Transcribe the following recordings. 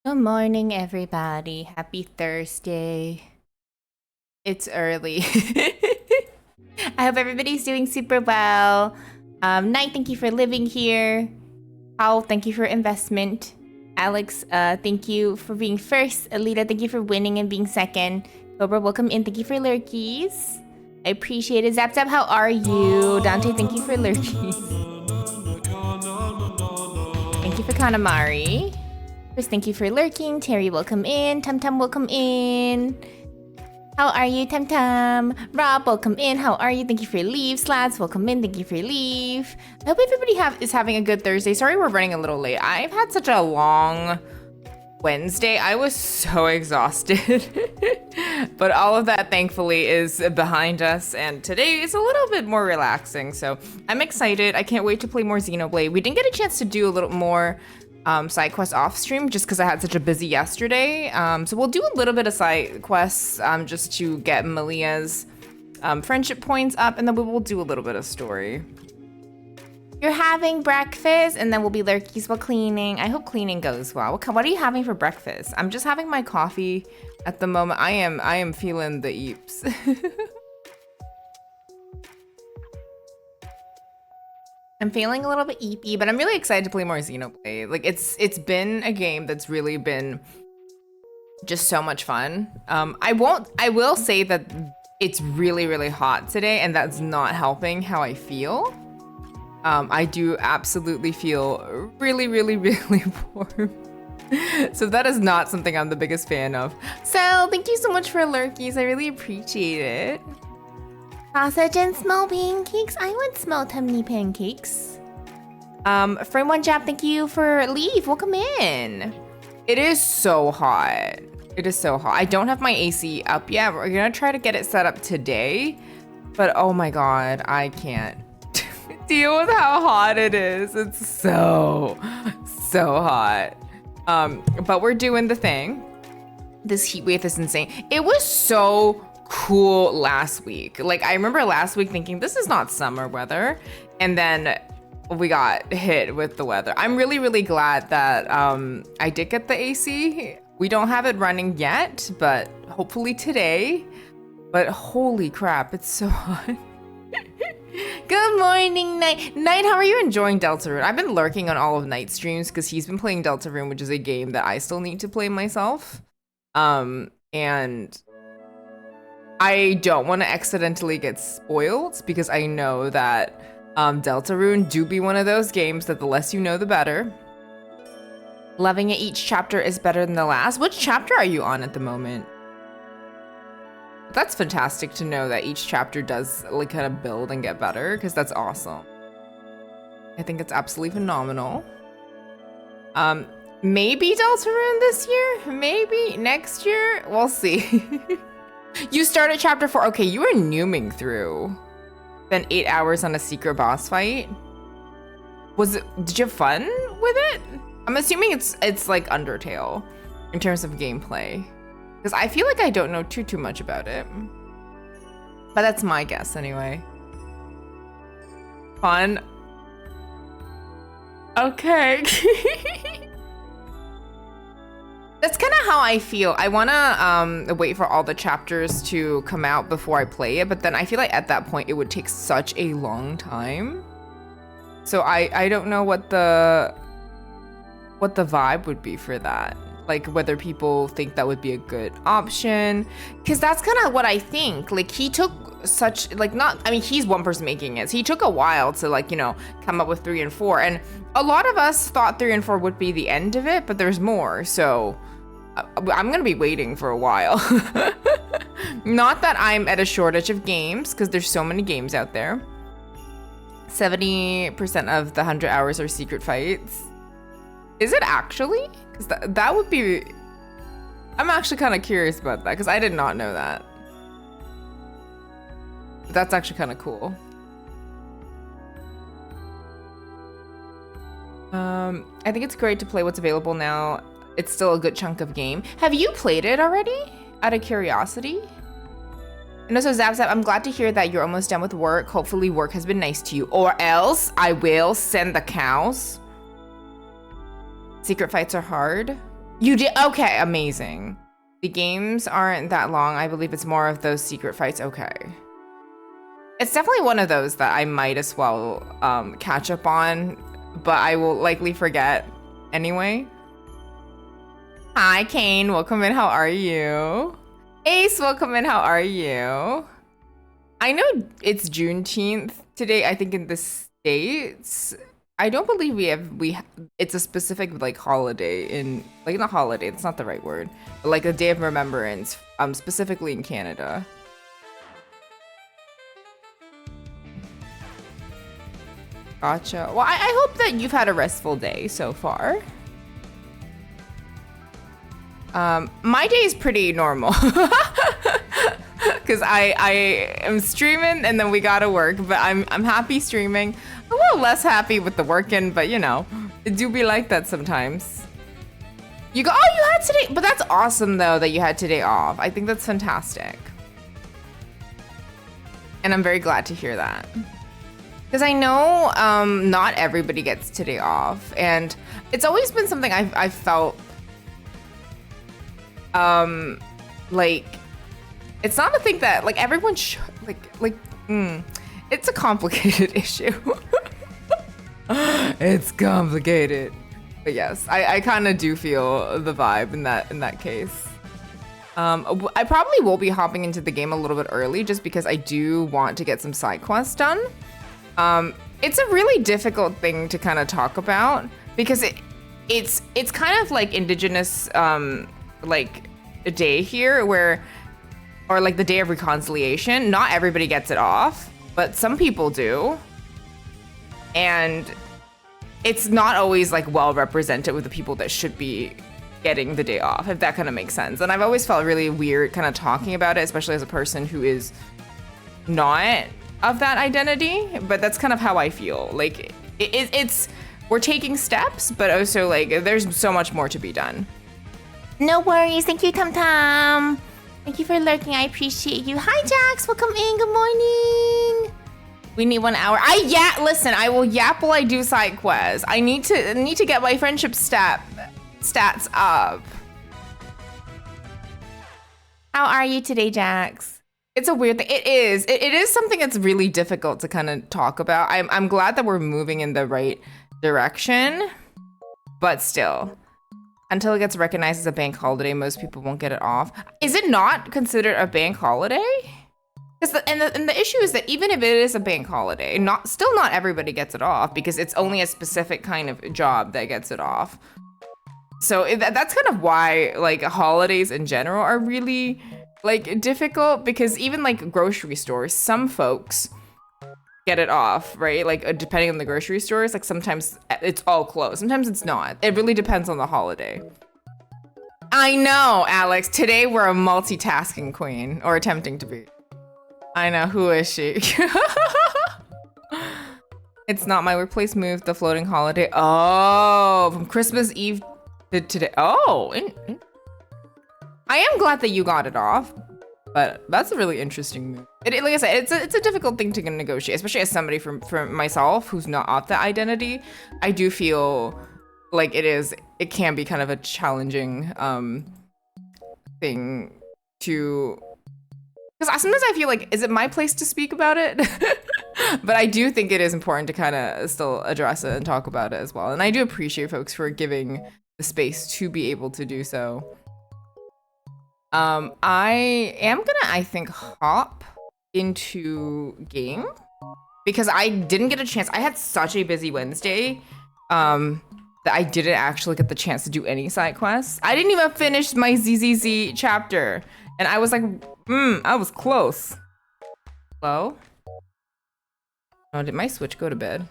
Good morning, everybody. Happy Thursday. It's early. I hope everybody's doing super well. Knight, thank you for living here. Paul, thank you for investment. Alex, thank you for being first. Alita, thank you for winning and being second. Cobra, welcome in. Thank you for lurkies. I appreciate it. Zap Zap, how are you? Dante, thank you for lurkies. Thank you for Kanamari. Chris, thank you for lurking. Terry, welcome in. Tum Tum, welcome in. How are you, Tum Tum? Rob, welcome in. How are you? Thank you for your leave. Slads, welcome in. Thank you for your leave. I hope everybody is having a good Thursday. Sorry we're running a little late. I've had such a long Wednesday. I was so exhausted. But all of that, thankfully, is behind us. And today is a little bit more relaxing. So I'm excited. I can't wait to play more Xenoblade. We didn't get a chance to do a little more side quests off stream just because I had such a busy yesterday. So we'll do a little bit of side quests just to get Malia's friendship points up, and then we will do a little bit of story. You're having breakfast, and then we'll be lurkies while cleaning. I hope cleaning goes well. What are you having for breakfast? I'm just having my coffee at the moment. I am feeling the eeps. I'm feeling a little bit eepy, but I'm really excited to play more Xenoblade. Like it's been a game that's really been just so much fun. I will say that it's really, really hot today, and that's not helping how I feel. I do absolutely feel really, really, really warm. So that is not something I'm the biggest fan of. So thank you so much for lurkies. I really appreciate it. Sausage and small pancakes. I would smell tummy pancakes. Frame One Jab, thank you for leave. Welcome in. It is so hot. It is so hot. I don't have my AC up yet. We're gonna try to get it set up today. But oh my god, I can't deal with how hot it is. It's so hot. But we're doing the thing. This heat wave is insane. It was so cool last week. Like I remember last week thinking this is not summer weather, and then we got hit with the weather. I'm really, really glad that I did get the AC. We don't have it running yet, but hopefully today. But holy crap, it's so hot. Good morning, Knight. Knight, how are you enjoying Deltarune? I've been lurking on all of Knight's streams because he's been playing Deltarune, which is a game that I still need to play myself. And I don't want to accidentally get spoiled because I know that Deltarune do be one of those games that the less you know, the better. Loving it. Each chapter is better than the last. Which chapter are you on at the moment? That's fantastic to know that each chapter does like kind of build and get better, because that's awesome. I think it's absolutely phenomenal. Maybe Deltarune this year? Maybe next year? We'll see. You started chapter 4. Okay, you were numing through. Spent 8 hours on a secret boss fight. Did you have fun with it? I'm assuming it's like Undertale in terms of gameplay, because I feel like I don't know too much about it. But that's my guess anyway. Fun. Okay. That's kind of how I feel. I want to wait for all the chapters to come out before I play it, but then I feel like at that point it would take such a long time. So I don't know what the vibe would be for that. Like whether people think that would be a good option, because that's kind of what I think. Like he took such he's one person making it, so he took a while to like, you know, come up with 3 and 4, and a lot of us thought 3 and 4 would be the end of it, but there's more. So I'm gonna be waiting for a while. Not that I'm at a shortage of games, because there's so many games out there. 70% of the 100 hours are secret fights. Is it actually? Because that would be... I'm actually kind of curious about that, because I did not know that. That's actually kind of cool. I think it's great to play what's available now. It's still a good chunk of game. Have you played it already? Out of curiosity? And also, Zap Zap, I'm glad to hear that you're almost done with work. Hopefully work has been nice to you, or else I will send the cows. Secret fights are hard. You did? Okay, amazing. The games aren't that long. I believe it's more of those secret fights. Okay. It's definitely one of those that I might as well catch up on, but I will likely forget anyway. Hi, Kane. Welcome in. How are you? Ace, welcome in. How are you? I know it's Juneteenth today, I think in the States. I don't believe it's a specific like holiday in, like not holiday, that's not the right word, but like a day of remembrance, specifically in Canada. Gotcha. Well, I hope that you've had a restful day so far. My day is pretty normal. Because I am streaming and then we gotta work, but I'm happy streaming. A little less happy with the working, but you know, it do be like that sometimes. You had today, but that's awesome though that you had today off. I think that's fantastic. And I'm very glad to hear that. Because I know not everybody gets today off, and it's always been something I've felt like, it's not a thing that like everyone should it's a complicated issue. It's complicated, but yes, I kind of do feel the vibe in that case. I probably will be hopping into the game a little bit early just because I do want to get some side quests done. It's a really difficult thing to kind of talk about because it's kind of like indigenous like a day here or like the day of reconciliation. Not everybody gets it off, but some people do. And it's not always like well represented with the people that should be getting the day off, if that kind of makes sense. And I've always felt really weird kind of talking about it, especially as a person who is not of that identity, but that's kind of how I feel. Like it's we're taking steps, but also like there's so much more to be done. No worries. Thank you, Tom Tom. Thank you for lurking. I appreciate you. Hi, Jax. Welcome in. Good morning. We need 1 hour. Listen, I will yap while I do side quests. I need to get my friendship stats up. How are you today, Jax? It's a weird thing. It is something that's really difficult to kind of talk about. I'm glad that we're moving in the right direction, but still, until it gets recognized as a bank holiday, most people won't get it off. Is it not considered a bank holiday? Because the issue is that even if it is a bank holiday, not everybody gets it off because it's only a specific kind of job that gets it off. So that's kind of why like holidays in general are really like difficult, because even like grocery stores, some folks get it off, right? Like depending on the grocery stores, like sometimes it's all closed, sometimes it's not. It really depends on the holiday. I know, Alex, today we're a multitasking queen, or attempting to be. I know, who is she? It's not my workplace moved the floating holiday. Oh, from Christmas Eve to today. Oh, I am glad that you got it off, but that's a really interesting move. Like I said, it's a difficult thing to negotiate, especially as somebody from myself who's not off that identity. I do feel like it can be kind of a challenging thing to, because sometimes I feel like, is it my place to speak about it? But I do think it is important to kind of still address it and talk about it as well. And I do appreciate folks for giving the space to be able to do so. I am gonna, I think, hop into game because I didn't get a chance. I had such a busy Wednesday that I didn't actually get the chance to do any side quests. I didn't even finish my ZZZ chapter, and I was like, I was close. Hello? Oh, did my Switch go to bed?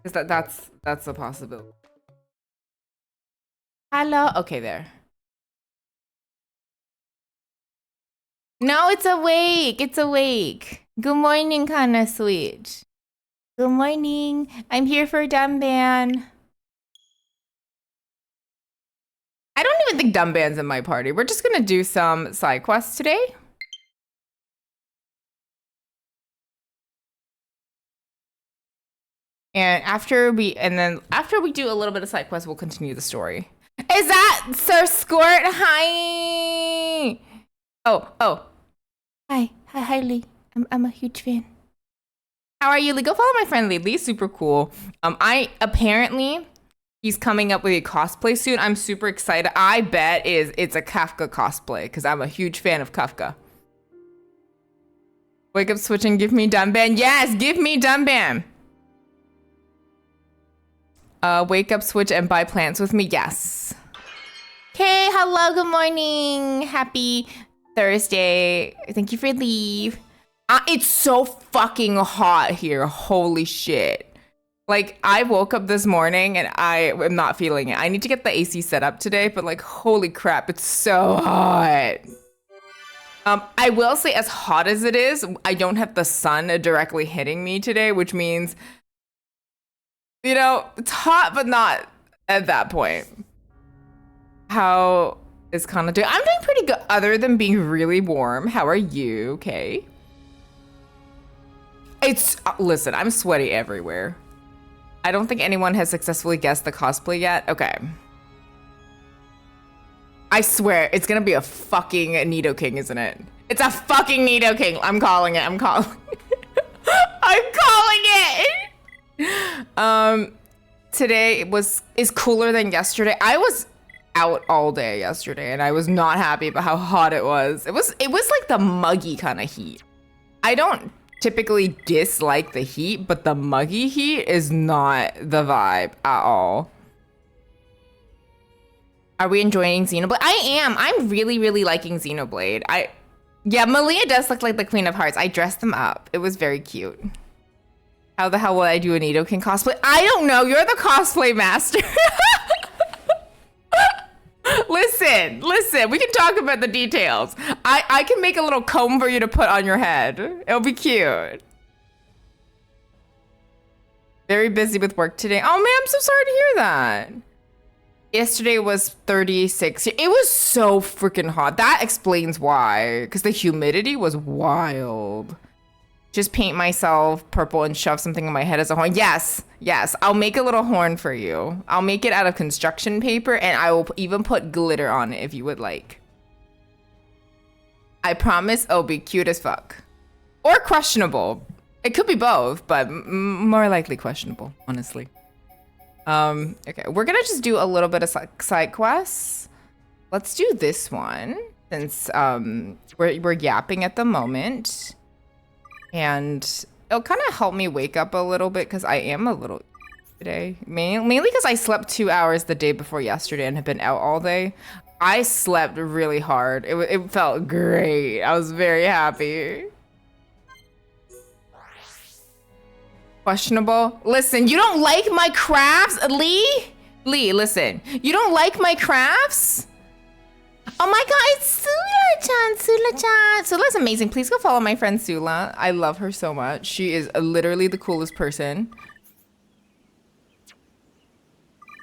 Because that's a possibility. Hello? Okay, there. No, it's awake. It's awake. Good morning, Kana Switch. Good morning. I'm here for Dumban. I don't even think Dumban's in my party. We're just gonna do some side quests today. And after we do a little bit of side quest, we'll continue the story. Is that Sir Squirt? Hi. Oh. Hi, Lee. I'm a huge fan. How are you, Lee? Go follow my friend Lee. Lee's super cool. He's coming up with a cosplay soon. I'm super excited. I bet it's a Kafka cosplay because I'm a huge fan of Kafka. Wake up, switch, and give me Dunban. Yes, give me Dunban. Wake up, switch, and buy plants with me. Yes. Okay, hello, good morning. Happy Thursday. Thank you for leave. It's so fucking hot here. Holy shit. Like, I woke up this morning and I am not feeling it. I need to get the AC set up today, but like, holy crap, it's so hot. I will say, as hot as it is, I don't have the sun directly hitting me today, which means, you know, it's hot, but not at that point. How is Kana doing? I'm doing pretty good, other than being really warm. How are you? Okay. Listen, I'm sweaty everywhere. I don't think anyone has successfully guessed the cosplay yet. Okay. I swear, it's gonna be a fucking Nidoking, isn't it? It's a fucking Nidoking. I'm calling it. I'm calling it. Today is cooler than yesterday. I was out all day yesterday and I was not happy about how hot it was. It was like the muggy kind of heat. I don't typically dislike the heat, but the muggy heat is not the vibe at all. Are we enjoying Xenoblade? I am. I'm really, really liking Xenoblade. Yeah, Malia does look like the Queen of Hearts. I dressed them up. It was very cute. How the hell will I do a Nidoking cosplay? I don't know. You're the cosplay master. Listen. We can talk about the details. I can make a little comb for you to put on your head. It'll be cute. Very busy with work today. Oh man, I'm so sorry to hear that. Yesterday was 36. It was so freaking hot. That explains why. Because the humidity was wild. Just paint myself purple and shove something in my head as a horn. Yes. I'll make a little horn for you. I'll make it out of construction paper and I will even put glitter on it if you would like. I promise it'll be cute as fuck. Or questionable. It could be both, but more likely questionable, honestly. Okay, we're gonna just do a little bit of side quests. Let's do this one since we're yapping at the moment. And it'll kind of help me wake up a little bit because I am a little today. Mainly because I slept 2 hours the day before yesterday and have been out all day. I slept really hard. It felt great. I was very happy. Questionable. Listen, you don't like my crafts, Lee? Lee, listen. You don't like my crafts? Oh my god, it's Sula-chan. Sula's amazing. Please go follow my friend Sula. I love her so much. She is literally the coolest person.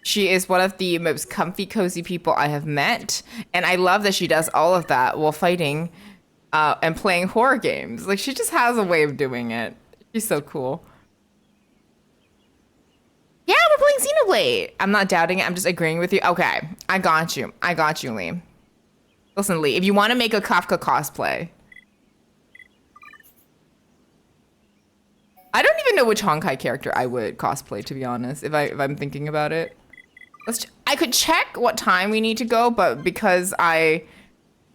She is one of the most comfy, cozy people I have met. And I love that she does all of that while fighting and playing horror games. Like, she just has a way of doing it. She's so cool. Yeah, we're playing Xenoblade. I'm not doubting it. I'm just agreeing with you. Okay, I got you, Lee. Listen, Lee, if you want to make a Kafka cosplay. I don't even know which Honkai character I would cosplay, to be honest, if I'm thinking about it. I could check what time we need to go, but because I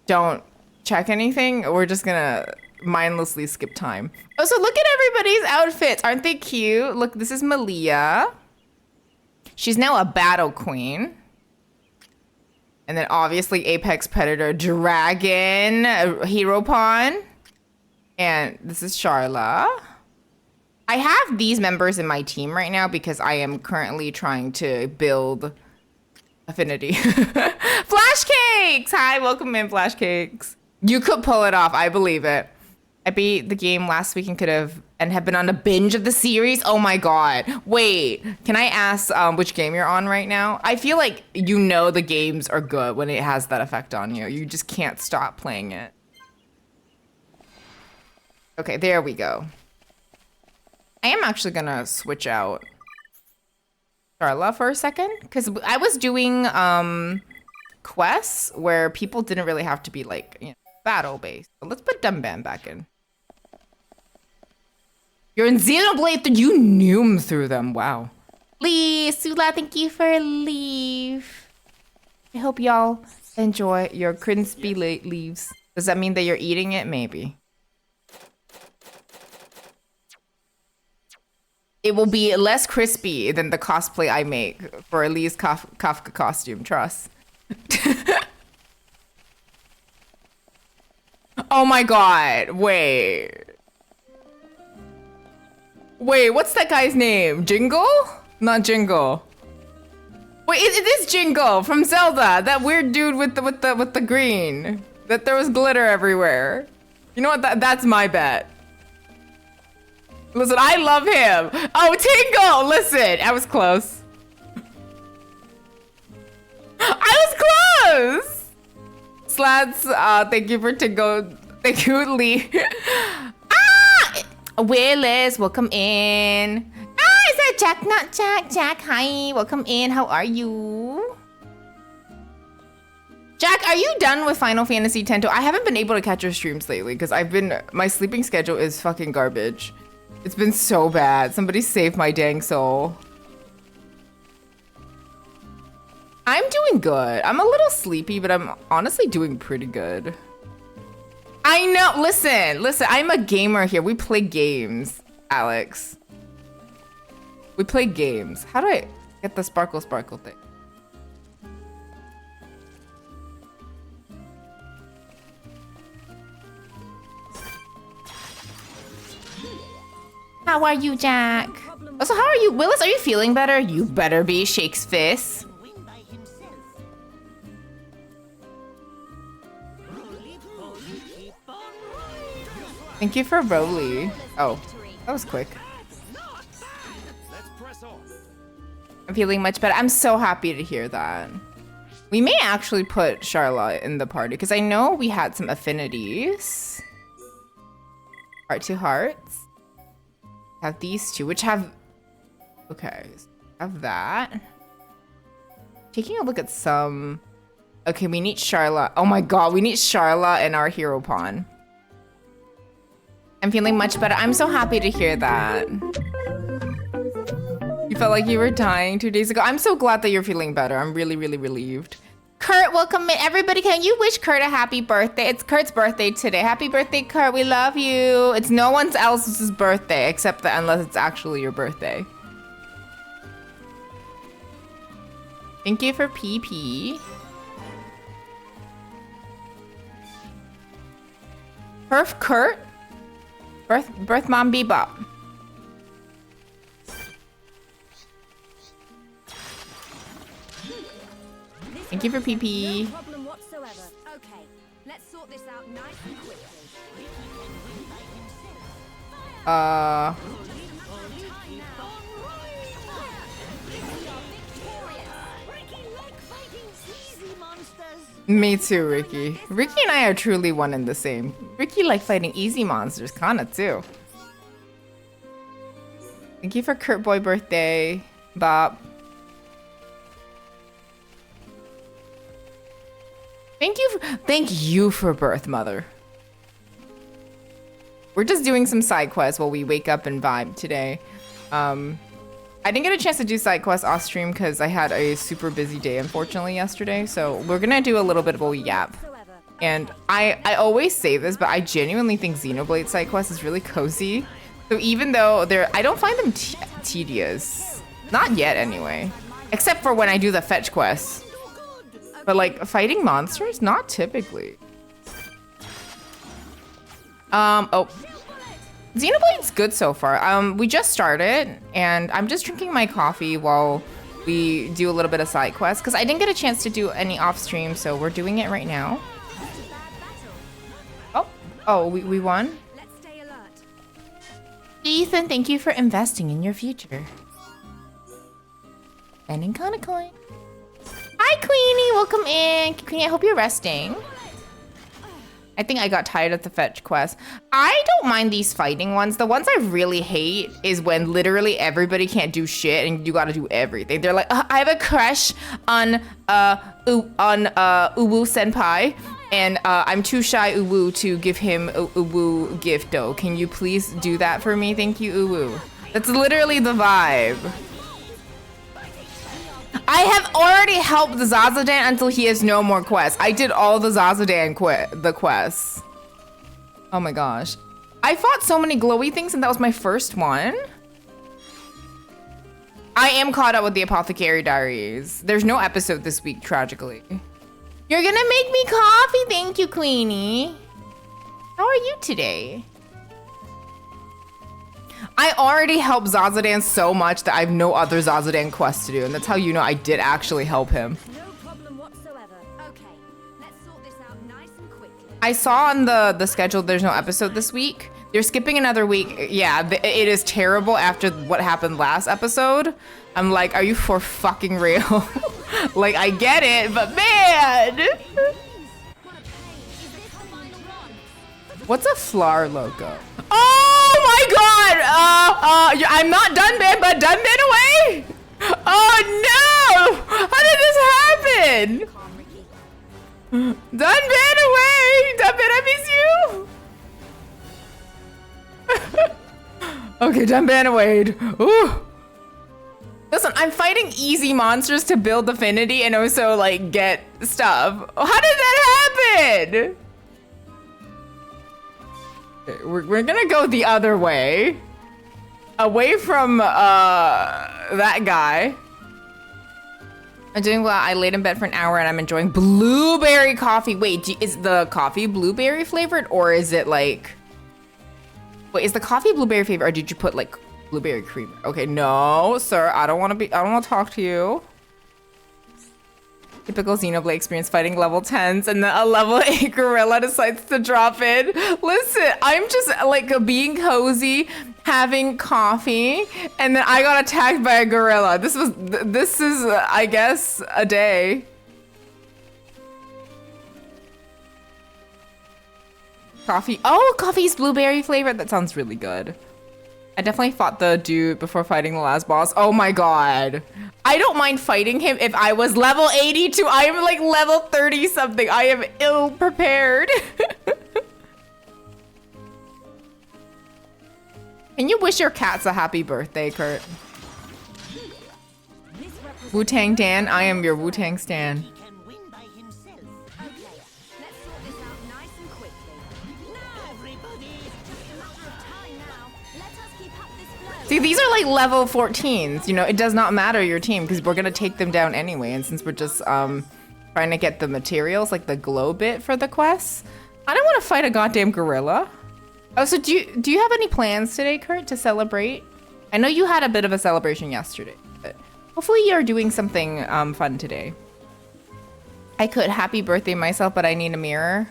don't check anything, we're just gonna mindlessly skip time. Oh, so look at everybody's outfits. Aren't they cute? Look, this is Malia. She's now a battle queen. And then obviously Apex Predator Dragon, Hero Pawn. And this is Sharla. I have these members in my team right now because I am currently trying to build affinity. Flash Cakes! Hi, welcome in, Flash Cakes. You could pull it off, I believe it. I beat the game last week and have been on a binge of the series. Oh my god. Wait, can I ask which game you're on right now? I feel like you know the games are good when it has that effect on you. You just can't stop playing it. Okay, there we go. I am actually gonna switch out Charla for a second, because I was doing quests where people didn't really have to be like, you know, battle based. So let's put Dumban back in. You're in Xenoblade, you noom through them. Wow. Lee, Sula, thank you for leave. I hope y'all enjoy your crispy leaves. Does that mean that you're eating it? Maybe. It will be less crispy than the cosplay I make for Lee's Kafka costume, trust. Oh my god, wait. Wait, what's that guy's name? Jingle? Not Jingle. Wait, it is Jingle from Zelda. That weird dude with the green. That there was glitter everywhere. You know what? That's my bet. Listen, I love him. Oh, Tingle! Listen, I was close. I was close! Slads, thank you for Tingle. Thank you, Lee. Willis, welcome in. Is that Jack? Not Jack. Jack, hi. Welcome in. How are you? Jack, are you done with Final Fantasy X? I haven't been able to catch your streams lately because my sleeping schedule is fucking garbage. It's been so bad. Somebody save my dang soul. I'm doing good. I'm a little sleepy, but I'm honestly doing pretty good. I know. Listen. I'm a gamer here. We play games, Alex. We play games. How do I get the sparkle thing? How are you, Jack? Also, how are you? Willis, are you feeling better? You better be. Shakes fist. Thank you for Roly. Oh, that was quick. I'm feeling much better. I'm so happy to hear that. We may actually put Charlotte in the party because I know we had some affinities. Heart to hearts. Have these two, which have... Okay, have that. Taking a look at some... Okay, we need Charlotte. Oh my god, we need Charlotte in our hero pawn. I'm feeling much better. I'm so happy to hear that. You felt like you were dying 2 days ago. I'm so glad that you're feeling better. I'm really, really relieved. Kurt, welcome in. Everybody, can you wish Kurt a happy birthday? It's Kurt's birthday today. Happy birthday, Kurt. We love you. It's no one else's birthday except that unless it's actually your birthday. Thank you for PP. Perf Kurt. Birth Mom Bebop. Thank you for PP. No problem whatsoever. Okay, let's sort this out nice and quickly. Me too, Ricky. Ricky and I are truly one and the same. Ricky like fighting easy monsters, Kana too. Thank you for Kurt Boy birthday, Bob. Thank you for birth, mother. We're just doing some side quests while we wake up and vibe today. I didn't get a chance to do side quests off stream because I had a super busy day, unfortunately, yesterday. So we're gonna do a little bit of a yap. And I always say this, but I genuinely think Xenoblade side quest is really cozy. So even though I don't find them tedious. Not yet, anyway. Except for when I do the fetch quests. But like fighting monsters, not typically. Oh. Xenoblade's good so far. We just started, and I'm just drinking my coffee while we do a little bit of side quests, because I didn't get a chance to do any off stream, so we're doing it right now. Oh, we won? Let's stay alert. Ethan, thank you for investing in your future. Spending Kana coin. Hi, Queenie, welcome in. Queenie, I hope you're resting. I think I got tired of the fetch quest. I don't mind these fighting ones. The ones I really hate is when literally everybody can't do shit and you gotta do everything. They're like, I have a crush on Uwu Senpai, and I'm too shy Uwu to give him a Uwu gift though. Can you please do that for me? Thank you, Uwu. That's literally the vibe. I have already helped Zazadan until he has no more quests. I did all the Zazadan quests. Oh my gosh. I fought so many glowy things and that was my first one. I am caught up with the Apothecary Diaries. There's no episode this week, tragically. You're gonna make me coffee. Thank you, Queenie. How are you today? I already helped Zazadan so much that I have no other Zazadan quests to do, and that's how you know I did actually help him. No problem whatsoever. Okay, let's sort this out nice and quickly. I saw on the schedule there's no episode this week. They're skipping another week. Yeah, it is terrible after what happened last episode. I'm like, are you for fucking real? Like, I get it, but man! What's a flower logo? Oh my god! I'm not done, man, but done been away? Oh no! How did this happen? Done been away! Done been, I miss you! Okay, done been away. Ooh. Listen, I'm fighting easy monsters to build affinity and also like get stuff. How did that happen? We're gonna go the other way. Away from that guy. I'm doing well. I laid in bed for an hour and I'm enjoying blueberry coffee. Wait, is the coffee blueberry flavored or is it like... Wait, is the coffee blueberry flavored or did you put like blueberry creamer? Okay, no, sir. I don't want to talk to you. Typical Xenoblade experience fighting level 10s and then a level 8 gorilla decides to drop in. Listen, I'm just like being cozy, having coffee, and then I got attacked by a gorilla. This is, I guess, a day. Coffee. Oh, coffee's blueberry flavored. That sounds really good. I definitely fought the dude before fighting the last boss. Oh my god. I don't mind fighting him if I was level 82. I am like level 30 something. I am ill prepared. Can you wish your cats a happy birthday, Kurt? Wu-Tang Dan, I am your Wu-Tang Stan. See, these are like level 14s, you know, it does not matter your team because we're gonna take them down anyway. And since we're just trying to get the materials, like the glow bit for the quests, I don't want to fight a goddamn gorilla. Oh, so do you have any plans today, Kurt, to celebrate? I know you had a bit of a celebration yesterday, but hopefully you're doing something fun today. I could happy birthday myself, but I need a mirror.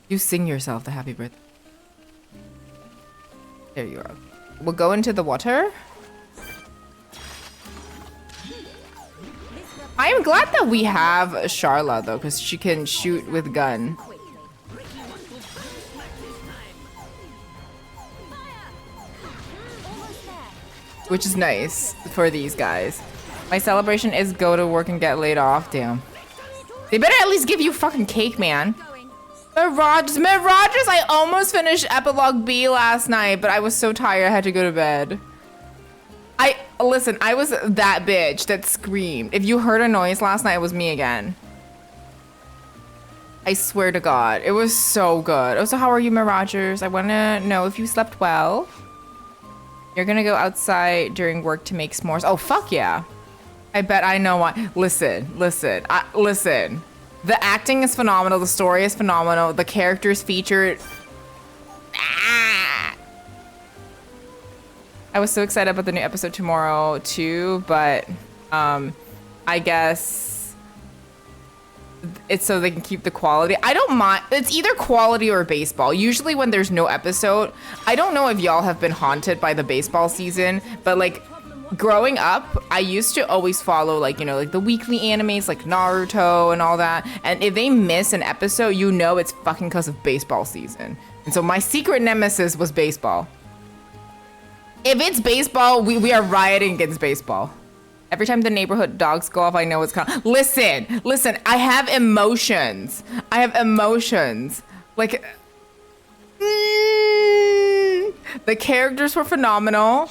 You sing yourself the happy birthday. There you are. We'll go into the water. I am glad that we have Sharla though, because she can shoot with gun. Which is nice for these guys. My celebration is go to work and get laid off. Damn. They better at least give you fucking cake, man. Rogers, I almost finished Epilogue B last night, but I was so tired I had to go to bed. Listen, I was that bitch that screamed. If you heard a noise last night, it was me again. I swear to God, it was so good. Oh, so how are you, Rogers? I wanna know if you slept well. You're gonna go outside during work to make s'mores. Oh, fuck yeah. I bet I know why. Listen. The acting is phenomenal. The story is phenomenal. The characters featured. Ah! I was so excited about the new episode tomorrow too, but I guess it's so they can keep the quality. I don't mind. It's either quality or baseball. Usually when there's no episode, I don't know if y'all have been haunted by the baseball season, but like growing up, I used to always follow like, you know, like the weekly animes like Naruto and all that. And if they miss an episode, you know it's fucking because of baseball season. And so my secret nemesis was baseball. If it's baseball, we are rioting against baseball. Every time the neighborhood dogs go off, I know it's coming. Listen, I have emotions. Like, the characters were phenomenal.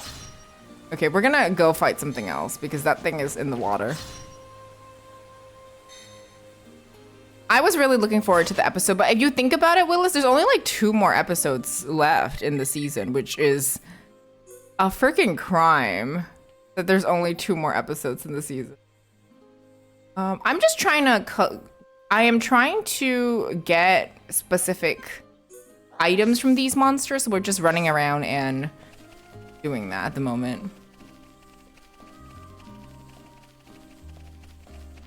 Okay, we're gonna go fight something else because that thing is in the water. I was really looking forward to the episode, but if you think about it, Willis, there's only like 2 more episodes left in the season, which is a freaking crime that there's only 2 more episodes in the season. I'm just trying to, I am trying to get specific items from these monsters, so we're just running around and doing that at the moment.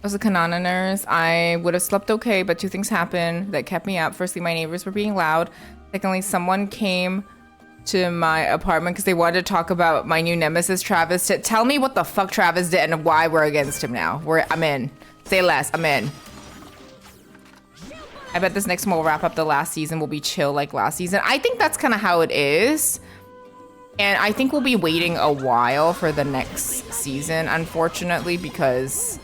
As a Kanana nurse, I would have slept okay, but 2 things happened that kept me up. Firstly, my neighbors were being loud. Secondly, someone came to my apartment because they wanted to talk about my new nemesis, Travis. Tell me what the fuck Travis did and why we're against him now. I'm in. Say less, I'm in. I bet this next one will wrap up the last season. Will be chill like last season. I think that's kind of how it is. And I think we'll be waiting a while for the next season, unfortunately, because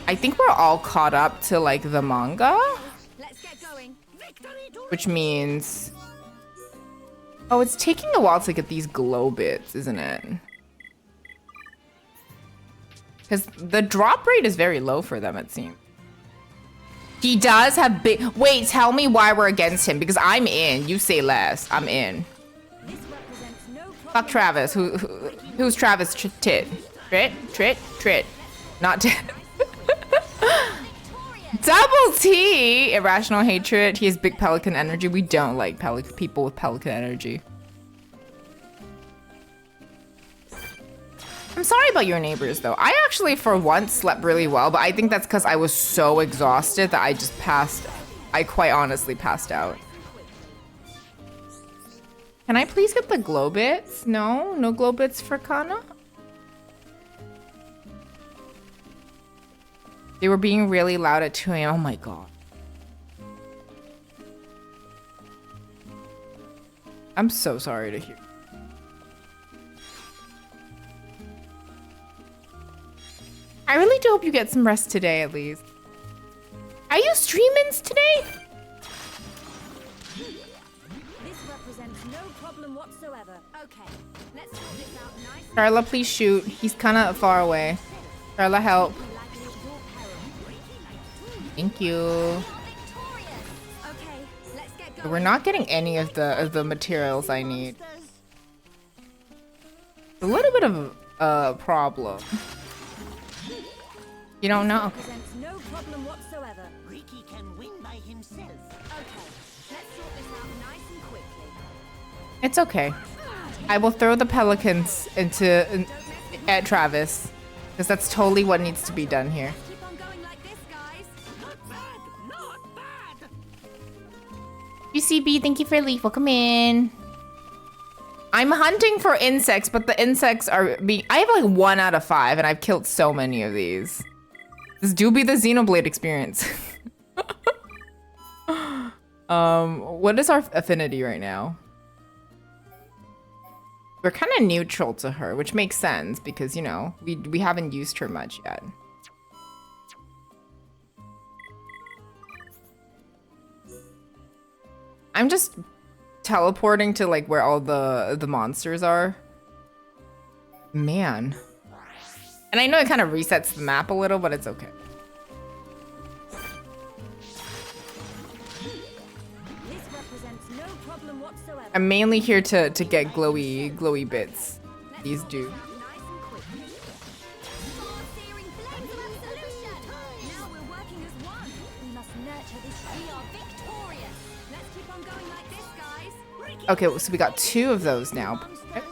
I think we're all caught up to like the manga. Let's get going. Which means, oh, it's taking a while to get these glow bits, isn't it? Because the drop rate is very low for them, it seems. He does have big, wait, tell me why we're against him, because I'm in. You say less, I'm in. This represents no problem. Fuck Travis, who's Travis Tit? Trit. Not Tit. Double T! Irrational hatred. He has big pelican energy. We don't like people with pelican energy. I'm sorry about your neighbors, though. I actually, for once, slept really well, but I think that's because I was so exhausted that I just I quite honestly passed out. Can I please get the glow bits? No? No glow bits for Kana? They were being really loud at 2 a.m. Oh my god. I'm so sorry to hear. I really do hope you get some rest today, at least. Are you streaming today? This represents no problem whatsoever. Okay, let's sort this out nice. Charla, please shoot. He's kind of far away. Charla, help. Thank you. Okay, let's get going. We're not getting any of the materials I need. A little bit of a problem. You don't know? Represents no problem whatsoever. Ricky can win by himself. Okay, let's sort this out nice and quickly. It's okay. I will throw the pelicans at Travis, because that's totally what needs to be done here. Keep on going like this, guys. Not bad, not bad. UCB, thank you for leaf. Welcome in. I'm hunting for insects, but the insects are being... I have like 1 out of 5, and I've killed so many of these. This do be the Xenoblade experience. What is our affinity right now? We're kind of neutral to her, which makes sense because, you know, we haven't used her much yet. I'm just teleporting to like where all the monsters are. Man. And I know it kind of resets the map a little, but it's okay. This represents no problem whatsoever. I'm mainly here to get glowy bits. These do. Nice and quickly. Sword-searing blaze of absolution. Now we're working as one. We must nurture this. We are victorious. Let's keep on going like this, guys. Okay, so we got 2 of those now. Perfect.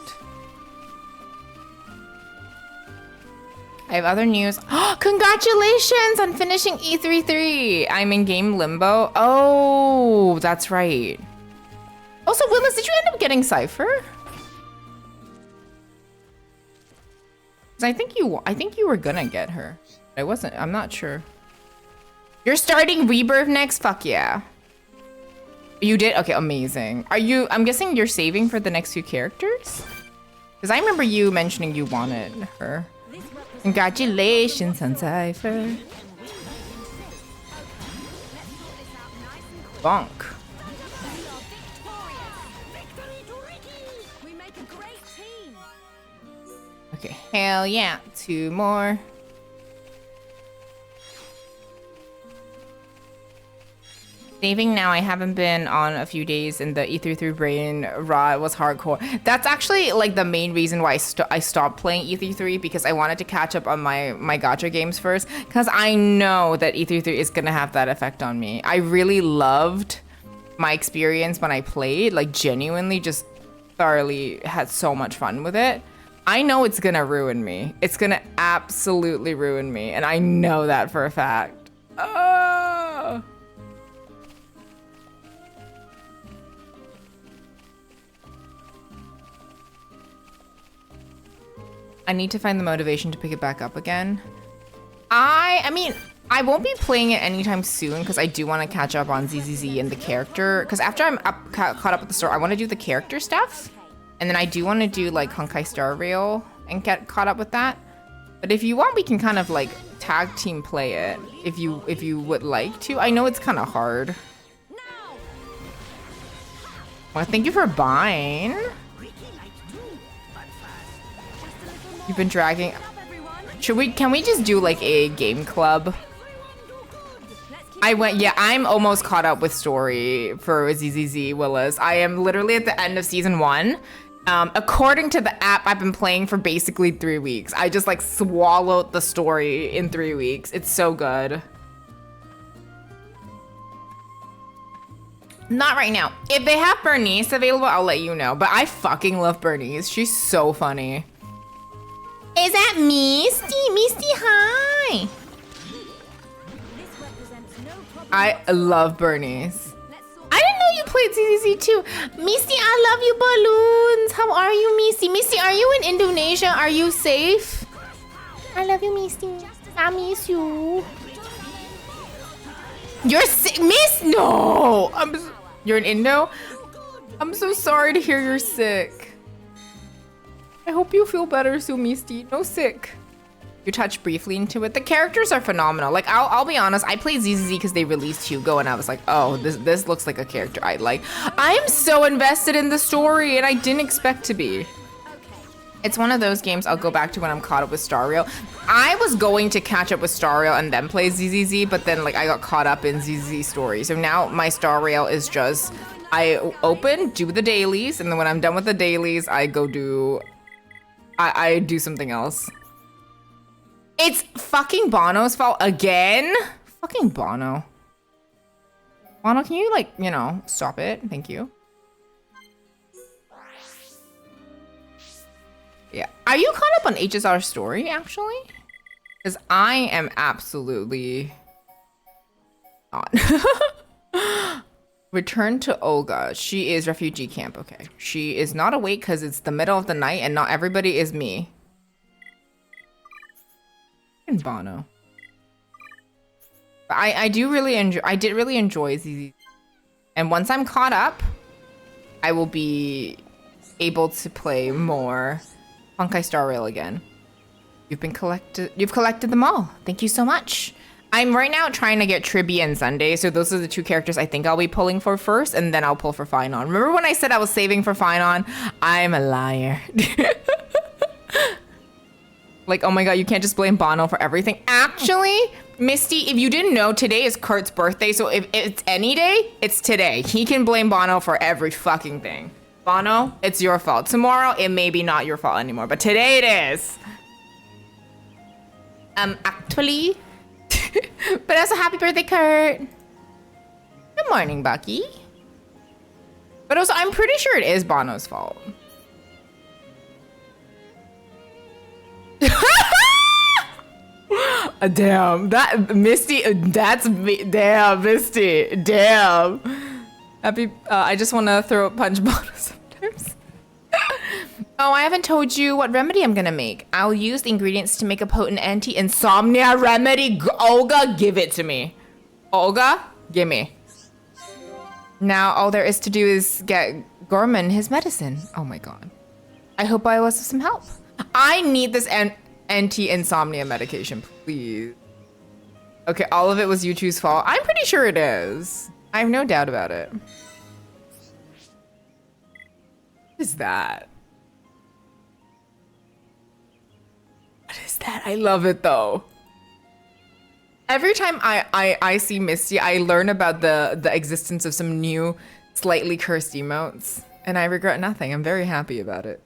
I have other news. Congratulations on finishing E33. I'm in game limbo. Oh, that's right. Also, Willis, did you end up getting Cypher? 'Cause I think you were gonna get her. I wasn't. I'm not sure. You're starting Rebirth next? Fuck yeah. You did? Okay, amazing. I'm guessing you're saving for the next few characters? Because I remember you mentioning you wanted her. Congratulations on Cypher. Bonk. We make a great team. Okay, hell yeah. 2 more. Saving now, I haven't been on a few days and the E33 brain rot was hardcore. That's actually like the main reason why I stopped playing E33 because I wanted to catch up on my gacha games first because I know that E33 is gonna have that effect on me. I really loved my experience when I played, like genuinely just thoroughly had so much fun with it. I know it's gonna ruin me. It's gonna absolutely ruin me and I know that for a fact. I need to find the motivation to pick it back up again. I mean, I won't be playing it anytime soon because I do want to catch up on ZZZ and the character. Because after I'm caught up with the story, I want to do the character stuff. And then I do want to do like Honkai Star Rail and get caught up with that. But if you want, we can kind of like tag team play it if you would like to. I know it's kind of hard. Well, thank you for buying. You've been dragging. Can we just do like a game club? I'm almost caught up with story for ZZZ Willis. I am literally at the end of season 1. According to the app, I've been playing for basically 3 weeks. I just like swallowed the story in 3 weeks. It's so good. Not right now. If they have Bernice available, I'll let you know. But I fucking love Bernice. She's so funny. Is that Misty? Misty, hi! I love Bernice. I didn't know you played ZZZ too. Misty, I love you balloons. How are you, Misty? Misty, are you in Indonesia? Are you safe? I love you, Misty. I miss you. You're sick, Miss? No! You're in Indo? I'm so sorry to hear you're sick. I hope you feel better soon, Misty. No sick. You touched briefly into it. The characters are phenomenal. Like, I'll be honest, I played ZZZ because they released Hugo and I was like, oh, this looks like a character I'd like. I am so invested in the story and I didn't expect to be. It's one of those games I'll go back to when I'm caught up with Star Rail. I was going to catch up with Star Rail and then play ZZZ, but then like I got caught up in ZZZ story. So now my Star Rail is just, I open, do the dailies, and then when I'm done with the dailies, I go do... I do something else. It's fucking Bono's fault again? Fucking Bono. Bono, can you like, you know, stop it? Thank you. Yeah. Are you caught up on HSR story, actually? Because I am absolutely not. Return to Olga. She is refugee camp. Okay. She is not awake because it's the middle of the night and not everybody is me. And Bono. But I did really enjoy ZZ. And once I'm caught up, I will be able to play more Honkai Star Rail again. You've collected them all. Thank you so much. I'm right now trying to get Tribby and Sunday, so those are the 2 characters I think I'll be pulling for first, and then I'll pull for Finon. Remember when I said I was saving for Finon? I'm a liar. Like, oh my god, you can't just blame Bono for everything. Actually, Misty, if you didn't know, today is Kurt's birthday, so if it's any day, it's today. He can blame Bono for every fucking thing. Bono, it's your fault. Tomorrow, it may be not your fault anymore, but today it is. Actually... But also, happy birthday, Kurt. Good morning, Bucky. But also, I'm pretty sure it is Bono's fault. Damn, that Misty, that's me. Damn, Misty, damn. Happy, I just want to throw a punch Bono sometimes. Oh, I haven't told you what remedy I'm gonna make. I'll use the ingredients to make a potent anti-insomnia remedy. Olga, give it to me. Olga, gimme. Now all there is to do is get Gorman his medicine. Oh my god. I hope I was of some help. I need this anti-insomnia medication, please. Okay, all of it was YouTube's fault. I'm pretty sure it is. I have no doubt about it. What is that? What is that? I love it though. Every time I see Misty, I learn about the existence of some new, slightly cursed emotes, and I regret nothing. I'm very happy about it.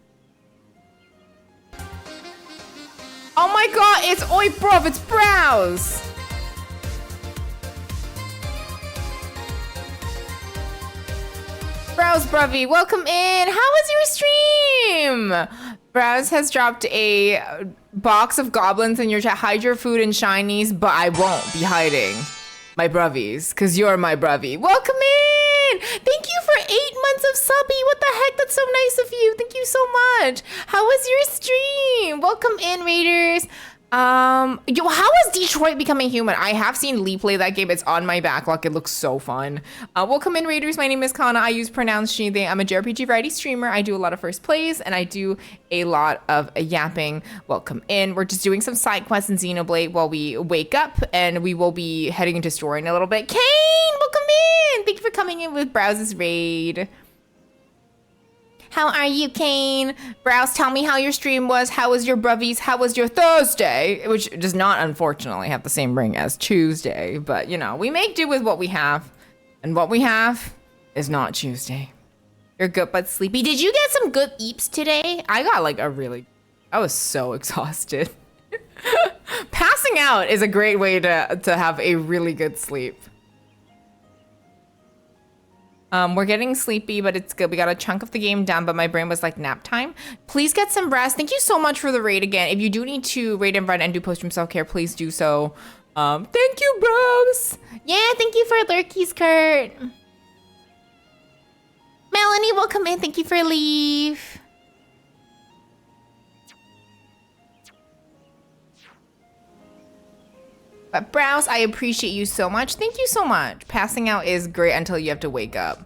Oh my god, it's Oi Bruv, it's Browse! Browse Bruvy, welcome in! How was your stream? Browse has dropped a box of goblins in your chat. Hide your food and shinies, but I won't be hiding my Bruvies, because you're my Bruvy. Welcome in! Thank you for 8 months of subby. What the heck? That's so nice of you. Thank you so much. How was your stream? Welcome in, Raiders. How is Detroit Becoming Human? I have seen Lee play that game. It's on my backlog. It looks so fun. Welcome in, Raiders. My name is Kana. I use pronounced she, they. I'm a JRPG variety streamer. I do a lot of first plays and I do a lot of yapping. Welcome in. We're just doing some side quests in Xenoblade while we wake up, and we will be heading into story in a little bit. Kane, welcome in. Thank you for coming in with Browse's raid. How are you, Kane? Browse, tell me how your stream was. How was your Bruvies? How was your Thursday? Which does not, unfortunately, have the same ring as Tuesday. But, you know, we make do with what we have. And what we have is not Tuesday. You're good but sleepy. Did you get some good eeps today? I got like I was so exhausted. Passing out is a great way to have a really good sleep. We're getting sleepy, but it's good. We got a chunk of the game done, but my brain was like nap time. Please get some rest. Thank you so much for the raid again. If you do need to raid and run and do post-stream self-care, please do so. Thank you, bros. Yeah, thank you for lurkies, Kurt. Melanie, welcome in. Thank you for leave. But Browse, I appreciate you so much. Thank you so much. Passing out is great until you have to wake up.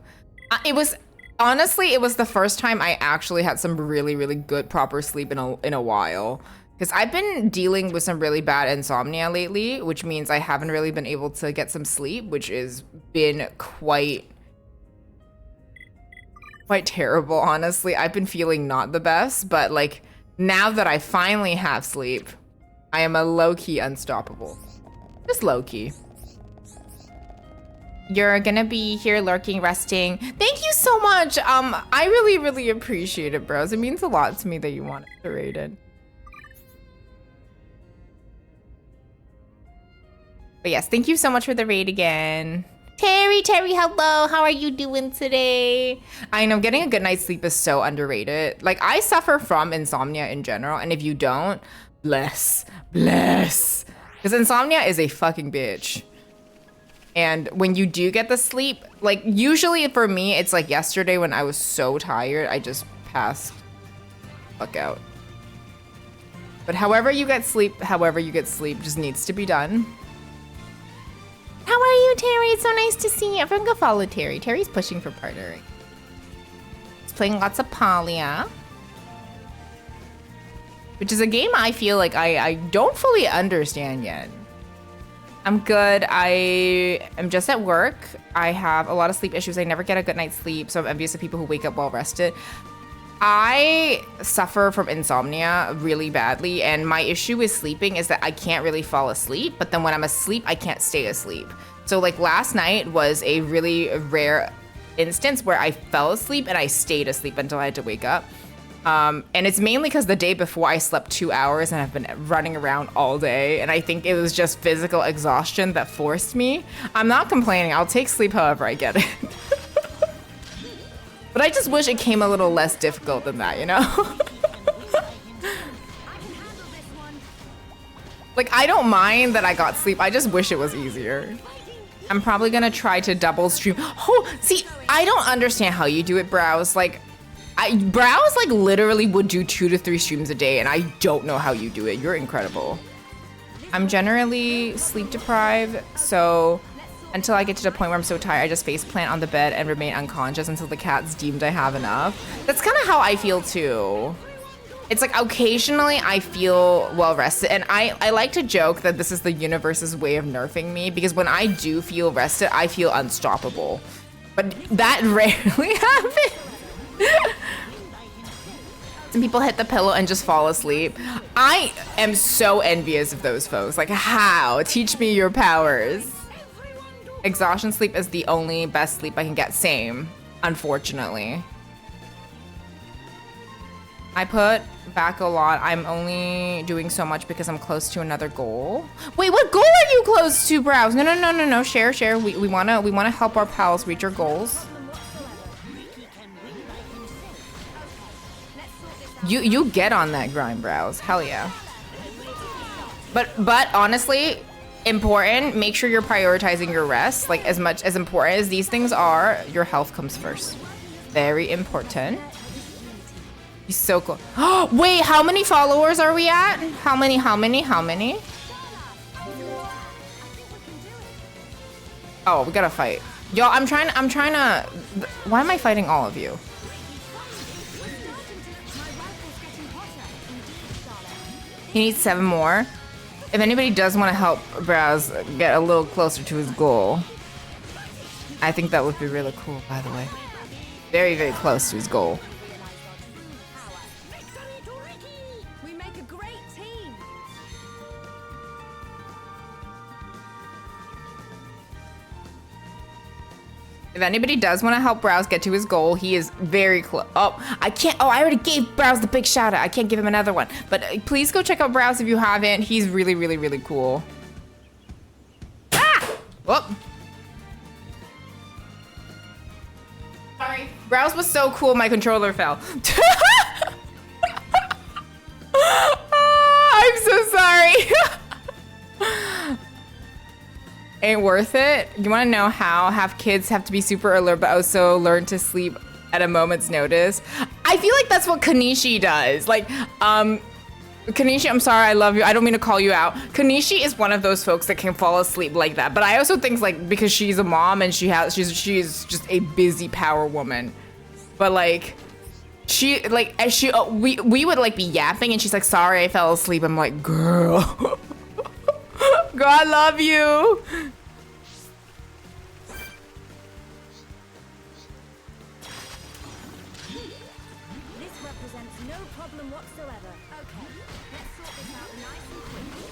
Honestly, it was the first time I actually had some really, really good proper sleep in a while. Because I've been dealing with some really bad insomnia lately, which means I haven't really been able to get some sleep, which has been quite terrible, honestly. I've been feeling not the best, but like now that I finally have sleep, I am a low-key unstoppable. Just low-key. You're gonna be here lurking, resting. Thank you so much. I really, really appreciate it, bros. It means a lot to me that you wanted to raid it. But yes, thank you so much for the raid again. Terry, hello. How are you doing today? I know getting a good night's sleep is so underrated. Like, I suffer from insomnia in general, and if you don't, bless. Because insomnia is a fucking bitch. And when you do get the sleep, like usually for me, it's like yesterday when I was so tired, I just passed fuck out. But however you get sleep just needs to be done. How are you, Terry? It's so nice to see you. Everyone go follow Terry. Terry's pushing for partnering. He's playing lots of Palia, which is a game I feel like I don't fully understand yet. I'm good. I am just at work. I have a lot of sleep issues. I never get a good night's sleep, so I'm envious of people who wake up well rested. I suffer from insomnia really badly, and my issue with sleeping is that I can't really fall asleep, but then when I'm asleep, I can't stay asleep. So like last night was a really rare instance where I fell asleep and I stayed asleep until I had to wake up. And it's mainly because the day before I slept 2 hours and I've been running around all day, and I think it was just physical exhaustion that forced me. I'm not complaining. I'll take sleep however I get it. But I just wish it came a little less difficult than that, you know? Like, I don't mind that I got sleep. I just wish it was easier. I'm probably gonna try to double stream. Oh, see, I don't understand how you do it, Browse. Like, Browse like literally would do 2 to 3 streams a day, and I don't know how you do it. You're incredible. I'm generally sleep deprived, so until I get to the point where I'm so tired, I just face plant on the bed and remain unconscious until the cat's deemed I have enough. That's kind of how I feel too. It's like occasionally I feel well rested, and I like to joke that this is the universe's way of nerfing me, because when I do feel rested, I feel unstoppable. But that rarely happens. Some people hit the pillow and just fall asleep. I am so envious of those folks. Like, how? Teach me your powers. Exhaustion sleep is the only best sleep I can get. Same, unfortunately. I put back a lot. I'm only doing so much because I'm close to another goal. Wait, what goal are you close to, Browse? No. Share. We wanna help our pals reach our goals. You get on that grind, Browse. Hell yeah. But honestly, important, make sure you're prioritizing your rest. Like, as much as important as these things are, your health comes first. Very important. He's so cool. Wait, how many followers are we at? How many? Oh, we gotta fight. Y'all, I'm trying to, why am I fighting all of you? He needs 7 more. If anybody does want to help Browse get a little closer to his goal, I think that would be really cool, by the way. Very, very close to his goal. We make a great team. If anybody does want to help Browse get to his goal, he is very close. Oh, I can't. Oh, I already gave Browse the big shout out. I can't give him another one. But please go check out Browse if you haven't. He's really, really, really cool. Ah! Whoop. Sorry. Browse was so cool, my controller fell. I'm so sorry. Ain't worth it. You want to know how have kids have to be super alert but also learn to sleep at a moment's notice? I feel like that's what Kanishi does. Like, Kanishi, I'm sorry, I love you. I don't mean to call you out. Kanishi is one of those folks that can fall asleep like that. But I also think, like, because she's a mom and she's just a busy power woman. But like, we would like be yapping and she's like, sorry, I fell asleep. I'm like, girl. Girl, I love you. This represents no problem whatsoever. Okay, let's sort this out nice and quickly.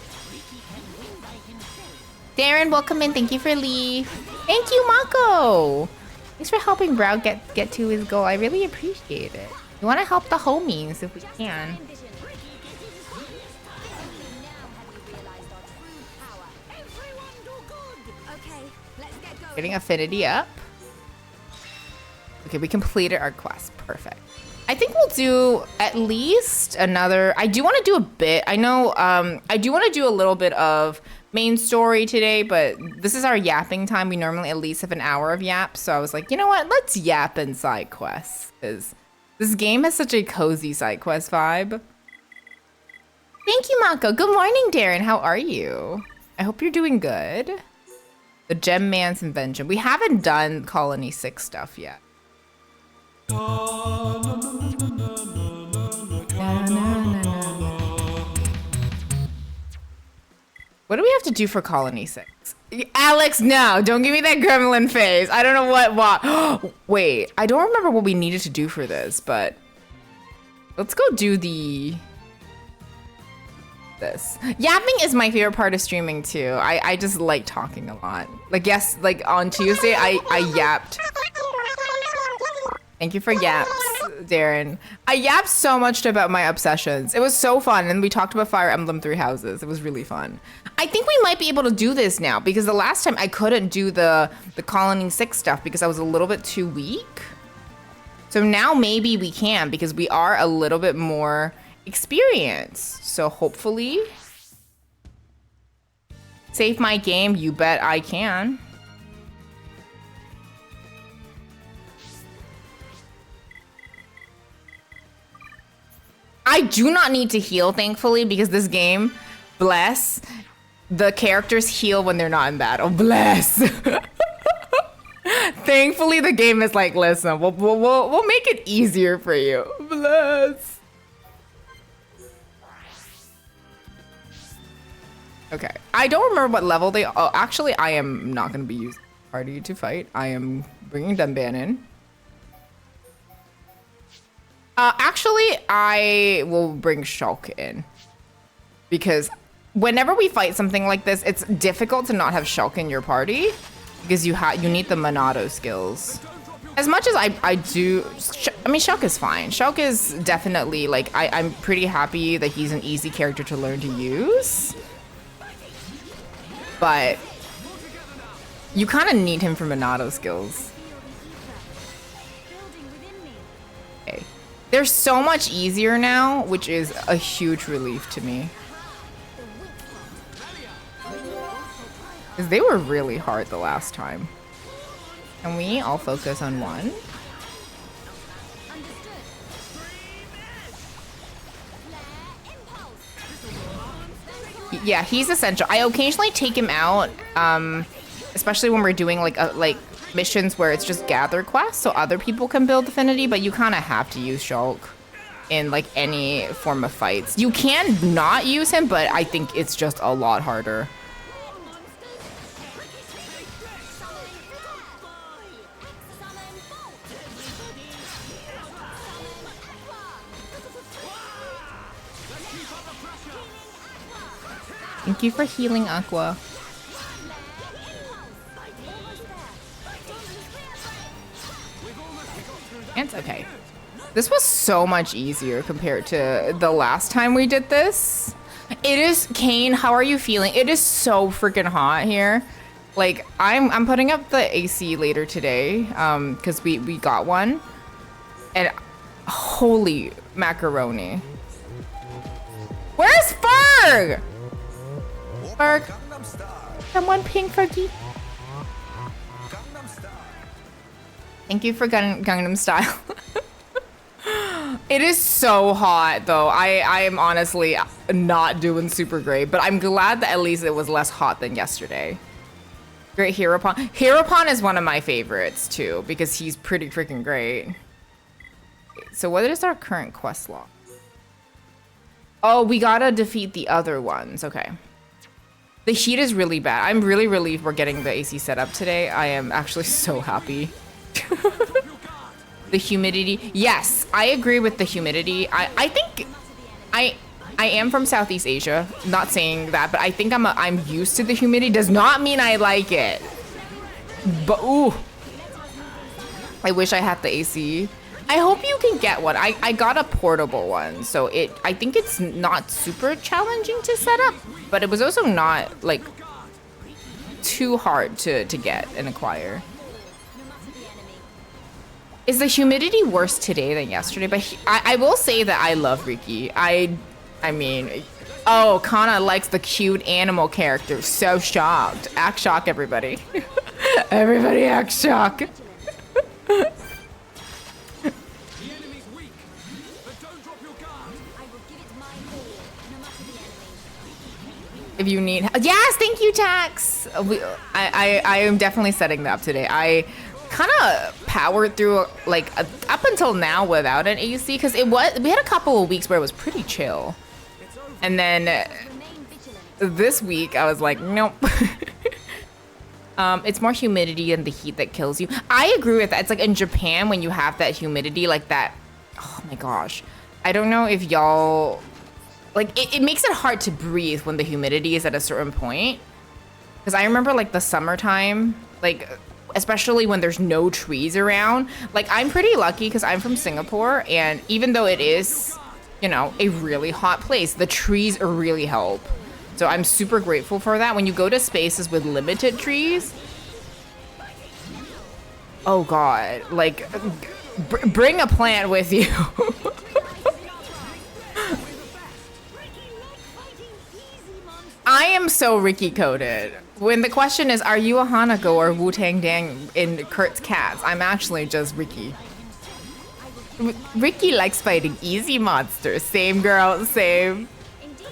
Darren, welcome in. Thank you for leave. Thank you, Mako. Thanks for helping Brow get to his goal. I really appreciate it. We want to help the homies if we can. Getting affinity up. Okay, we completed our quest. Perfect. I think we'll do at least another. I do want to do a bit. I know I do want to do a little bit of main story today, but this is our yapping time. We normally at least have an hour of yap. So I was like, you know what? Let's yap in side quests, because this game has such a cozy side quest vibe. Thank you, Mako. Good morning, Darren. How are you? I hope you're doing good. The Gem Man's invention. We haven't done Colony 6 stuff yet. What do we have to do for Colony 6? Alex, no. Don't give me that gremlin face. I don't know what. Wait, I don't remember what we needed to do for this, but let's go do this. Yapping is my favorite part of streaming too. I just like talking a lot. Like, yes, like on Tuesday, I yapped. Thank you for yaps, Darren. I yapped so much about my obsessions. It was so fun, and we talked about Fire Emblem Three Houses. It was really fun. I think we might be able to do this now, because the last time I couldn't do the Colony 6 stuff because I was a little bit too weak. So now maybe we can, because we are a little bit more experienced. So hopefully, save my game. You bet I can. I do not need to heal, thankfully, because this game, bless, the characters heal when they're not in battle. Bless. Thankfully, the game is like, listen, we'll make it easier for you. Bless. Okay. I don't remember what level they... Oh, actually, I am not going to be using party to fight. I am bringing Dunban in. Actually, I will bring Shulk in. Because whenever we fight something like this, it's difficult to not have Shulk in your party. Because you need the Monado skills. As much as I do... I mean, Shulk is fine. Shulk is definitely, like... I'm pretty happy that he's an easy character to learn to use. But... you kind of need him for Monado skills. Okay. They're so much easier now, which is a huge relief to me. Because they were really hard the last time. Can we all focus on one? Yeah, he's essential. I occasionally take him out, especially when we're doing like missions where it's just gather quests so other people can build affinity, but you kind of have to use Shulk in like any form of fights. You can not use him, but I think it's just a lot harder. Thank you for healing, Aqua. It's okay. This was so much easier compared to the last time we did this. It is, Kane, how are you feeling? It is so freaking hot here. Like, I'm putting up the AC later today, because we got one. And holy macaroni. Where's Ferg? Ferg, someone ping Fergie. Thank you for Gangnam Style. It is so hot though. I am honestly not doing super great, but I'm glad that at least it was less hot than yesterday. Great Heropon. Heropon is one of my favorites too, because he's pretty freaking great. So what is our current quest log? Oh, we gotta defeat the other ones. Okay. The heat is really bad. I'm really relieved we're getting the AC set up today. I am actually so happy. The humidity. Yes, I agree with the humidity. I think I am from Southeast Asia. Not saying that, but I think I'm used to the humidity. Does not mean I like it. But ooh, I wish I had the AC. I hope you can get one. I got a portable one, so I think it's not super challenging to set up, but it was also not like too hard to get and acquire. Is the humidity worse today than yesterday? But I will say that I love Riki. I mean, oh, Kana likes the cute animal character. So shocked. Act shock, everybody. Everybody act shock. If you need, yes, thank you, Tax. I am definitely setting that up today. I kind of powered through like up until now without an AC because we had a couple of weeks where it was pretty chill, and then this week I was like, nope. It's more humidity and the heat that kills you. I agree with that. It's like in Japan when you have that humidity like that. Oh my gosh, I don't know if y'all like it makes it hard to breathe when the humidity is at a certain point. Because I remember like the summertime, like especially when there's no trees around. Like I'm pretty lucky because I'm from Singapore, and even though it is, you know, a really hot place, the trees really help. So I'm super grateful for that. When you go to spaces with limited trees, oh God, like bring a plant with you. I am so Ricky coded. When the question is, are you a Hanako or Wu-Tang Dang in Kurt's Cats? I'm actually just Ricky. Ricky likes fighting easy monsters. Same girl, same. Indeed.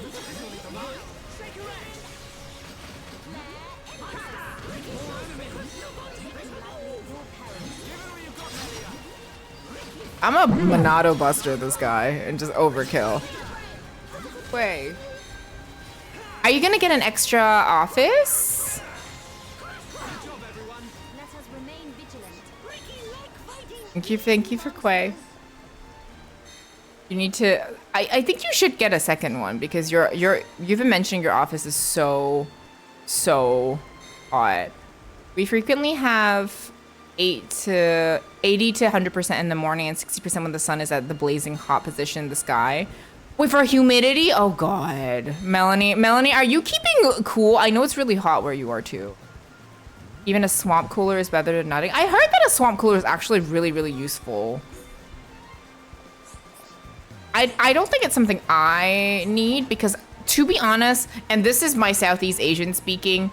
I'm a Monado buster this guy and just overkill. Wait. Are you gonna get an extra office? Let us remain vigilant. Thank you for Quay. You need to. I think you should get a second one because you've been mentioning your office is so hot. We frequently have 80 to 100% in the morning and 60% when the sun is at the blazing hot position in the sky. Wait, for humidity? Oh god. Melanie, are you keeping cool? I know it's really hot where you are too. Even a swamp cooler is better than nothing. I heard that a swamp cooler is actually really useful. I don't think it's something I need because, to be honest, and this is my Southeast Asian speaking,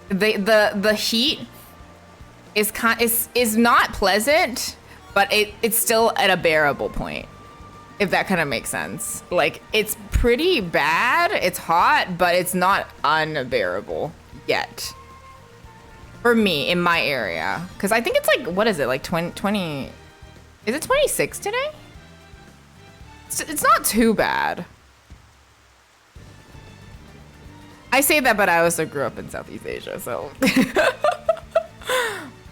the heat is not pleasant, but it's still at a bearable point. If that kind of makes sense. Like, it's pretty bad, it's hot, but it's not unbearable yet. For me, in my area. Because I think it's like, what is it, like 20, is it 26 today? It's not too bad. I say that, but I also grew up in Southeast Asia, so.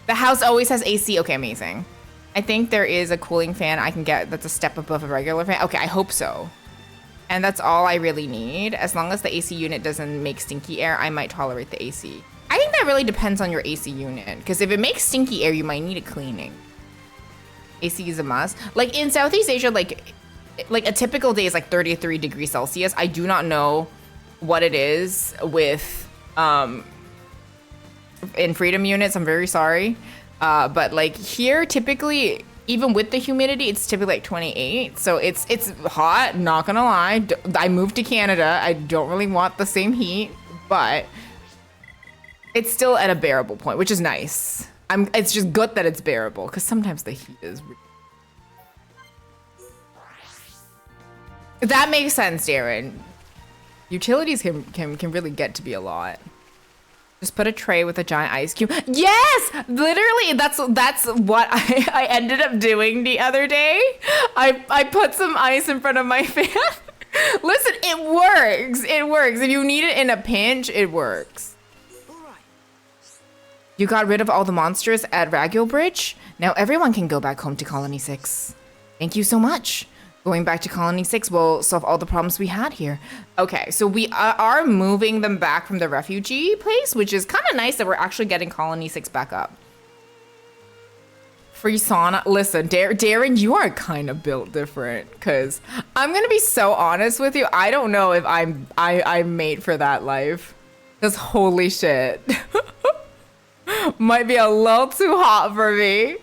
The house always has AC, okay, amazing. I think there is a cooling fan I can get that's a step above a regular fan. Okay, I hope so. And that's all I really need. As long as the AC unit doesn't make stinky air, I might tolerate the AC. I think that really depends on your AC unit. Because if it makes stinky air, you might need a cleaning. AC is a must. Like in Southeast Asia, like a typical day is like 33 degrees Celsius. I do not know what it is with in freedom units. I'm very sorry. But like here, typically, even with the humidity, it's typically like 28. So it's hot, not gonna lie. I moved to Canada. I don't really want the same heat, but it's still at a bearable point, which is nice. It's just good that it's bearable because sometimes the heat is. That makes sense, Darren. Utilities can really get to be a lot. Just put a tray with a giant ice cube. Yes, literally, that's what I ended up doing the other day. I put some ice in front of my fan. Listen, it works. It works. If you need it in a pinch, it works. You got rid of all the monsters at Ragul Bridge? Now everyone can go back home to Colony 6. Thank you so much. Going back to Colony 6 will solve all the problems we had here. Okay, so we are moving them back from the refugee place, which is kind of nice that we're actually getting Colony 6 back up. Free sauna. Listen, Darren, you are kind of built different, because I'm going to be so honest with you. I don't know if I'm made for that life. Because holy shit. Might be a little too hot for me.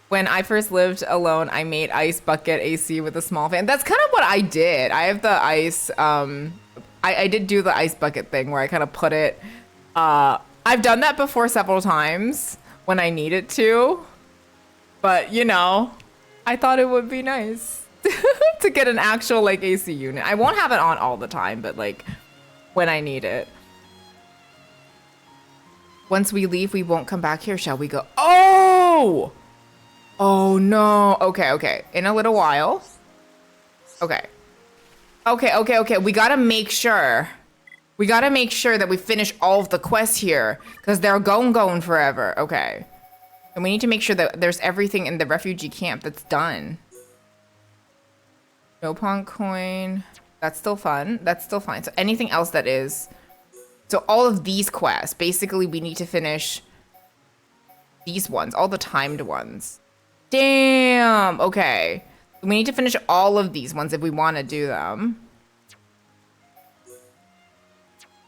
When I first lived alone, I made ice bucket AC with a small fan. That's kind of what I did. I have the ice, I did do the ice bucket thing where I kind of put it, I've done that before several times when I needed to, but you know, I thought it would be nice to get an actual like AC unit. I won't have it on all the time, but like when I need it. Once we leave, we won't come back here, shall we go? Oh! Oh no. Okay. In a little while. Okay. We gotta make sure. We gotta make sure that we finish all of the quests here. Because they're going forever. Okay. And we need to make sure that there's everything in the refugee camp that's done. No pawn coin. That's still fun. That's still fine. So anything else that is. So all of these quests. Basically, we need to finish these ones. All the timed ones. Damn. Okay. We need to finish all of these ones if we want to do them.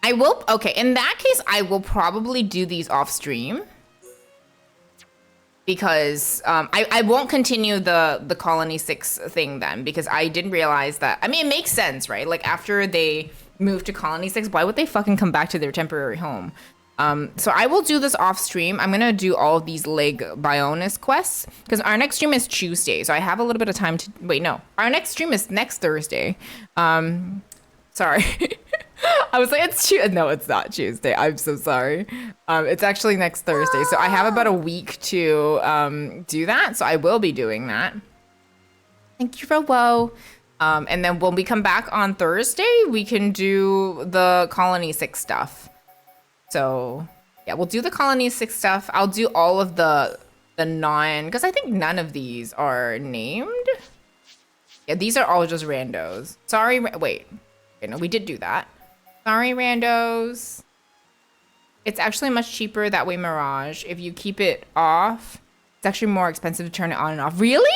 I will. Okay. In that case, I will probably do these off stream. Because I won't continue the Colony 6 thing then. Because I didn't realize that. I mean, it makes sense, right? Like after they moved to Colony 6, why would they fucking come back to their temporary home? So I will do this off stream. I'm gonna do all of these leg Bionis quests because our next stream is Tuesday. So I have a little bit of time to wait. No, our next stream is next Thursday. Sorry. I was like, it's Tuesday. No, it's not Tuesday. I'm so sorry. It's actually next Thursday. So I have about a week to do that. So I will be doing that. Thank you, Robo. And then when we come back on Thursday, we can do the Colony 6 stuff. So yeah, we'll do the Colony 6 stuff. I'll do all of the 9, because I think none of these are named. Yeah, these are all just randos. Sorry, wait. Okay, no, we did do that. Sorry, randos. It's actually much cheaper that way, Mirage. If you keep it off, it's actually more expensive to turn it on and off. Really?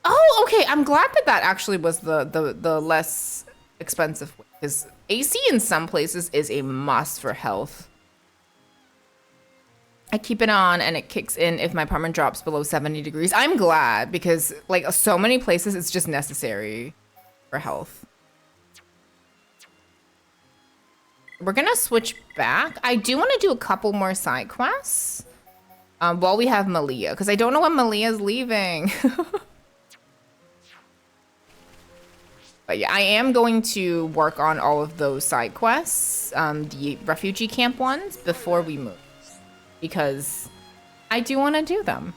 Oh, okay. I'm glad that that actually was the less expensive way, because AC in some places is a must for health. I keep it on and it kicks in if my apartment drops below 70 degrees. I'm glad, because like so many places it's just necessary for health. We're gonna switch back. I do want to do a couple more side quests while we have Malia, because I don't know when Malia's leaving. But yeah, I am going to work on all of those side quests, the refugee camp ones, before we move, because I do want to do them.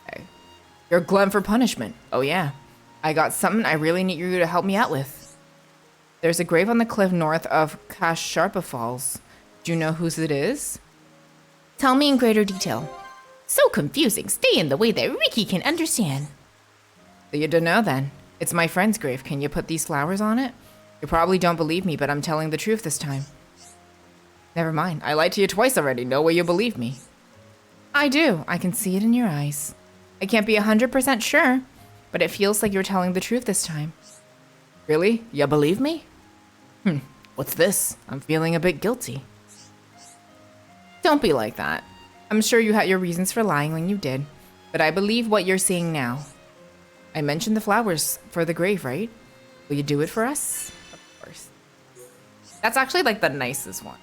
Okay. You're glutton for punishment. Oh yeah, I got something I really need you to help me out with. There's a grave on the cliff north of Kasharpa Falls. Do you know whose it is? Tell me in greater detail. So confusing. Stay in the way that Ricky can understand. So you don't know then. It's my friend's grave. Can you put these flowers on it? You probably don't believe me, but I'm telling the truth this time. Never mind. I lied to you twice already. No way you believe me. I do. I can see it in your eyes. I can't be 100% sure, but it feels like you're telling the truth this time. Really? You believe me? What's this? I'm feeling a bit guilty. Don't be like that. I'm sure you had your reasons for lying when you did, but I believe what you're saying now. I mentioned the flowers for the grave, right? Will you do it for us? Of course. That's actually like the nicest one.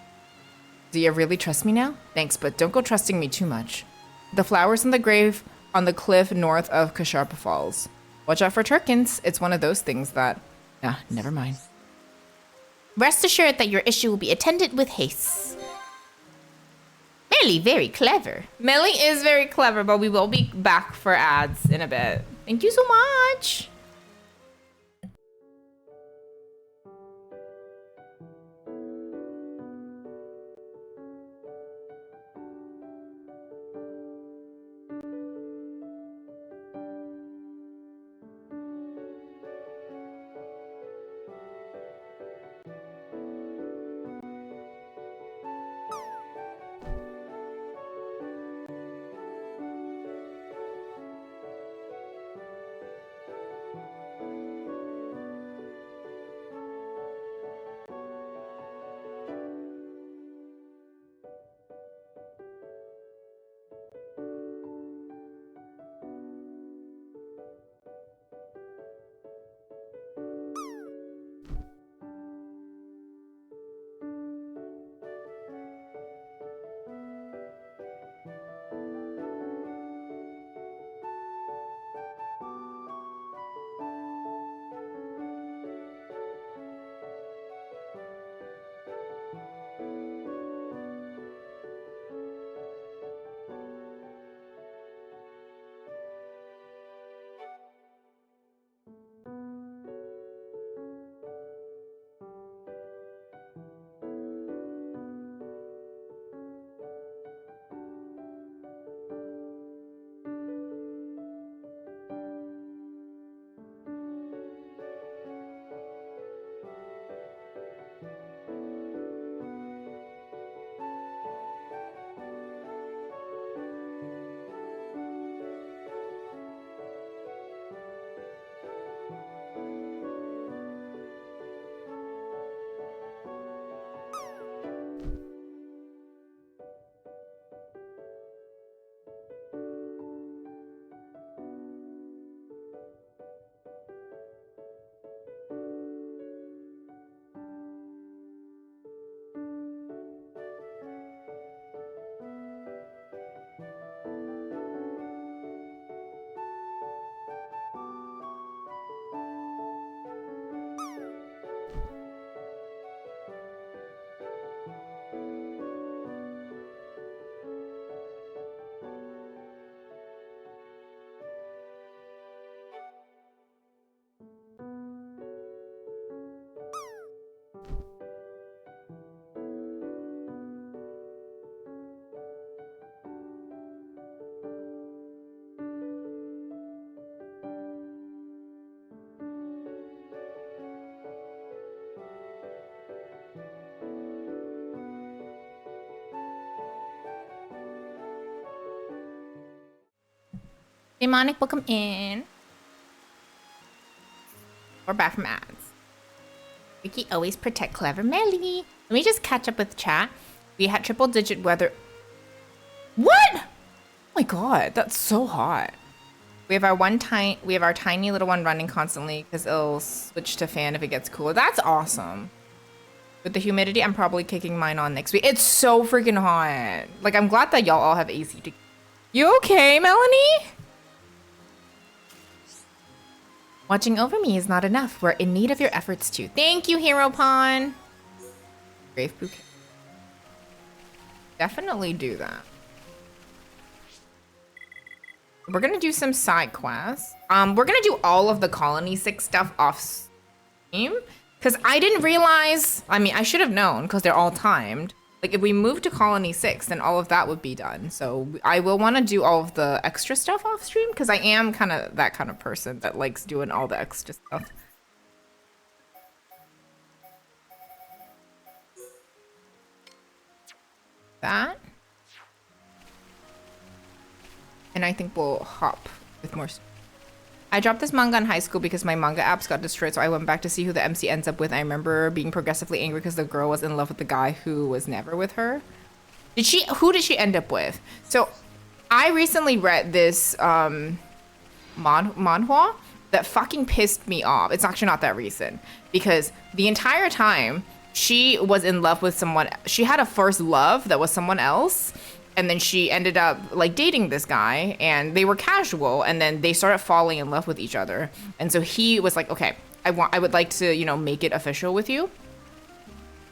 Do you really trust me now? Thanks, but don't go trusting me too much. The flowers on the grave on the cliff north of Kasharpa Falls. Watch out for Turkins. It's one of those things that... Ah, never mind. Rest assured that your issue will be attended with haste. Melly, very clever. Melly is very clever, but we will be back for ads in a bit. Thank you so much. Demonic, welcome in. We're back from ads. Ricky always protect clever Melly. Let me just catch up with chat. We had triple digit weather. What? Oh my god, that's so hot. We have our tiny little one running constantly because it'll switch to fan if it gets cooler. That's awesome. With the humidity, I'm probably kicking mine on next week. It's so freaking hot. Like, I'm glad that y'all all have AC. You okay, Melanie? Watching over me is not enough. We're in need of your efforts too. Thank you, Hero Pawn. Grave bouquet. Definitely do that. We're gonna do some side quests. We're gonna do all of the Colony 6 stuff off stream because I didn't realize. I mean, I should have known because they're all timed. Like, if we move to Colony 6, then all of that would be done. So I will want to do all of the extra stuff off stream because I am kind of that kind of person that likes doing all the extra stuff. That. And I think we'll hop with more. I dropped this manga in high school because my manga apps got destroyed, so I went back to see who the MC ends up with. I remember being progressively angry because the girl was in love with the guy who was never with her. Who did she end up with? So I recently read this manhwa that fucking pissed me off. It's actually not that recent because the entire time she was in love with someone. She had a first love that was someone else. And then she ended up like dating this guy and they were casual and then they started falling in love with each other. And so he was like, okay, I would like to, you know, make it official with you.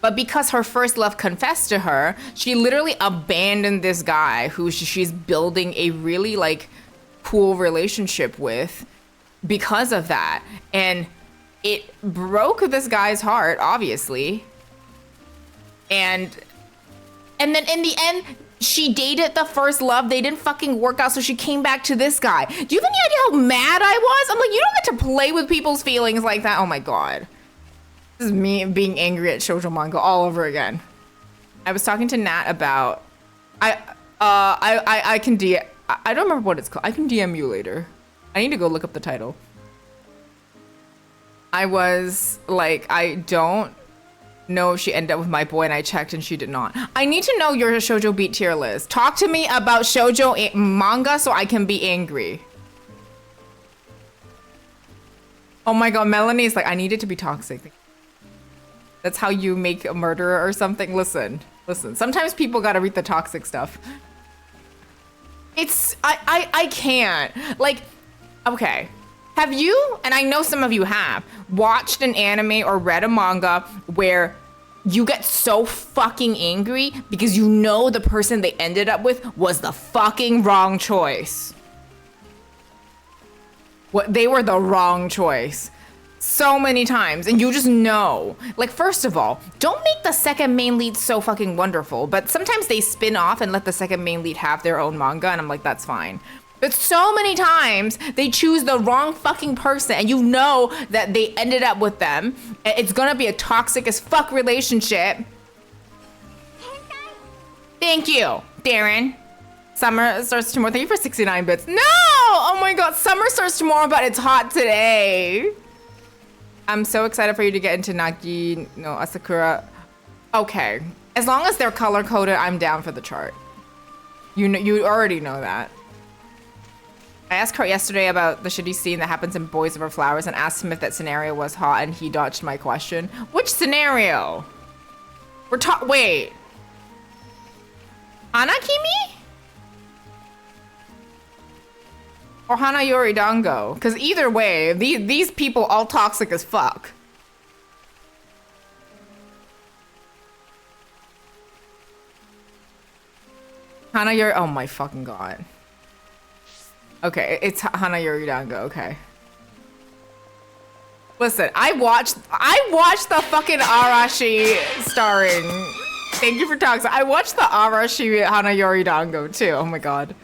But because her first love confessed to her, she literally abandoned this guy who she's building a really like cool relationship with because of that. And it broke this guy's heart, obviously. And then in the end, she dated the first love. They didn't fucking work out, so she came back to this guy. Do you have any idea how mad I was? I'm like, you don't get to play with people's feelings like that. Oh my god. This is me being angry at shoujo manga all over again. I was talking to Nat about I don't remember what it's called. I can DM you later. I need to go look up the title. I was like, I don't know if she ended up with my boy, and I checked and she did not. I need to know your shoujo beat tier list. Talk to me about shoujo manga so I can be angry. Oh my god, Melanie's like, I need it to be toxic. That's how you make a murderer or something. Listen. Sometimes people gotta read the toxic stuff. I can't. Like, okay. Have you, and I know some of you have, watched an anime or read a manga where you get so fucking angry because you know the person they ended up with was the fucking wrong choice? They were the wrong choice. So many times, and you just know. Like, first of all, don't make the second main lead so fucking wonderful, but sometimes they spin off and let the second main lead have their own manga, and I'm like, that's fine. But so many times they choose the wrong fucking person and you know that they ended up with them. It's gonna be a toxic as fuck relationship. Thank you, Darren. Summer starts tomorrow. Thank you for 69 bits. No! Oh my god, summer starts tomorrow, but it's hot today. I'm so excited for you to get into Nagi no Asakura. Okay. As long as they're color coded, I'm down for the chart. You know, you already know that. I asked Kurt yesterday about the shitty scene that happens in Boys Over Flowers and asked him if that scenario was hot, and he dodged my question. Which scenario? Wait. Hanakimi? Or Hanayori Dango? Because either way, these people all toxic as fuck. Hanayori, oh my fucking god. Okay, it's Hanayori Dango, okay. Listen, I watched the fucking Arashi starring. Thank you for talking. I watched the Arashi Hanayori Dango too. Oh my god.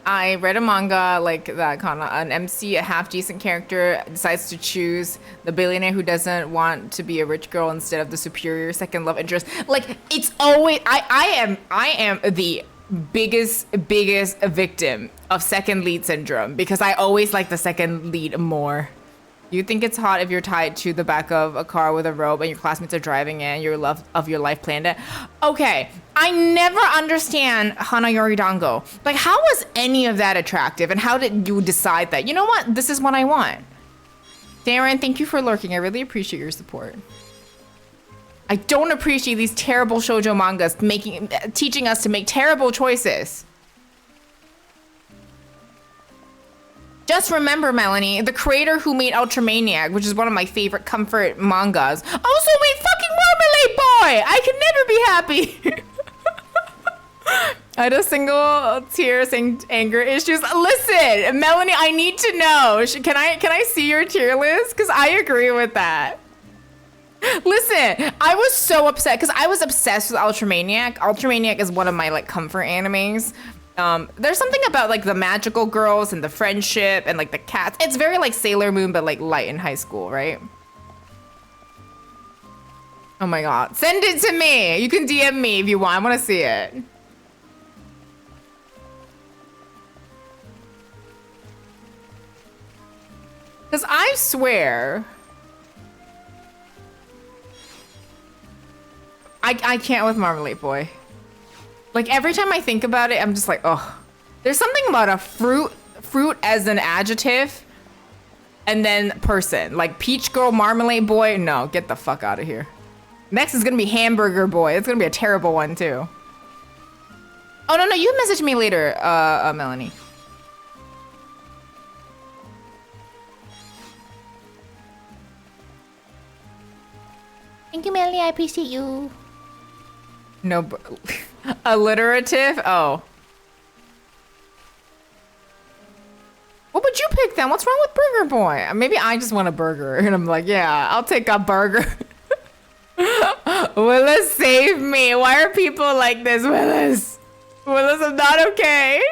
I read a manga like that, Kana. An MC, a half decent character, decides to choose the billionaire who doesn't want to be a rich girl instead of the superior second love interest. Like, it's always I am the biggest victim of second lead syndrome because I always like the second lead more. You think it's hot if you're tied to the back of a car with a rope and your classmates are driving in, your love of your life planned it? Okay, I never understand Hana Yoridango. Like, how was any of that attractive? And how did you decide that? You know what? This is what I want. Darren, thank you for lurking. I really appreciate your support. I don't appreciate these terrible shoujo mangas teaching us to make terrible choices. Just remember, Melanie, the creator who made Ultramaniac, which is one of my favorite comfort mangas, also made fucking Marmalade Boy! I can never be happy! I had a single tear saying anger issues. Listen, Melanie, I need to know. Can I see your tier list? Because I agree with that. Listen, I was so upset because I was obsessed with Ultramaniac. Ultramaniac is one of my like comfort animes. There's something about like the magical girls and the friendship and like the cats. It's very like Sailor Moon, but like light in high school, right? Oh my God. Send it to me. You can DM me if you want. I want to see it. Because I swear, I can't with Marmalade Boy. Like every time I think about it, I'm just like, oh. There's something about a fruit as an adjective, and then person. Like Peach Girl, Marmalade Boy, no, get the fuck out of here. Next is gonna be Hamburger Boy. It's gonna be a terrible one too. Oh no, you message me later, Melanie. Thank you, Melanie. I appreciate you. No, alliterative? Oh. What would you pick then? What's wrong with Burger Boy? Maybe I just want a burger. And I'm like, yeah, I'll take a burger. Willis, save me. Why are people like this, Willis? Willis, I'm not okay.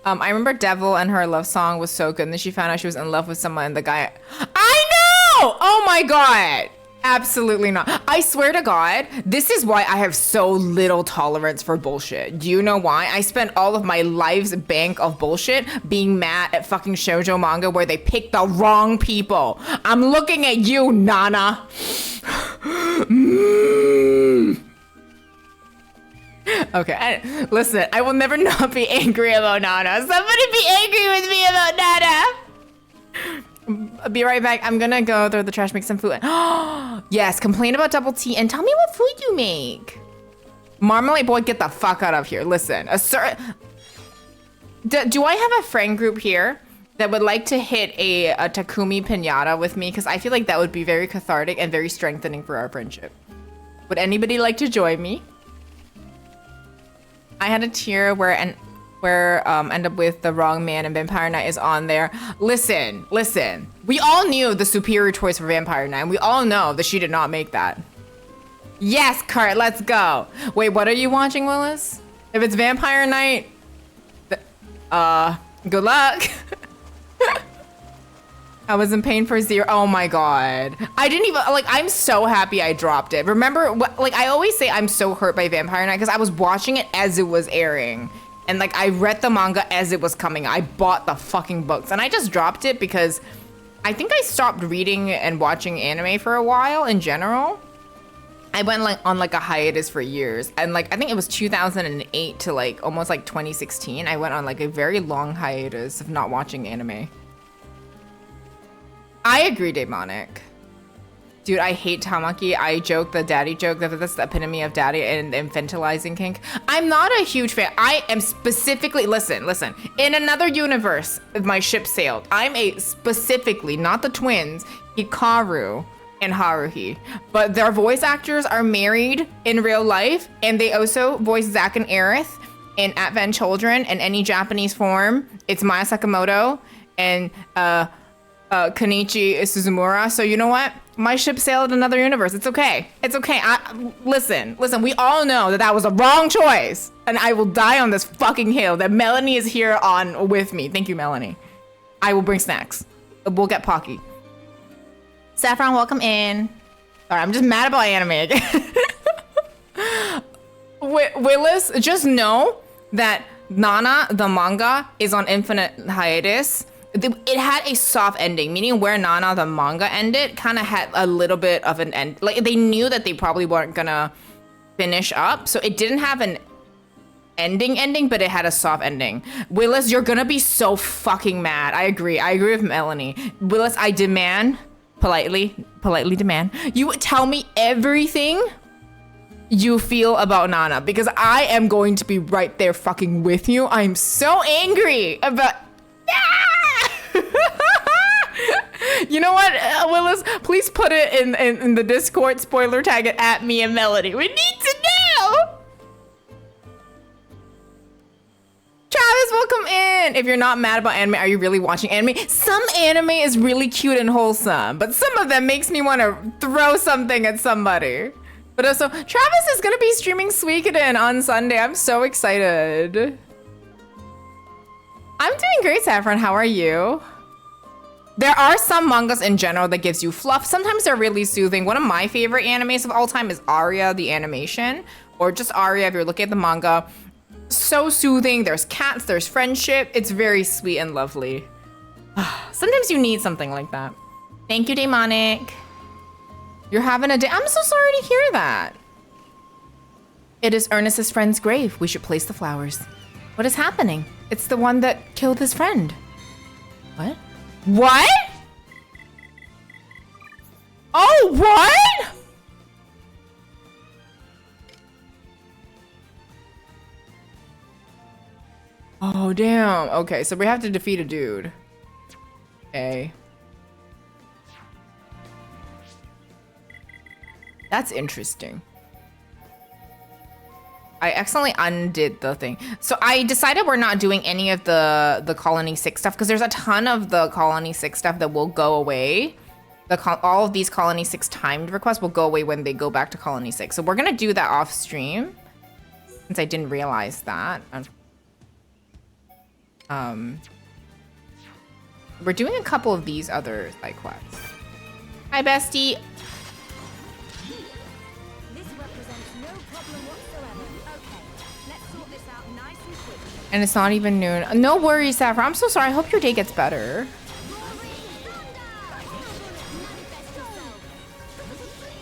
I remember Devil and her love song was so good, and then she found out she was in love with someone, and the guy... I know! Oh my God! Absolutely not. I swear to God, this is why I have so little tolerance for bullshit. Do you know why? I spent all of my life's bank of bullshit being mad at fucking shoujo manga where they pick the wrong people. I'm looking at you, Nana. Okay, listen, I will never not be angry about Nana. Somebody be angry with me about Nana. I'll be right back. I'm gonna go through the trash, make some food. Yes, complain about double T and tell me what food you make. Marmalade Boy, get the fuck out of here. Listen, do I have a friend group here that would like to hit a Takumi Pinata with me? Because I feel like that would be very cathartic and very strengthening for our friendship. Would anybody like to join me? I had a tier where end up with the wrong man and Vampire Knight is on there. Listen. We all knew the superior choice for Vampire Knight, and we all know that she did not make that. Yes, Kurt, let's go. Wait, what are you watching, Willis? If it's Vampire Knight, good luck. I was in pain for 0. Oh my God. I didn't even, like, I'm so happy I dropped it. Remember, like, I always say I'm so hurt by Vampire Knight because I was watching it as it was airing. And, like, I read the manga as it was coming. I bought the fucking books. And I just dropped it because I think I stopped reading and watching anime for a while in general. I went, like, on, like, a hiatus for years. And, like, I think it was 2008 to, like, almost, like, 2016. I went on, like, a very long hiatus of not watching anime. I agree, Demonic. Dude, I hate Tamaki. I joke the daddy joke that that's the epitome of daddy and infantilizing kink. I'm not a huge fan. I am specifically, listen. In another universe, if my ship sailed, I'm a specifically, not the twins, Hikaru and Haruhi. But their voice actors are married in real life, and they also voice Zack and Aerith in Advent Children in any Japanese form. It's Maya Sakamoto and Kenichi Suzumura. So you know what? My ship sailed another universe. It's okay. It's okay. Listen. We all know that that was a wrong choice, and I will die on this fucking hill. That Melanie is here on with me. Thank you, Melanie. I will bring snacks. We'll get Pocky. Saffron, welcome in. Sorry, I'm just mad about anime again. Willis, just know that Nana, the manga, is on infinite hiatus. It had a soft ending, meaning where Nana, the manga, ended, kind of had a little bit of an end. Like, they knew that they probably weren't gonna finish up, so it didn't have an ending, but it had a soft ending. Willis, you're gonna be so fucking mad. I agree with Melanie. Willis, I demand, politely demand, you tell me everything you feel about Nana, because I am going to be right there fucking with you. I'm so angry about... You know what, Willis? Please put it in the Discord, spoiler tag it at me and Melody. We need to know! Travis, welcome in! If you're not mad about anime, are you really watching anime? Some anime is really cute and wholesome, but some of them makes me want to throw something at somebody. But also, Travis is gonna be streaming Suikoden on Sunday. I'm so excited. I'm doing great, Saffron. How are you? There are some mangas in general that gives you fluff. Sometimes they're really soothing. One of my favorite animes of all time is Aria, the animation, or just Aria if you're looking at the manga. So soothing. There's cats, there's friendship. It's very sweet and lovely. Sometimes you need something like that. Thank you, Daemonic. You're having a day. I'm so sorry to hear that. It is Ernest's friend's grave. We should place the flowers. What is happening? It's the one that killed his friend. What? What? Oh, what? Oh, damn. Okay, so we have to defeat a dude. Okay. That's interesting. I accidentally undid the thing. So I decided we're not doing any of the Colony 6 stuff because there's a ton of the Colony 6 stuff that will go away. All of these Colony 6 timed requests will go away when they go back to Colony 6. So we're gonna do that off stream since I didn't realize that. We're doing a couple of these other side quests. Hi, bestie. And it's not even noon. No worries, Saffron. I'm so sorry. I hope your day gets better.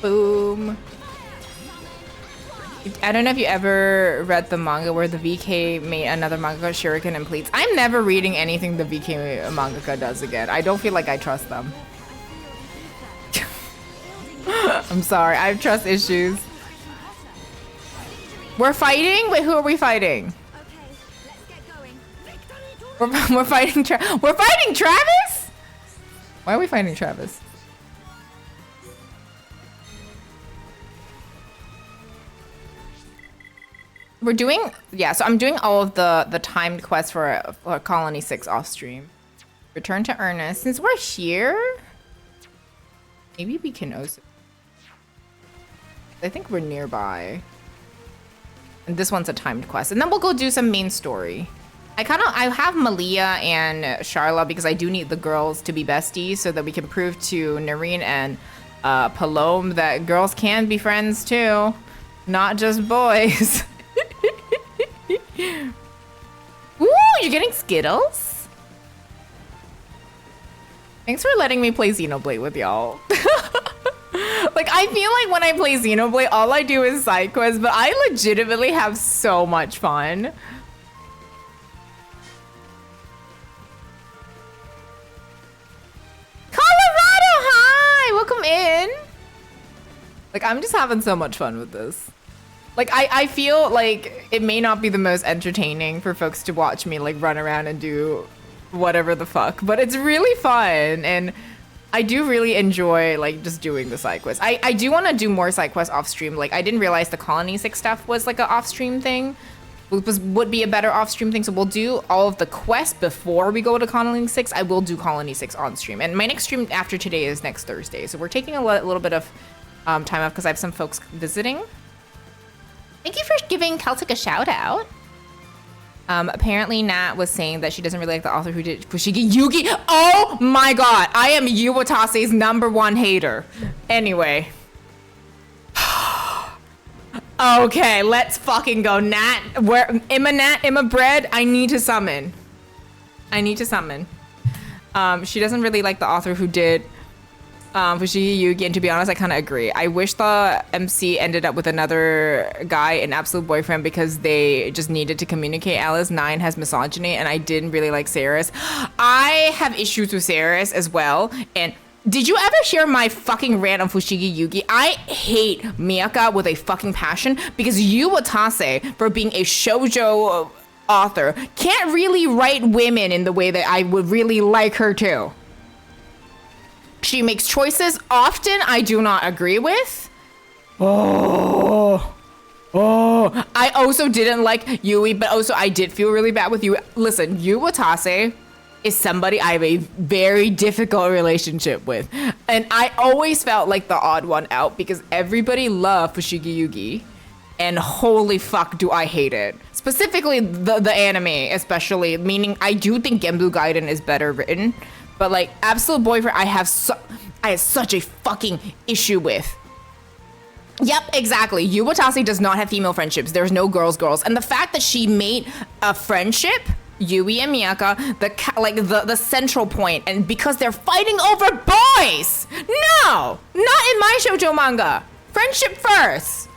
Boom. I don't know if you ever read the manga where the VK made another manga Shuriken and Pleats. I'm never reading anything the VK mangaka does again. I don't feel like I trust them. I'm sorry. I have trust issues. We're fighting? Wait, who are we fighting? We're fighting we're fighting Travis? Why are we fighting Travis? We're doing, yeah, so I'm doing all of the timed quests for Colony 6 off stream. Return to Ernest. Since we're here, maybe we can also, I think we're nearby. And this one's a timed quest. And then we'll go do some main story. I have Malia and Charla because I do need the girls to be besties so that we can prove to Nareen and Palome that girls can be friends too, not just boys. Ooh, you're getting Skittles? Thanks for letting me play Xenoblade with y'all. Like, I feel like when I play Xenoblade, all I do is side quests, but I legitimately have so much fun. Colorado, hi! Welcome in. Like, I'm just having so much fun with this. Like, I feel like it may not be the most entertaining for folks to watch me, like, run around and do whatever the fuck, but it's really fun, and I do really enjoy, like, just doing the side quests. I do want to do more side quests off stream. Like, I didn't realize the Colony 6 stuff was, like, an off stream thing, would be a better off-stream thing. So we'll do all of the quests before we go to Colony 6. I will do Colony 6 on stream. And my next stream after today is next Thursday. So we're taking a little bit of time off because I have some folks visiting. Thank you for giving Celtic a shout out. Apparently Nat was saying that she doesn't really like the author who did Fushigi Yugi. Oh my god, I am Yuwatase's #1 hater. Anyway. Okay, let's fucking go. Nat, where Emma Bread, I need to summon. She doesn't really like the author who did Fushigi Yugi, and to be honest, I kind of agree. I wish the MC ended up with another guy, an absolute boyfriend, because they just needed to communicate. Alice 9 has misogyny, and I didn't really like Saris. I have issues with Saris as well, and did you ever hear my fucking rant on Fushigi Yugi? I hate Miyaka with a fucking passion because Yuwatase, for being a shoujo author, can't really write women in the way that I would really like her to. She makes choices often I do not agree with. Oh, I also didn't like Yui, but also I did feel really bad with you. Listen, Yuwatase is somebody I have a very difficult relationship with. And I always felt like the odd one out because everybody loved Fushigi Yugi. And holy fuck do I hate it. Specifically the anime, especially, meaning I do think Genbu Gaiden is better written. But like Absolute Boyfriend, I have such a fucking issue with. Yep, exactly. Yuwatase does not have female friendships. There's no girls. And the fact that she made a friendship, Yui and Miyaka, the central point, and because they're fighting over boys. No, not in my shoujo manga. Friendship first.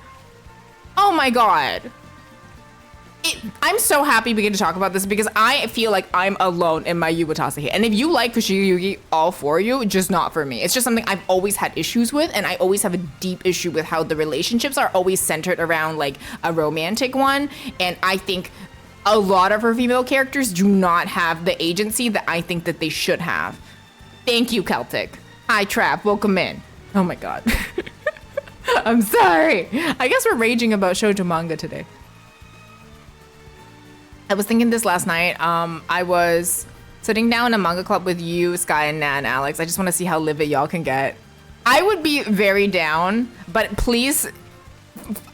Oh my god. I'm so happy we get to talk about this because I feel like I'm alone in my Yuwatase hate. And if you like Fushigi Yugi, all for you, just not for me. It's just something I've always had issues with, and I always have a deep issue with how the relationships are always centered around like a romantic one. And I think a lot of her female characters do not have the agency that I think that they should have. Thank you, Celtic. Hi, Trap. Welcome in. Oh my god. I'm sorry. I guess we're raging about shoujo manga today. I was thinking this last night. I was sitting down in a manga club with you, Sky, and Nat, and Alex. I just want to see how livid y'all can get. I would be very down, but please,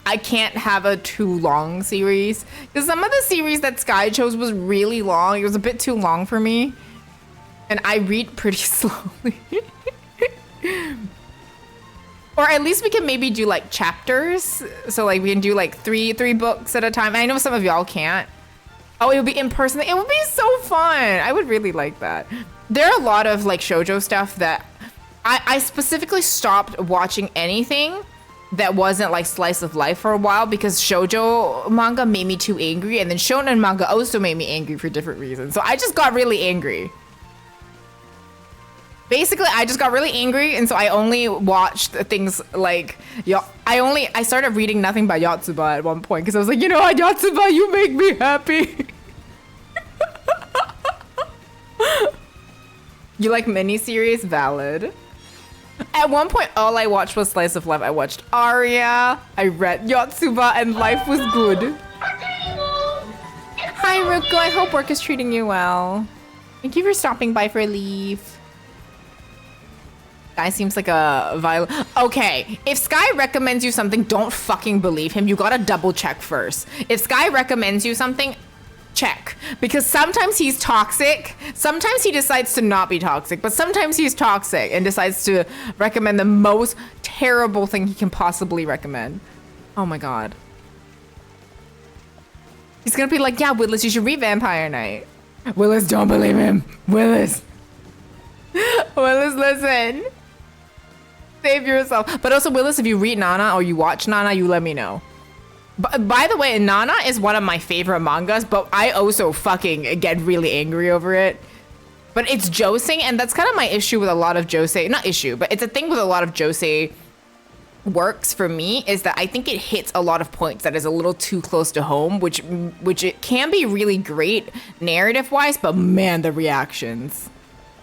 I can't have a too long series. Because some of the series that Sky chose was really long. It was a bit too long for me. And I read pretty slowly. Or at least we can maybe do like chapters. So like we can do like three books at a time. I know some of y'all can't. Oh, it would be in person. It would be so fun. I would really like that. There are a lot of like shoujo stuff that I specifically stopped watching anything that wasn't like slice of life for a while because shoujo manga made me too angry, and then shonen manga also made me angry for different reasons. So I just got really angry. Basically, I just got really angry, and so I only watched things like I started reading nothing but Yotsuba at one point because I was like, you know what, Yotsuba, you make me happy. You like miniseries? Valid. At one point, all I watched was slice of life. I watched Aria, I read Yotsuba, and life was good. Hi, Ruko. I hope work is treating you well. Thank you for stopping by for leave. Guy seems like a violent. Okay, if Sky recommends you something, don't fucking believe him. You gotta double check first. If Sky recommends you something, check. Because sometimes he's toxic. Sometimes he decides to not be toxic, but sometimes he's toxic and decides to recommend the most terrible thing he can possibly recommend. Oh my god. He's gonna be like, yeah, Willis, you should read Vampire Knight. Willis, don't believe him. Willis. Willis, listen. Save yourself. But also, Willis, if you read Nana or you watch Nana, you let me know. By the way, Nana is one of my favorite mangas, but I also fucking get really angry over it. But it's josei, and that's kind of my issue with a lot of josei. Not issue, but it's a thing with a lot of josei works for me, is that I think it hits a lot of points that is a little too close to home, which it can be really great narrative-wise, but man, the reactions.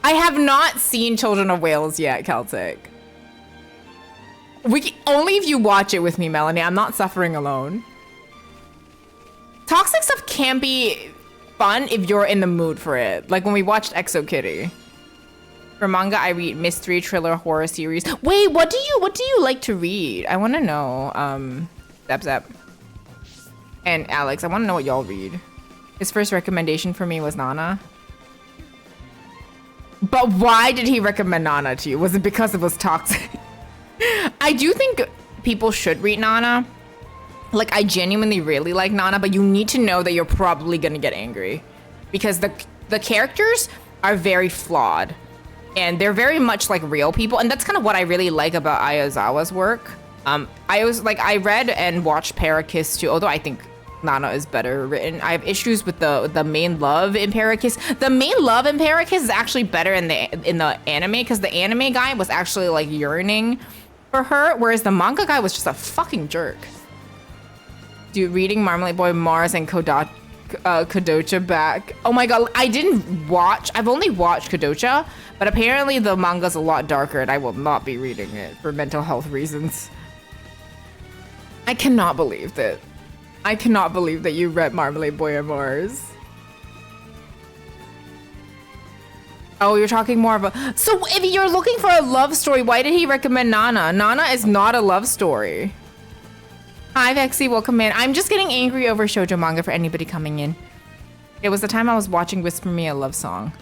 I have not seen Children of Whales yet, Celtic. Only if you watch it with me, Melanie. I'm not suffering alone. Toxic stuff campy fun if you're in the mood for it. Like when we watched Exo Kitty. For manga, I read mystery, thriller, horror series. Wait, what do you like to read? I want to know. Zap. And Alex, I want to know what y'all read. His first recommendation for me was Nana. But why did he recommend Nana to you? Was it because it was toxic? I do think people should read Nana. Like, I genuinely really like Nana, but you need to know that you're probably gonna get angry. Because the characters are very flawed. And they're very much like real people. And that's kind of what I really like about Ayazawa's work. I read and watched Parakiss too, although I think Nana is better written. I have issues with the main love in Parakiss. The main love in Parakiss is actually better in the anime, because the anime guy was actually like yearning for her, whereas the manga guy was just a fucking jerk. Dude, reading Marmalade Boy Mars and Kodocha back. Oh my god, I've only watched Kodocha, but apparently the manga's a lot darker and I will not be reading it for mental health reasons. I cannot believe that you read Marmalade Boy and Mars. Oh, you're talking more about... So if you're looking for a love story, why did he recommend Nana? Nana is not a love story. Hi, Vexy, welcome in. I'm just getting angry over shoujo manga for anybody coming in. It was the time I was watching Whisper Me a Love Song.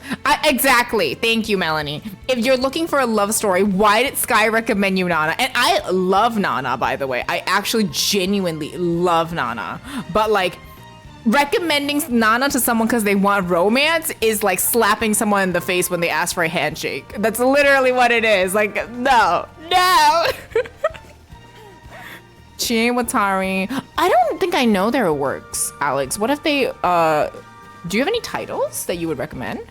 Exactly. Thank you, Melanie. If you're looking for a love story, why did Sky recommend you Nana? And I love Nana, by the way. I actually genuinely love Nana. But like, recommending Nana to someone because they want romance is like slapping someone in the face when they ask for a handshake. That's literally what it is. Like, no. Chie Watari. I don't think I know their works, Alex. What if they, do you have any titles that you would recommend?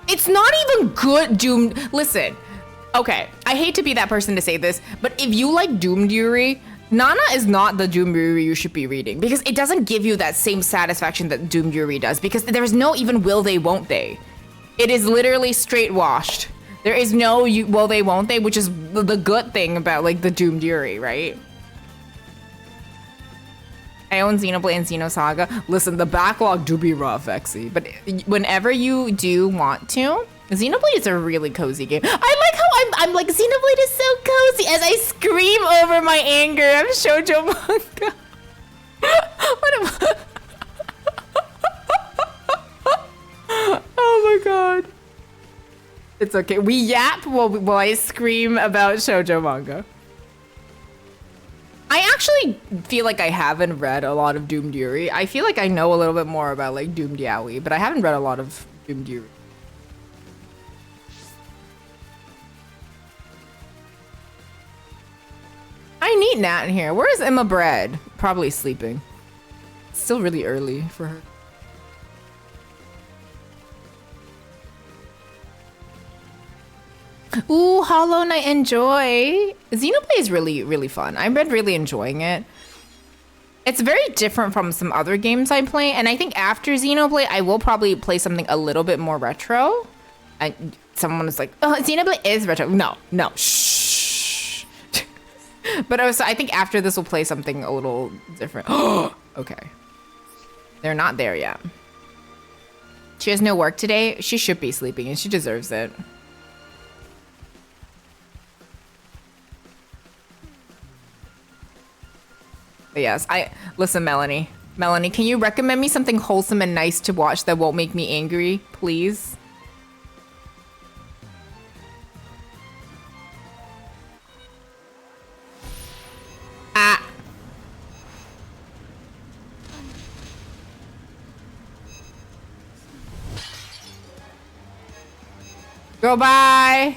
It's not even good Doom. Listen, okay, I hate to be that person to say this, but if you like Doom Yuri, Nana is not the Doom Yuri you should be reading, because it doesn't give you that same satisfaction that Doom Yuri does, because there's no even will they, won't they. It is literally straight washed. There is no will they, won't they, which is the good thing about like the Doomed Yuri, right? I own Xenoblade and Xenosaga. Listen, the backlog do be rough, Vexy, but whenever you do want to, Xenoblade is a really cozy game. I like how I'm like, Xenoblade is so cozy as I scream over my anger. I'm shoujo manga. Oh my god. It's okay. We yap while I scream about shoujo manga. I actually feel like I haven't read a lot of Doomed Yuri. I feel like I know a little bit more about like Doomed Yaoi, but I haven't read a lot of Doomed Yuri. I need Nat in here. Where is Emma Bread? Probably sleeping. It's still really early for her. Ooh, Hollow Knight, enjoy. Xenoblade is really, really fun. I've been really enjoying it. It's very different from some other games I play, and I think after Xenoblade, I will probably play something a little bit more retro. And someone is like, oh, Xenoblade is retro. No, shh. But also, I think after this, we'll play something a little different. Okay. They're not there yet. She has no work today. She should be sleeping, and she deserves it. But yes, listen, Melanie. Melanie, can you recommend me something wholesome and nice to watch that won't make me angry, please? Ah. Go bye.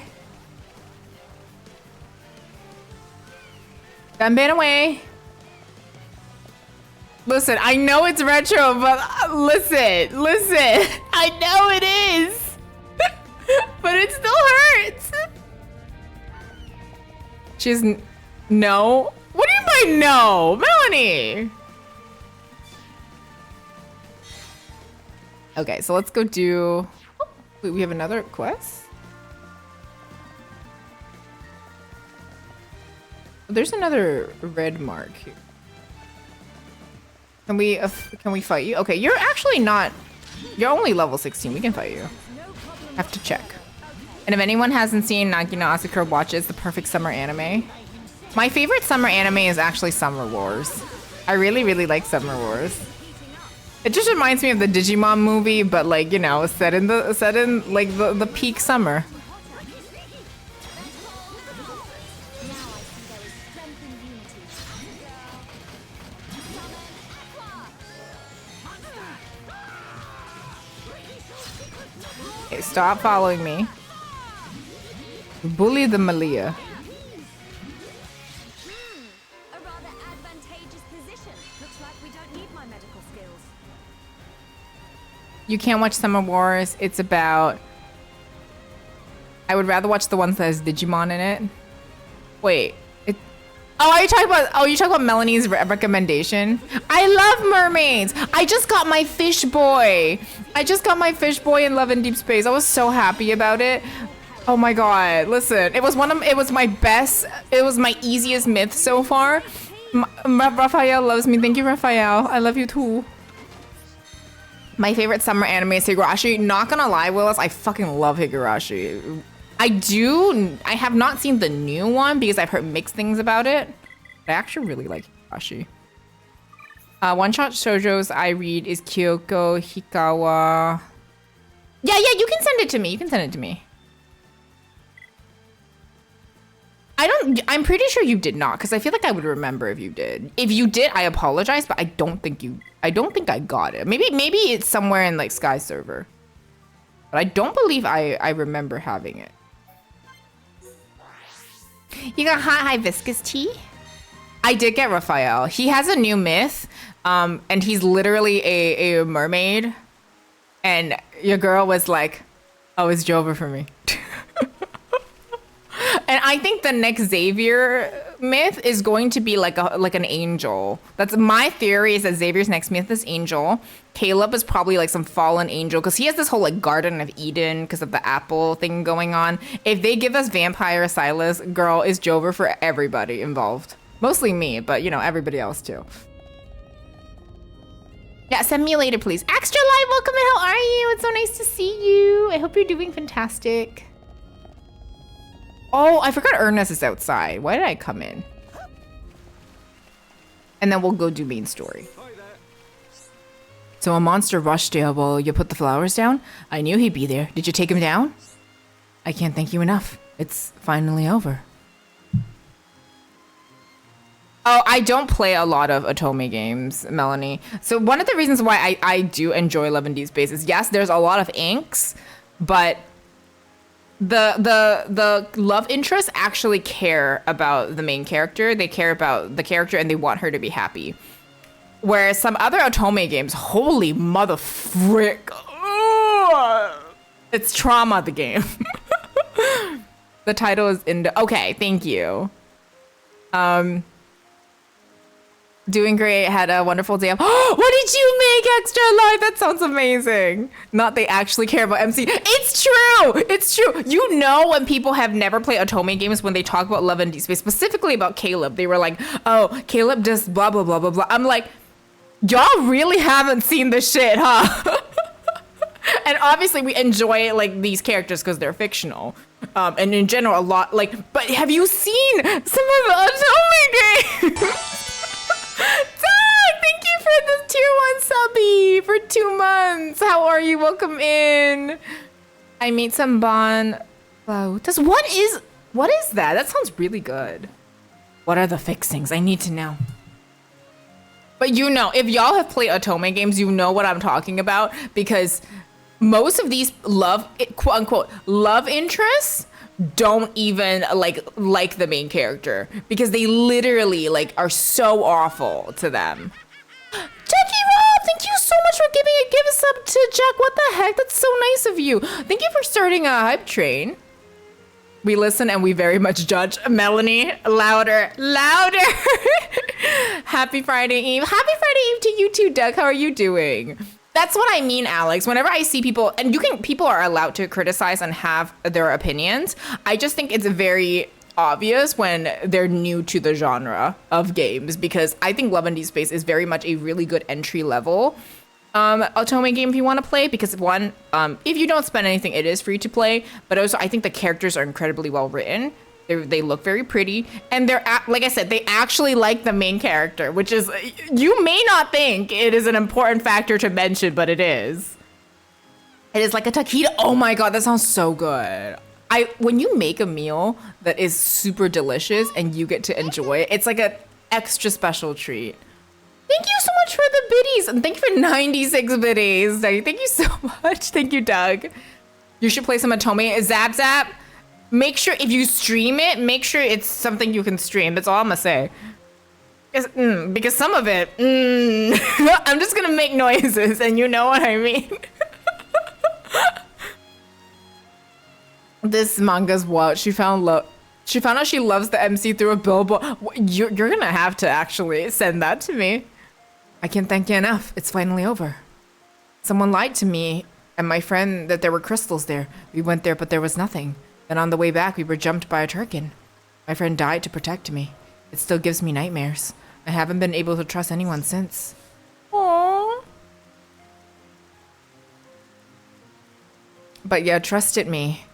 Done been away. Listen, I know it's retro, but listen. I know it is, but it still hurts. She's no. What do you mean no, Melanie? Okay, so let's go do. Oh, wait, we have another quest. There's another red mark here. Can we fight you? Okay, you're actually not. You're only level 16. We can fight you. Have to check. And if anyone hasn't seen Nagi no Asakura, watch it. It's the perfect summer anime. My favorite summer anime is actually Summer Wars. I really, really like Summer Wars. It just reminds me of the Digimon movie, but like, you know, set in like the peak summer. Okay, stop following me. Bully the Malia. A rather advantageous position. Looks like we don't need my medical skills. You can't watch Summer Wars. It's about... I would rather watch the ones that has Digimon in it. Wait. Oh, are you talking about... Oh, you talking about Melanie's recommendation? I love mermaids. I just got my fish boy. I just got my fish boy in Love and Deep Space. I was so happy about it. Oh my god. Listen, it was my best... It was my easiest myth so far. Raphael loves me. Thank you, Raphael. I love you too. My favorite summer anime is Higurashi. Not gonna lie, Willis, I fucking love Higurashi. I have not seen the new one because I've heard mixed things about it. But I actually really like Higurashi. One-shot shoujos I read is Kyoko Hikawa. Yeah, you can send it to me. I'm pretty sure you did not, because I feel like I would remember if you did. If you did, I apologize, but I don't think I got it. Maybe it's somewhere in like Sky server. But I don't believe I remember having it. You got hot hibiscus tea? I did get Raphael. He has a new myth, and he's literally a mermaid. And your girl was like, oh, it's Jover for me. And I think the next Xavier myth is going to be like an angel. That's my theory, is that Xavier's next myth is angel. Caleb is probably like some fallen angel because he has this whole like Garden of Eden because of the apple thing going on. If they give us Vampire Silas, girl, is Jover for everybody involved. Mostly me, but you know, everybody else too. Yeah, send me later, please. Extra Live, welcome and how are you? It's so nice to see you. I hope you're doing fantastic. Oh, I forgot Ernest is outside. Why did I come in? And then we'll go do main story. So a monster rushed you while you put the flowers down? I knew he'd be there. Did you take him down? I can't thank you enough. It's finally over. Oh, I don't play a lot of Otome games, Melanie. So one of the reasons why I do enjoy Love and Deep Space is, yes, there's a lot of inks, but the love interests actually care about the main character. They care about the character and they want her to be happy. Whereas some other Otome games, holy mother frick. Ugh. It's trauma, the game. The title is okay, thank you. Doing great, had a wonderful day. What did you make, Extra Life? That sounds amazing. Not they actually care about MC. It's true. It's true. You know, when people have never played Otome games, when they talk about Love and Deep Space, specifically about Caleb, they were like, oh, Caleb just blah, blah, blah, blah, blah. I'm like, y'all really haven't seen this shit, huh? And obviously we enjoy like these characters because they're fictional. And in general, a lot like, but have you seen some of the Otome games? Doug, thank you for the tier 1 subby for 2 months. How are you? Welcome in. I made some bon flautas. What is that? That sounds really good. What are the fixings? I need to know. But you know, if y'all have played Otome games, you know what I'm talking about, because most of these quote unquote love interests don't even like the main character because they literally like are so awful to them. Jackie Rob, thank you so much for giving a give sub to Jack. What the heck? That's so nice of you. Thank you for starting a hype train. We listen and we very much judge. Melanie, louder, louder. Happy Friday Eve. Happy Friday Eve to you too, Doug. How are you doing? That's what I mean, Alex. Whenever I see people, and people are allowed to criticize and have their opinions. I just think it's very obvious when they're new to the genre of games, because I think Love and Deep Space is very much a really good entry level Otome game if you want to play, because one, if you don't spend anything, it is free to play, but also I think the characters are incredibly well written. They look very pretty, and like I said, they actually like the main character, which is, you may not think it is an important factor to mention, but it is. It is like a taquito. Oh my god, that sounds so good. When you make a meal that is super delicious and you get to enjoy it, it's like an extra special treat. Thank you so much for the biddies, and thank you for 96 biddies. Thank you so much. Thank you, Doug. You should play some Otome. Zap Zap. Make sure if you stream it, make sure it's something you can stream. That's all I'm gonna say. Because some of it, I'm just gonna make noises, and you know what I mean. This manga's what? She found out she loves the MC through a billboard. You're gonna have to actually send that to me. I can't thank you enough. It's finally over. Someone lied to me and my friend that there were crystals there. We went there, but there was nothing. Then on the way back, we were jumped by a turkin. My friend died to protect me. It still gives me nightmares. I haven't been able to trust anyone since. Aww. But yeah, trusted me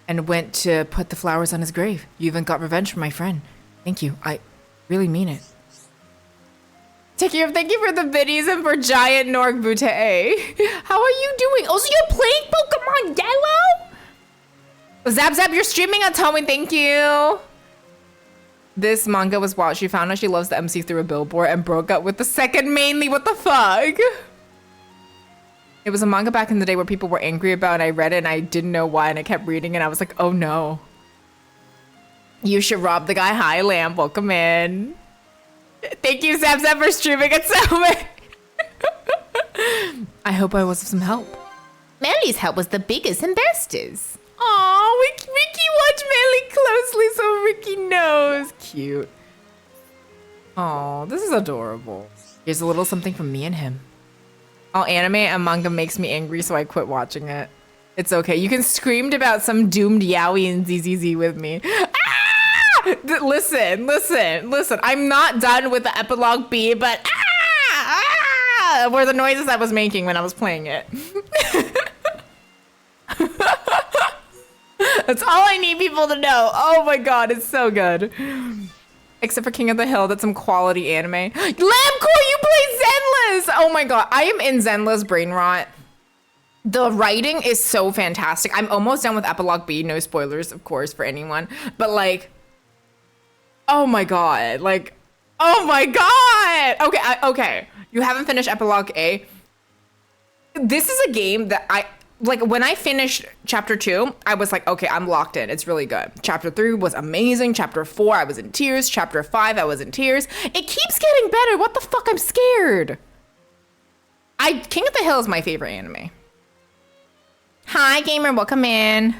and went to put the flowers on his grave. You even got revenge from my friend. Thank you. I really mean it. Thank you for the biddies and for Giant Norg Butte. How are you doing? Oh, so you're playing Pokemon Yellow? Zap Zap, you're streaming on Tommy. Thank you. This manga was wild. She found out she loves the MC through a billboard and broke up with the second mainly. What the fuck? It was a manga back in the day where people were angry about, and I read it and I didn't know why, and I kept reading it. I was like, oh no. You should rob the guy. Hi, Lamp. Welcome in. Thank you, Zap Zap, for streaming it so much. I hope I was of some help. Melly's help was the biggest and bestest. Aw, Ricky watched Melly closely so Ricky knows. Cute. Aw, this is adorable. Here's a little something from me and him. All anime and manga makes me angry, so I quit watching it. It's okay. You can scream about some doomed yaoi and ZZZ with me. Listen. I'm not done with the epilogue B, but were the noises I was making when I was playing it. That's all I need people to know. Oh my god, it's so good. Except for King of the Hill, that's some quality anime. Lamcore, you play Zenless! Oh my god, I am in Zenless brain rot. The writing is so fantastic. I'm almost done with epilogue B. No spoilers, of course, for anyone. But like, oh my god, like, oh my god. Okay. You haven't finished epilogue A. This is a game that like when I finished chapter 2, I was like, okay, I'm locked in. It's really good. Chapter 3 was amazing. Chapter 4, I was in tears. Chapter 5, I was in tears. It keeps getting better. What the fuck? I'm scared. King of the Hill is my favorite anime. Hi, gamer. Welcome in.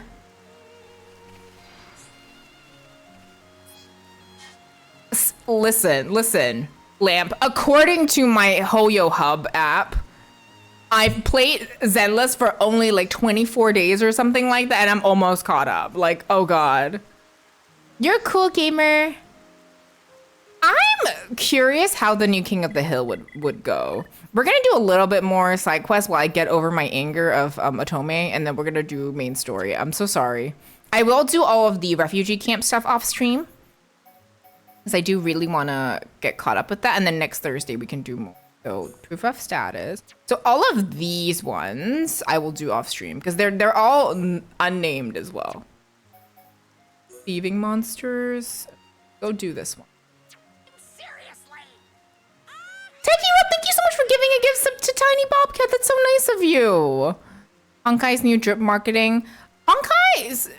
Listen, Lamp. According to my Hoyo Hub app, I've played Zenless for only like 24 days or something like that, and I'm almost caught up. Like, oh god. You're a cool gamer. I'm curious how the new King of the Hill would go. We're gonna do a little bit more side quest while I get over my anger of Otome, and then we're gonna do main story. I'm so sorry. I will do all of the refugee camp stuff off stream, because I do really want to get caught up with that, and then next Thursday we can do more. So proof of status. So all of these ones I will do off stream because they're all unnamed as well. Thieving monsters. Go do this one. Seriously? Tekiwa, thank you so much for giving a gift sub to Tiny Bobcat. That's so nice of you. Honkai's new drip marketing. Honkai's,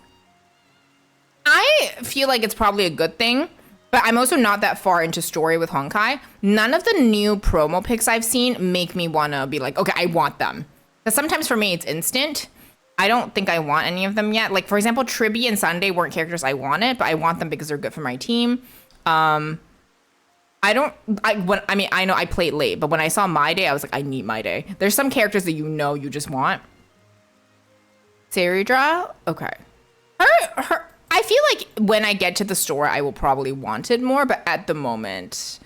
I feel like it's probably a good thing. But I'm also not that far into story with Honkai. None of the new promo pics I've seen make me want to be like, okay, I want them. Because sometimes for me, it's instant. I don't think I want any of them yet. Like, for example, Tribby and Sunday weren't characters I wanted, but I want them because they're good for my team. I know I played late, but when I saw My Day, I was like, I need My Day. There's some characters that you just want. Seridra? Okay. I feel like when I get to the store, I will probably want it more. But at the moment,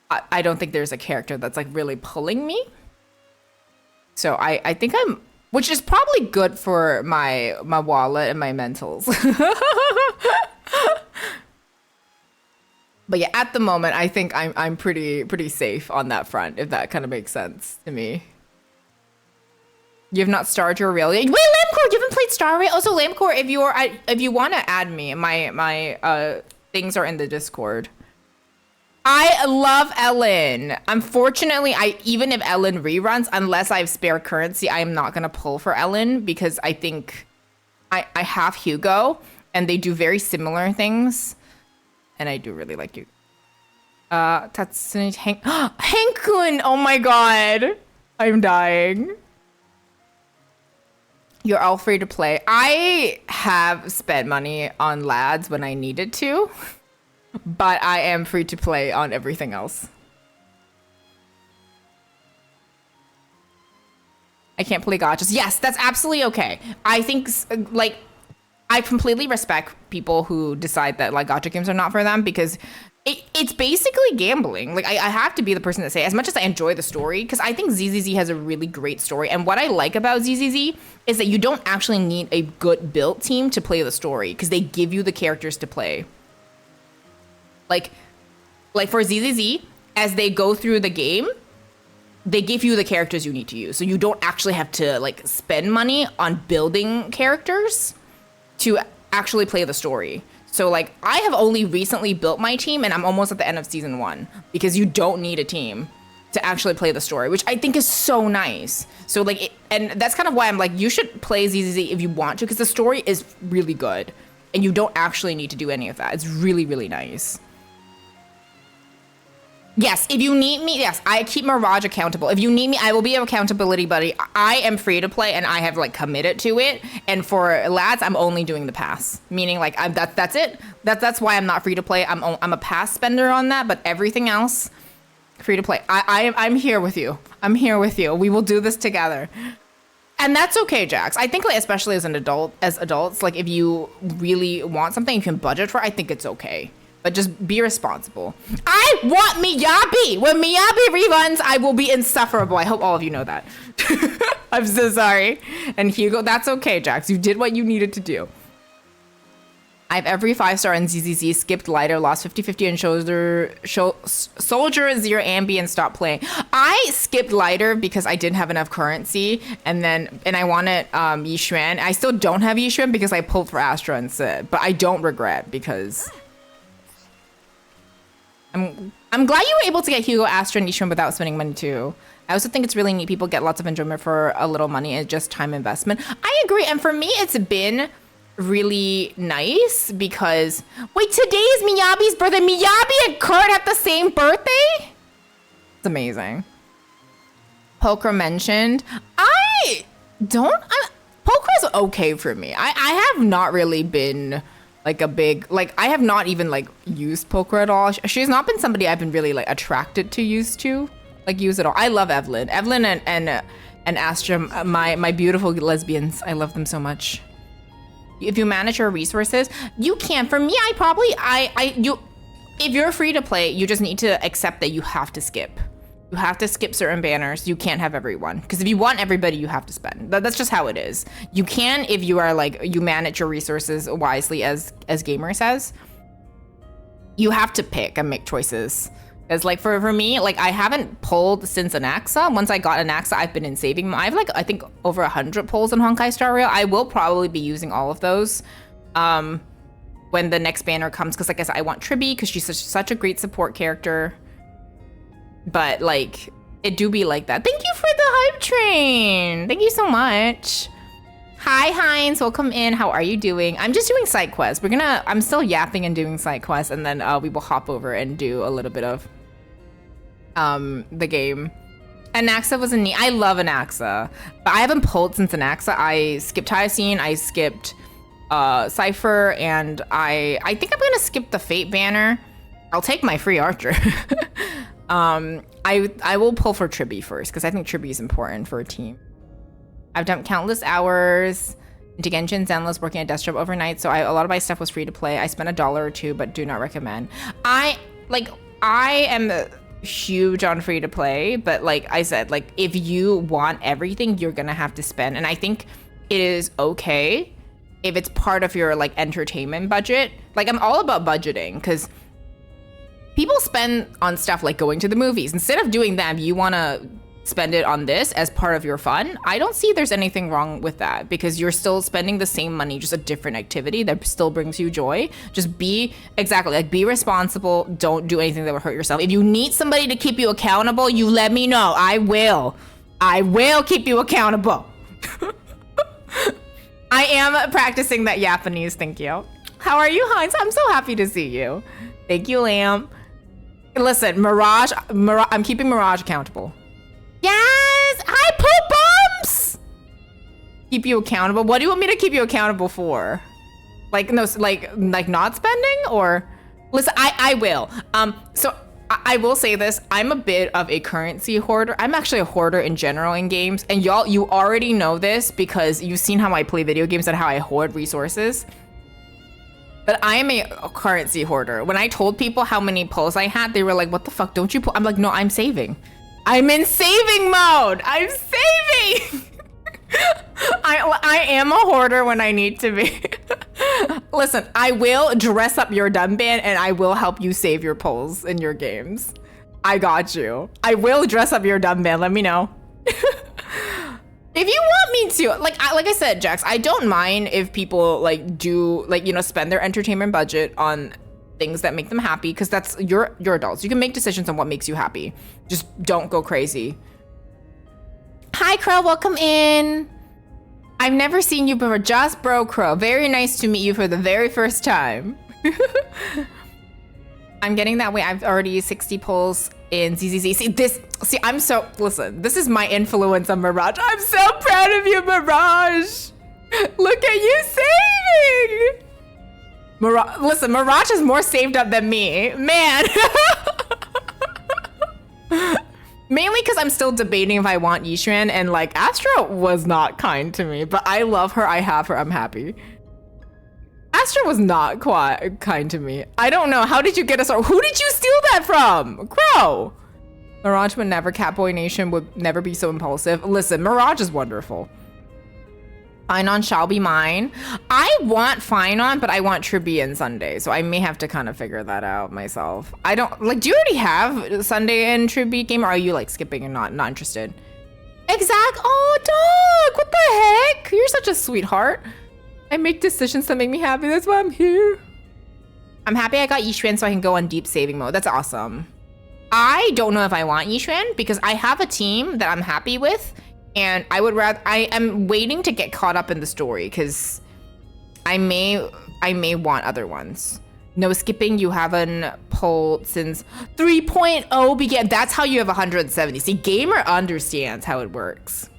I don't think there's a character that's like really pulling me. So I think I'm, which is probably good for my wallet and my mentals. But yeah, at the moment, I think I'm pretty safe on that front, if that kind of makes sense to me. You have not started your Aurelia. Wait, Lamcore, you haven't played Star Rail? Also, Lamcore, if you want to add me, my things are in the Discord. I love Ellen. Unfortunately, even if Ellen reruns, unless I have spare currency, I am not gonna pull for Ellen because I think I have Hugo and they do very similar things. And I do really like you. Tatsune Hank-kun! Oh my god! I'm dying. You're all free to play. I have spent money on lads when I needed to, but I am free to play on everything else. I can't play gachas. Yes, that's absolutely okay. I think, like, I completely respect people who decide that like gacha games are not for them because it's basically gambling. Like I have to be the person to say, as much as I enjoy the story, because I think ZZZ has a really great story. And what I like about ZZZ is that you don't actually need a good built team to play the story because they give you the characters to play. Like for ZZZ, as they go through the game, they give you the characters you need to use. So you don't actually have to like spend money on building characters to actually play the story. So like I have only recently built my team and I'm almost at the end of season 1 because you don't need a team to actually play the story, which I think is so nice. So like, and that's kind of why I'm like, you should play ZZZ if you want to, because the story is really good and you don't actually need to do any of that. It's really, really nice. Yes, if you need me, yes, I keep Mirage accountable. If you need me, I will be an accountability buddy. I am free to play and I have like committed to it. And for lads, I'm only doing the pass, meaning like that's it. That's why I'm not free to play. I'm a pass spender on that, but everything else, free to play. I'm here with you. I'm here with you. We will do this together. And that's okay, Jax. I think like, especially as adults, like if you really want something you can budget for, I think it's okay. But just be responsible. I want Miyabi! When Miyabi reruns, I will be insufferable. I hope all of you know that. I'm so sorry. And Hugo, that's okay, Jax. You did what you needed to do. I have every 5-star in ZZZ, skipped lighter, lost 50-50 in soldier, zero ambi, and stopped playing. I skipped lighter because I didn't have enough currency, and I wanted Yixuan. I still don't have Yixuan because I pulled for Astra instead, but I don't regret because I'm glad you were able to get Hugo, Astra, and Yixuan without spending money too. I also think it's really neat people get lots of enjoyment for a little money and just time investment. I agree, and for me, it's been really nice because wait, today is Miyabi's birthday. Miyabi and Kurt have the same birthday? It's amazing. Poker mentioned. Poker is okay for me. I have not really been like a big, like I have not even like used poker at all. She's not been somebody I've been really like attracted to use at all. I love Evelyn and Astra, my beautiful lesbians. I love them so much. If you manage your resources, you can. For me, if you're free to play, you just need to accept that you have to skip. You have to skip certain banners. You can't have everyone. Because if you want everybody, you have to spend. That's just how it is. You can if you are like, you manage your resources wisely as Gamer says. You have to pick and make choices. Because like for me, like I haven't pulled since Anaxa. Once I got Anaxa, I've been in saving. I have like, I think over 100 pulls in Honkai Star Rail. I will probably be using all of those when the next banner comes. Because like I said, I want Tribi because she's such a great support character. But like, it do be like that. Thank you for the hype train. Thank you so much. Hi, Heinz, welcome in. How are you doing? I'm just doing side quests. I'm still yapping and doing side quests, and then we will hop over and do a little bit of the game. Anaxa was a neat. I love Anaxa, but I haven't pulled since Anaxa. I skipped Hyacine, I skipped Cypher, and I think I'm gonna skip the Fate banner. I'll take my free Archer. I will pull for Tribi first because I think Tribi is important for a team. I've done countless hours Into Genshin, Zenless, working at desk job overnight, so a lot of my stuff was free to play. I spent $1 or $2, but do not recommend. I am huge on free to play, but like I said, like if you want everything, you're gonna have to spend. And I think it is okay if it's part of your like entertainment budget. Like I'm all about budgeting because people spend on stuff like going to the movies. Instead of doing that, you wanna spend it on this as part of your fun. I don't see there's anything wrong with that because you're still spending the same money, just a different activity that still brings you joy. Just be be responsible. Don't do anything that will hurt yourself. If you need somebody to keep you accountable, you let me know. I will keep you accountable. I am practicing that Japanese. Thank you. How are you, Heinz? I'm so happy to see you. Thank you, Lamb. Listen, Mirage, I'm keeping Mirage accountable. Yes, I put bumps. Keep you accountable. What do you want me to keep you accountable for? Like no, like not spending or? Listen, I will. So I will say this. I'm a bit of a currency hoarder. I'm actually a hoarder in general in games, and y'all, you already know this because you've seen how I play video games and how I hoard resources. But I am a currency hoarder. When I told people how many pulls I had, they were like, "What the fuck? Don't you pull?" I'm like, "No, I'm saving." I'm in saving mode. I'm saving. I am a hoarder when I need to be. Listen, I will dress up your dumb band and I will help you save your pulls in your games. I got you. I will dress up your dumb band. Let me know. If you want me to, like I said, Jax, I don't mind if people spend their entertainment budget on things that make them happy, because that's you're adults. You can make decisions on what makes you happy. Just don't go crazy. Hi, Crow, welcome in. I've never seen you before. Just bro, Crow. Very nice to meet you for the very first time. I'm getting that way. I've already used 60 pulls in ZZZ. Listen, this is my influence on Mirage. I'm so proud of you, Mirage. Look at you saving. Listen, Mirage is more saved up than me. Man. Mainly because I'm still debating if I want Yishuan, and like Astra was not kind to me, but I love her, I have her, I'm happy. Astra was not quite kind to me. I don't know, how did you get us? Who did you steal that from? Crow. Mirage would never, Catboy Nation would never be so impulsive. Listen, Mirage is wonderful. Finon shall be mine. I want Finon, but I want Tribby and Sunday, so I may have to kind of figure that out myself. I don't, like, do you already have Sunday and Tribby game, or are you like skipping and not interested? Exact, oh dog, what the heck? You're such a sweetheart. I make decisions that make me happy, that's why I'm here. I'm happy I got Yishuan so I can go on deep saving mode, that's awesome. I don't know if I want Yishuan because I have a team that I'm happy with, and I am waiting to get caught up in the story because I may want other ones. No skipping, you haven't pulled since 3.0 began. That's how you have 170. See, Gamer understands how it works.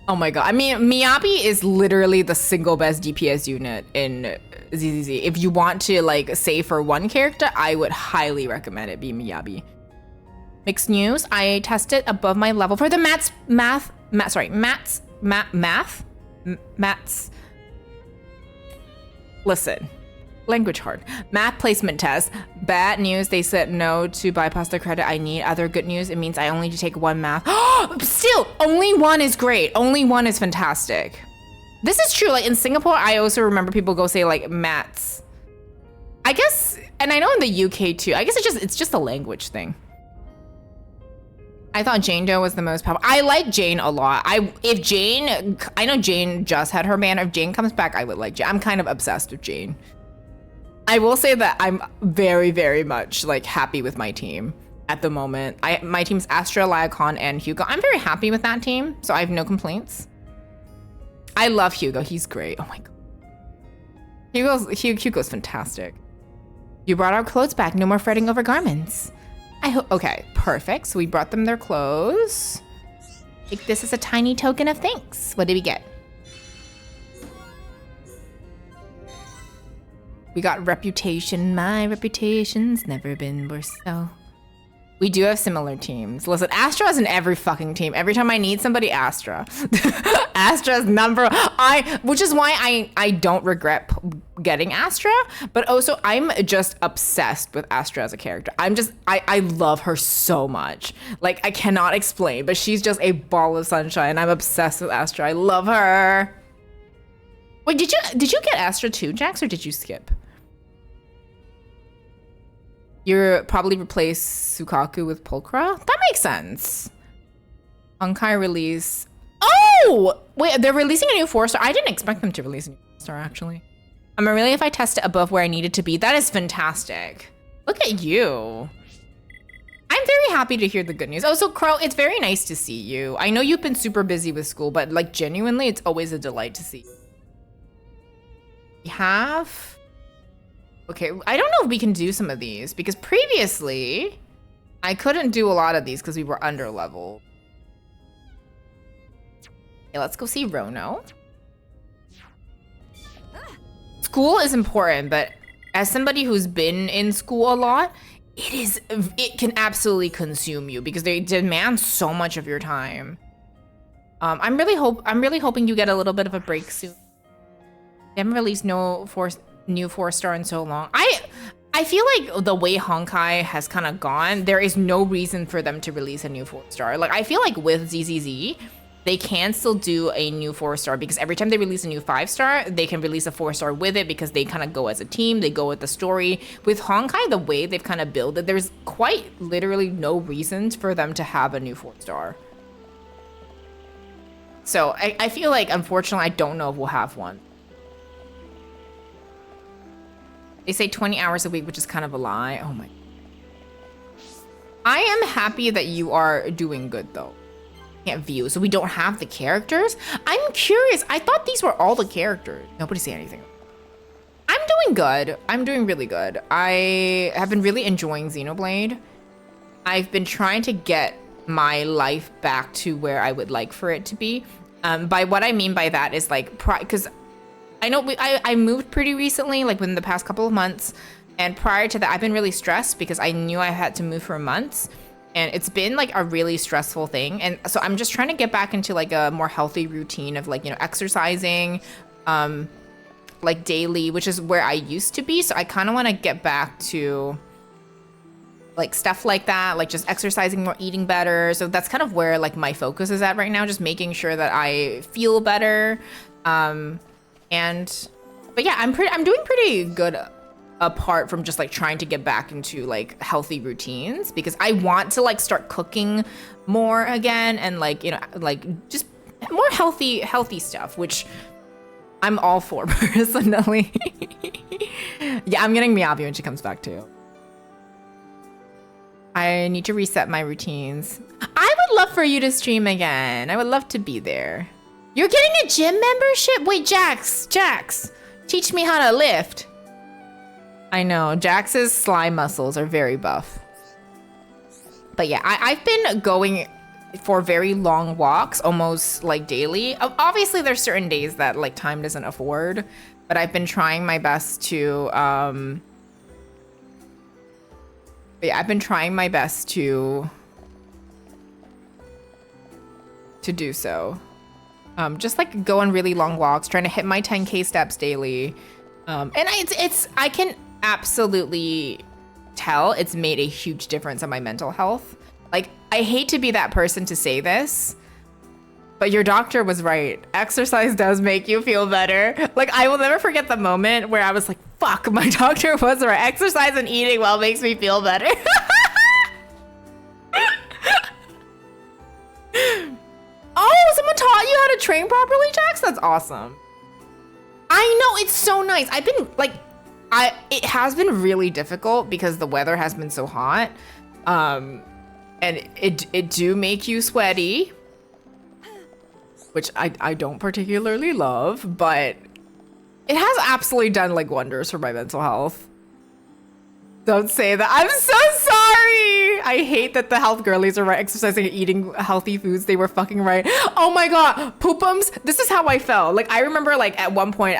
Oh my god. I mean, Miyabi is literally the single best DPS unit in ZZZ. If you want to like save for one character, I would highly recommend it be Miyabi. Mixed news, I tested above my level for the maths. Listen, language hard. Math placement test. Bad news, they said no to bypass the credit I need. Other good news, it means I only need to take one math. Still, only one is great. Only one is fantastic. This is true, like in Singapore, I also remember people go say like maths. I guess, and I know in the UK too, I guess it's just a language thing. I thought Jane Doe was the most powerful. I like Jane a lot. I know Jane just had her ban. If Jane comes back, I would like Jane. I'm kind of obsessed with Jane. I will say that I'm very, very much like happy with my team at the moment. My team's Astra, Lyacon, and Hugo. I'm very happy with that team, so I have no complaints. I love Hugo. He's great. Oh my god. Hugo's fantastic. You brought our clothes back. No more fretting over garments. I hope. Okay, perfect. So we brought them their clothes. Take this as a tiny token of thanks. What did we get? We got reputation. My reputation's never been worse. So We do have similar teams. Listen, Astra's in every fucking team. Every time I need somebody, Astra. Astra's which is why I don't regret getting Astra, but also I'm just obsessed with Astra as a character. I love her so much. Like, I cannot explain, but she's just a ball of sunshine. I'm obsessed with Astra. I love her. Wait, did you get Astra too, Jax, or did you skip? You're probably replace Sukaku with Pulchra? That makes sense. Honkai release. Oh! Wait, they're releasing a new 4-star? I didn't expect them to release a new 4-star, actually. Really, if I test it above where I need it to be. That is fantastic. Look at you. I'm very happy to hear the good news. Oh, so Crow, it's very nice to see you. I know you've been super busy with school, but like genuinely, it's always a delight to see you. We have... Okay, I don't know if we can do some of these because previously I couldn't do a lot of these because we were under level. Okay, let's go see Rono. School is important, but as somebody who's been in school a lot, it can absolutely consume you because they demand so much of your time. I'm really hoping you get a little bit of a break soon. They haven't released new 4-star in so long. I feel like the way Honkai has kind of gone, there is no reason for them to release a new 4-star. Like, I feel like with ZZZ, they can still do a new 4-star because every time they release a new 5-star, they can release a 4-star with it because they kind of go as a team, they go with the story. With Honkai, the way they've kind of built it, there's quite literally no reason for them to have a new 4-star. So I feel like, unfortunately, I don't know if we'll have one. They say 20 hours a week, which is kind of a lie. Oh my. I am happy that you are doing good though. Can't view, so we don't have the characters. I'm curious. I thought these were all the characters. Nobody say anything. I'm doing good. I'm doing really good. I have been really enjoying Xenoblade. I've been trying to get my life back to where I would like for it to be. By what I mean by that is like, because I know I moved pretty recently, like within the past couple of months. And prior to that, I've been really stressed because I knew I had to move for months. And it's been like a really stressful thing. And so I'm just trying to get back into like a more healthy routine of like, you know, exercising, like daily, which is where I used to be. So I kind of want to get back to like stuff like that, like just exercising more, eating better. So that's kind of where like my focus is at right now, just making sure that I feel better. But yeah, I'm doing pretty good apart from just like trying to get back into like healthy routines because I want to like start cooking more again and like, you know, like just more healthy stuff, which I'm all for personally. Yeah, I'm getting Miyabi when she comes back too. I need to reset my routines. I would love for you to stream again. I would love to be there. You're getting a gym membership? Wait, Jax, teach me how to lift. I know, Jax's slime muscles are very buff. But yeah, I've been going for very long walks, almost like daily. Obviously, there's certain days that like time doesn't afford, but I've been trying my best to, do so. Just like go on really long walks, trying to hit my 10K steps daily. And I can absolutely tell it's made a huge difference on my mental health. Like, I hate to be that person to say this, but your doctor was right. Exercise does make you feel better. Like, I will never forget the moment where I was like, fuck, my doctor was right. Exercise and eating well makes me feel better. Oh, someone taught you how to train properly, Jax? That's awesome. I know, it's so nice. I've been like, it has been really difficult because the weather has been so hot. And it do make you sweaty, which I don't particularly love, but it has absolutely done like wonders for my mental health. Don't say that. I'm so sorry. I hate that the health girlies are right, exercising and eating healthy foods. They were fucking right. Oh my god, poopums. This is how I felt. Like I remember like at one point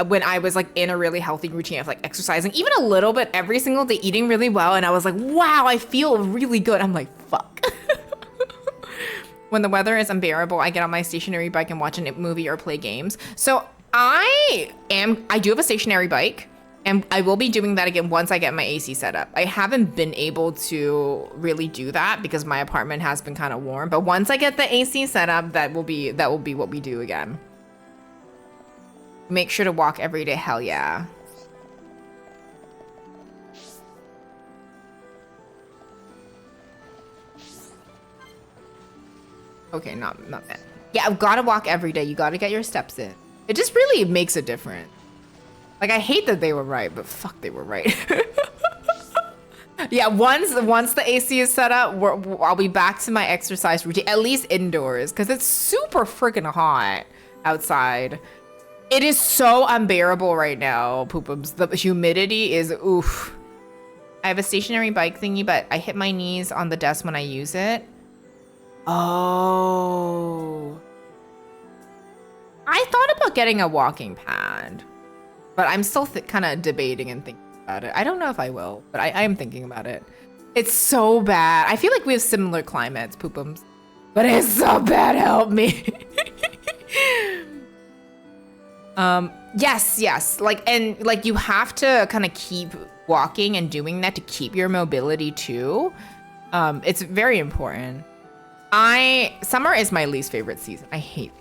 when I was like in a really healthy routine of like exercising, even a little bit every single day, eating really well, and I was like, wow, I feel really good. I'm like, fuck. When the weather is unbearable, I get on my stationary bike and watch a movie or play games. So I do have a stationary bike, and I will be doing that again once I get my AC set up. I haven't been able to really do that because my apartment has been kind of warm, but once I get the AC set up, that will be what we do again. Make sure to walk every day, hell yeah. Okay, not that. Yeah, I've got to walk every day. You got to get your steps in. It just really makes a difference. Like, I hate that they were right, but fuck, they were right. Yeah, once the AC is set up, I'll be back to my exercise routine, at least indoors, because it's super freaking hot outside. It is so unbearable right now, poopums. The humidity is oof. I have a stationary bike thingy, but I hit my knees on the desk when I use it. Oh. I thought about getting a walking pad, but I'm still kind of debating and thinking about it. I don't know if I will, but I am thinking about it. It's so bad. I feel like we have similar climates, poopums, but it's so bad. Help me. Yes. Like you have to kind of keep walking and doing that to keep your mobility too. It's very important. Summer is my least favorite season. I hate it.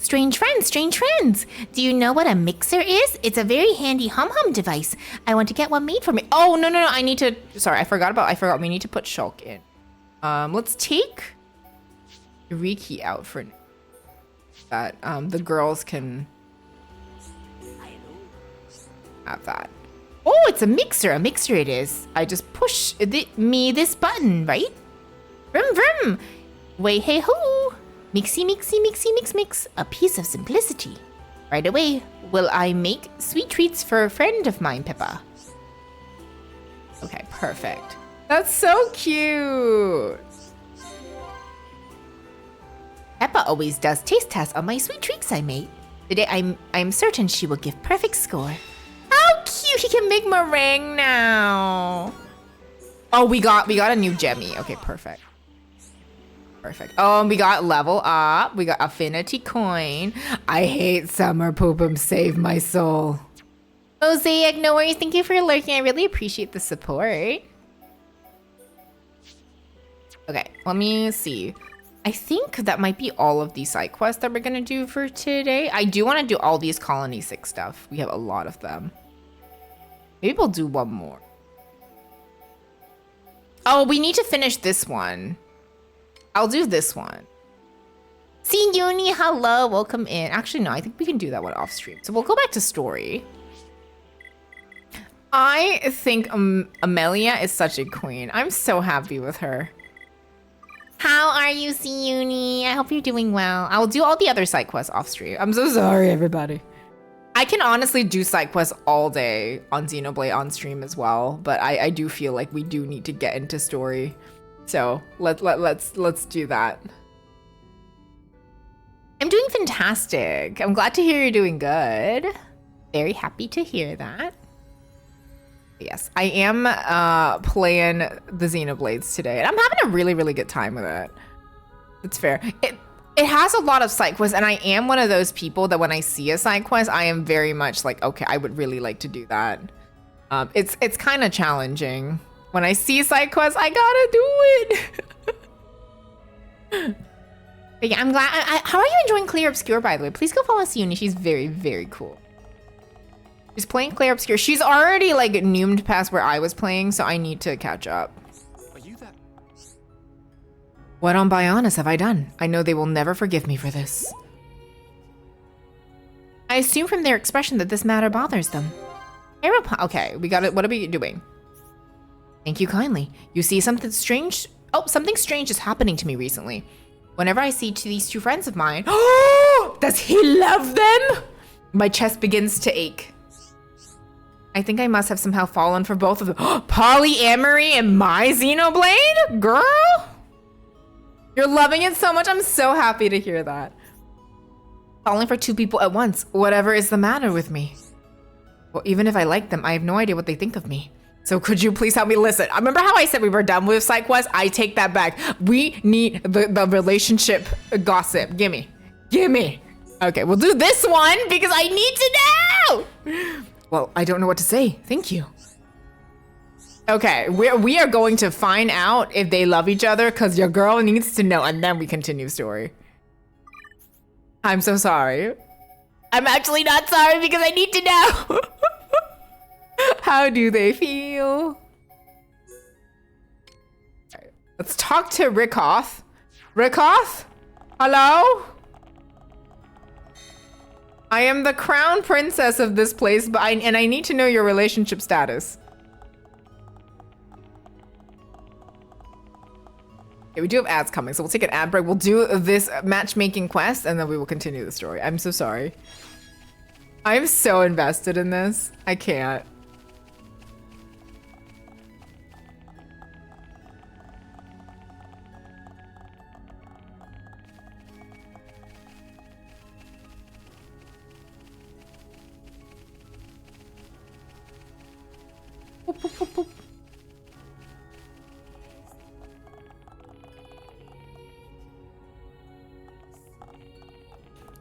Strange friends. Do you know what a mixer is? It's a very handy hum device. I want to get one made for me. Oh, no. I need to, sorry, I forgot. We need to put Shulk in. Let's take Riki out for now. That, the girls can have that. Oh, it's a mixer. A mixer it is. I just push this button, right? Vroom vroom. Way hey ho. Mixy mix. A piece of simplicity. Right away, will I make sweet treats for a friend of mine, Peppa. Okay, perfect. That's so cute. Peppa always does taste tests on my sweet treats I made. Today, I'm certain she will give perfect score. How cute! He can make meringue now. Oh, we got a new Gemmy. Okay, perfect. Oh, and we got level up. We got affinity coin. I hate summer poopum. Save my soul. Mosaic, no worries. Thank you for lurking. I really appreciate the support. Okay, let me see. I think that might be all of the side quests that we're gonna do for today. I do want to do all these Colony 6 stuff. We have a lot of them. Maybe we'll do one more. Oh, we need to finish this one. I'll do this one. See, Uni, hello, welcome in. Actually, no, I think we can do that one off stream. So we'll go back to story. I think Amelia is such a queen. I'm so happy with her. How are you, Uni? I hope you're doing well. I'll do all the other side quests off stream. I'm so sorry, everybody. I can honestly do side quests all day on Xenoblade on stream as well, but I do feel like we do need to get into story. So let's do that. I'm doing fantastic. I'm glad to hear you're doing good. Very happy to hear that. Yes, I am playing the Xenoblades today, and I'm having a really, really good time with it. It's fair. It has a lot of side quests, and I am one of those people that when I see a side quest, I am very much like, okay, I would really like to do that. It's kind of challenging. When I see side quests, I gotta do it. But yeah, I'm glad. How are you enjoying Clear Obscure, by the way? Please go follow Siuni. She's very, very cool. She's playing Clear Obscure. She's already like noomed past where I was playing, so I need to catch up. Are you that? What on Bionis have I done? I know they will never forgive me for this. I assume from their expression that this matter bothers them. Okay, we got it. What are we doing? Thank you kindly. You see something strange? Oh, something strange is happening to me recently. Whenever I see these two friends of mine, oh, does he love them? My chest begins to ache. I think I must have somehow fallen for both of them. Polyamory and my Xenoblade? Girl? You're loving it so much. I'm so happy to hear that. Falling for two people at once. Whatever is the matter with me? Well, even if I like them, I have no idea what they think of me. So could you please help me? Listen, remember how I said we were done with side quests? I take that back. We need the relationship gossip. Gimme. Gimme. Okay, we'll do this one because I need to know. Well, I don't know what to say. Thank you. Okay, we are going to find out if they love each other because your girl needs to know, and then we continue story. I'm so sorry. I'm actually not sorry because I need to know. How do they feel? All right, let's talk to Rickoff. Rickoff? Hello? I am the crown princess of this place, but I need to know your relationship status. Okay, we do have ads coming, so we'll take an ad break. We'll do this matchmaking quest, and then we will continue the story. I'm so sorry. I'm so invested in this. I can't. Boop, boop, boop, boop.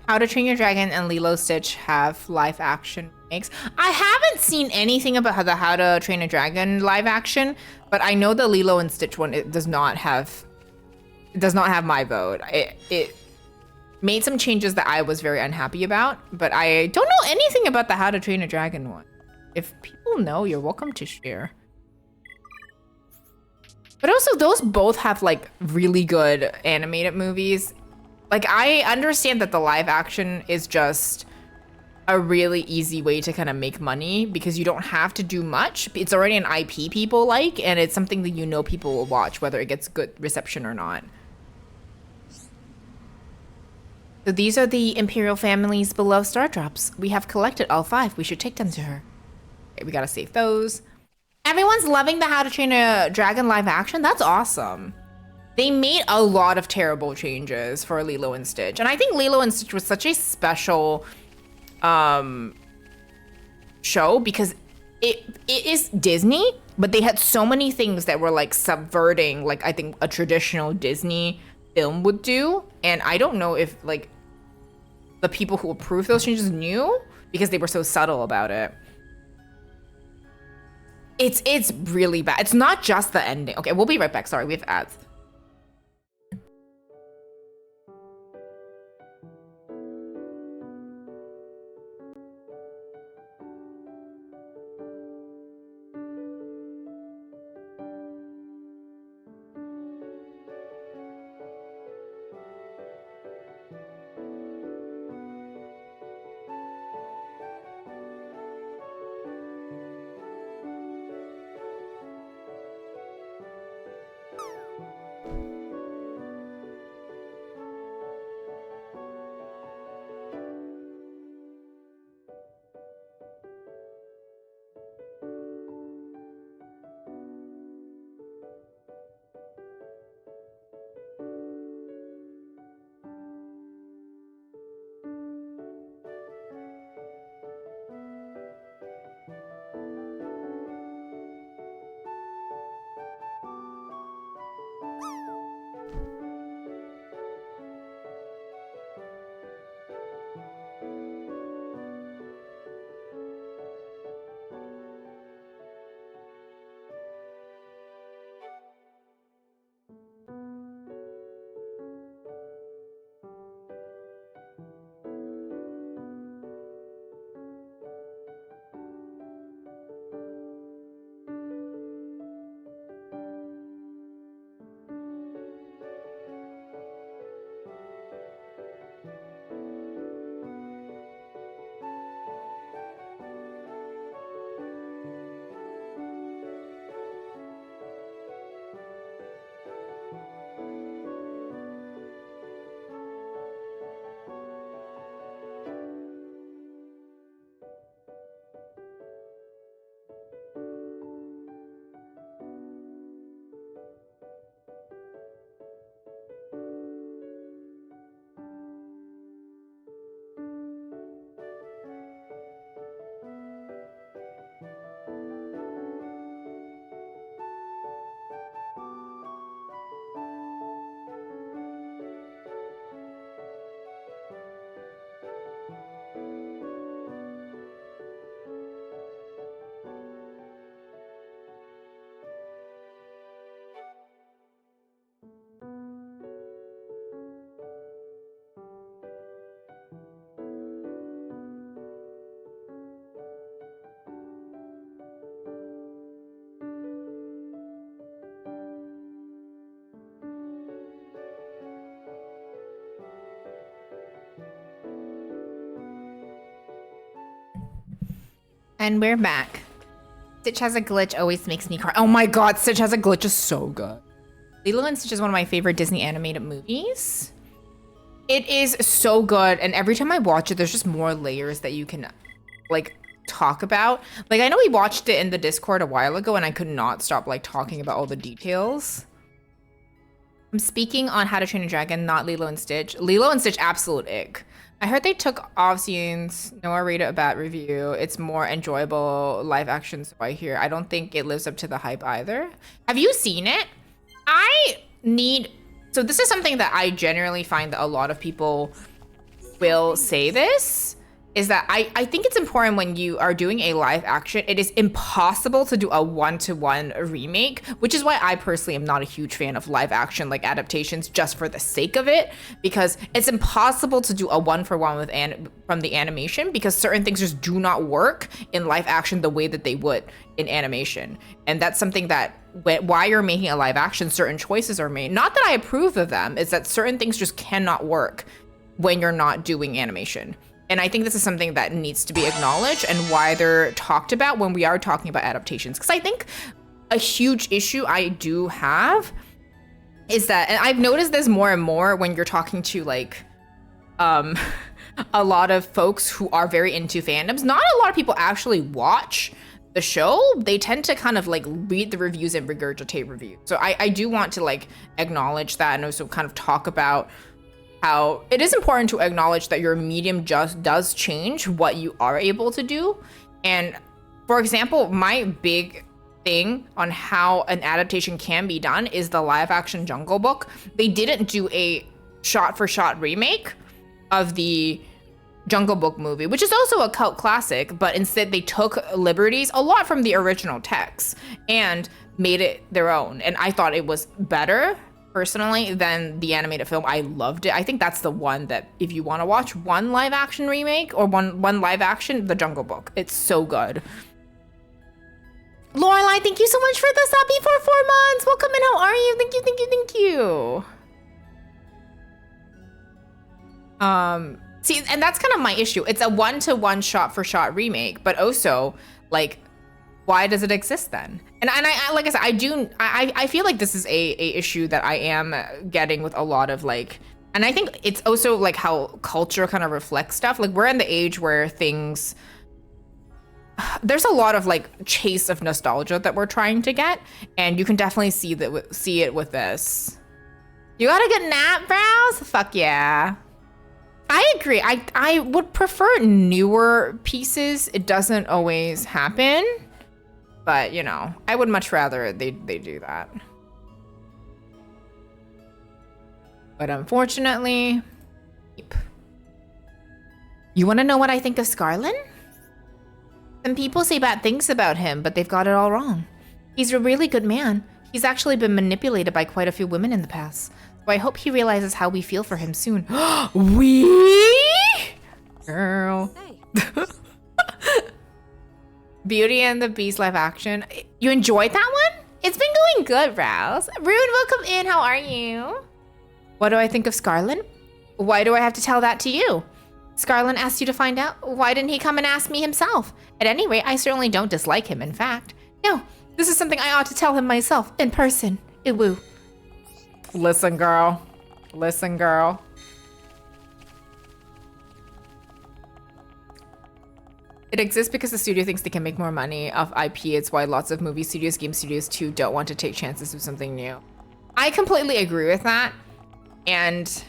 How to Train Your Dragon and Lilo Stitch have live action remakes. I haven't seen anything about How to Train a Dragon live action, but I know the Lilo and Stitch one, it does not have my vote. It made some changes that I was very unhappy about, but I don't know anything about the How to Train a Dragon one. If people know, you're welcome to share. But also, those both have like really good animated movies. Like, I understand that the live action is just a really easy way to kind of make money because you don't have to do much. It's already an IP people like, and it's something that you know people will watch, whether it gets good reception or not. So these are the Imperial family's beloved star drops. We have collected all 5. We should take them to her. Okay, we gotta save those. Everyone's loving the How to Train a Dragon live action. That's awesome. They made a lot of terrible changes for Lilo and Stitch. And I think Lilo and Stitch was such a special show because it is Disney, but they had so many things that were like subverting, like I think a traditional Disney film would do. And I don't know if like the people who approved those changes knew because they were so subtle about it. It's really bad. It's not just the ending. Okay, we'll be right back. Sorry, we have ads. And we're back. Stitch Has a Glitch always makes me cry. Oh my god, Stitch Has a Glitch is so good. Lilo and Stitch is one of my favorite Disney animated movies. It is so good, and every time I watch it, there's just more layers that you can, like, talk about. Like, I know we watched it in the Discord a while ago, and I could not stop, like, talking about all the details. I'm speaking on How to Train a Dragon, not Lilo and Stitch. Lilo and Stitch, absolute ick. I heard they took off scenes. Noah rated a bad review. It's more enjoyable live action, so I hear. I don't think it lives up to the hype either. Have you seen it? So this is something that I generally find that a lot of people will say this, is that I think it's important when you are doing a live action, it is impossible to do a one-to-one remake, which is why I personally am not a huge fan of live action like adaptations just for the sake of it, because it's impossible to do a one-for-one with from the animation, because certain things just do not work in live action the way that they would in animation. And that's something that why you're making a live action, certain choices are made. Not that I approve of them, is that certain things just cannot work when you're not doing animation. And I think this is something that needs to be acknowledged and why they're talked about when we are talking about adaptations. Because I think a huge issue I do have is that, and I've noticed this more and more when you're talking to like a lot of folks who are very into fandoms. Not a lot of people actually watch the show. They tend to kind of like read the reviews and regurgitate reviews. So I do want to like acknowledge that, and also kind of talk about how it is important to acknowledge that your medium just does change what you are able to do. And for example, my big thing on how an adaptation can be done is the live action Jungle Book. They didn't do a shot for shot remake of the Jungle Book movie, which is also a cult classic, but instead they took liberties a lot from the original text and made it their own. And I thought it was better personally than the animated film. I loved it. I think that's the one that if you want to watch one live action remake or one live action, the Jungle Book. It's so good. Lorelai, thank you so much for the sub for 4 months. Welcome in. How are you? Thank you, thank you, thank you. See, and that's kind of my issue. It's a one-to-one shot-for-shot remake, but also, like, why does it exist then? And I like I said, I feel like this is a issue that I am getting with a lot of like, and I think it's also like how culture kind of reflects stuff. Like we're in the age where things, there's a lot of like chase of nostalgia that we're trying to get, and you can definitely see it with this. You got a good nap, Browse? Fuck yeah. I agree. I would prefer newer pieces. It doesn't always happen. But, you know, I would much rather they do that. But unfortunately, you want to know what I think of Scarlin? Some people say bad things about him, but they've got it all wrong. He's a really good man. He's actually been manipulated by quite a few women in the past. So I hope he realizes how we feel for him soon. We? Girl. Hey. Beauty and the Beast live action. You enjoyed that one? It's been going good, Rouse. Rune, welcome in. How are you? What do I think of Scarlin? Why do I have to tell that to you? Scarlin asked you to find out. Why didn't he come and ask me himself? At any rate, I certainly don't dislike him, in fact. No, this is something I ought to tell him myself, in person. Iwoo. Listen, girl. Listen, girl. It exists because the studio thinks they can make more money off IP. It's why lots of movie studios, game studios too, don't want to take chances with something new. I completely agree with that. And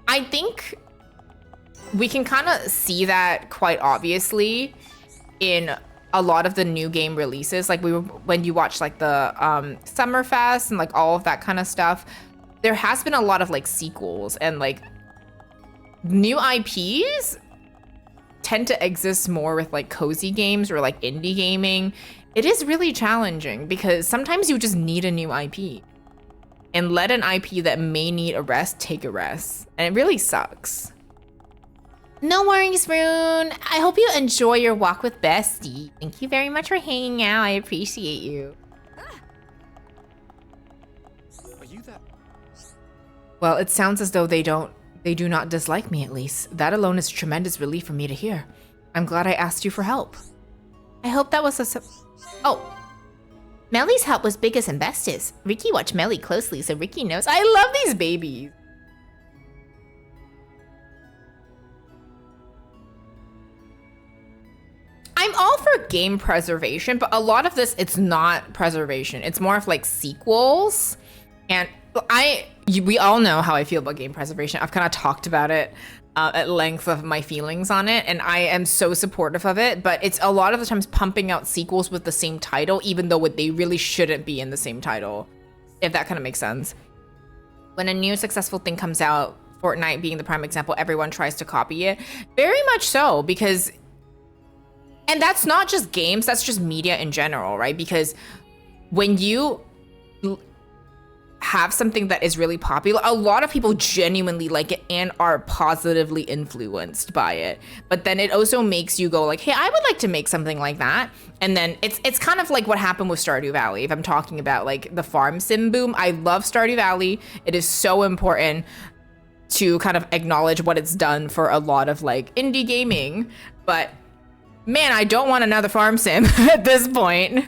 I think we can kind of see that quite obviously in a lot of the new game releases. Like when you watch like the Summerfest and like all of that kind of stuff, there has been a lot of like sequels and like new IPs tend to exist more with like cozy games or like indie gaming. It is really challenging because sometimes you just need a new IP and let an IP that may need a rest take a rest. And it really sucks. No worries, Rune. I hope you enjoy your walk with Bestie. Thank you very much for hanging out. I appreciate you. Are you that? Well, it sounds as though they do not dislike me, at least. That alone is a tremendous relief for me to hear. I'm glad I asked you for help. I hope that was a... Oh. Melly's help was biggest and bestest. Ricky watched Melly closely, so Ricky knows. I love these babies. I'm all for game preservation, but a lot of this, it's not preservation. It's more of like sequels. And we all know how I feel about game preservation. I've kind of talked about it at length of my feelings on it, and I am so supportive of it, but it's a lot of the times pumping out sequels with the same title, even though they really shouldn't be in the same title, if that kind of makes sense. When a new successful thing comes out, Fortnite being the prime example, everyone tries to copy it. Very much so, because... And that's not just games, that's just media in general, right? Because when you have something that is really popular, a lot of people genuinely like it and are positively influenced by it. But then it also makes you go like, hey, I would like to make something like that. And then it's kind of like what happened with Stardew Valley. If I'm talking about like the farm sim boom, I love Stardew Valley. It is so important to kind of acknowledge what it's done for a lot of like indie gaming. But man, I don't want another farm sim at this point.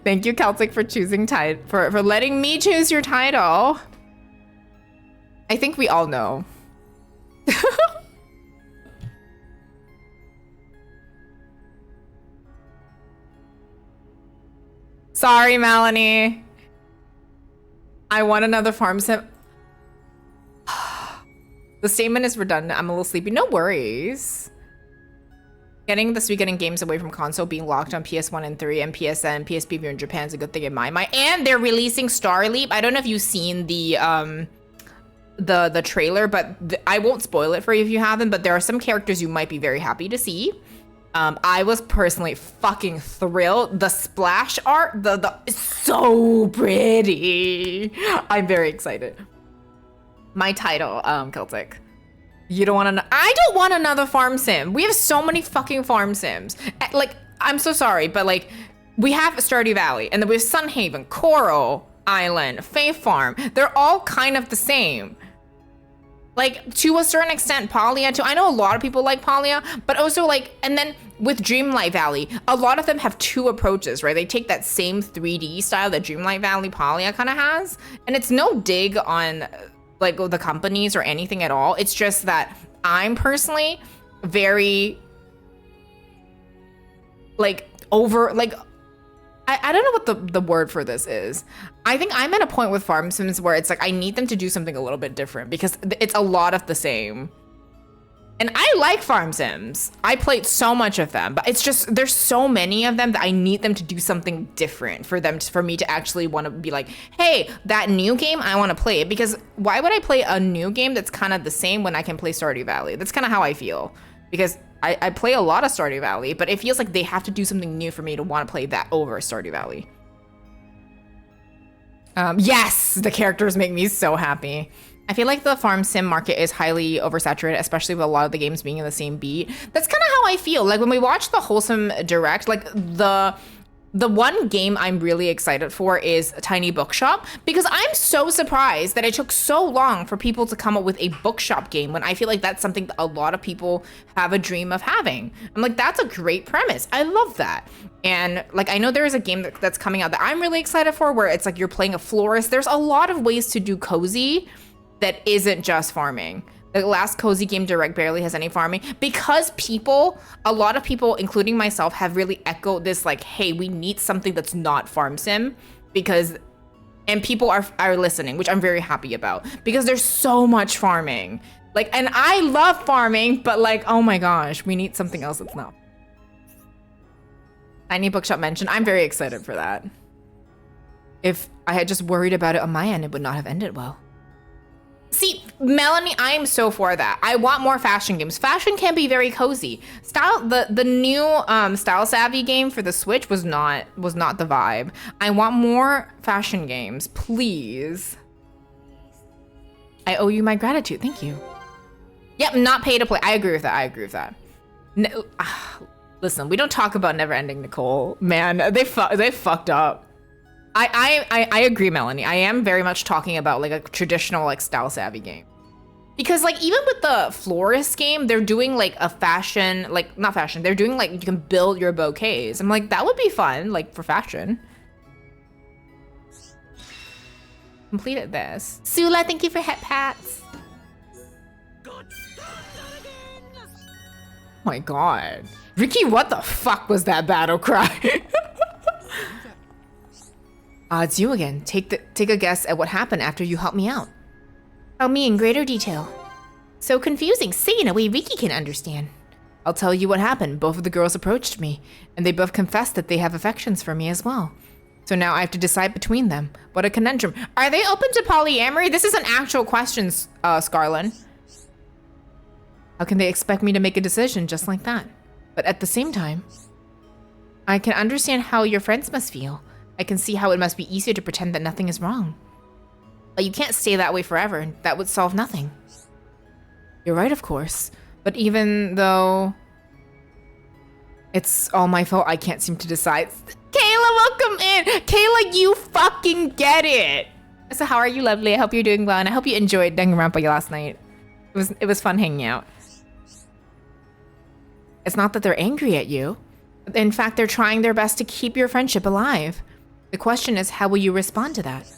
Thank you, Celtic, for choosing for letting me choose your title. I think we all know. Sorry, Melanie. I want another farm sim. The statement is redundant. I'm a little sleepy. No worries. Getting this weekend in games away from console, being locked on PS1 and 3 and PSN, PSP if you're in Japan is a good thing in my mind. And they're releasing Starleap. I don't know if you've seen the trailer, but I won't spoil it for you if you haven't, but there are some characters you might be very happy to see. I was personally fucking thrilled. The splash art, is so pretty. I'm very excited. My title, Celtic. You don't want to. I don't want another farm sim. We have so many fucking farm sims. Like, I'm so sorry, but like, we have Stardew Valley, and then we have Sunhaven, Coral Island, Faith Farm. They're all kind of the same. Like, to a certain extent, Palia too. I know a lot of people like Palia, but also like, and then with Dreamlight Valley, a lot of them have two approaches, right? They take that same 3D style that Dreamlight Valley Palia kind of has, and it's no dig on like the companies or anything at all. It's just that I'm personally very like over like I don't know what the word for this is. I think I'm at a point with farm sims where it's like I need them to do something a little bit different because it's a lot of the same. And I like farm sims. I played so much of them, but it's just there's so many of them that I need them to do something different for me to actually want to be like, hey, that new game, I want to play it. Because why would I play a new game that's kind of the same when I can play Stardew Valley? That's kind of how I feel. Because I play a lot of Stardew Valley, but it feels like they have to do something new for me to want to play that over Stardew Valley. Yes, the characters make me so happy. I feel like the farm sim market is highly oversaturated, especially with a lot of the games being in the same beat. That's kind of how I feel. Like when we watch the Wholesome Direct, like the one game I'm really excited for is Tiny Bookshop, because I'm so surprised that it took so long for people to come up with a bookshop game when I feel like that's something that a lot of people have a dream of having. I'm like, that's a great premise. I love that. And like, I know there is a game that's coming out that I'm really excited for where it's like you're playing a florist. There's a lot of ways to do cozy that isn't just farming. The last cozy game direct barely has any farming because a lot of people, including myself, have really echoed this like, hey, we need something that's not farm sim and people are listening, which I'm very happy about because there's so much farming. Like, and I love farming, but like, oh my gosh, we need something else that's not. Tiny Bookshop mentioned, I'm very excited for that. If I had just worried about it on my end, it would not have ended well. See, Melanie, I am so for that. I want more fashion games. Fashion can be very cozy. The new Style Savvy game for the Switch was not the vibe. I want more fashion games, please. I owe you my gratitude. Thank you. Yep, not pay to play. I agree with that. No, listen, we don't talk about Never Ending Nicole. Man, they fucked up. I agree, Melanie. I am very much talking about like a traditional like Style Savvy game. Because like even with the florist game, they're doing like a fashion, like not fashion, they're doing like you can build your bouquets. I'm like, that would be fun, like for fashion. Completed this. Sula, thank you for het pats. Oh my god. Ricky, what the fuck was that battle cry? It's you again. Take a guess at what happened after you helped me out. Tell me in greater detail. So confusing. Say in a way Ricky can understand. I'll tell you what happened. Both of the girls approached me, and they both confessed that they have affections for me as well. So now I have to decide between them. What a conundrum. Are they open to polyamory? This is an actual question, Scarlin. How can they expect me to make a decision just like that? But at the same time, I can understand how your friends must feel. I can see how it must be easier to pretend that nothing is wrong. But you can't stay that way forever. That would solve nothing. You're right, of course. But even though it's all my fault, I can't seem to decide. Kayla, welcome in. Kayla, you fucking get it. So how are you, lovely? I hope you're doing well, and I hope you enjoyed Danganronpa last night. It was fun hanging out. It's not that they're angry at you. In fact, they're trying their best to keep your friendship alive. The question is, how will you respond to that?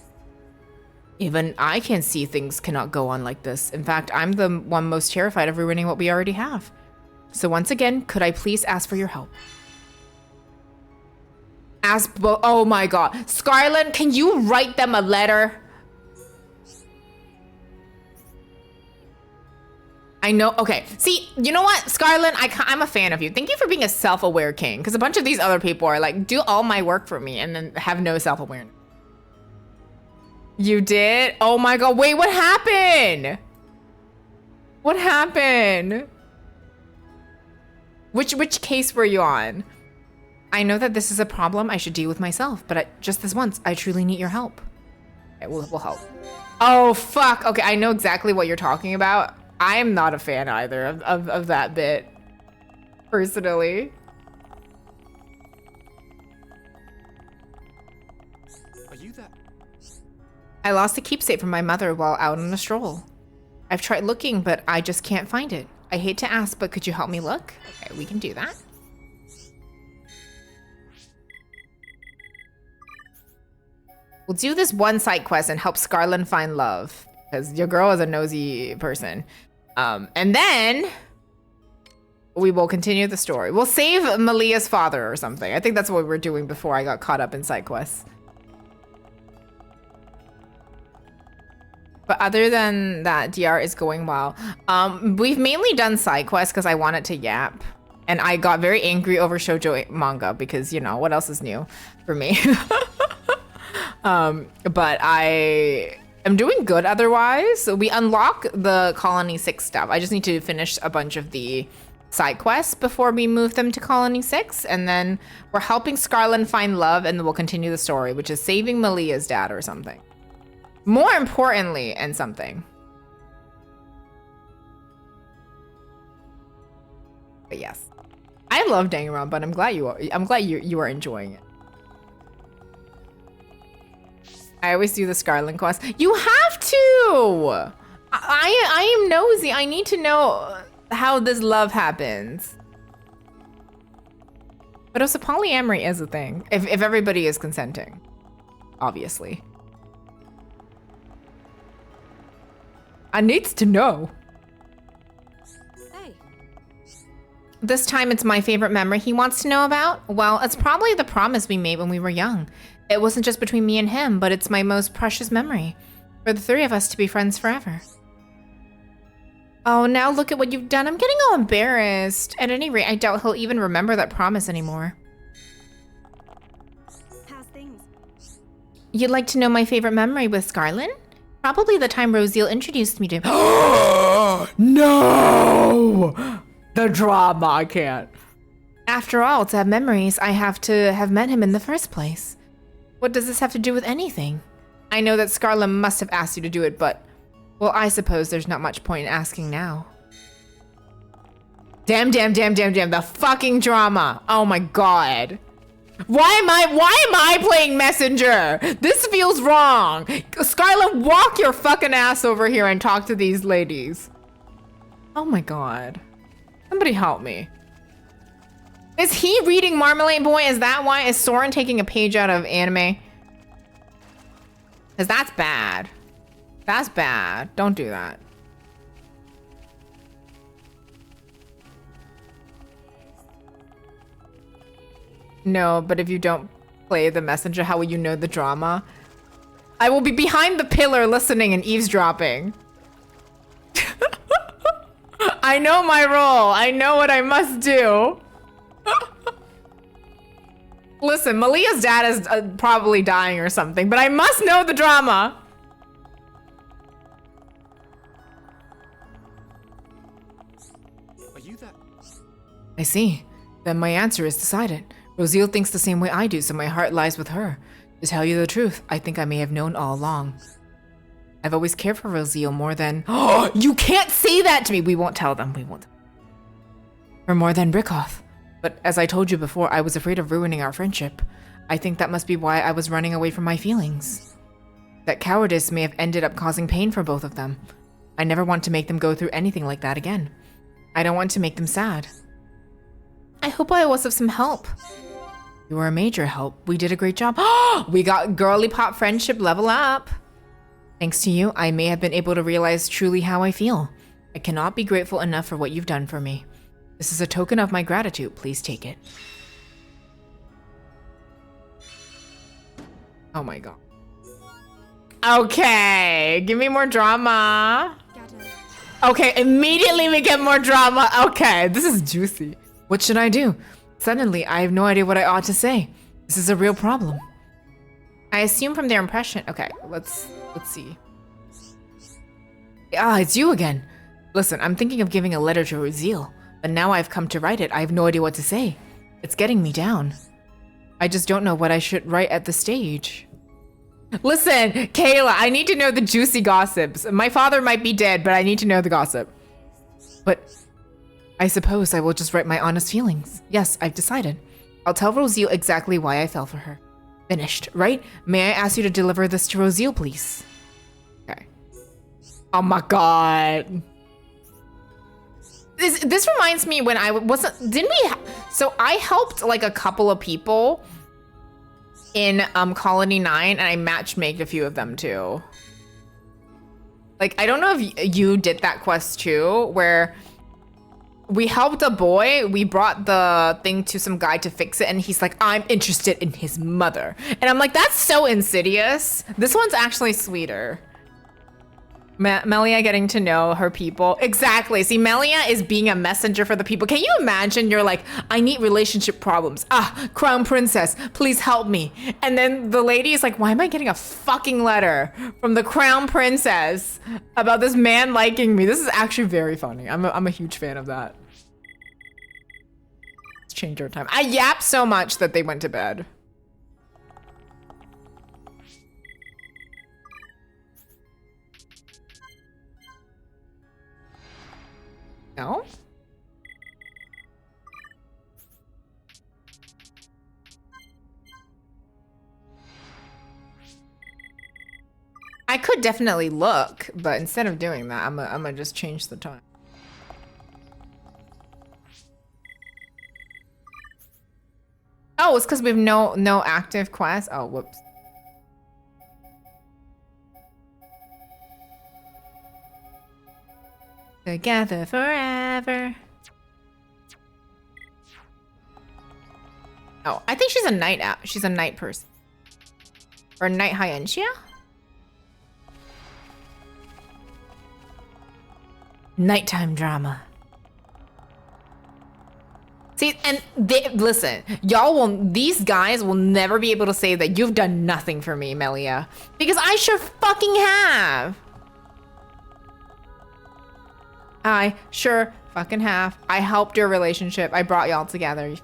Even I can see things cannot go on like this. In fact, I'm the one most terrified of ruining what we already have. So once again, could I please ask for your help? Oh my god. Scarlett, can you write them a letter? I know, okay. See, you know what, Scarlett, I'm a fan of you. Thank you for being a self-aware king, because a bunch of these other people are like, do all my work for me and then have no self-awareness. You did? Oh my god, wait, what happened? What happened? Which case were you on? I know that this is a problem I should deal with myself, but just this once, I truly need your help. Okay, we'll help. Oh, fuck. Okay, I know exactly what you're talking about. I am not a fan either of that bit, personally. Are you that? I lost a keepsake from my mother while out on a stroll. I've tried looking, but I just can't find it. I hate to ask, but could you help me look? Okay, we can do that. We'll do this one side quest and help Scarlett find love, because your girl is a nosy person. And then we will continue the story. We'll save Malia's father or something. I think that's what we were doing before I got caught up in side quests. But other than that, DR is going well. We've mainly done side quests because I wanted to yap. And I got very angry over shoujo manga because, you know, what else is new for me? But I'm doing good otherwise. So we unlock the Colony 6 stuff. I just need to finish a bunch of the side quests before we move them to Colony 6. And then we're helping Scarlett find love, and then we'll continue the story, which is saving Malia's dad or something. More importantly, and something. But yes. I love Danganronpa, but I'm glad you are enjoying it. I always do the Scarlet quest. You have to! I am nosy. I need to know how this love happens. But also polyamory is a thing. If everybody is consenting. Obviously. I needs to know. Hey. This time it's my favorite memory he wants to know about. Well, it's probably the promise we made when we were young. It wasn't just between me and him, but it's my most precious memory. For the three of us to be friends forever. Oh, now look at what you've done. I'm getting all embarrassed. At any rate, I doubt he'll even remember that promise anymore. How's things? You'd like to know my favorite memory with Scarlett? Probably the time Rosiel introduced me to him. No! The drama, I can't. After all, to have memories, I have to have met him in the first place. What does this have to do with anything? I know that Scarlett must have asked you to do it, but... well, I suppose there's not much point in asking now. Damn, the fucking drama. Oh my god. Why am I playing messenger? This feels wrong. Scarlet, walk your fucking ass over here and talk to these ladies. Oh my god. Somebody help me. Is he reading Marmalade Boy? Is that why? Is Soren taking a page out of anime? Because that's bad. That's bad. Don't do that. No, but if you don't play the messenger, how will you know the drama? I will be behind the pillar listening and eavesdropping. I know my role. I know what I must do. Listen, Malia's dad is probably dying or something, but I must know the drama. Are you that? I see. Then my answer is decided. Rosiel thinks the same way I do, so my heart lies with her. To tell you the truth, I think I may have known all along. I've always cared for Rosiel more than— Oh, you can't say that to me! We won't tell them, we won't. For more than Brickoth. But as I told you before, I was afraid of ruining our friendship. I think that must be why I was running away from my feelings. That cowardice may have ended up causing pain for both of them. I never want to make them go through anything like that again. I don't want to make them sad. I hope I was of some help. You were a major help. We did a great job. We got girly pop friendship level up. Thanks to you, I may have been able to realize truly how I feel. I cannot be grateful enough for what you've done for me. This is a token of my gratitude. Please take it. Oh my god. Okay, give me more drama. Okay, immediately we get more drama. Okay, this is juicy. What should I do? Suddenly, I have no idea what I ought to say. This is a real problem. I assume from their impression. Okay, let's see. Ah, it's you again. Listen, I'm thinking of giving a letter to Rosiel, but now I've come to write it. I have no idea what to say. It's getting me down. I just don't know what I should write at the stage. Listen, Kayla, I need to know the juicy gossips. My father might be dead, but I need to know the gossip. But I suppose I will just write my honest feelings. Yes, I've decided. I'll tell Rosiel exactly why I fell for her. Finished, right? May I ask you to deliver this to Rosiel, please? Okay. Oh my god. This reminds me when I wasn't, didn't we, so I helped like a couple of people in Colony 9 and I matchmaked a few of them too. Like, I don't know if you did that quest too, where we helped a boy, we brought the thing to some guy to fix it, and he's like, I'm interested in his mother. And I'm like, that's so insidious. This one's actually sweeter. Melia getting to know her people. Exactly. See, Melia is being a messenger for the people. Can you imagine? You're like, I need relationship problems. Ah, Crown Princess, please help me. And then the lady is like, why am I getting a fucking letter from the Crown Princess about this man liking me? This is actually very funny. I'm a huge fan of that. Let's change our time. I yapped so much that they went to bed. No? I could definitely look, but instead of doing that, I'm gonna just change the time. Oh, it's because we have no active quests. Oh, whoops. Together forever. Oh, I think she's a night out. She's a night person. Or night Hyentia? Nighttime drama. See, and listen, these guys will never be able to say that you've done nothing for me, Melia. Because I sure fucking have. I sure fucking have. I helped your relationship. I brought y'all together.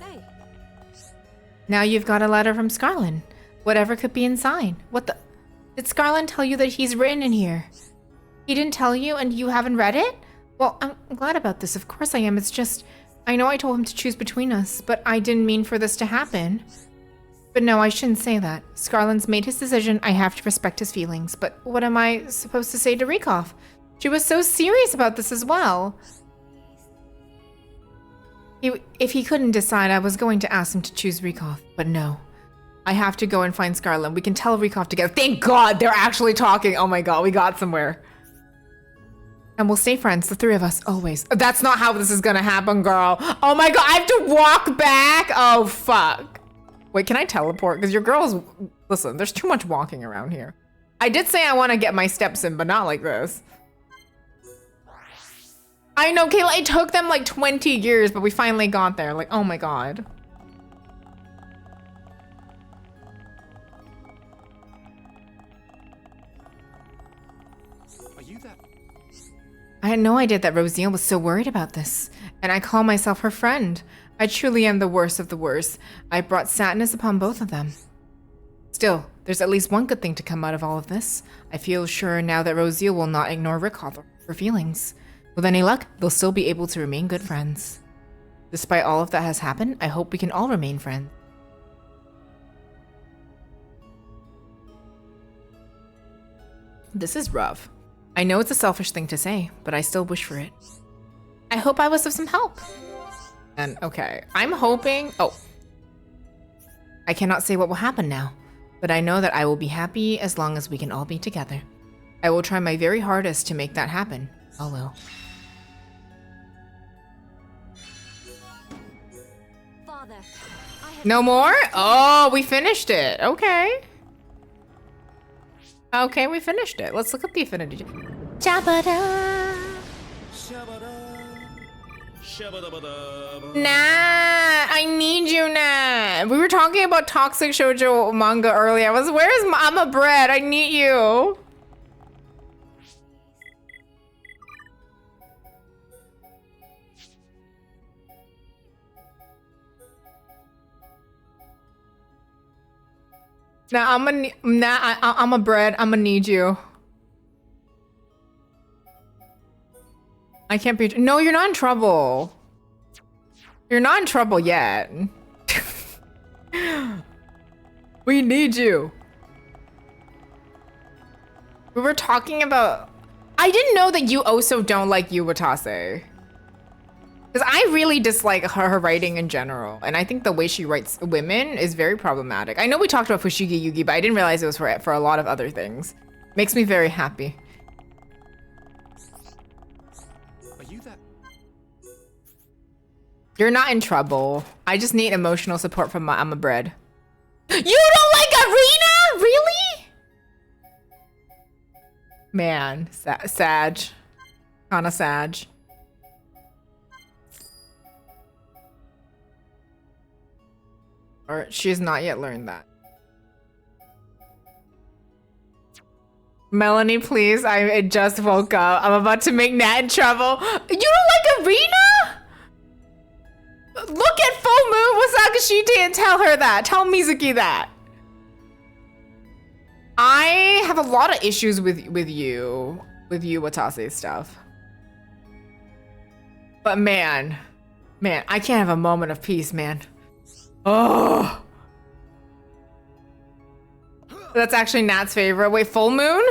Hey. Now you've got a letter from Scarlin. Whatever could be inside. What the? Did Scarlett tell you that he's written in here? He didn't tell you and you haven't read it? Well, I'm glad about this. Of course I am. It's just, I know I told him to choose between us, but I didn't mean for this to happen. But no, I shouldn't say that. Scarlett's made his decision. I have to respect his feelings. But what am I supposed to say to Rikov? She was so serious about this as well. If he couldn't decide, I was going to ask him to choose Rikov, but no. I have to go and find Scarlett. We can tell Rikov together. Thank God they're actually talking. Oh my God, we got somewhere. And we'll stay friends, the three of us, always. That's not how this is gonna happen, girl. Oh my God, I have to walk back. Oh, fuck. Wait, can I teleport? Because your girl's, listen, there's too much walking around here. I did say I want to get my steps in, but not like this. I know, Kayla, it took them like 20 years, but we finally got there. Like, oh my God. Are you that? I had no idea that Rosiel was so worried about this. And I call myself her friend. I truly am the worst of the worst. I brought sadness upon both of them. Still, there's at least one good thing to come out of all of this. I feel sure now that Rosiel will not ignore Rikov or her feelings. With any luck, they'll still be able to remain good friends. Despite all of that has happened, I hope we can all remain friends. This is rough. I know it's a selfish thing to say, but I still wish for it. I hope I was of some help. And okay, I'm hoping... Oh. I cannot say what will happen now, but I know that I will be happy as long as we can all be together. I will try my very hardest to make that happen. I will. Father, I have No more? Oh, we finished it. Okay. Okay, we finished it. Let's look at the affinity. Jabba-da. Nah, I need you, Nat. We were talking about toxic shoujo manga earlier. Where's Mama Bread? I need you. Nah, I'm a bread. I'm gonna need you. I can't be. No, you're not in trouble. You're not in trouble yet. We need you. We were talking about. I didn't know that you also don't like Yu Watase. Because I really dislike her writing in general. And I think the way she writes women is very problematic. I know we talked about Fushigi Yugi, but I didn't realize it was for a lot of other things. Makes me very happy. Are you that? You're not in trouble. I just need emotional support from my bread. You don't like Arena? Really? Man, Sag. Kinda Sag. Or she has not yet learned that. Melanie, please. I just woke up. I'm about to make Nat in trouble. You don't like Arena? Look at Full Moon Wasagashite and tell her that. Tell Mizuki that. I have a lot of issues with you Watase stuff. But man, I can't have a moment of peace, man. Oh, that's actually Nat's favorite. Wait, Full Moon?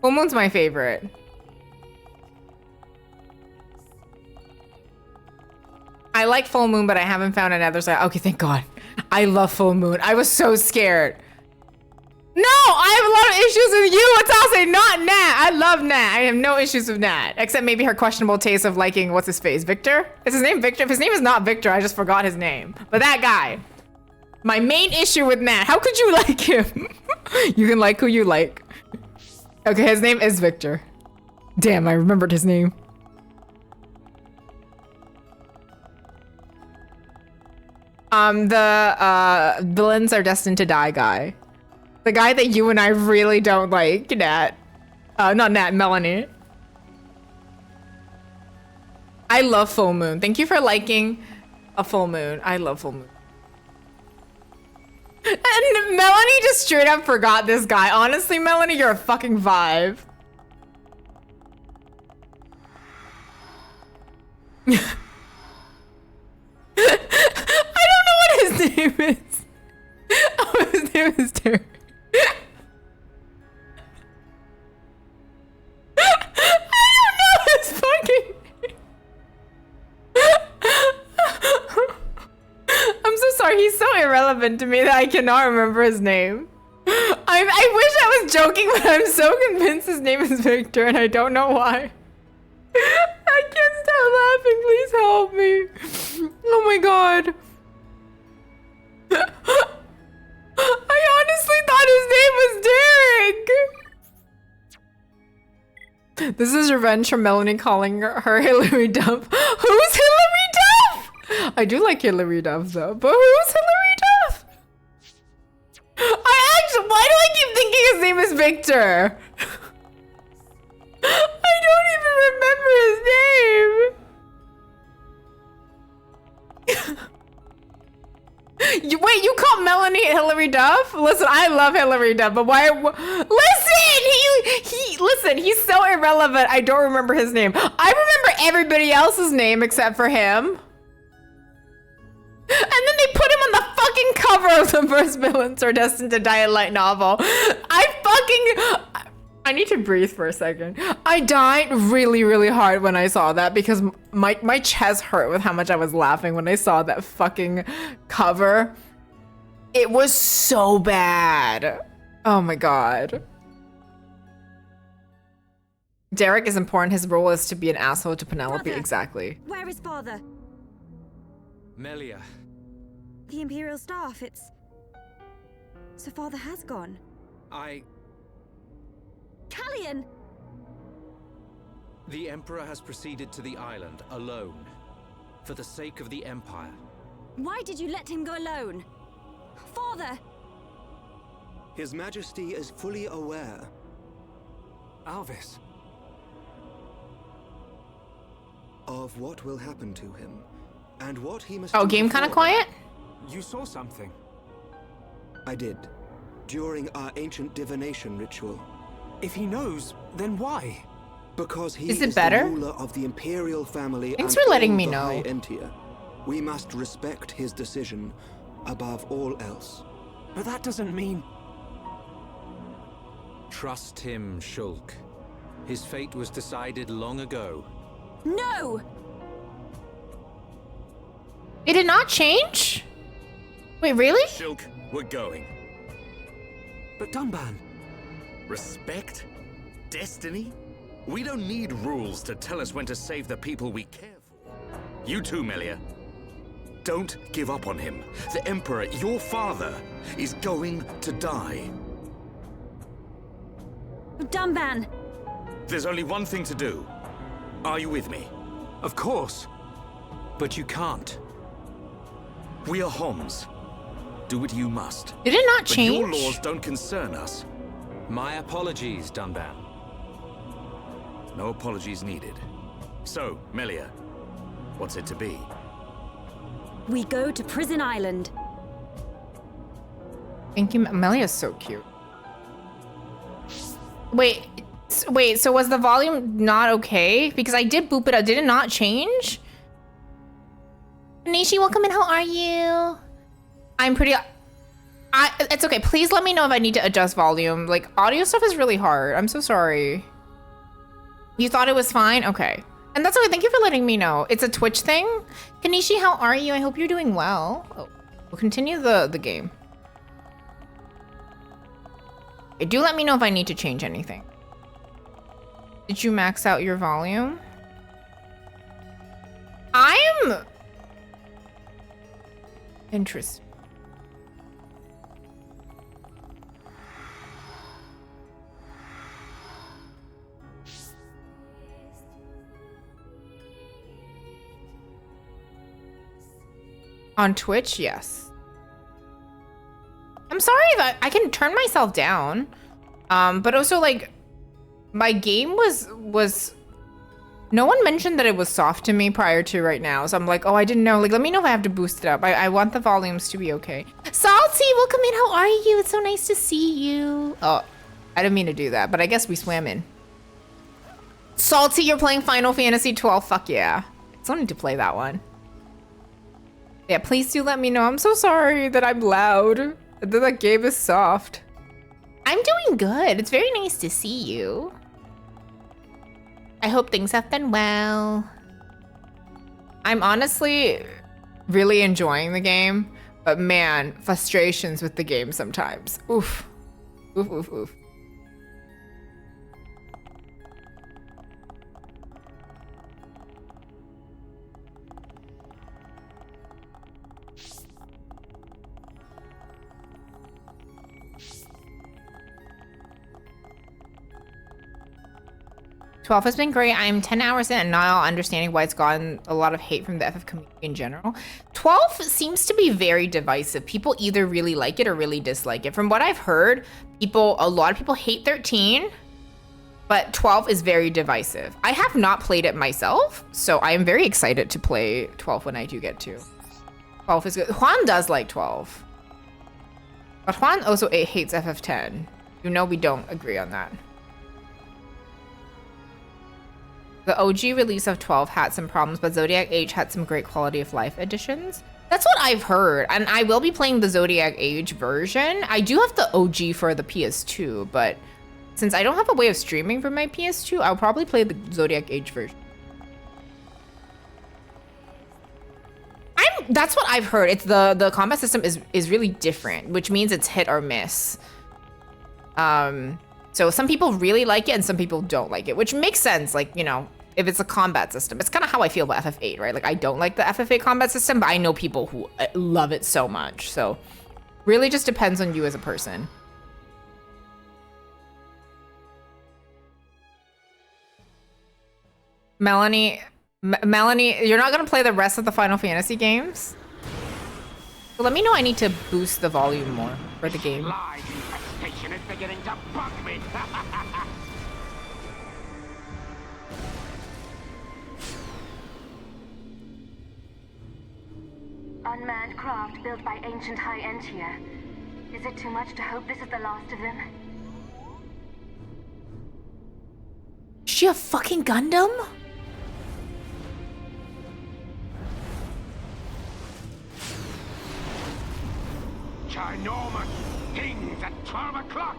Full Moon's my favorite. I like Full Moon, but I haven't found another side. Okay, thank God. I love Full Moon. I was so scared. No, I have a lot of issues with you. Watase, not Nat. I love Nat. I have no issues with Nat, except maybe her questionable taste of liking, what's his face, Victor? Is his name Victor? If his name is not Victor, I just forgot his name. But that guy. My main issue with Nat. How could you like him? You can like who you like. Okay, his name is Victor. Damn, I remembered his name. The villains are destined to die guy. The guy that you and I really don't like, Nat. Not Nat, Melanie. I love Full Moon. Thank you for liking a Full Moon. I love Full Moon. And Melanie just straight up forgot this guy. Honestly, Melanie, you're a fucking vibe. I don't know what his name is. Oh, his name is Terry. I don't know his fucking name. I'm so sorry. He's so irrelevant to me that I cannot remember his name. I wish I was joking, but I'm so convinced his name is Victor, and I don't know why. I can't stop laughing. Please help me. Oh my god. I honestly thought his name was Derek. This is revenge from Melanie calling her Hillary Duff. Who's Hillary Duff? I do like Hillary Duff though, but who's Hillary Duff? Why do I keep thinking his name is Victor? I don't even remember his name. Wait, you call Melanie Hillary Duff? Listen, I love Hillary Duff, but why? Listen, he's so irrelevant. I don't remember his name. I remember everybody else's name except for him. And then they put him on the fucking cover of the first Villains Are Destined to Die light novel. I need to breathe for a second. I died really, really hard when I saw that because my chest hurt with how much I was laughing when I saw that fucking cover. It was so bad. Oh my god. Derek is important. His role is to be an asshole to Penelope. Brother, exactly. Where is father? Melia. The Imperial staff, So father has gone. Callian! The Emperor has proceeded to the island alone. For the sake of the Empire. Why did you let him go alone? Father! His Majesty is fully aware. Alvis. Of what will happen to him, and what he must Oh, do game kind of before quiet? You saw something. I did, during our ancient divination ritual. If he knows, then why? Because he Is it is better? the ruler of the imperial family. Thanks and for letting all me the know. High Entia. We must respect his decision above all else. But that doesn't mean... Trust him, Shulk. His fate was decided long ago. No! It did not change? Wait, really? Shulk, we're going. But Dunban... Respect? Destiny? We don't need rules to tell us when to save the people we care for. You too, Melia. Don't give up on him. The Emperor, your father, is going to die. Dunban! There's only one thing to do. Are you with me? Of course. But you can't. We are Homs. Do what you must. Did it not But change? your laws don't concern us. My apologies, Dunban. No apologies needed. So, Melia, what's it to be? We go to Prison Island. Thank you. Amelia's so cute. Wait, so was the volume not okay? Because I did boop it up. Did it not change? Nishi, welcome in. How are you? I'm pretty... it's okay. Please let me know if I need to adjust volume. Like, audio stuff is really hard. I'm so sorry. You thought it was fine? Okay. And that's okay. Thank you for letting me know. It's a Twitch thing. Kanishi, how are you? I hope you're doing well. Oh, we'll continue the game. Okay, do let me know if I need to change anything. Did you max out your volume? I'm... interested. On Twitch, yes. I'm sorry that I can turn myself down. But also like my game was No one mentioned that it was soft to me prior to right now, so I'm like, oh, I didn't know. Like, let me know if I have to boost it up. I want the volumes to be okay. Salty, welcome in. How are you? It's so nice to see you. Oh, I didn't mean to do that, but I guess we swam in. Salty, you're playing Final Fantasy 12. Fuck yeah. I still need to play that one. Yeah, please do let me know. I'm so sorry that I'm loud. That that game is soft. I'm doing good. It's very nice to see you. I hope things have been well. I'm honestly really enjoying the game, but man, frustrations with the game sometimes. Oof. Oof, oof, oof. 12 has been great. I'm 10 hours in and now understanding why it's gotten a lot of hate from the FF community in general. 12 seems to be very divisive. People either really like it or really dislike it. From what I've heard, a lot of people hate 13, but 12 is very divisive. I have not played it myself, so I am very excited to play 12 when I do get to. 12 is good. Juan does like 12. But Juan also hates FF10. You know we don't agree on that. The OG release of 12 had some problems, but Zodiac Age had some great quality of life additions. That's what I've heard, and I will be playing the Zodiac Age version. I do have the OG for the PS2, but since I don't have a way of streaming for my PS2, I'll probably play the Zodiac Age version. That's what I've heard. It's the combat system is really different, which means it's hit or miss. So some people really like it and some people don't like it, which makes sense. Like, you know, if it's a combat system, it's kind of how I feel about FF8, right? Like, I don't like the FF8 combat system, but I know people who love it so much. So really just depends on you as a person. Melanie, you're not gonna play the rest of the Final Fantasy games? So let me know I need to boost the volume more for the game. Is beginning to bug me. Unmanned craft built by ancient High Entia. Is it too much to hope this is the last of them? Is she a fucking Gundam? Ginormous things at 12 o'clock.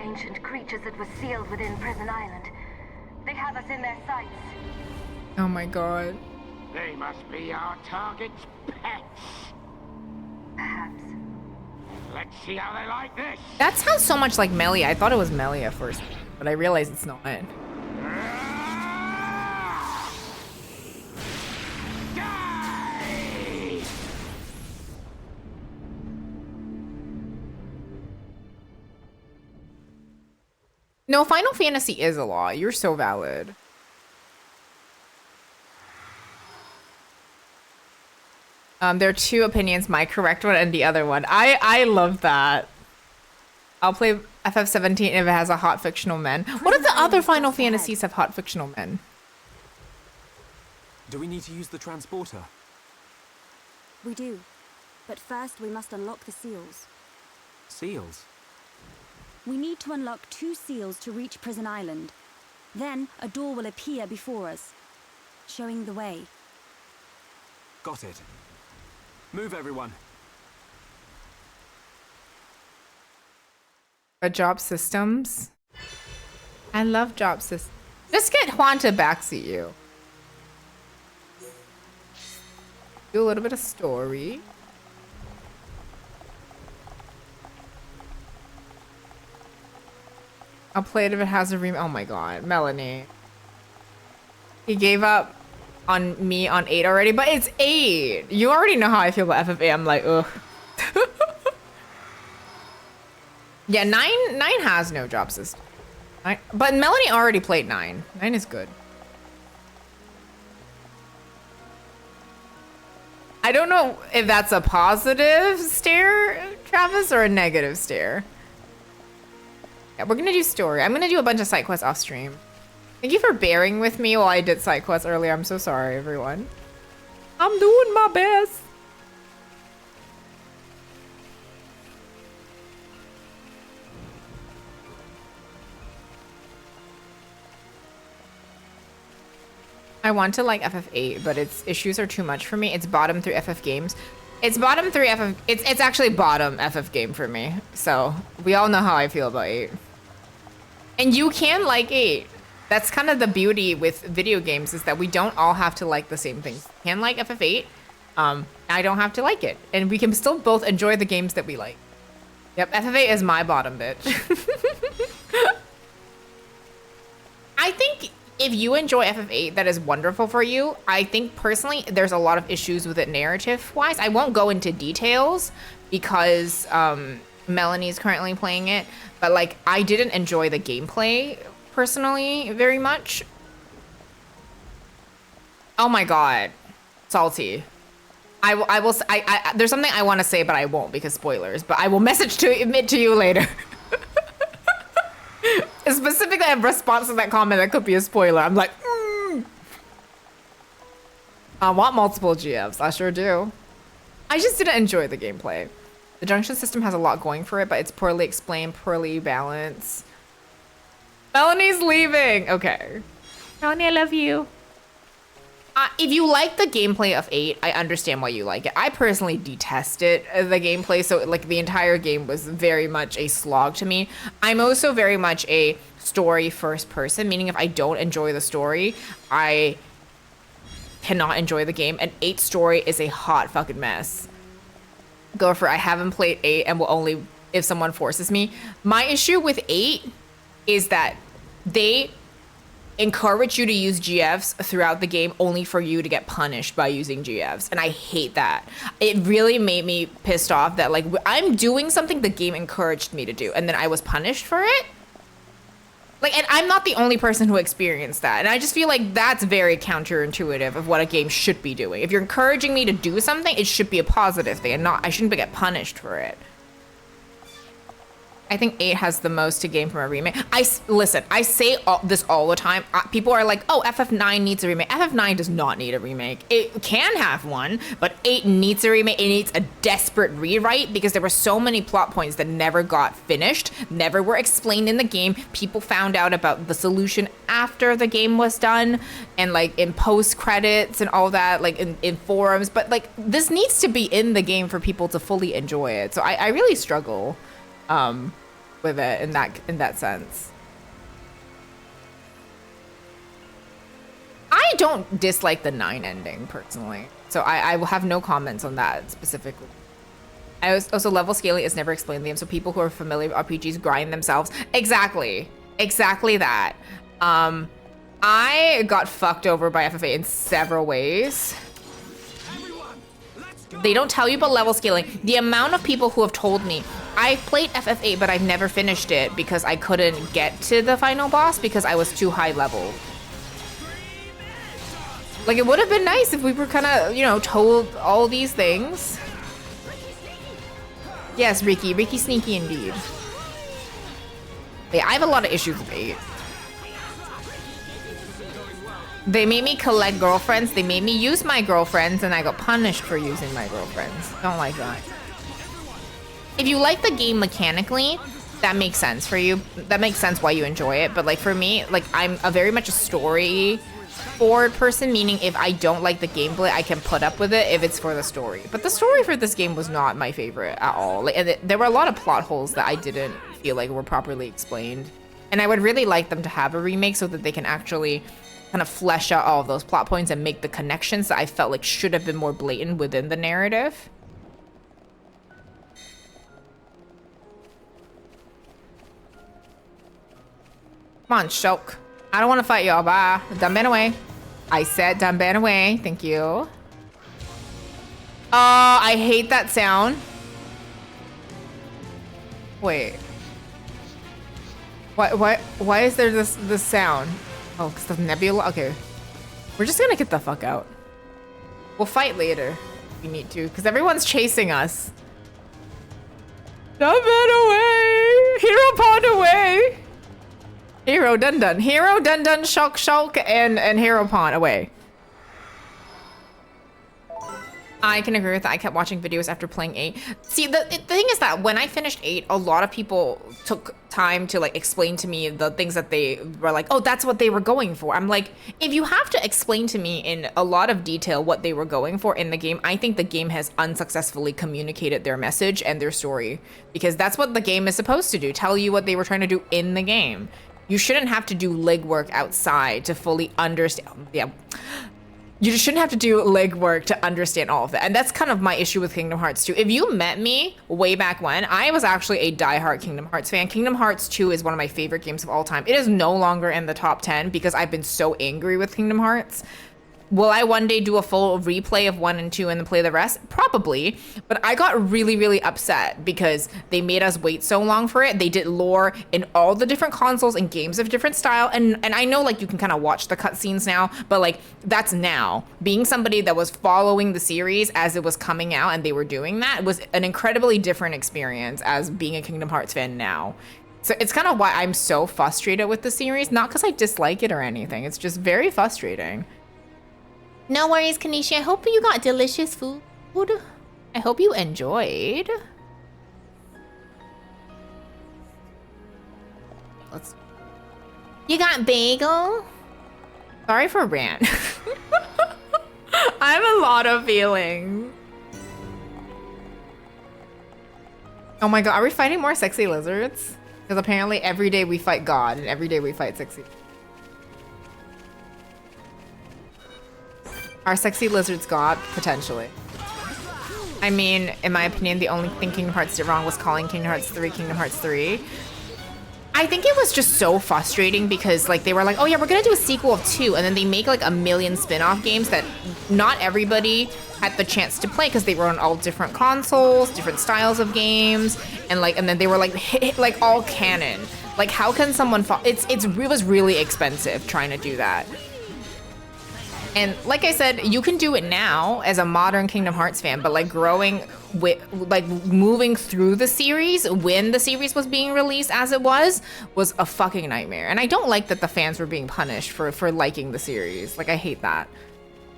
Ancient creatures that were sealed within Prison Island. They have us in their sights. Oh my god. They must be our target's pets. Perhaps. Let's see how they like this. That sounds so much like Melia. I thought it was Melia at first, but I realized it's not. No, Final Fantasy is a lot. You're so valid. There are two opinions, my correct one and the other one. I love that. I'll play FF17 if it has a hot fictional men. What if the other Final Fantasies have hot fictional men? Do we need to use the transporter? We do. But first we must unlock the seals. Seals? We need to unlock 2 seals to reach Prison Island. Then a door will appear before us, showing the way. Got it. Move, everyone. Job systems. I love job systems. Just get Juan to backseat you. Do a little bit of story. I'll play it if it has a oh my god, Melanie. He gave up on me on 8 already, but it's 8. You already know how I feel about FFA. I'm like, ugh. Yeah, 9 has no job system. But Melanie already played 9. 9 is good. I don't know if that's a positive stare, Travis, or a negative stare. Yeah, we're gonna do story. I'm gonna do a bunch of side quests off stream. Thank you for bearing with me while I did side quests earlier. I'm so sorry, everyone. I'm doing my best. I want to like FF8, but its issues are too much for me. It's bottom 3 FF games. It's bottom 3 FF. It's actually bottom FF game for me. So we all know how I feel about 8. And you can like 8. That's kind of the beauty with video games, is that we don't all have to like the same things. You can like FF8. I don't have to like it, and we can still both enjoy the games that we like. Yep, FF8 is my bottom bitch. I think if you enjoy FF8, that is wonderful for you. I think personally, there's a lot of issues with it narrative-wise. I won't go into details because Melanie's currently playing it, but like I didn't enjoy the gameplay personally very much. Oh my god, salty. I will. There's something I want to say, but I won't because spoilers. But I will message to admit to you later. Specifically, in response to that comment, that could be a spoiler. I'm like, I want multiple GFs. I sure do. I just didn't enjoy the gameplay. The junction system has a lot going for it, but it's poorly explained, poorly balanced. Melanie's leaving. Okay. Melanie, I love you. If you like the gameplay of 8, I understand why you like it. I personally detested the gameplay, so like the entire game was very much a slog to me. I'm also very much a story first person, meaning if I don't enjoy the story, I cannot enjoy the game. And 8's story is a hot fucking mess. Go for it. I haven't played 8 and will only if someone forces me. My issue with 8 is that they encourage you to use GFs throughout the game only for you to get punished by using GFs, and I hate that. It really made me pissed off that like I'm doing something the game encouraged me to do and then I was punished for it. Like, and I'm not the only person who experienced that, and I just feel like that's very counterintuitive of what a game should be doing. If you're encouraging me to do something, it should be a positive thing and not I shouldn't get punished for it. I think 8 has the most to gain from a remake. Listen, I say this all the time. People are like, oh, FF9 needs a remake. FF9 does not need a remake. It can have one, but 8 needs a remake. It needs a desperate rewrite because there were so many plot points that never got finished, never were explained in the game. People found out about the solution after the game was done and like in post credits and all that, like in forums. But like this needs to be in the game for people to fully enjoy it. So I really struggle with it in that sense. I don't dislike the 9 ending personally, so I will have no comments on that specifically. I also level scaling is never explained in the game, so people who are familiar with RPGs grind themselves. Exactly that. I got fucked over by FF8 in several ways. They don't tell you about level scaling. The amount of people who have told me, I played FF8, but I've never finished it because I couldn't get to the final boss because I was too high level. Like, it would have been nice if we were kind of, you know, told all these things. Yes, Ricky Sneaky indeed. Yeah, I have a lot of issues with 8. They made me collect girlfriends. They made me use my girlfriends, and I got punished for using my girlfriends. Don't like that. If you like the game mechanically, that makes sense for you. That makes sense why you enjoy it. But like for me, like I'm very much a story forward person, meaning if I don't like the gameplay, I can put up with it if it's for the story. But the story for this game was not my favorite at all. Like, and there were a lot of plot holes that I didn't feel like were properly explained. And I would really like them to have a remake so that they can actually kind of flesh out all of those plot points and make the connections that I felt like should have been more blatant within the narrative. Come on, Shulk. I don't want to fight y'all. Bye. Done ban away. I said done ban away. Thank you. Oh, I hate that sound. Wait. Why is there this sound? Oh, because the nebula? Okay. We're just gonna get the fuck out. We'll fight later if we need to, because everyone's chasing us. Done ban away. Hero Pond away. Hero Dun Dun. Hero Dun Dun Shulk Shulk and Hero Pawn away. I can agree with that. I kept watching videos after playing 8. See, the thing is that when I finished 8, a lot of people took time to like explain to me the things that they were like, oh, that's what they were going for. I'm like, if you have to explain to me in a lot of detail what they were going for in the game, I think the game has unsuccessfully communicated their message and their story, because that's what the game is supposed to do, tell you what they were trying to do in the game. You shouldn't have to do legwork outside to fully understand. Yeah. You just shouldn't have to do legwork to understand all of it. And that's kind of my issue with Kingdom Hearts 2. If you met me way back when, I was actually a diehard Kingdom Hearts fan. Kingdom Hearts 2 is one of my favorite games of all time. It is no longer in the top 10 because I've been so angry with Kingdom Hearts. Will I one day do a full replay of 1 and 2 and then play the rest? Probably. But I got really, really upset because they made us wait so long for it. They did lore in all the different consoles and games of different style. And I know like you can kind of watch the cutscenes now, but like that's now. Being somebody that was following the series as it was coming out and they were doing that was an incredibly different experience as being a Kingdom Hearts fan now. So it's kind of why I'm so frustrated with the series. Not because I dislike it or anything. It's just very frustrating. No worries, Kanisha. I hope you got delicious food. I hope you enjoyed. You got bagel? Sorry for rant. I have a lot of feelings. Oh my god, are we fighting more sexy lizards? Because apparently every day we fight God and every day we fight sexy. Are sexy lizards God? Potentially. I mean, in my opinion, the only thing Kingdom Hearts did wrong was calling Kingdom Hearts 3 Kingdom Hearts 3. I think it was just so frustrating because like they were like, oh yeah, we're gonna do a sequel of 2, and then they make like a million spin-off games that not everybody had the chance to play because they were on all different consoles, different styles of games, and then they were like all canon. Like how can someone it was really expensive trying to do that. And like I said, you can do it now as a modern Kingdom Hearts fan, but like growing with, like moving through the series when the series was being released as it was a fucking nightmare. And I don't like that the fans were being punished for liking the series. Like I hate that.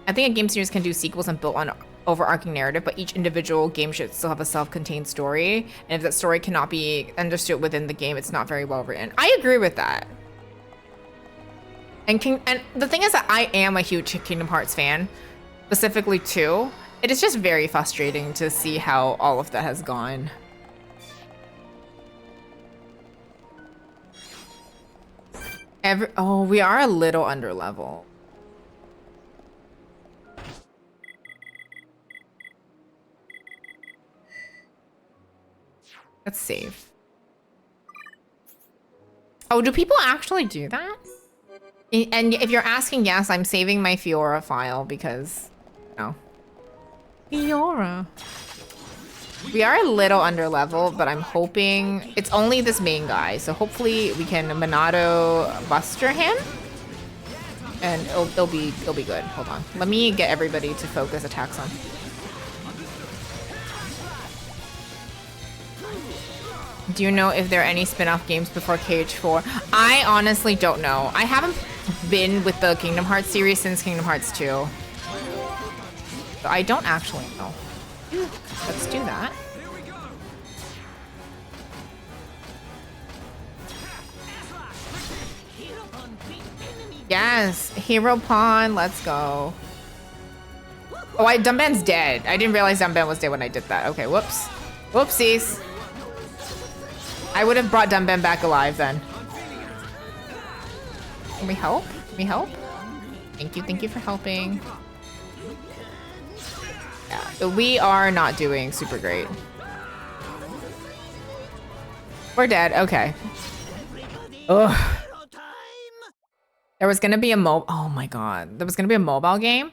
I think a game series can do sequels and built on overarching narrative, but each individual game should still have a self-contained story. And if that story cannot be understood within the game, it's not very well written. I agree with that. And the thing is that I am a huge Kingdom Hearts fan, specifically 2. It is just very frustrating to see how all of that has gone. We are a little under level. Let's save. Oh, do people actually do that? And if you're asking, yes, I'm saving my Fiora file because, no. Fiora. We are a little under level, but I'm hoping it's only this main guy. So hopefully we can Monado Buster him, and it'll be good. Hold on, let me get everybody to focus attacks on. Do you know if there are any spin-off games before KH4? I honestly don't know. I haven't been with the Kingdom Hearts series since Kingdom Hearts 2. So I don't actually know. Let's do that. Yes, Hero Pawn, let's go. Oh, Dumban's dead. I didn't realize Dumban was dead when I did that. Okay, whoops. Whoopsies. I would have brought Dumban back alive then. Can we help? Can we help? Thank you for helping. Yeah, we are not doing super great. We're dead, okay. Ugh. There was gonna be a oh my god. There was gonna be a mobile game.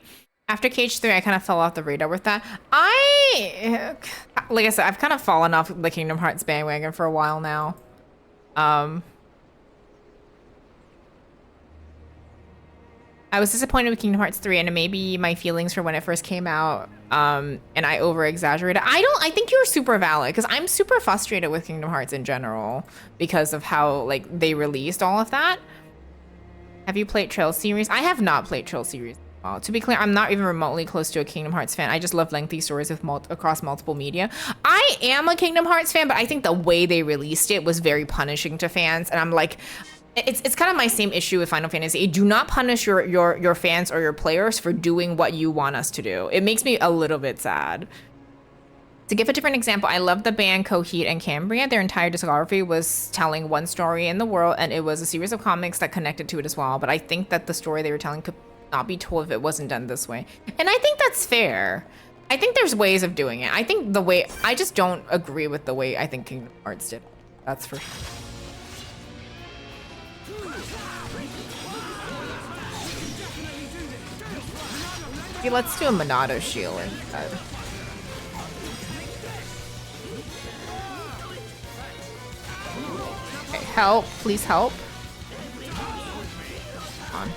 After KH3, I kind of fell off the radar with that. Like I said, I've kind of fallen off the Kingdom Hearts bandwagon for a while now. I was disappointed with Kingdom Hearts 3, and it may be my feelings for when it first came out, and I over-exaggerated. I think you're super valid, because I'm super frustrated with Kingdom Hearts in general, because of how, like, they released all of that. Have you played Trail series? I have not played Trail series. Well, to be clear, I'm not even remotely close to a Kingdom Hearts fan. I just love lengthy stories with across multiple media. I am a Kingdom Hearts fan, but I think the way they released it was very punishing to fans, and I'm like, it's kind of my same issue with Final Fantasy. Do not punish your fans or your players for doing what you want us to do. It makes me a little bit sad. To give a different example, I love the band Coheed and Cambria. Their entire discography was telling one story in the world, and it was a series of comics that connected to it as well. But I think that the story they were telling could not be told if it wasn't done this way. And I think that's fair. I think there's ways of doing it. I just don't agree with the way I think Kingdom Hearts did. That's for sure. Okay, let's do a Monado shield instead. Okay, help, please help. Come on.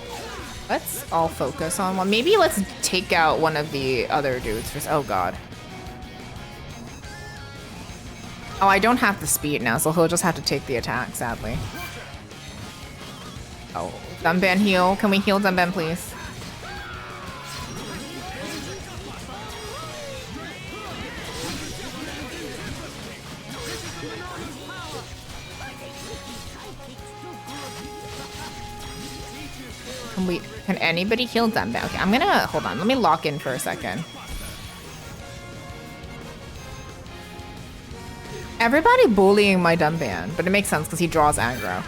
Let's all focus on one. Maybe let's take out one of the other dudes first. Oh god. Oh, I don't have the speed now, so he'll just have to take the attack, sadly. Oh, Dunban heal. Can we heal Dunban, please? Can anybody heal Dunban? Okay, I'm gonna, hold on, let me lock in for a second. Everybody bullying my Dunban, but it makes sense because he draws aggro.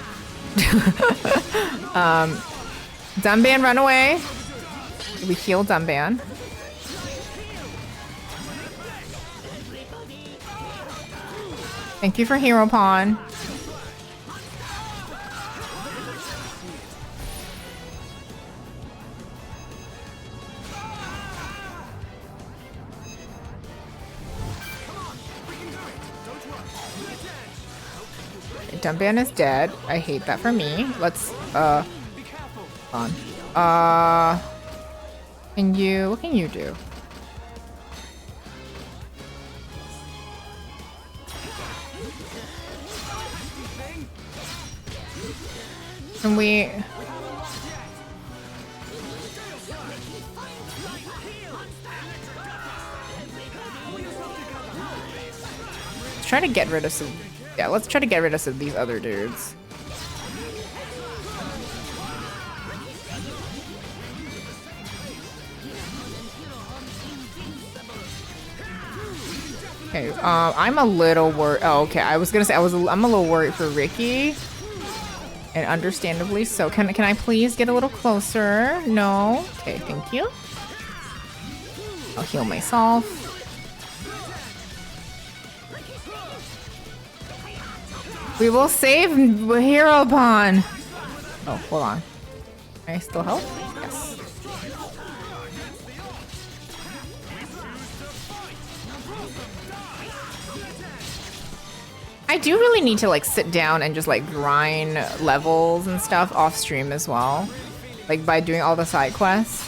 Dunban, run away. We heal Dunban. Thank you for Hero Pawn. Dunban is dead. I hate that for me. Let's, on. What can you do? Can we... Let's try to get rid of some... Yeah, let's try to get rid of some of these other dudes. Okay, I'm a little worried. Oh, okay. I was gonna say I'm a little worried for Ricky, and understandably so. Can I please get a little closer? No. Okay, thank you. I'll heal myself. We will save Hero Pawn. Oh, hold on. Can I still help? Yes. I do really need to like sit down and just like grind levels and stuff off stream as well. Like by doing all the side quests.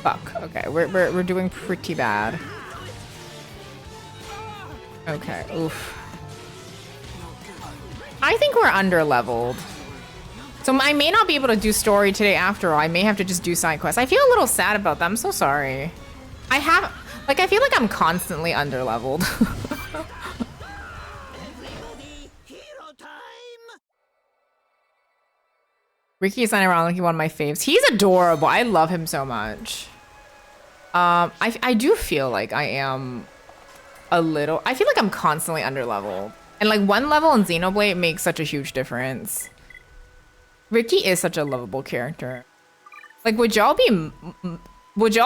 Fuck. Okay, we're doing pretty bad. Okay, oof. I think we're under-leveled. So I may not be able to do story today after all. I may have to just do side quests. I feel a little sad about that. I'm so sorry. I feel like I'm constantly under-leveled. Ricky is unironically one of my faves. He's adorable. I love him so much. I do feel like I am a little... I feel like I'm constantly under-leveled. And like one level in Xenoblade makes such a huge difference. Ricky is such a lovable character. Like, would y'all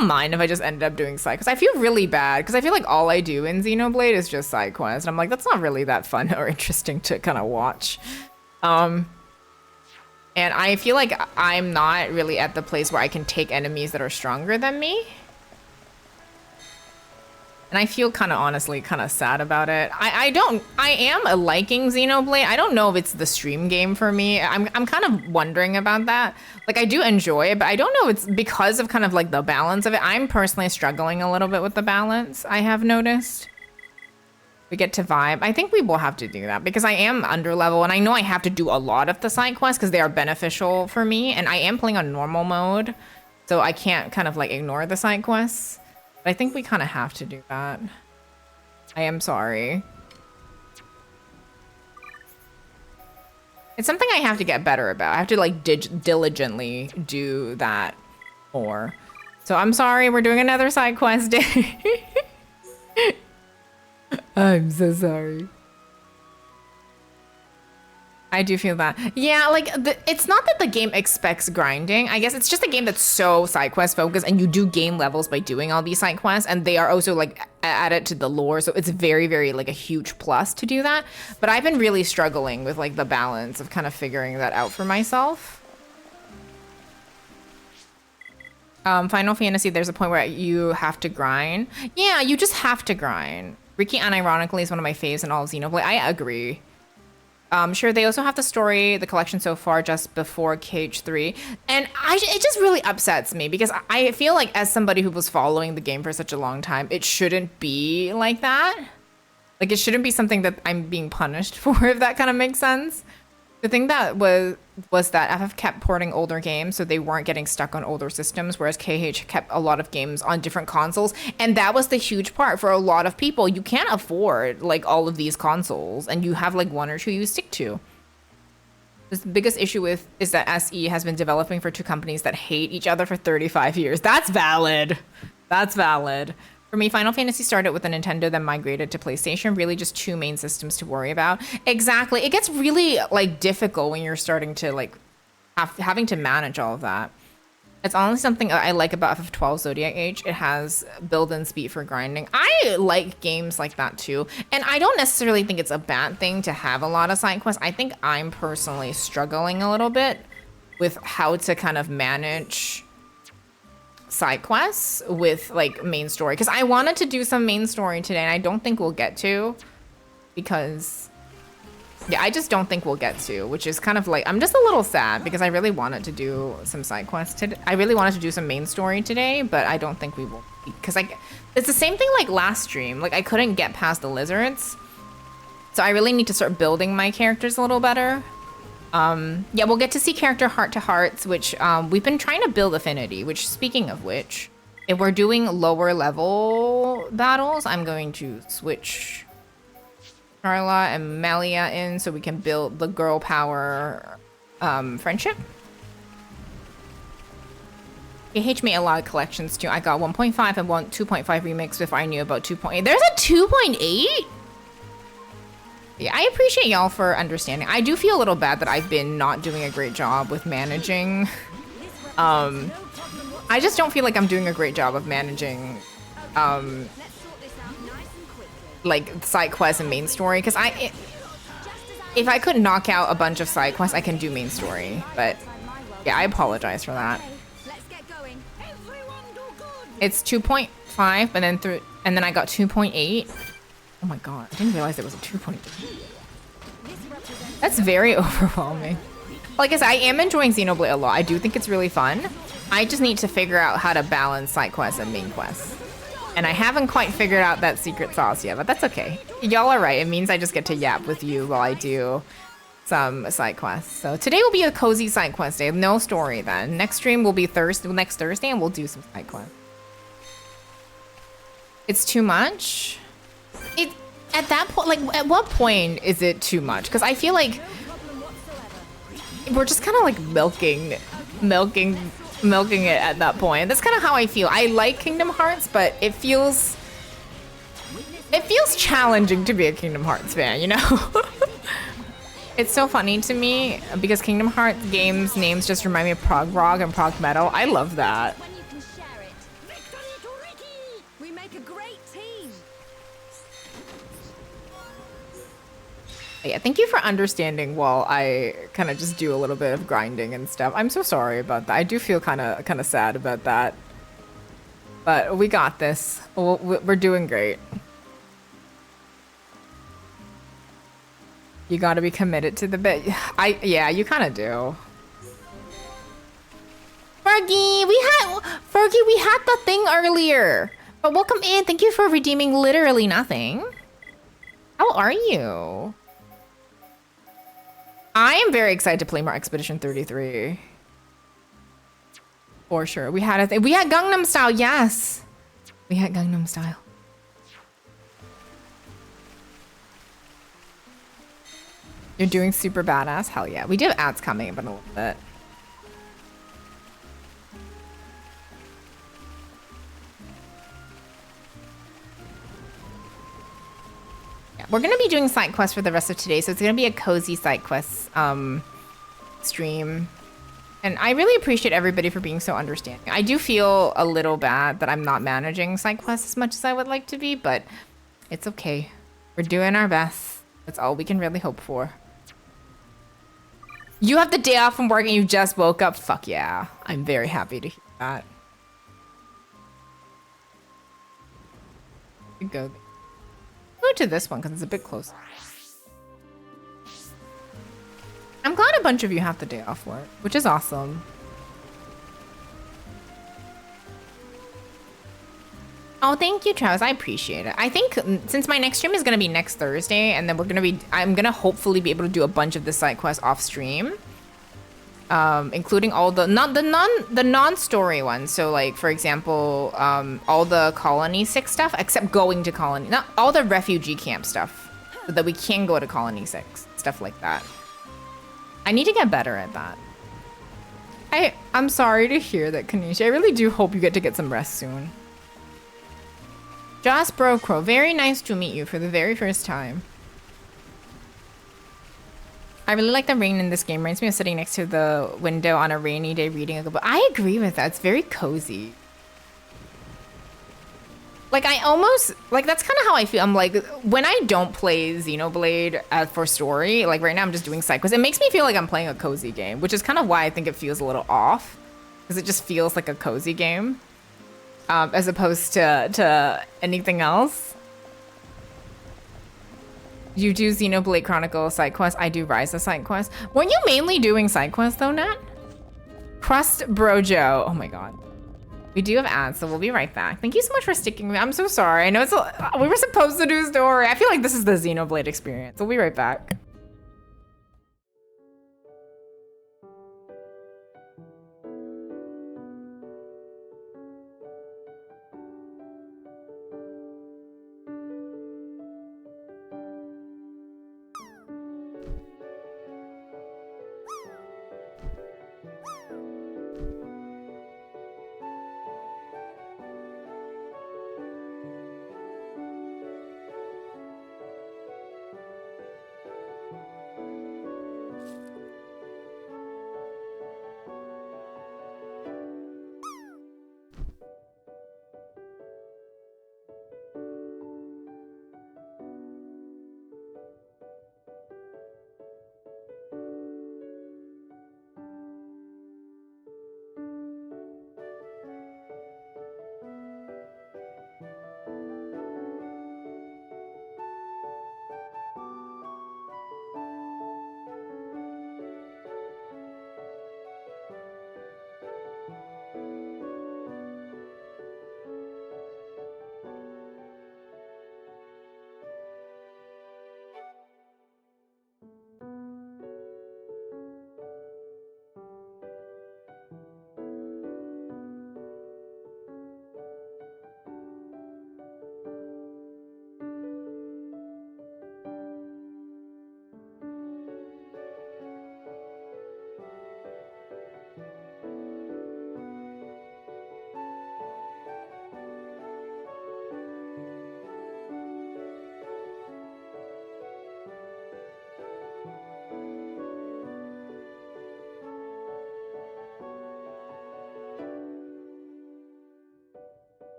mind if I just ended up doing side quests? I feel really bad because I feel like all I do in Xenoblade is just side quests. And I'm like, that's not really that fun or interesting to kind of watch. And I feel like I'm not really at the place where I can take enemies that are stronger than me. And I feel kind of honestly kind of sad about it. I am liking Xenoblade. I don't know if it's the stream game for me. I'm kind of wondering about that. Like I do enjoy it, but I don't know if it's because of kind of like the balance of it. I'm personally struggling a little bit with the balance, I have noticed. We get to vibe. I think we will have to do that because I am under level and I know I have to do a lot of the side quests because they are beneficial for me. And I am playing on normal mode, so I can't kind of like ignore the side quests. But I think we kind of have to do that. I am sorry. It's something I have to get better about. I have to like diligently do that more. So I'm sorry, we're doing another side quest day. I'm so sorry. I do feel that. Yeah, like it's not that the game expects grinding. I guess it's just a game that's so side quest focused and you do gain levels by doing all these side quests and they are also like added to the lore. So it's very, very like a huge plus to do that. But I've been really struggling with like the balance of kind of figuring that out for myself. Final Fantasy, there's a point where you have to grind. Yeah, you just have to grind. Riki unironically is one of my faves in all of Xenoblade. I agree. Sure, they also have the story, the collection so far just before KH3. And it just really upsets me because I feel like as somebody who was following the game for such a long time, it shouldn't be like that. Like it shouldn't be something that I'm being punished for, if that kind of makes sense. The thing that was that FF kept porting older games so they weren't getting stuck on older systems, whereas KH kept a lot of games on different consoles. And that was the huge part for a lot of people. You can't afford like all of these consoles and you have like one or two you stick to. The biggest issue is that SE has been developing for two companies that hate each other for 35 years. That's valid. That's valid. For me, Final Fantasy started with a Nintendo, then migrated to PlayStation. Really just two main systems to worry about. Exactly. It gets really like difficult when you're starting to like having to manage all of that. It's honestly something I like about FF12 Zodiac Age. It has built-in speed for grinding. I like games like that too. And I don't necessarily think it's a bad thing to have a lot of side quests. I think I'm personally struggling a little bit with how to kind of manage side quests with like main story, because I wanted to do some main story today and I don't think we'll get to, because yeah, I just don't think we'll get to, which is kind of like, I'm just a little sad because I really wanted to do some side quests today. I really wanted to do some main story today, but I don't think we will, because it's the same thing like last stream. Like I couldn't get past the lizards, so I really need to start building my characters a little better. Yeah, we'll get to see character heart-to-hearts, which we've been trying to build affinity, which speaking of which, if we're doing lower level battles, I'm going to switch Charla and Melia in so we can build the girl power friendship. KH made a lot of collections too. I got 1.5 and 2.5 remix before I knew about 2.8. There's a 2.8? Yeah, I appreciate y'all for understanding. I do feel a little bad that I've been not doing a great job with managing. I just don't feel like I'm doing a great job of managing like side quests and main story, because if I could knock out a bunch of side quests, I can do main story. But yeah, I apologize for that. It's 2.5 and then I got 2.8. Oh my god, I didn't realize it was a 2.8. That's very overwhelming. Like I said, I am enjoying Xenoblade a lot. I do think it's really fun. I just need to figure out how to balance side quests and main quests. And I haven't quite figured out that secret sauce yet, but that's okay. Y'all are right. It means I just get to yap with you while I do some side quests. So today will be a cozy side quest day. No story then. Next stream will be next Thursday and we'll do some side quests. It's too much? At that point, like, at what point is it too much? Because I feel like we're just kind of like milking it at that point. That's kind of how I feel. I like Kingdom Hearts, but it feels challenging to be a Kingdom Hearts fan, you know? It's so funny to me because Kingdom Hearts games names just remind me of prog rock and prog metal. I love that. Yeah, thank you for understanding while I kind of just do a little bit of grinding and stuff. I'm so sorry about that. I do feel kind of sad about that. But we got this. We're doing great. You gotta be committed to the bit. Yeah, you kind of do. Fergie, we had the thing earlier. But welcome in. Thank you for redeeming literally nothing. How are you? I am very excited to play more Expedition 33. For sure. We had Gangnam Style, yes. We had Gangnam Style. You're doing super badass? Hell yeah. We do have ads coming, but a little bit. Yeah, we're gonna be doing side quests for the rest of today, so it's gonna be a cozy side quest stream. And I really appreciate everybody for being so understanding. I do feel a little bad that I'm not managing side quests as much as I would like to be, but it's okay. We're doing our best. That's all we can really hope for. You have the day off from work and you just woke up? Fuck yeah. I'm very happy to hear that. Go to this one because it's a bit closer. I'm glad a bunch of you have the day off work, which is awesome. Oh, thank you, Travis. I appreciate it. I think since my next stream is gonna be next Thursday, and then I'm gonna hopefully be able to do a bunch of the side quests off stream, including all the non-story ones. So, like for example, all the Colony 6 stuff, except going to Colony, not all the refugee camp stuff, so that we can go to Colony 6, stuff like that. I need to get better at that. I'm sorry to hear that, Kanisha. I really do hope you get some rest soon. Joss Brocro, very nice to meet you for the very first time. I really like the rain in this game. Reminds me of sitting next to the window on a rainy day reading a book. I agree with that. It's very cozy. Like that's kind of how I feel. I'm like, when I don't play Xenoblade for story, like right now I'm just doing side quests. It makes me feel like I'm playing a cozy game, which is kind of why I think it feels a little off, because it just feels like a cozy game, as opposed to anything else. You do Xenoblade Chronicles side quests. I do Rise of side quests. Weren't you mainly doing side quests though, Nat? Crust Brojo. Oh my god. We do have ads, so we'll be right back. Thank you so much for sticking with me. I'm so sorry. I know we were supposed to do a story. I feel like this is the Xenoblade experience. We'll be right back.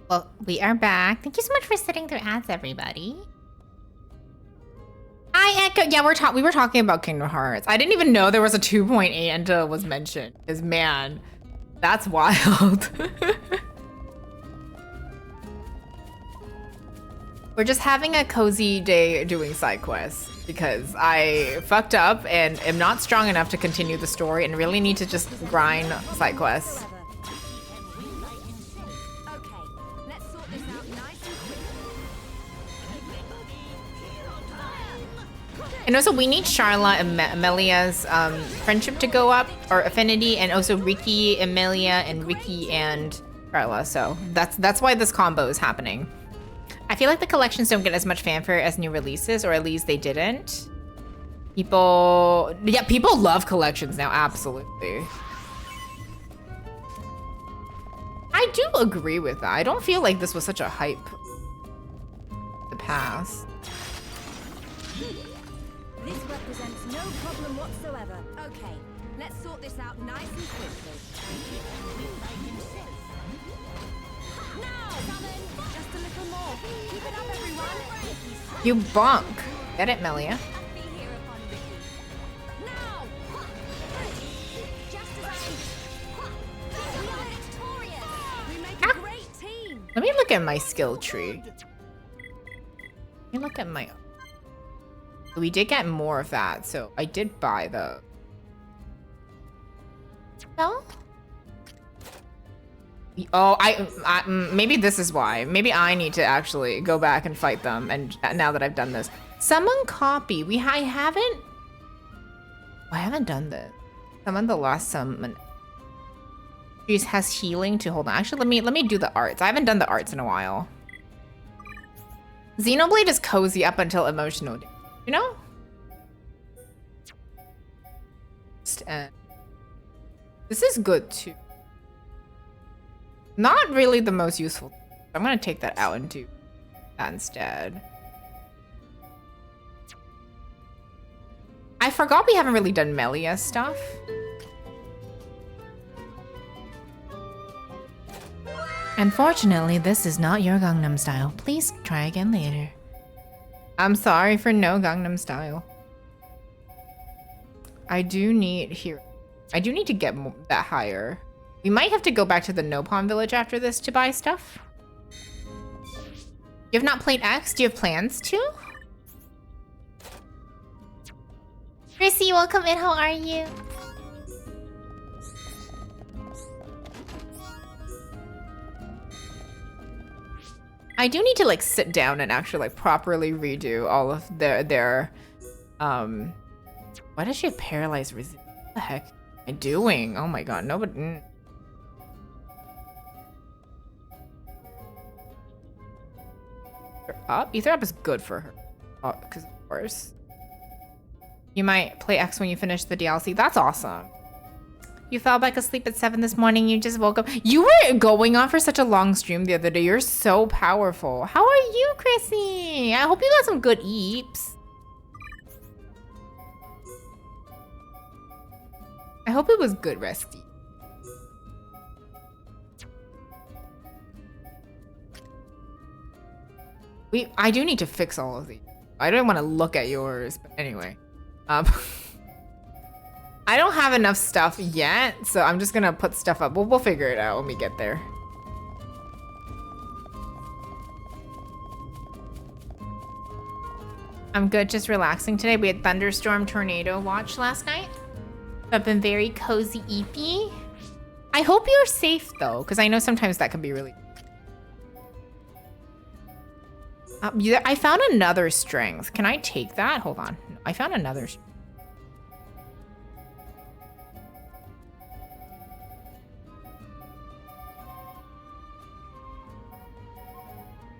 Well, we are back. Thank you so much for sitting through ads, everybody. Hi, Echo. Yeah, we were talking about Kingdom Hearts. I didn't even know there was a 2.8 until it was mentioned. Because, man, that's wild. We're just having a cozy day doing side quests because I fucked up and am not strong enough to continue the story and really need to just grind side quests. Okay, let's sort this out nice and quick. And also, we need Charla and Amelia's friendship to go up, or affinity, and also Ricky, Amelia, and Ricky and Charla. So that's why this combo is happening. I feel like the collections don't get as much fanfare as new releases, or at least they didn't. People love collections now, absolutely. I do agree with that. I don't feel like this was such a hype in the past. This represents no problem whatsoever. Okay, let's sort this out nice and quickly. Now, summon! Just a little more. Keep it up, everyone. You bonk. Get it, Melia? Be here upon Ricky. Now! Just as we are victorious. We make a great team. Let me look at my skill tree. Let me look at my... We did get more of that, so I did buy those. No? Oh, maybe this is why. Maybe I need to actually go back and fight them. And now that I've done this, summon copy. I haven't done this. Summon the last summon. She has healing to hold on. Actually, let me do the arts. I haven't done the arts in a while. Xenoblade is cozy up until emotional. You know? This is good too. Not really the most useful. I'm gonna take that out and do that instead. I forgot we haven't really done Melia stuff. Unfortunately, this is not your Gangnam Style. Please try again later. I'm sorry for no Gangnam Style. I do need to get that higher. We might have to go back to the Nopon village after this to buy stuff. You have not played X? Do you have plans to? Chrissy, welcome in. How are you? I do need to like sit down and actually like properly redo all of their why does she have paralyzed resistance? What the heck am I doing? Oh my god, nobody. Ether up is good for her. Because of course. You might play X when you finish the DLC. That's awesome. You fell back asleep at 7 this morning. You just woke up. You were going on for such a long stream the other day. You're so powerful. How are you, Chrissy? I hope you got some good eeps. I hope it was good resty. I do need to fix all of these. I don't want to look at yours, but anyway. I don't have enough stuff yet, so I'm just gonna put stuff up. We'll figure it out when we get there. I'm good, just relaxing today. We had thunderstorm tornado watch last night. I've been very cozy eepy. I hope you're safe though, because I know sometimes that can be really... I found another strength. Can I take that? Hold on. I found another.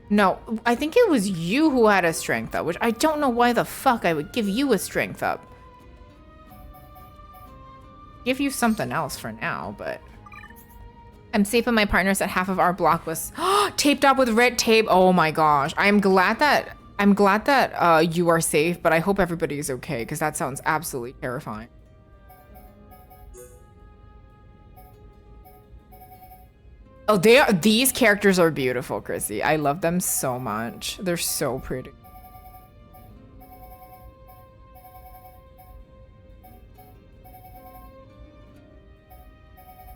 No, I think it was you who had a strength up, which I don't know why the fuck I would give you a strength up. Give you something else for now, but... I'm safe with my partners at half of our block was taped up with red tape. Oh my gosh. I'm glad that you are safe, but I hope everybody is okay because that sounds absolutely terrifying. Oh, these characters are beautiful, Chrissy. I love them so much. They're so pretty.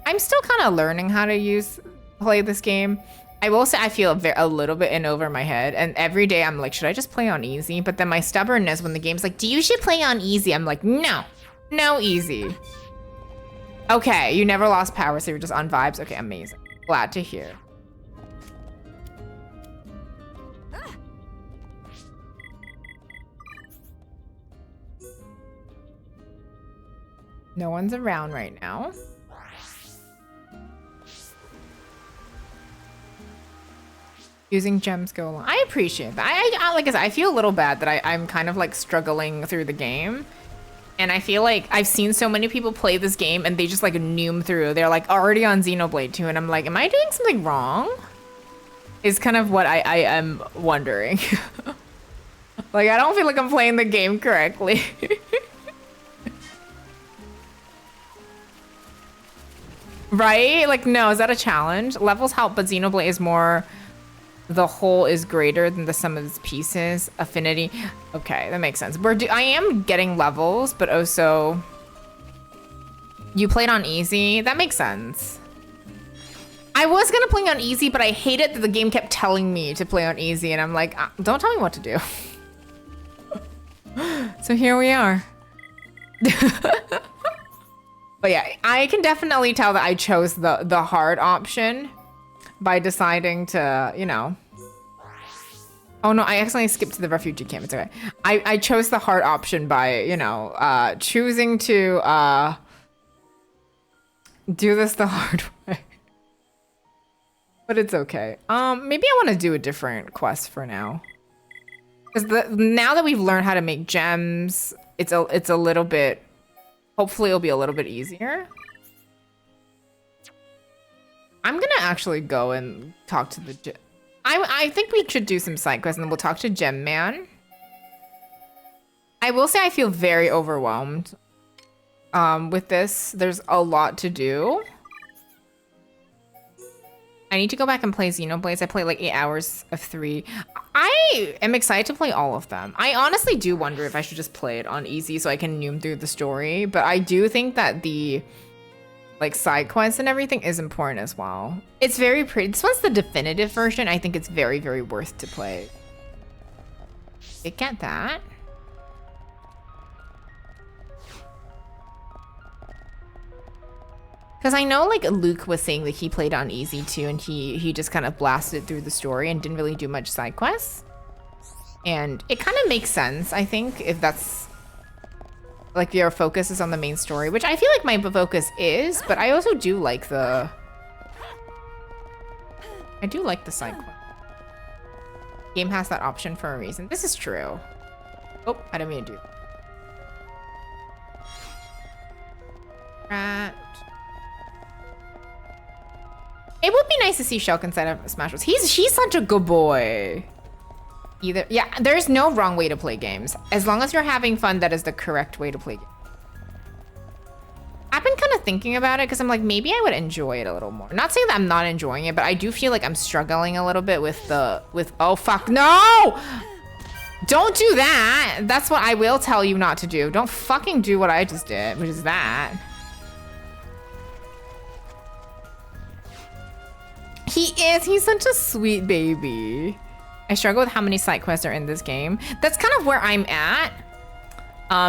I'm still kind of learning how to play this game. I will say I feel a little bit in over my head, and every day I'm like, should I just play on easy? But then my stubbornness when the game's like, you should play on easy. I'm like, no easy. Okay, you never lost power, so you're just on vibes. Okay, amazing. Glad to hear. No one's around right now. Using gems go along. I appreciate that. I like I said, I feel a little bad that I'm kind of like struggling through the game. And I feel like I've seen so many people play this game and they just like noom through. They're like already on Xenoblade 2 and I'm like, am I doing something wrong? Is kind of what I am wondering. Like, I don't feel like I'm playing the game correctly. Right? Like, no, is that a challenge? Levels help, but Xenoblade is more... The whole is greater than the sum of its pieces. Affinity. Okay, that makes sense. I am getting levels, but also... You played on easy? That makes sense. I was gonna play on easy, but I hate it that the game kept telling me to play on easy, and I'm like, don't tell me what to do. So here we are. But yeah, I can definitely tell that I chose the hard option by deciding to, you know. Oh no, I accidentally skipped to the refugee camp. It's okay. I chose the hard option by, you know, choosing to do this the hard way. But it's okay. Maybe I want to do a different quest for now. Because now that we've learned how to make gems, it's a little bit. Hopefully, it'll be a little bit easier. I'm gonna actually go and talk to the. I think we should do some side quests and then we'll talk to Gem Man. I will say I feel very overwhelmed with this. There's a lot to do. I need to go back and play Xenoblades. I played like 8 hours of 3. I am excited to play all of them. I honestly do wonder if I should just play it on easy so I can noom through the story. But I do think that the like side quests and everything is important as well. It's very pretty. This one's the definitive version. I think it's very, very worth to play. Get that. Because I know like Luke was saying that he played on easy too, and he just kind of blasted through the story and didn't really do much side quests. And it kind of makes sense, I think, if that's like your focus is on the main story, which I feel like my focus is, but I also do like the side quest. Game has that option for a reason. This is true. Oh, I didn't mean to do that. It would be nice to see Shulk inside of Smash Bros. He's such a good boy. Yeah, there's no wrong way to play games. As long as you're having fun, that is the correct way to play games. I've been kind of thinking about it because I'm like, maybe I would enjoy it a little more. Not saying that I'm not enjoying it, but I do feel like I'm struggling a little bit with oh fuck, no! Don't do that. That's what I will tell you not to do. Don't fucking do what I just did, which is that. He's such a sweet baby. I struggle with how many side quests are in this game. That's kind of where I'm at.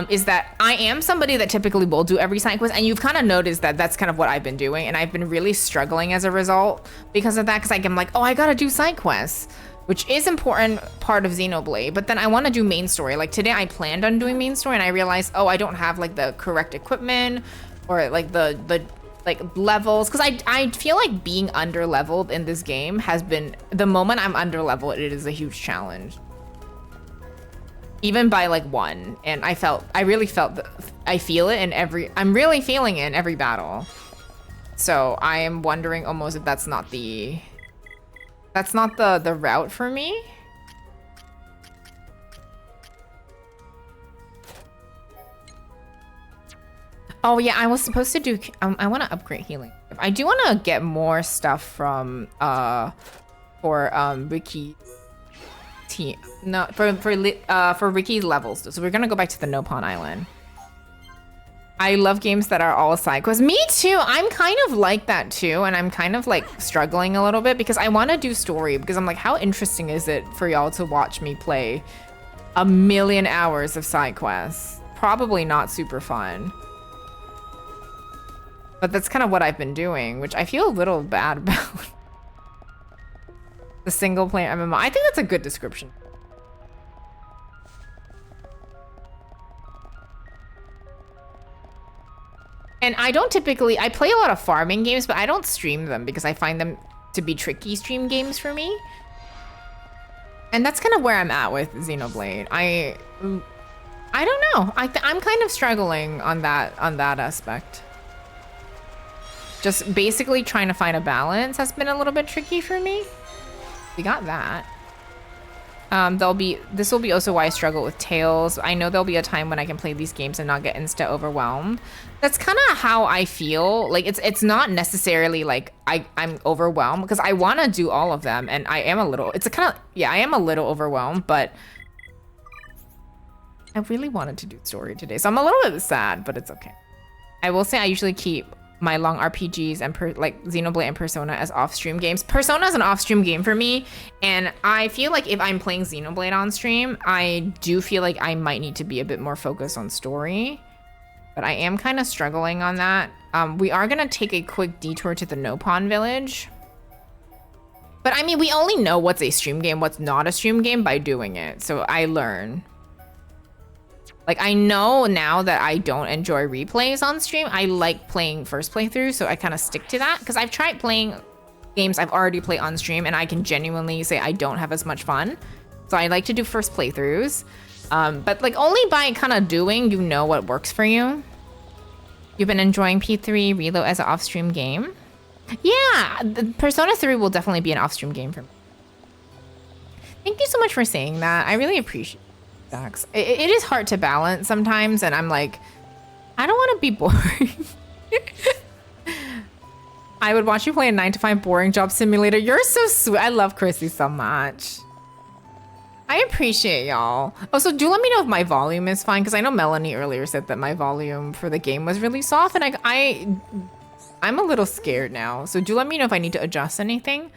Is that I am somebody that typically will do every side quest, and you've kind of noticed that that's kind of what I've been doing, and I've been really struggling as a result because of that, because I'm like, oh, I gotta do side quests, which is important part of Xenoblade, but then I want to do main story. Like today I planned on doing main story, and I realized, oh, I don't have like the correct equipment or like the like levels, because I feel like being under leveled in this game has been, the moment I'm under leveled, it is a huge challenge. Even by like 1, and I really felt I feel it in I'm really feeling it in every battle. So I am wondering almost if that's not the route for me. Oh yeah, I was supposed to do. I want to upgrade healing. I do want to get more stuff from for Ricky's team. No, for Ricky's levels. So we're gonna go back to the No Pawn Island. I love games that are all side quests. Me too. I'm kind of like that too, and I'm kind of like struggling a little bit because I want to do story because I'm like, how interesting is it for y'all to watch me play a million hours of side quests? Probably not super fun. But that's kind of what I've been doing, which I feel a little bad about. The single player MMO. I think that's a good description. And I don't typically, I play a lot of farming games, but I don't stream them because I find them to be tricky stream games for me. And that's kind of where I'm at with Xenoblade. I don't know. I'm kind of struggling on that aspect. Just basically trying to find a balance has been a little bit tricky for me. We got that. This will be also why I struggle with Tales. I know there'll be a time when I can play these games and not get insta overwhelmed. That's kind of how I feel. Like it's not necessarily like I'm overwhelmed because I want to do all of them, and I am a little. I am a little overwhelmed, but I really wanted to do story today, so I'm a little bit sad, but it's okay. I will say I usually keep my long RPGs and like Xenoblade and Persona as off-stream games. Persona is an off-stream game for me, and I feel like if I'm playing Xenoblade on stream, I do feel like I might need to be a bit more focused on story, but I am kind of struggling on that. We are gonna take a quick detour to the No Pawn Village, but I mean, we only know what's a stream game, what's not a stream game by doing it, so I learn. Like, I know now that I don't enjoy replays on stream. I like playing first playthrough, so I kind of stick to that. Because I've tried playing games I've already played on stream, and I can genuinely say I don't have as much fun. So I like to do first playthroughs. But like only by kind of doing, you know what works for you. You've been enjoying P3 Reload as an off-stream game? Yeah, Persona 3 will definitely be an off-stream game for me. Thank you so much for saying that. I really appreciate it. It is hard to balance sometimes, and I'm like, I don't want to be boring. I would watch you play a 9-to-5 boring job simulator. You're so sweet. I love Chrissy so much. I appreciate y'all. Also, do let me know if my volume is fine, because I know Melanie earlier said that my volume for the game was really soft, and I'm a little scared now. So do let me know if I need to adjust anything.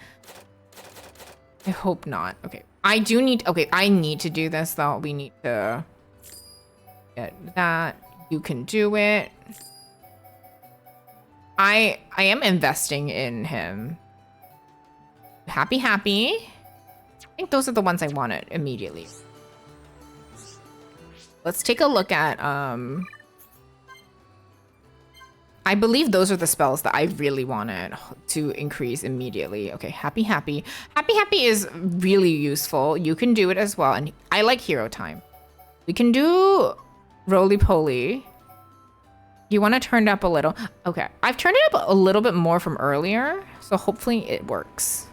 I hope not. Okay. I need to do this though. We need to get that. You can do it. I am investing in him. Happy. I think those are the ones I wanted immediately. Let's take a look at I believe those are the spells that I really wanted to increase immediately. Okay, Happy. Happy is really useful. You can do it as well. And I like Hero Time. We can do Roly Poly. You want to turn it up a little? Okay, I've turned it up a little bit more from earlier, so hopefully it works.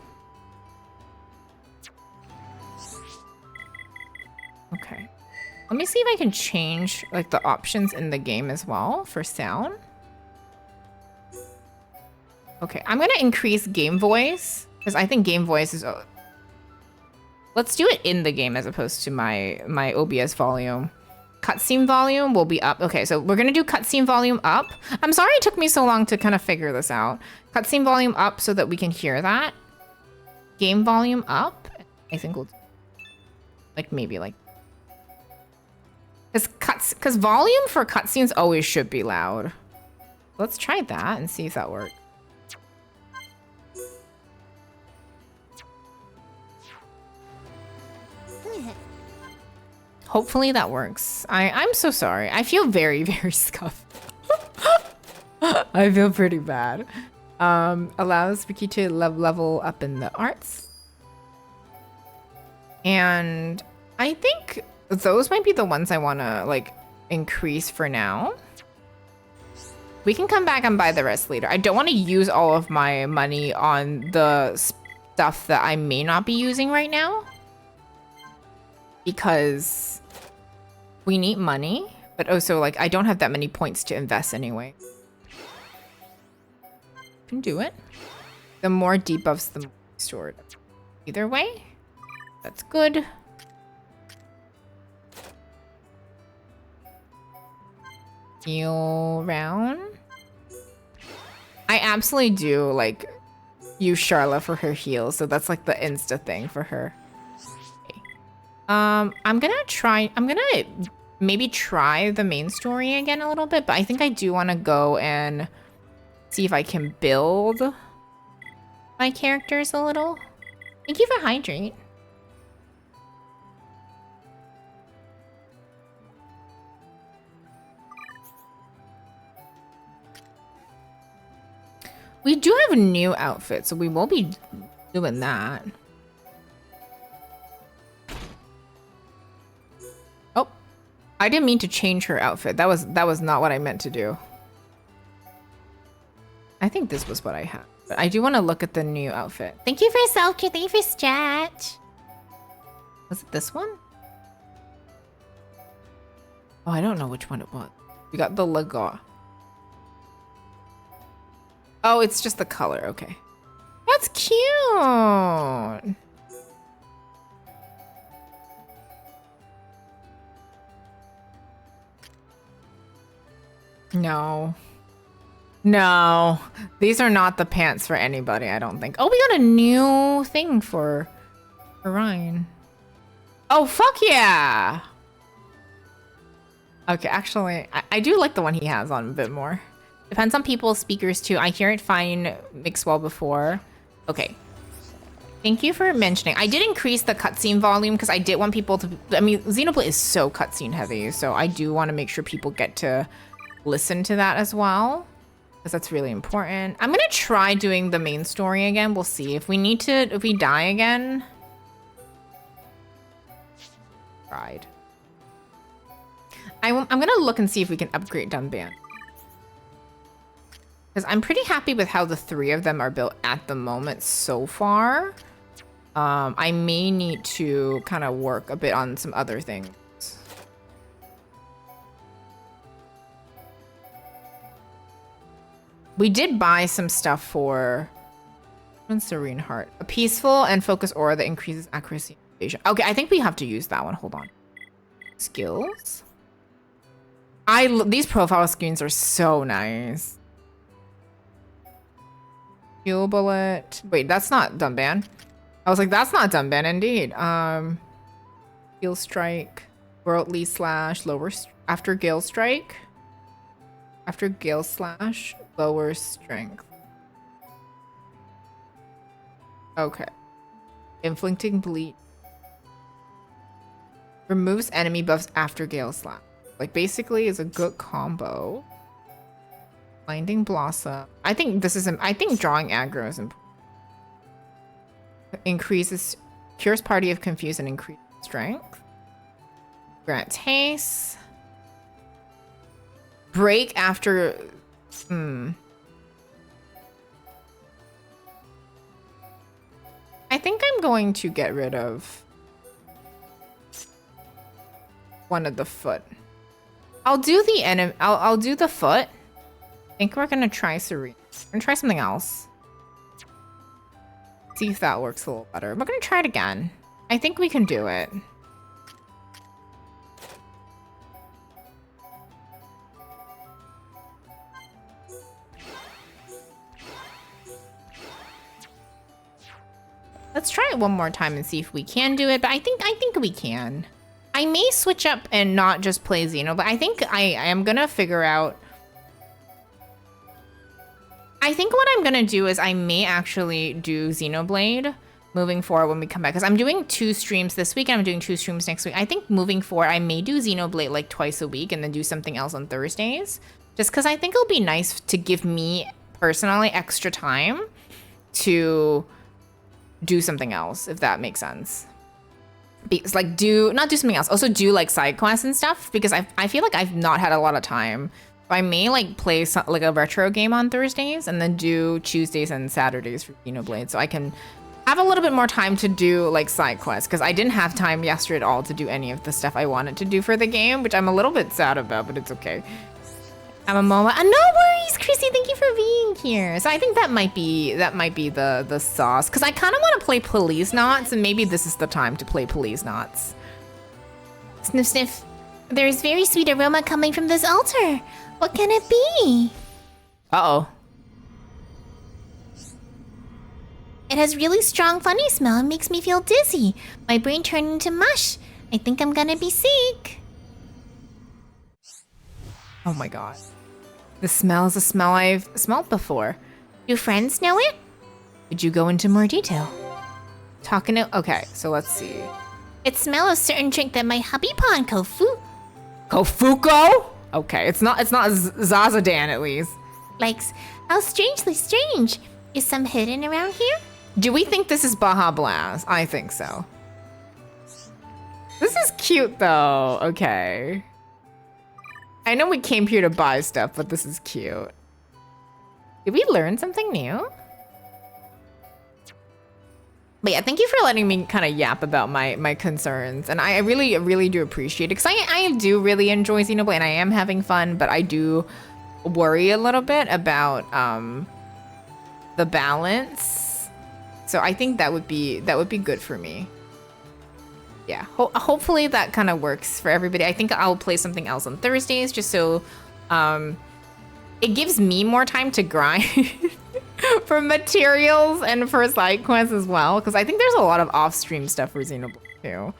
Okay, let me see if I can change like the options in the game as well for sound. Okay, I'm gonna increase game voice because I think game voice is. Let's do it in the game as opposed to my OBS volume. Cutscene volume will be up. Okay, so we're gonna do cutscene volume up. I'm sorry it took me so long to kind of figure this out. Cutscene volume up so that we can hear that. Game volume up. I think we'll like maybe like because volume for cutscenes always should be loud. Let's try that and see if that works. Hopefully that works. I'm so sorry. I feel very, very scuffed. I feel pretty bad. Allows Ricky to level up in the arts. And I think those might be the ones I want to like increase for now. We can come back and buy the rest later. I don't want to use all of my money on the stuff that I may not be using right now. Because we need money, But also, like, I don't have that many points to invest anyway. Can do it. The more debuffs, the more stored. Either way, that's good. Heal round. I absolutely do like use Charlotte for her heals, so that's like the insta thing for her. Okay. I'm gonna maybe try the main story again a little bit, but I think I do want to go and see if I can build my characters a little. Thank you for hydrate. We do have a new outfit, so we will be doing that. Oh, I didn't mean to change her outfit. That was not what I meant to do. I think this was what I had. But I do want to look at the new outfit. Thank you for self-care. Thank you for stretch. Was it this one? Oh, I don't know which one it was. We got the Lagoa. Oh, it's just the color. Okay. That's cute. No. No. These are not the pants for anybody, I don't think. Oh, we got a new thing for Ryan. Oh, fuck yeah. Okay, actually, I do like the one he has on a bit more. Depends on people's speakers too. I hear it fine mixed well before. Okay. Thank you for mentioning. I did increase the cutscene volume because I did want people to... I mean, Xenoblade is so cutscene heavy, so I do want to make sure people get to listen to that as well, because that's really important. I'm going to try doing the main story again. We'll see. If we need to... If we die again... Tried. I'm going to look and see if we can upgrade Dunban. Because I'm pretty happy with how the 3 of them are built at the moment so far. I may need to kind of work a bit on some other things. We did buy some stuff for Serene Heart. A peaceful and focused aura that increases accuracy and evasion. Okay, I think we have to use that one. Hold on. Skills. These profile screens are so nice. Heal bullet. Wait, that's not Dunban. I was like, that's not Dunban indeed. Heal strike. Worldly slash. Lower. After Gale strike. After Gale slash. Lower strength. Okay. Inflicting bleed. Removes enemy buffs after Gale slash. Like, basically, is a good combo. Blinding Blossom. I think this is... I think drawing aggro is important. Increases... Cures party of confused and increases strength. Grants haste. Break after... I think I'm going to get rid of... one of the foot. I'll do the enemy. I'll do the foot. I think we're gonna try Serene. We're gonna try something else. See if that works a little better. We're gonna try it again. I think we can do it. Let's try it one more time and see if we can do it. But I think we can. I may switch up and not just play Xeno, but I think I am gonna figure out... I think what I'm gonna do is I may actually do Xenoblade moving forward when we come back. Because I'm doing 2 streams this week and I'm doing 2 streams next week. I think moving forward, I may do Xenoblade like twice a week and then do something else on Thursdays. Just because I think it'll be nice to give me, personally, extra time to do something else, if that makes sense. It's like not do something else, also do like side quests and stuff, because I feel like I've not had a lot of time. I may like play like a retro game on Thursdays and then do Tuesdays and Saturdays for Xenoblade, so I can have a little bit more time to do like side quests because I didn't have time yesterday at all to do any of the stuff I wanted to do for the game, which I'm a little bit sad about, but it's okay. I'm a MOMA. No worries, Chrissy. Thank you for being here. So I think that might be the sauce because I kind of want to play Police Knots, and maybe this is the time to play Police Knots. Sniff, sniff. There is very sweet aroma coming from this altar. What can it be? Uh-oh. It has really strong, funny smell and makes me feel dizzy. My brain turned into mush. I think I'm gonna be sick. Oh my god. The smell is a smell I've smelled before. Do friends know it? Could you go into more detail? Talking to... Okay, so let's see. It smells a certain drink that my hubby pawned, Kofu. Kofuko? Okay, it's not Zazadan at least. Likes, how strangely strange. Is some hidden around here? Do we think this is Baja Blast? I think so. This is cute though. Okay. I know we came here to buy stuff, but this is cute. Did we learn something new? But yeah, thank you for letting me kind of yap about my concerns. And I really do appreciate it. Because I do really enjoy Xenoblade and I am having fun, but I do worry a little bit about the balance. So I think that would be good for me. Yeah, hopefully that kind of works for everybody. I think I'll play something else on Thursdays just so it gives me more time to grind for materials and for side quests as well. Because I think there's a lot of off-stream stuff for Xenoblade too.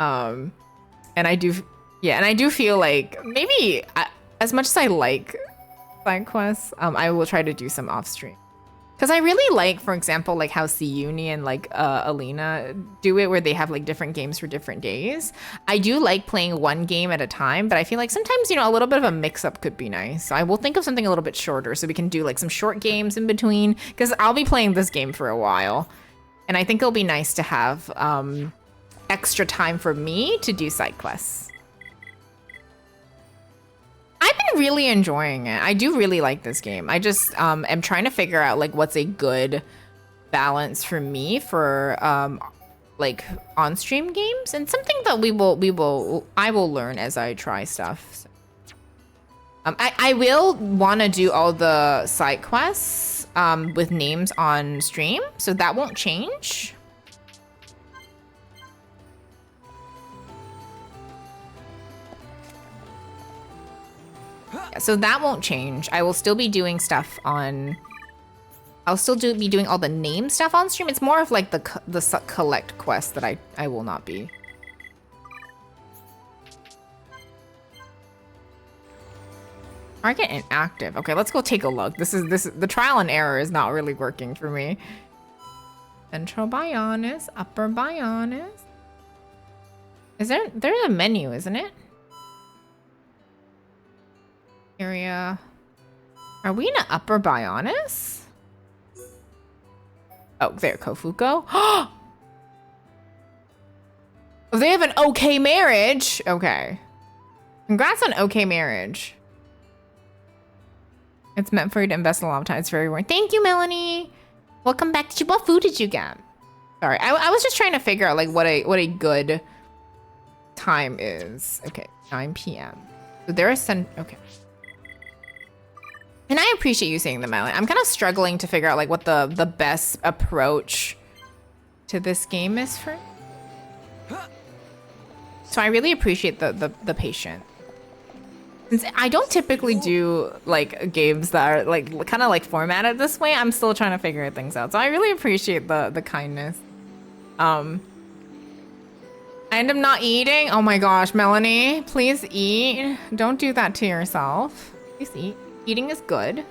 And I do feel like maybe as much as I like side quests, I will try to do some off-stream. Because I really like, for example, like how Seuni and like Alina do it, where they have like different games for different days. I do like playing one game at a time, but I feel like sometimes, you know, a little bit of a mix-up could be nice. So I will think of something a little bit shorter so we can do like some short games in between, because I'll be playing this game for a while. And I think it'll be nice to have extra time for me to do side quests. I've been really enjoying it. I do really like this game. I just am trying to figure out like what's a good balance for me for like on-stream games, and something that I will learn as I try stuff. So, I will want to do all the side quests with names on stream, so that won't change. So that won't change. I will still be doing stuff on... I'll still be doing all the name stuff on stream. It's more of like the collect quest that I will not be. Target inactive. Okay, let's go take a look. The trial and error is not really working for me. Central Bionis, Upper Bionis. There's a menu, isn't it? Area. Are we in an Upper Bionis? Oh, there, Kofuko. Oh, they have an okay marriage. Okay. Congrats on okay marriage. It's meant for you to invest a lot of time. It's very rewarding. Thank you, Melanie. Welcome back. What food did you get? Sorry, I was just trying to figure out like what a good time is. Okay, 9 p.m. So there is okay. And I appreciate you saying the Melanie. I'm kind of struggling to figure out like what the best approach to this game is for. So I really appreciate the patience. Since I don't typically do like games that are like kind of like formatted this way, I'm still trying to figure things out. So I really appreciate the kindness. I end up not eating. Oh my gosh, Melanie, please eat. Don't do that to yourself. Please eat. Eating is good.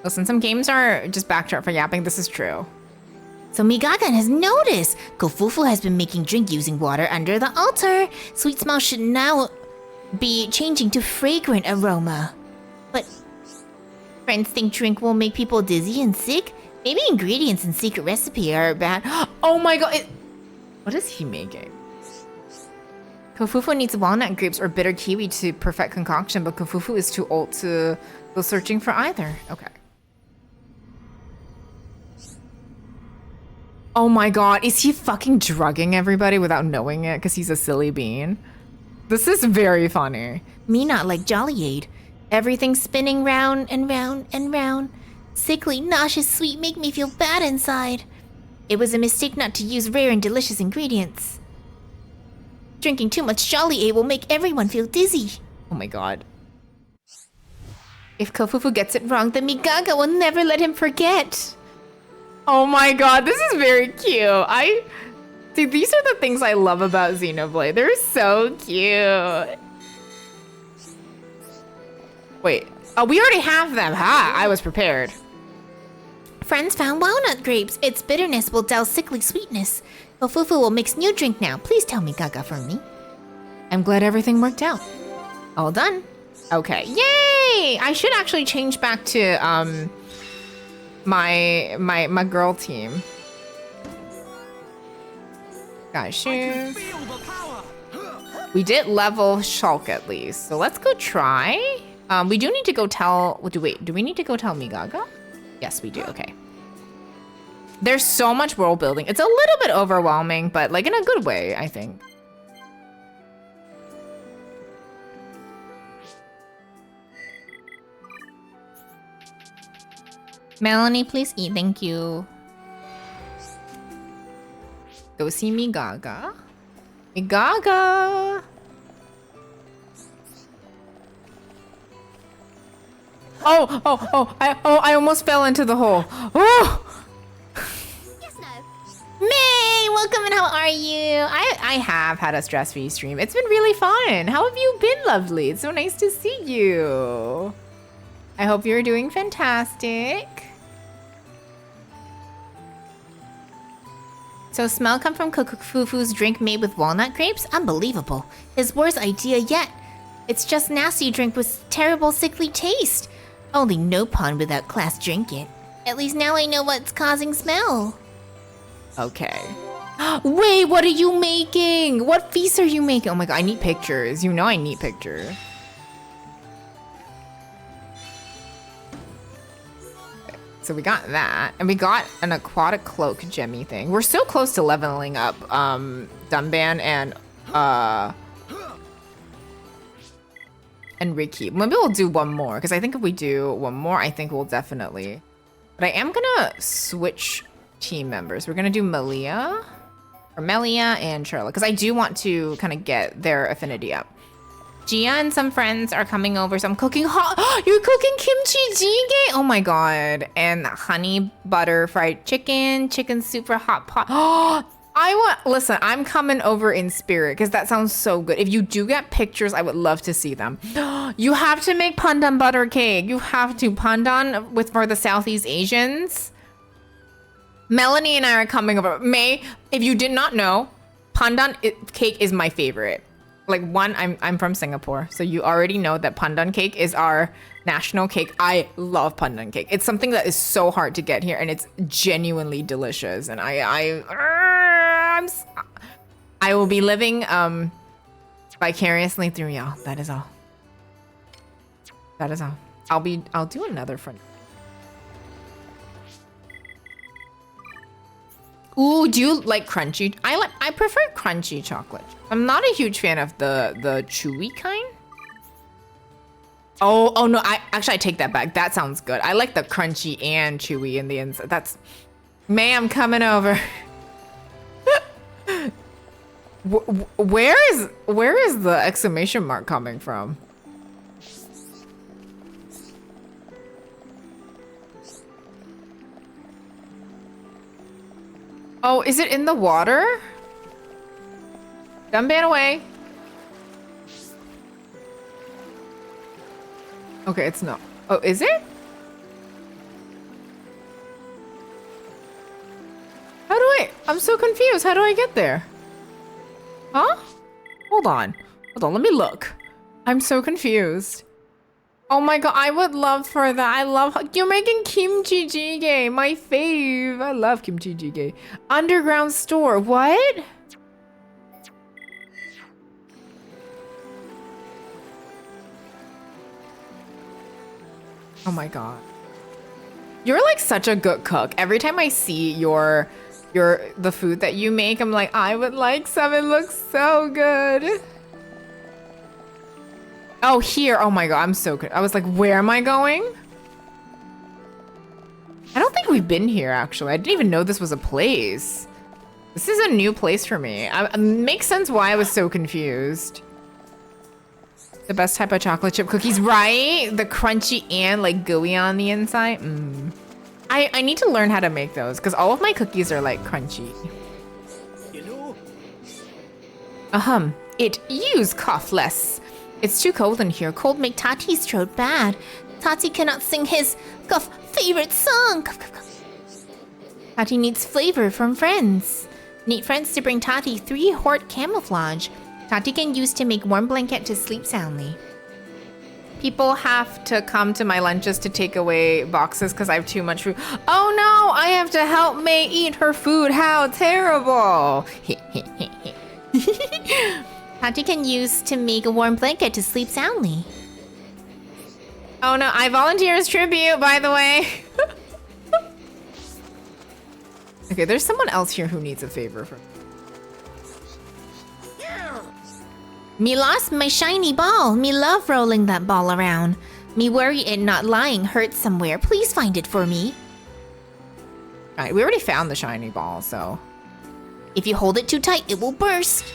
Listen, some games are just backdrop for yapping. This is true. So Migagan has noticed. Kofufu has been making drink using water under the altar. Sweet smell should now be changing to fragrant aroma. But friends think drink will make people dizzy and sick? Maybe ingredients in secret recipe are bad. Oh my god. What is he making? Kofufu needs walnut grapes or bitter kiwi to perfect concoction, but Kofufu is too old to Still searching for either. Okay. Oh my god, is he fucking drugging everybody without knowing it because he's a silly bean? This is very funny. Me not like Jolly-Aid. Everything spinning round and round and round. Sickly, nauseous sweet make me feel bad inside. It was a mistake not to use rare and delicious ingredients. Drinking too much Jolly-Aid will make everyone feel dizzy. Oh my god. If Kofufu gets it wrong, then Migaga will never let him forget. Oh my god, this is very cute. See, these are the things I love about Xenoblade. They're so cute. Wait. Oh, we already have them. Ha! I was prepared. Friends found walnut grapes. Its bitterness will douse sickly sweetness. Kofufu will mix new drink now. Please tell Migaga for me. I'm glad everything worked out. All done. Okay. Yay! I should actually change back to my girl team. Guys, shoes. We did level Shulk at least, so let's go try. We do need to go tell. Wait, do we need to go tell Migaga? Yes, we do. Okay. There's so much world building. It's a little bit overwhelming, but like in a good way, I think. Melanie, please eat. Thank you. Go see Migaga. Migaga! I almost fell into the hole. Oh! Yes, no. May, welcome and how are you? I have had a stress-free stream. It's been really fun. How have you been, lovely? It's so nice to see you. I hope you're doing fantastic. So smell come from Kofufu's drink made with walnut grapes? Unbelievable. His worst idea yet. It's just nasty drink with terrible sickly taste. Only no pawn without class drink it. At least now I know what's causing smell. Okay. Wait, what are you making? What feast are you making? Oh my god, I need pictures. You know I need pictures. So we got that, and we got an aquatic cloak gemmy thing. We're so close to leveling up Dunban and Ricky. Maybe we'll do one more, because I think if we do one more, I think we'll definitely. But I am gonna switch team members. We're gonna do Melia and Charlotte, because I do want to kind of get their affinity up. Gia and some friends are coming over, so I'm cooking hot. You're cooking kimchi jjigae? Oh my god. And honey butter fried chicken, chicken soup for hot pot. Listen, I'm coming over in spirit because that sounds so good. If you do get pictures, I would love to see them. You have to make pandan butter cake. You have to. Pandan for the Southeast Asians. Melanie and I are coming over. May, if you did not know, pandan cake is my favorite. Like I'm from Singapore, so you already know that pandan cake is our national cake. I love pandan cake. It's something that is so hard to get here, and it's genuinely delicious. And I will be living vicariously through y'all. That is all. That is all. I'll do another front. Ooh, do you like crunchy? I prefer crunchy chocolate. I'm not a huge fan of the chewy kind. Oh no, I take that back. That sounds good. I like the crunchy and chewy in the inside. That's, May, I'm coming over. Where is the exclamation mark coming from? Oh, is it in the water? Dunban away. Okay, it's not. Oh, is it? I'm so confused. How do I get there? Huh? Hold on, let me look. I'm so confused. Oh my god, I would love for that. You're making kimchi jjigae, my fave. I love kimchi jjigae. Underground store, what? Oh my god. You're like such a good cook. Every time I see the food that you make, I'm like, I would like some. It looks so good. Oh, here. Oh my god, I'm so good. I was like, where am I going? I don't think we've been here, actually. I didn't even know this was a place. This is a new place for me. Makes sense why I was so confused. The best type of chocolate chip cookies, right? The crunchy and like gooey on the inside. I need to learn how to make those because all of my cookies are like crunchy. You know, It use cough less. It's too cold in here. Cold make Tati's throat bad. Tati cannot sing his cough favorite song. Cough, cough, cough. Tati needs flavor from friends. Need friends to bring Tati 3 hort camouflage. Tati can use to make warm blanket to sleep soundly. People have to come to my lunches to take away boxes because I have too much food. Oh no, I have to help May eat her food. How terrible. Tati can use to make a warm blanket to sleep soundly. Oh no, I volunteer as tribute, by the way. Okay, there's someone else here who needs a favor from me. Me lost my shiny ball. Me love rolling that ball around. Me worry it not lying hurt somewhere. Please find it for me. Alright, we already found the shiny ball, so. If you hold it too tight, it will burst.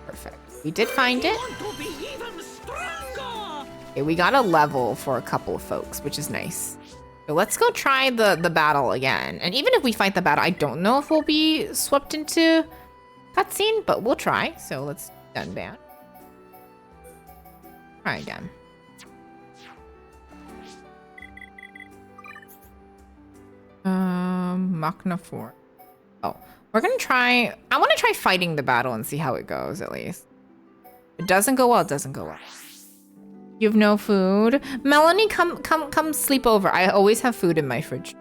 Perfect. We did find it. Okay, we got a level for a couple of folks, which is nice. So let's go try the battle again. And even if we fight the battle, I don't know if we'll be swept into cutscene, but we'll try. So let's done ban. Try again. Machna 4. Oh, we're gonna try. I want to try fighting the battle and see how it goes at least. If it doesn't go well, it doesn't go well. You have no food? Melanie, come sleep over. I always have food in my fridge.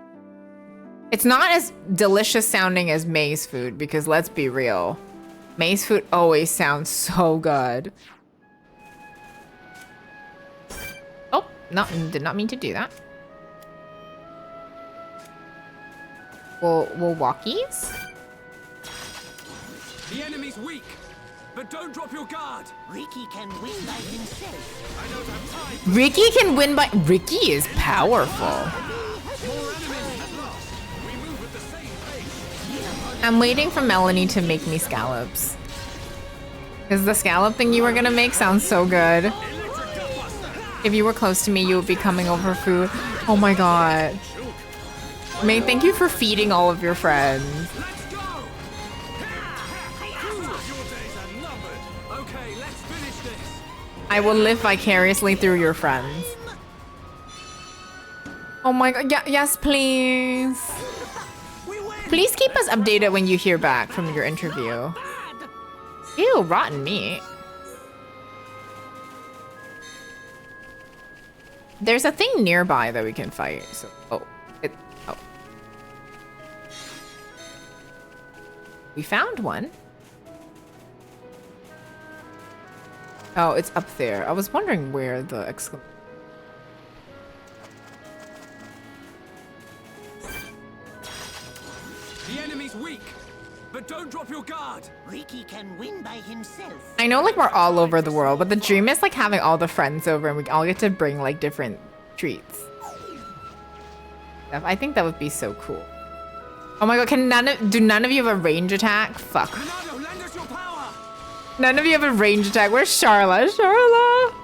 It's not as delicious sounding as May's food because let's be real. May's food always sounds so good. Oh, no, did not mean to do that. We'll walkies. The enemy's weak, but don't drop your guard. Ricky can win by himself. I don't have time. Ricky can win by. Ricky is powerful. More enemies at last. We move at the same pace. I'm waiting for Melanie to make me scallops. Because the scallop thing you were gonna make sounds so good. If you were close to me, you would be coming over food. Oh my god. May, thank you for feeding all of your friends. Let's go. Your days are numbered. Okay, let's finish this. I will live vicariously through your friends. Oh my god, yes please. Please keep us updated when you hear back from your interview. Ew, rotten meat. There's a thing nearby that we can fight, so, oh. We found one. Oh, it's up there. I was wondering where the exclamation. The enemy's weak, but don't drop your guard. Ricky can win by himself. I know like we're all over the world, but the dream is like having all the friends over and we all get to bring like different treats. I think that would be so cool. Oh my god, do none of you have a range attack? Fuck. Ronaldo, lend us your power. None of you have a range attack. Where's Charla? Charla?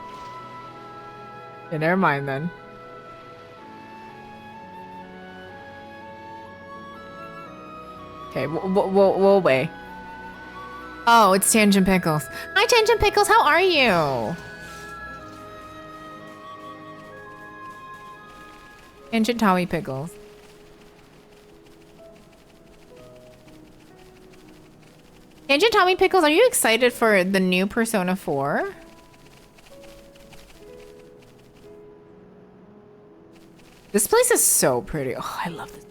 Yeah, never mind then. Okay, we'll wait. Oh, it's Tangent Pickles. Hi, Tangent Pickles. How are you? Tangent Tommy Pickles. Tangent Tommy Pickles, are you excited for the new Persona 4? This place is so pretty. Oh, I love this.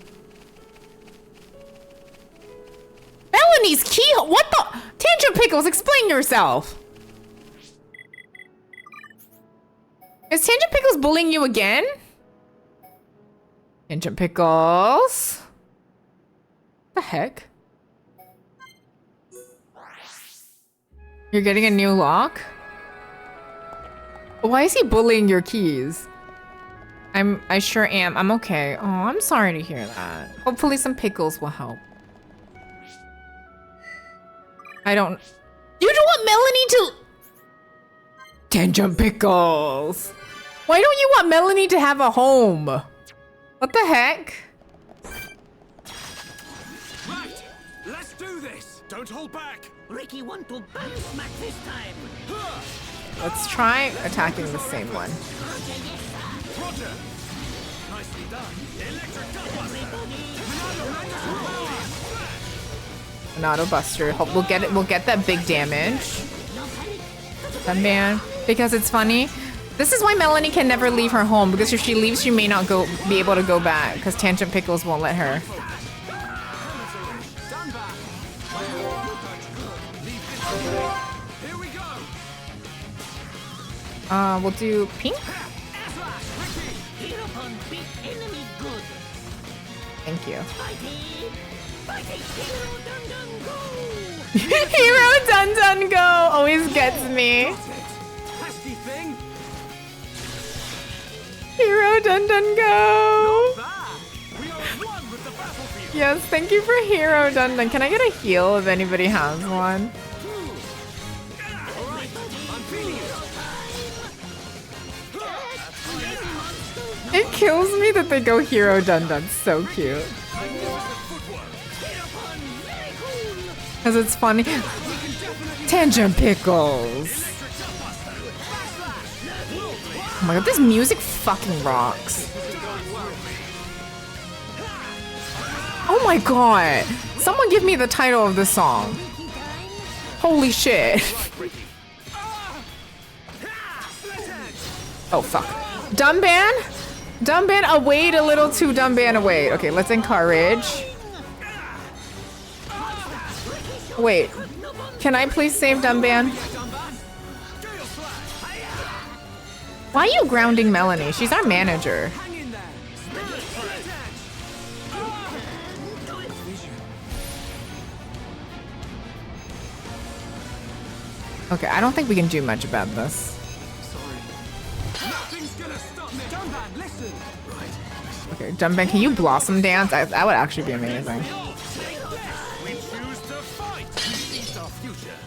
Melanie's keyhole. What the? Tangent Pickles, explain yourself. Is Tangent Pickles bullying you again? Tangent Pickles. The heck? You're getting a new lock? Why is he bullying your keys? I sure am. I'm okay. Oh, I'm sorry to hear that. Hopefully some pickles will help. I don't... You don't want Melanie to... Tangent Pickles! Why don't you want Melanie to have a home? What the heck? Right, let's do this. Don't hold back. Ricky want to bang smack this time. Let's try attacking the same one. Roger. Nicely done. Electric Monado Buster. Hope we'll get it. We'll get that big damage. That man. Because it's funny. This is why Melanie can never leave her home, because if she leaves, she may not be able to go back, because Tangent Pickles won't let her. Here we go. We'll do pink. Thank you. Hero Dun Dun Go always gets me. Pesky thing. Hero Dun Dun Go. We are one with the battlefield. Yes, thank you for Hero Dun Dun. Can I get a heal if anybody has one? I'm feeling it. It kills me that they go Hero Dun Dun. So cute. Because it's funny. Tangent Pickles. Oh my god, this music fucking rocks. Oh my god. Someone give me the title of this song. Holy shit. Oh fuck. Dumban? Dumban, await a little too Dumban await. Okay, let's encourage. Wait. Can I please save Dumban? Why are you grounding Melanie? She's our manager. Okay, I don't think we can do much about this. Okay, Dumban, can you blossom dance? That would actually be amazing. We choose to fight. It's our future.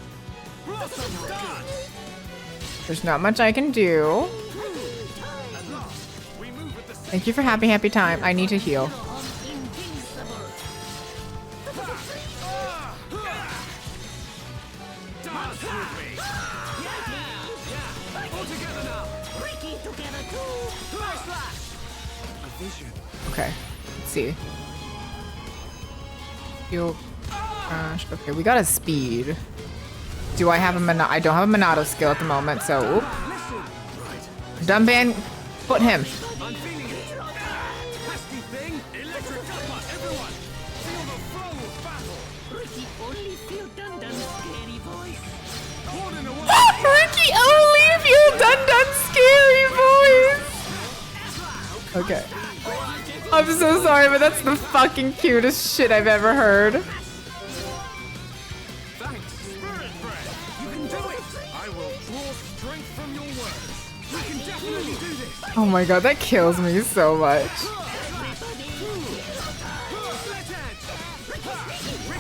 Start. There's not much I can do. Thank you for happy time. I need to heal. Okay, let's see. Heal. Crash. Okay, we got a speed. Do I have a Monado? I don't have a Monado skill at the moment, so oop. Dumban, put him. I'm feeling it. Pesky thing. Electric cutlass. Everyone. Feel the flow of battle. Ricky only feel Dun-Dun's scary voice. Warden away. Ricky only feel Dun Dun scary voice. Okay. I'm so sorry, but that's the fucking cutest shit I've ever heard. Thanks, Spirit Breath. You can do it. I will draw strength from your words. We can definitely do this. Oh my god, that kills me so much.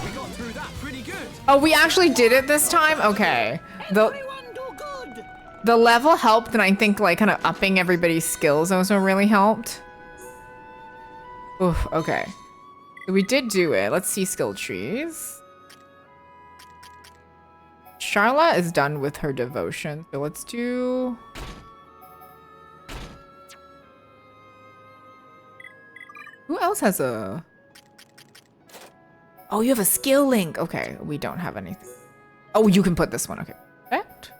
We got through that pretty good. Oh, we actually did it this time? Okay. The level helped, and I think like kind of upping everybody's skills also really helped. Oof, okay. So we did do it. Let's see skill trees. Charla is done with her devotion, so let's do... Who else has a... Oh, you have a skill link. Okay, we don't have anything. Oh, you can put this one. Okay. Perfect.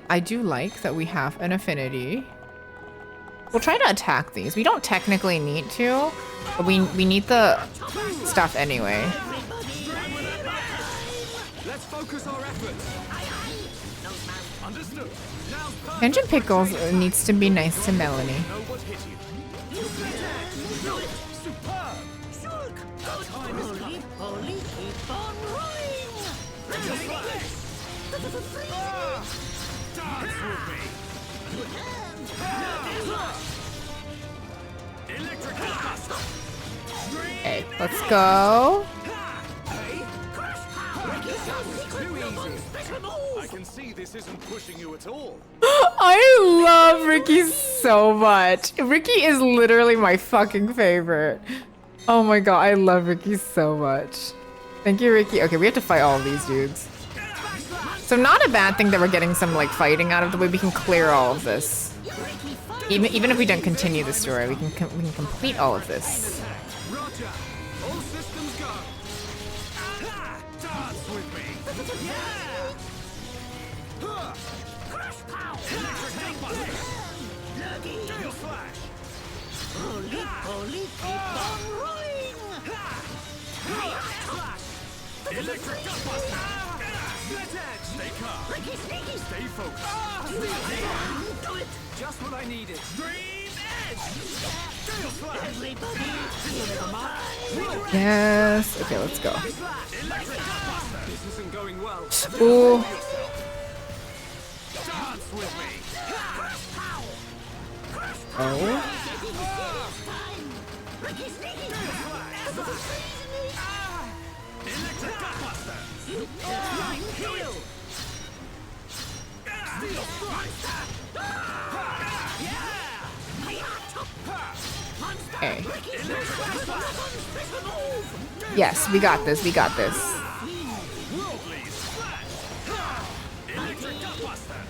I do like that we have an affinity. We'll try to attack these. We don't technically need to, But we need the stuff anyway. Let's focus our efforts. Understood. Now, Pigeon Pickles needs to be nice to Melanie. know what hit you. Superb. Our time is coming. Holy, keep on rolling! Dance with me. Electric Buster. Okay, let's go. Too easy. I can see this isn't pushing you at all. I love Ricky so much. Ricky is literally my fucking favorite. Oh my god, I love Ricky so much. Thank you, Ricky. Okay, we have to fight all of these dudes. So not a bad thing that we're getting some like fighting out of the way. We can clear all of this. Even if we don't continue the story, we can complete all of this. Roger. All systems go. Dance with me. Electric Buster. Gale Slash. Holy, keep on rolling! Electric Buster. Split Edge. Stay calm. Stay focused. Do it! Just what I needed. Stream Edge. Gale Slash. Everybody, feel the mind! Yes. Okay, let's go. Electric Buster. This isn't going well. Ooh. Dance with me. Oh. Electric Buster. Steel Strike. Okay. Yes, we got this. We got this. Worldly Splash. Electric Buster.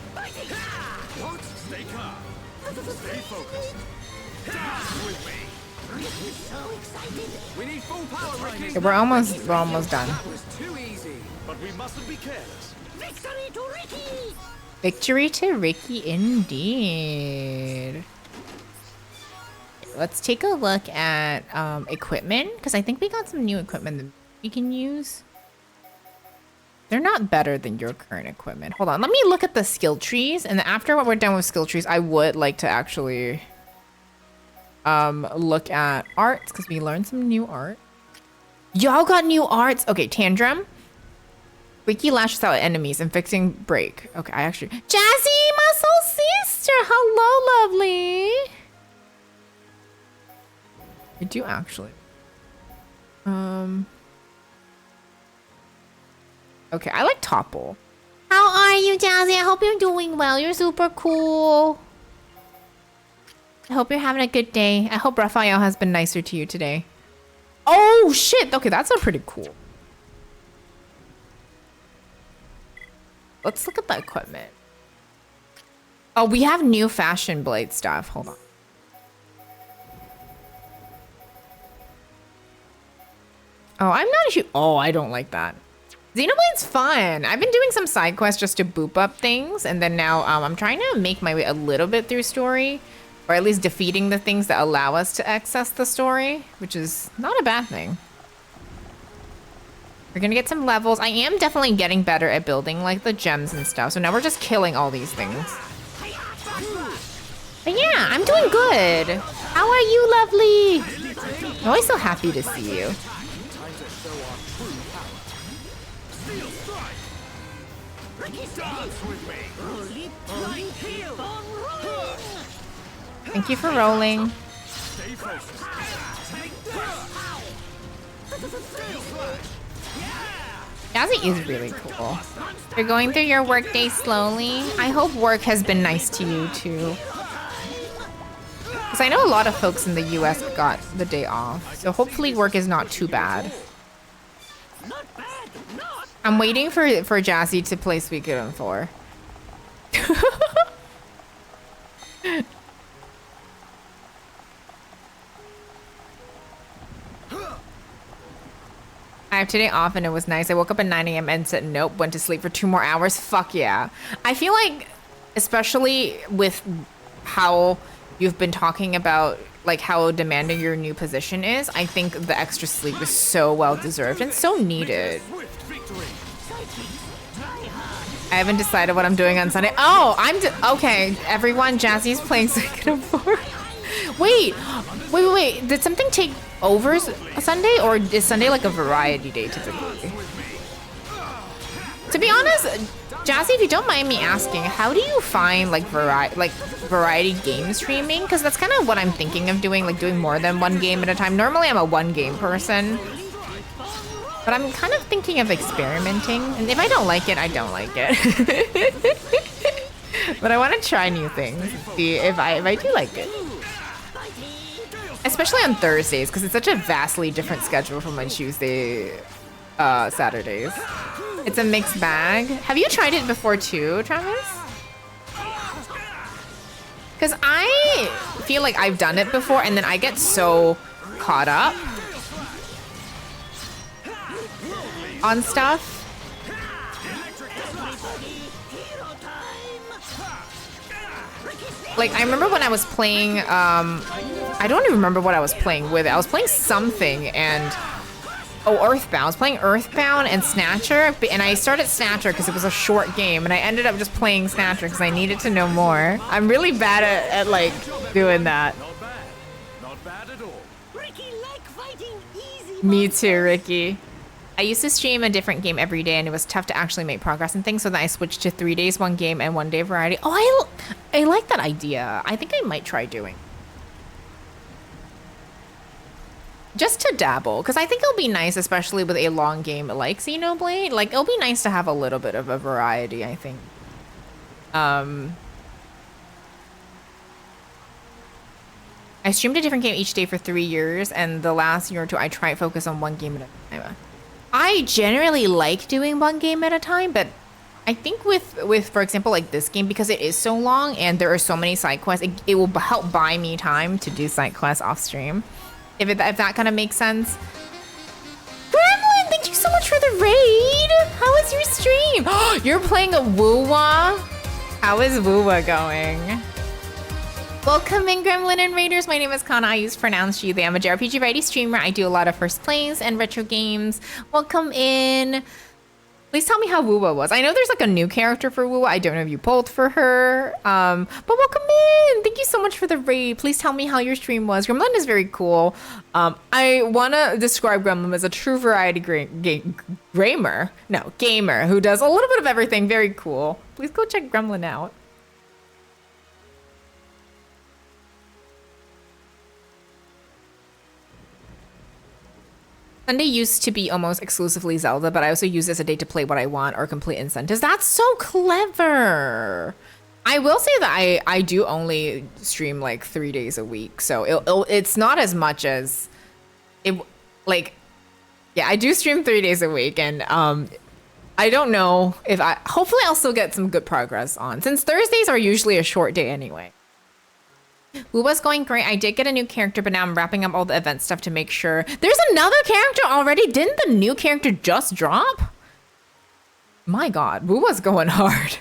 What? Stay calm. Stay focused. Dance with me. We need full power, Ricky. Okay, we're almost done. That was too easy. But we mustn't be careless. Victory to Ricky! Victory to Ricky indeed. Let's take a look at equipment, because I think we got some new equipment that we can use. They're not better than your current equipment. Hold on, let me look at the skill trees, and after we're done with skill trees, I would like to actually look at arts, because we learned some new art. Y'all got new arts. Okay, Tantrum. Ricky lashes out at enemies and fixing break. Okay, I actually... Jazzy, my soul sister! Hello, lovely! I do actually. Okay, I like Topple. How are you, Jazzy? I hope you're doing well. You're super cool. I hope you're having a good day. I hope Raphael has been nicer to you today. Oh, shit! Okay, that's a pretty cool. Let's look at the equipment. Oh, we have new fashion blade stuff. Hold on. Oh, I'm not a huge... Oh, I don't like that. Xenoblade's fun. I've been doing some side quests just to boop up things. And then now I'm trying to make my way a little bit through story. Or at least defeating the things that allow us to access the story. Which is not a bad thing. We're gonna get some levels. I am definitely getting better at building like the gems and stuff. So now we're just killing all these things. But yeah, I'm doing good. How are you, lovely? I'm always so happy to see you. Thank you for rolling. Jazzy is really cool. You're going through your workday slowly. I hope work has been nice to you too. Because I know a lot of folks in the US got the day off. So hopefully work is not too bad. I'm waiting for Jazzy to play Suikoden 4. I have today off and it was nice. I woke up at 9 a.m. and said nope, went to sleep for 2 more hours. Fuck yeah. I feel like, especially with how you've been talking about like how demanding your new position is, I think the extra sleep is so well deserved and so needed. I haven't decided what I'm doing on Sunday. Oh, okay. Everyone, Jazzy's playing Suikoden 4. Wait. Did something take over Sunday, or is Sunday like a variety day typically? To be honest, Jazzy, if you don't mind me asking, how do you find like variety game streaming? Because that's kind of what I'm thinking of doing, like doing more than one game at a time. Normally, I'm a one game person. But I'm kind of thinking of experimenting, and if I don't like it, I don't like it. But I want to try new things, see if I do like it. Especially on Thursdays, because it's such a vastly different schedule from my Tuesday, Saturdays. It's a mixed bag. Have you tried it before too, Travis? Because I feel like I've done it before, and then I get so caught up on stuff. Like, I remember when I was playing, I don't even remember what I was playing with. I was playing something and, Earthbound. I was playing Earthbound and Snatcher, and I started Snatcher because it was a short game, and I ended up just playing Snatcher because I needed to know more. I'm really bad at like, doing that. Not bad at all. Ricky like fighting easy. Me too, Ricky. I used to stream a different game every day, and it was tough to actually make progress and things, so then I switched to 3 days, one game, and 1 day variety. Oh, I like that idea. I think I might try doing. Just to dabble, because I think it'll be nice, especially with a long game like Xenoblade. Like, it'll be nice to have a little bit of a variety, I think. I streamed a different game each day for 3 years, and the last year or two, I tried to focus on one game at a time. I generally like doing one game at a time, but I think with for example, like this game, because it is so long and there are so many side quests, it will help buy me time to do side quests off stream. If that kind of makes sense. Gremlin, thank you so much for the raid. How was your stream? You're playing a Woowa? How is Woowa going? Welcome in, Gremlin and Raiders. My name is Kana. I use pronounced she, them. I'm a JRPG variety streamer. I do a lot of first plays and retro games. Welcome in. Please tell me how Woowa was. I know there's like a new character for Woowa. I don't know if you pulled for her. But welcome in. Thank you so much for the raid. Please tell me how your stream was. Gremlin is very cool. I want to describe Gremlin as a true variety gamer who does a little bit of everything. Very cool. Please go check Gremlin out. Sunday used to be almost exclusively Zelda, but I also use this a day to play what I want or complete incentives. That's so clever. I will say that I do only stream like 3 days a week, so it's not as much as it. Like, yeah, I do stream 3 days a week, and I don't know if hopefully I'll still get some good progress on, since Thursdays are usually a short day anyway. Woowa's going great. I did get a new character, but now I'm wrapping up all the event stuff to make sure. There's another character already? Didn't the new character just drop? My God, Woowa's going hard.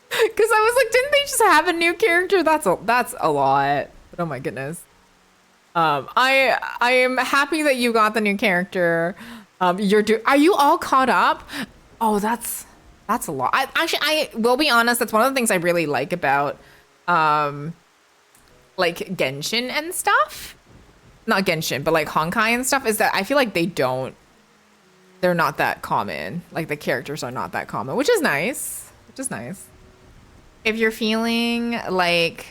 Because I was like, didn't they just have a new character? That's a lot. But oh my goodness. I am happy that you got the new character. Are you all caught up? Oh, that's a lot. I will be honest. That's one of the things I really like about like Genshin and stuff. Not Genshin, but like Honkai and stuff, is that I feel like they're not that common. Like the characters are not that common, which is nice. If you're feeling like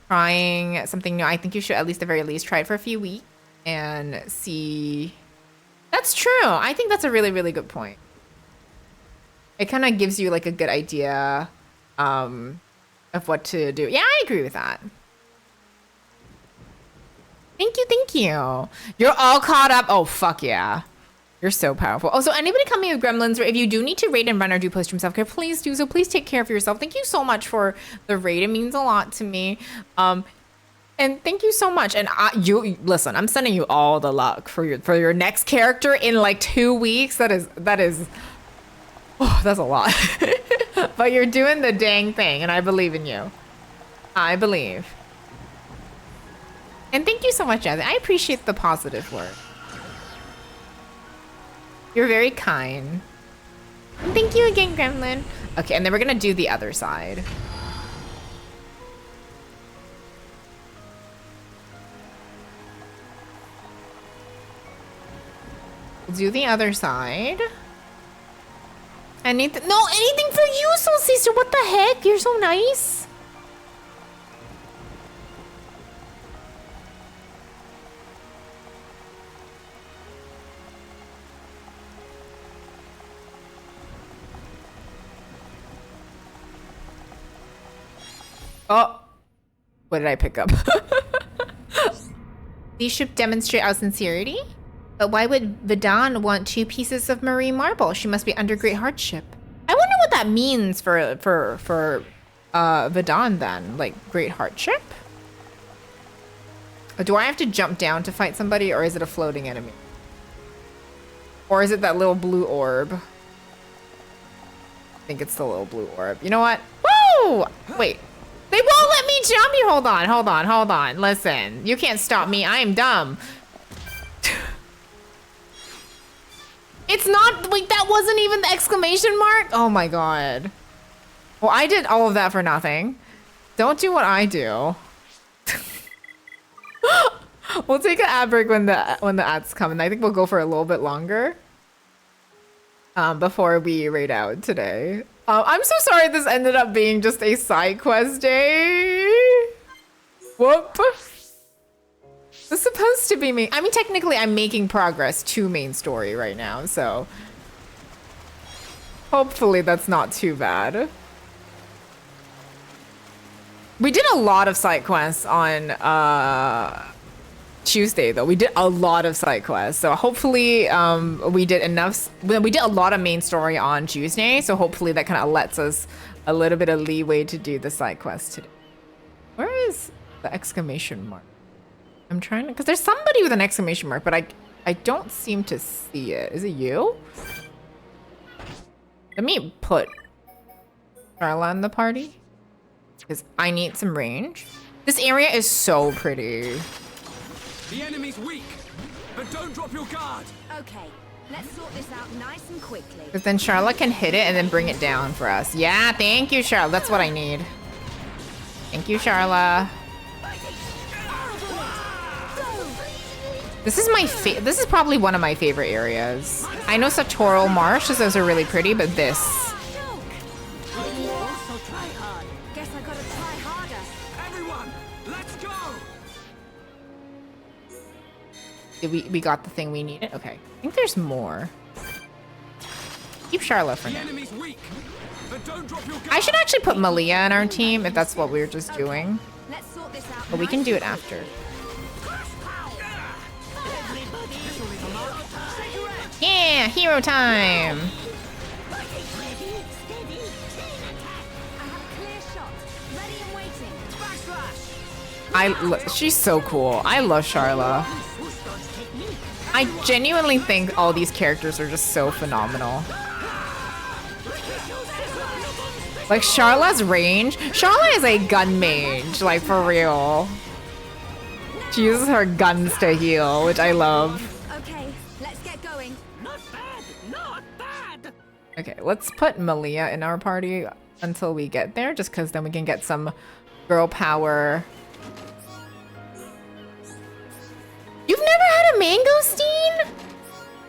trying something new, I think you should at very least try it for a few weeks and see. That's true. I think that's a really, really good point. It kind of gives you like a good idea of what to do. Yeah, I agree with that. Thank you. You're all caught up. Oh, fuck yeah. You're so powerful. Also, anybody coming with Gremlins, or if you do need to raid and run or do post-stream self-care, please do so. Please take care of yourself. Thank you so much for the raid. It means a lot to me. And thank you so much. And listen, I'm sending you all the luck for your next character in like 2 weeks. That is, oh, that's a lot. But you're doing the dang thing, and I believe in you. I believe. And thank you so much, Jasmine. I appreciate the positive word. You're very kind. And thank you again, Gremlin. Okay, and then we're gonna do the other side. We'll do the other side. Anything for you, Soul Sister. What the heck? You're so nice. Oh, what did I pick up? These should demonstrate our sincerity. But why would Vidon want 2 pieces of marine marble? She must be under great hardship. I wonder what that means for Vidon then. Like, great hardship? Or do I have to jump down to fight somebody, or is it a floating enemy? Or is it that little blue orb? I think it's the little blue orb. You know what? Woo! Wait. They won't let me jump you. Hold on. Listen, you can't stop me. I am dumb. It's not like that wasn't even the exclamation mark. Oh my god. Well, I did all of that for nothing. Don't do what I do. We'll take an ad break when the ads come, and I think we'll go for a little bit longer. Before we raid out today. I'm so sorry this ended up being just a side quest day. Whoop. It's supposed to be me. I mean, technically, I'm making progress to main story right now, so hopefully that's not too bad. We did a lot of side quests on Tuesday, though. We did a lot of side quests, so hopefully we did enough. We did a lot of main story on Tuesday, so hopefully that kind of lets us a little bit of leeway to do the side quest today. Where is the exclamation mark? I'm trying to, because there's somebody with an exclamation mark, but I don't seem to see it. Is it you? Let me put Carla in the party, because I need some range. This area is so pretty. The enemy's weak, but don't drop your guard. Okay, let's sort this out nice and quickly. Because then Charlotte can hit it and then bring it down for us. Yeah, thank you, Charlotte. That's what I need. Thank you, Charlotte. This is probably one of my favorite areas. I know Sartorial Marsh, those are really pretty, but this. Guess I gotta try harder. Everyone, let's go. We got the thing we needed? Okay. I think there's more. Keep Charlotte for The now. enemy's weak, but don't drop your guard. I should actually put Malia in our team if that's what we were just doing. Let's sort this out. But we can do it after. Yeah, hero time! I have a clear shot. Ready and waiting. Backslash. She's so cool. I love Charla. I genuinely think all these characters are just so phenomenal. Like Charla's range. Charla is a gun mage, like for real. She uses her guns to heal, which I love. Okay, let's get going. Not bad, not bad. Okay, let's put Malia in our party until we get there, just because then we can get some girl power. You've never had a mangosteen?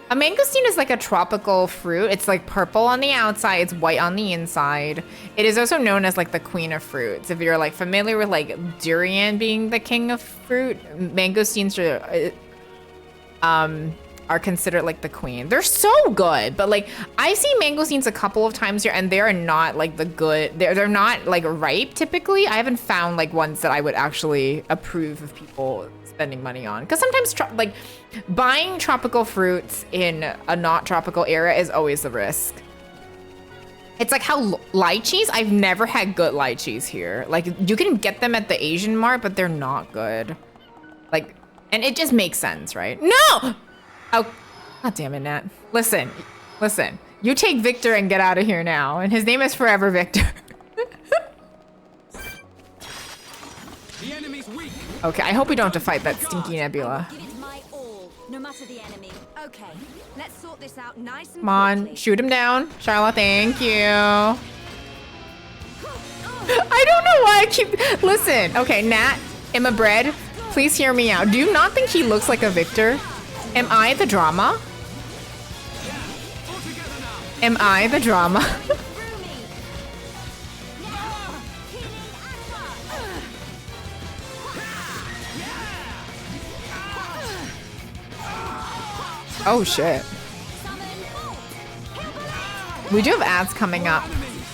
A mangosteen is like a tropical fruit. It's like purple on the outside, it's white on the inside. It is also known as like the queen of fruits. If you're like familiar with like durian being the king of fruit, mangosteens are considered like the queen. They're so good, but like I've seen mangosteens a couple of times here and they're not like the good, they're not like ripe typically. I haven't found like ones that I would actually approve of people spending money on, because sometimes like buying tropical fruits in a not tropical area is always a risk. It's like how lychees, I've never had good lychees here. Like you can get them at the Asian mart, but they're not good. Like, and it just makes sense, right? No! Oh, god damn it, Nat. Listen. You take Victor and get out of here now. And his name is Forever Victor. The enemy's weak. Okay, I hope we don't have to fight that stinky nebula. Give it my all, no matter the enemy. Okay, let's sort this out nice and Come on, quickly. shoot him down. Charlotte, thank you. I don't know why I keep... Listen, okay, Nat, Emma Bread, please hear me out. Do you not think he looks like a victor? Am I the drama? Am I the drama? Oh shit. We do have ads coming up.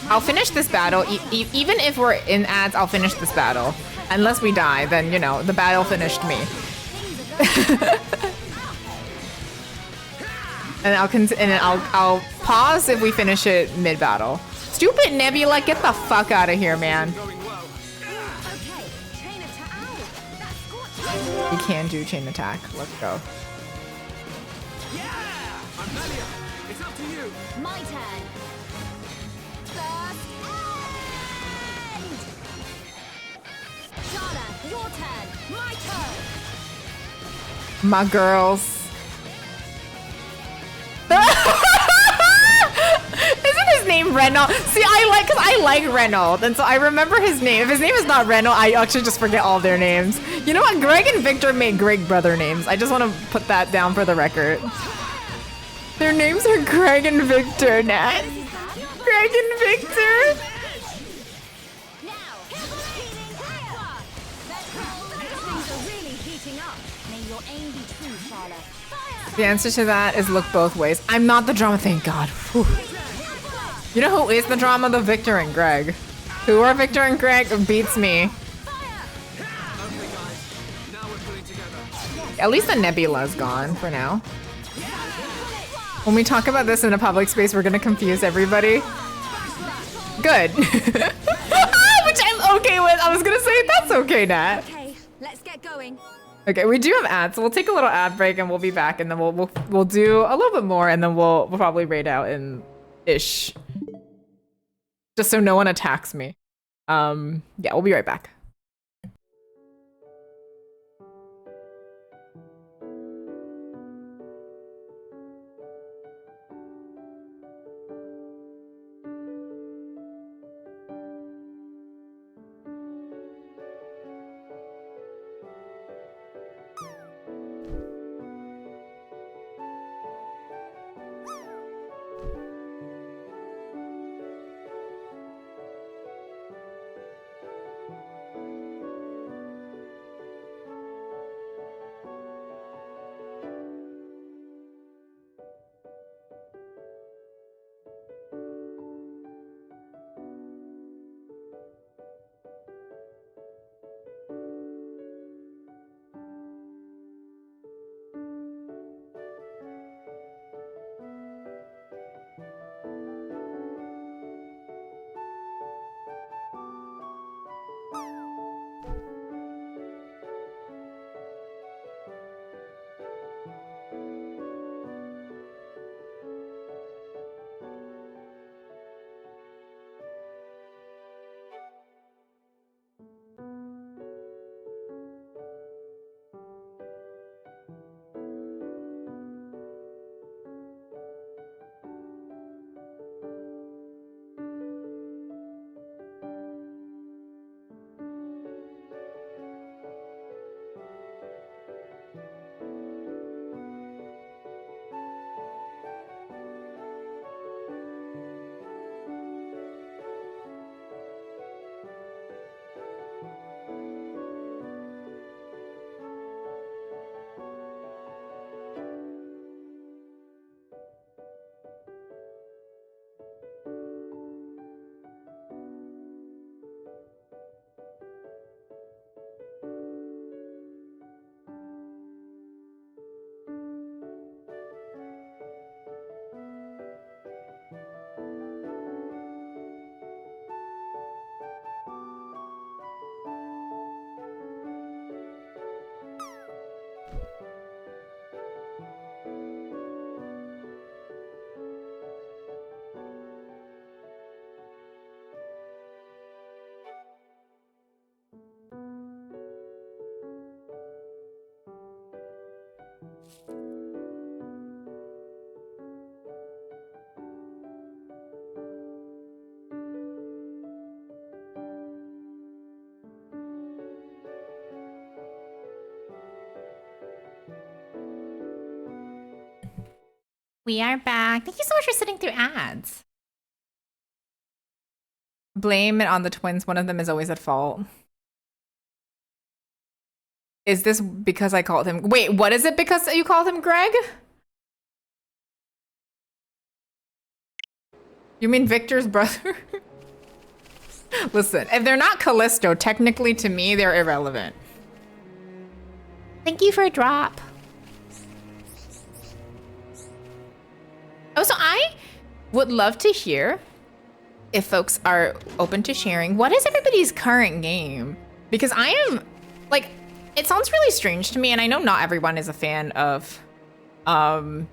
I'll finish this battle. Even if we're in ads, I'll finish this battle. Unless we die, then, you know, the battle finished me. And I'll pause if we finish it mid-battle. Stupid Nebula, get the fuck out of here, man. We can do chain attack. Let's go. It's up to you. My turn. First end. Charlotte, your turn. My turn. My girls. Isn't his name Reynolds? See, cause I like Reynolds, and so I remember his name. If his name is not Reynolds, I actually just forget all their names. You know what? Greg and Victor make great brother names. I just want to put that down for the record. Their names are Greg and Victor, Nat. Greg and Victor. The answer to that is look both ways. I'm not the drama, thank God. Whew. You know who is the drama? The Victor and Greg. Who are Victor and Greg? Beats me. At least the Nebula is gone for now. When we talk about this in a public space, we're gonna confuse everybody. Good. Which I'm okay with. I was gonna say that's okay, Nat. Okay, let's get going. Okay, we do have ads, so we'll take a little ad break and we'll be back, and then we'll do a little bit more, and then we'll probably raid out in ish, just so no one attacks me. Yeah, we'll be right back. We are back. Thank you so much for sitting through ads. Blame it on the twins. One of them is always at fault. Is this because I called him? Wait, what is it because you called him Greg? You mean Victor's brother? Listen, if they're not Callisto, technically to me, they're irrelevant. Thank you for a drop. Oh, so I would love to hear if folks are open to sharing what is everybody's current game, because I am like, it sounds really strange to me, and I know not everyone is a fan of I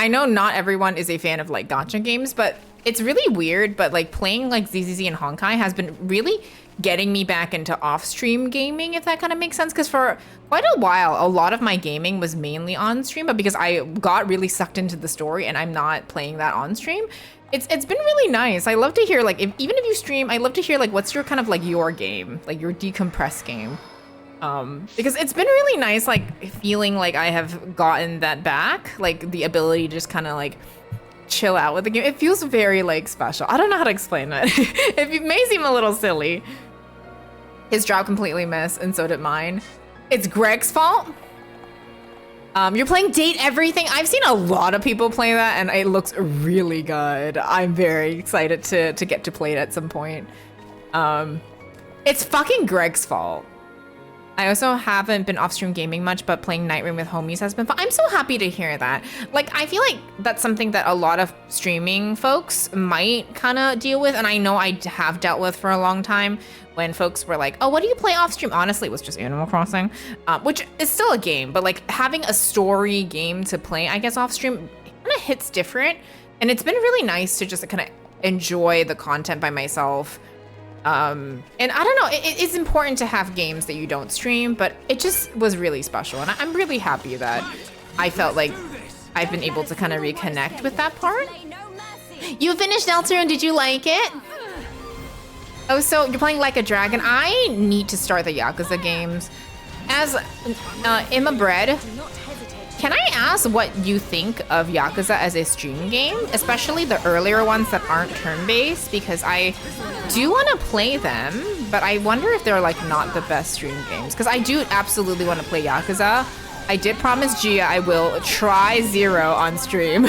know not everyone is a fan of like gacha games, but it's really weird, but like playing like ZZZ and Honkai has been really getting me back into off-stream gaming, if that kind of makes sense. Because for quite a while, a lot of my gaming was mainly on stream, but because I got really sucked into the story and I'm not playing that on stream, it's been really nice. I love to hear like, even if you stream, I love to hear like, what's your kind of like your game, like your decompress game. Because it's been really nice, like feeling like I have gotten that back, like the ability to just kind of like chill out with the game. It feels very like special. I don't know how to explain it. It may seem a little silly. His job completely missed, and so did mine. It's Greg's fault. You're playing Date Everything. I've seen a lot of people play that, and it looks really good. I'm very excited to get to play it at some point. It's fucking Greg's fault. I also haven't been off-stream gaming much, but playing Night Rain with homies has been fun. I'm so happy to hear that. Like, I feel like that's something that a lot of streaming folks might kind of deal with, and I know I have dealt with for a long time when folks were like, oh, what do you play off-stream? Honestly, it was just Animal Crossing, which is still a game, but like having a story game to play, I guess, off-stream kind of hits different, and it's been really nice to just kind of enjoy the content by myself. And I don't know, it's important to have games that you don't stream, but it just was really special. And I'm really happy that I felt like I've been able to kind of reconnect with that part. You finished Deltarune, did you like it? Oh, so you're playing Like a Dragon. I need to start the Yakuza games. As Emma Bread, can I ask what you think of Yakuza as a stream game? Especially the earlier ones that aren't turn-based, because I do want to play them, but I wonder if they're like not the best stream games. Because I do absolutely want to play Yakuza. I did promise Gia I will try Zero on stream.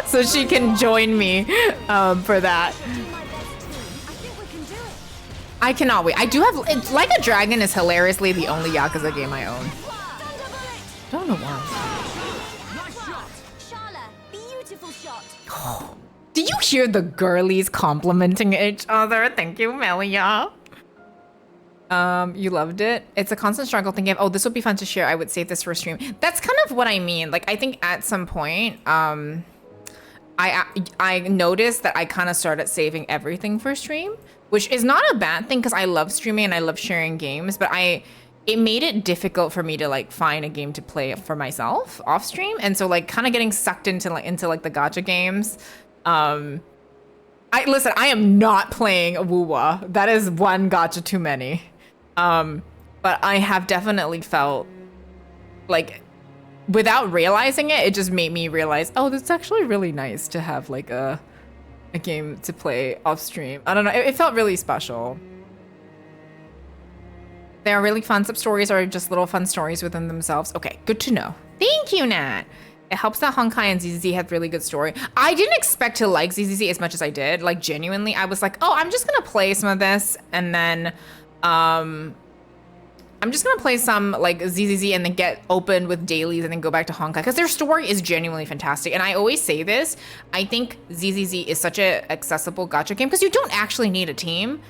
So she can join me for that. I cannot wait. I do have, Like a Dragon is hilariously the only Yakuza game I own. Don't know why. Shala, beautiful shot. Do you hear the girlies complimenting each other? Thank you, Melia. You loved it. It's a constant struggle thinking of, oh, this would be fun to share. I would save this for a stream. That's kind of what I mean. Like, I think at some point, I noticed that I kind of started saving everything for stream, which is not a bad thing because I love streaming and I love sharing games, but it made it difficult for me to like find a game to play for myself off stream. And so like kind of getting sucked into the gacha games. Listen, I am not playing Wuwa. That is one gacha too many. But I have definitely felt like without realizing it, it just made me realize, oh, that's actually really nice to have like a game to play off stream. I don't know. It felt really special. They are really fun. Sub-stories are just little fun stories within themselves. Okay, good to know. Thank you, Nat. It helps that Honkai and ZZZ have really good story. I didn't expect to like ZZZ as much as I did. Like, genuinely, I was like, oh, I'm just gonna play some of this, and then, I'm just gonna play some, like, ZZZ and then get open with dailies and then go back to Honkai, because their story is genuinely fantastic. And I always say this, I think ZZZ is such an accessible gacha game, because you don't actually need a team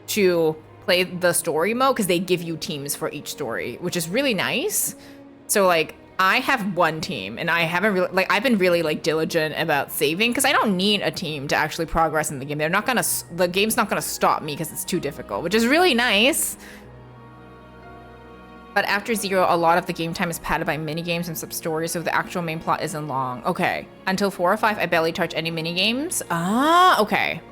to play the story mode, because they give you teams for each story, which is really nice. So like I have one team, and I haven't really like I've been really like diligent about saving, because I don't need a team to actually progress in the game. The game's not gonna stop me because it's too difficult, which is really nice. But after Zero, a lot of the game time is padded by mini games and sub stories, so the actual main plot isn't long. Okay, until 4 or 5, I barely touch any mini games. Ah, okay.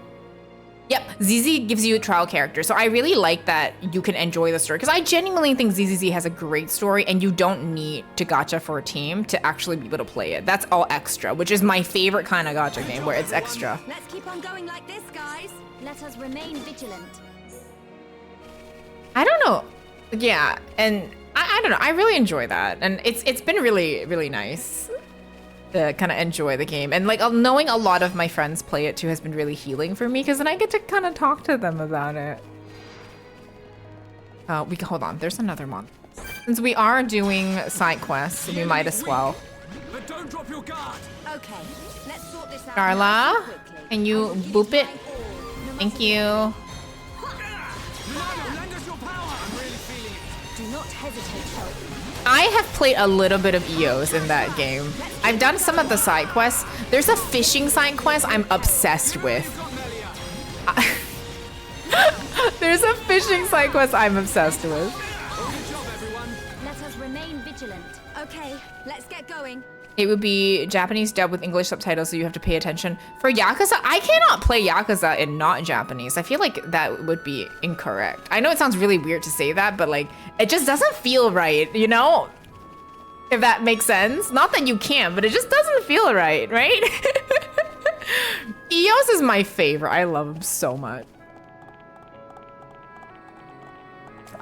Yep, ZZ gives you a trial character. So I really like that you can enjoy the story because I genuinely think ZZZ has a great story and you don't need to gacha for a team to actually be able to play it. That's all extra, which is my favorite kind of gacha game where it's extra. Let's keep on going like this, guys. Let us remain vigilant. I don't know. Yeah, and I don't know. I really enjoy that. And it's been really, really nice to kind of enjoy the game. And like knowing a lot of my friends play it too has been really healing for me because then I get to kind of talk to them about it. We can hold on. There's another one. Since we are doing side quests, we might as well. But don't drop your guard. Okay, let's sort this out. Carla, nice and quickly. can you boop it? Thank you. Lend us your power. I'm really feeling it. Do not hesitate, Shelby. I have played a little bit of EOS in that game. I've done some of the side quests. There's a fishing side quest I'm obsessed with. There's a fishing side quest I'm obsessed with. Good job, everyone. Let us remain vigilant. Okay, let's get going. It would be Japanese dub with English subtitles, so you have to pay attention. For Yakuza, I cannot play Yakuza in not Japanese. I feel like that would be incorrect. I know it sounds really weird to say that, but like, it just doesn't feel right, you know? If that makes sense. Not that you can't, but it just doesn't feel right, right? EOS is my favorite. I love him so much.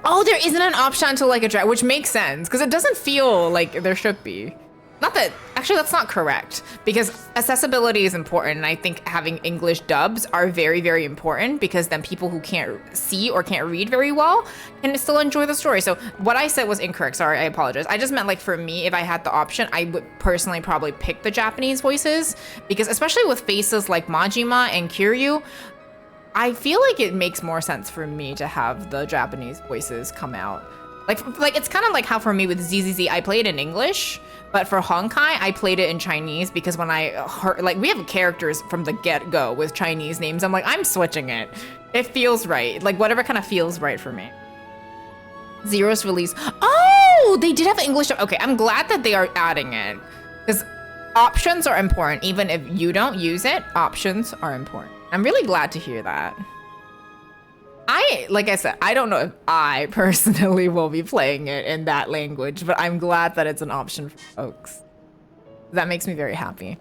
Oh, there isn't an option to like a drag, which makes sense, because it doesn't feel like there should be. Not that, actually that's not correct because accessibility is important and I think having English dubs are very, very important because then people who can't see or can't read very well can still enjoy the story. So what I said was incorrect, sorry, I apologize. I just meant like for me, if I had the option, I would personally probably pick the Japanese voices because especially with faces like Majima and Kiryu, I feel like it makes more sense for me to have the Japanese voices come out. Like it's kind of like how for me with ZZZ, I played in English, but for Honkai, I played it in Chinese because when I heard, like we have characters from the get-go with Chinese names. I'm like, I'm switching it. It feels right. Like whatever kind of feels right for me. Zero's release. Oh, they did have English. Okay, I'm glad that they are adding it because options are important. Even if you don't use it, options are important. I'm really glad to hear that. Like I said, I don't know if I personally will be playing it in that language, but I'm glad that it's an option for folks. That makes me very happy.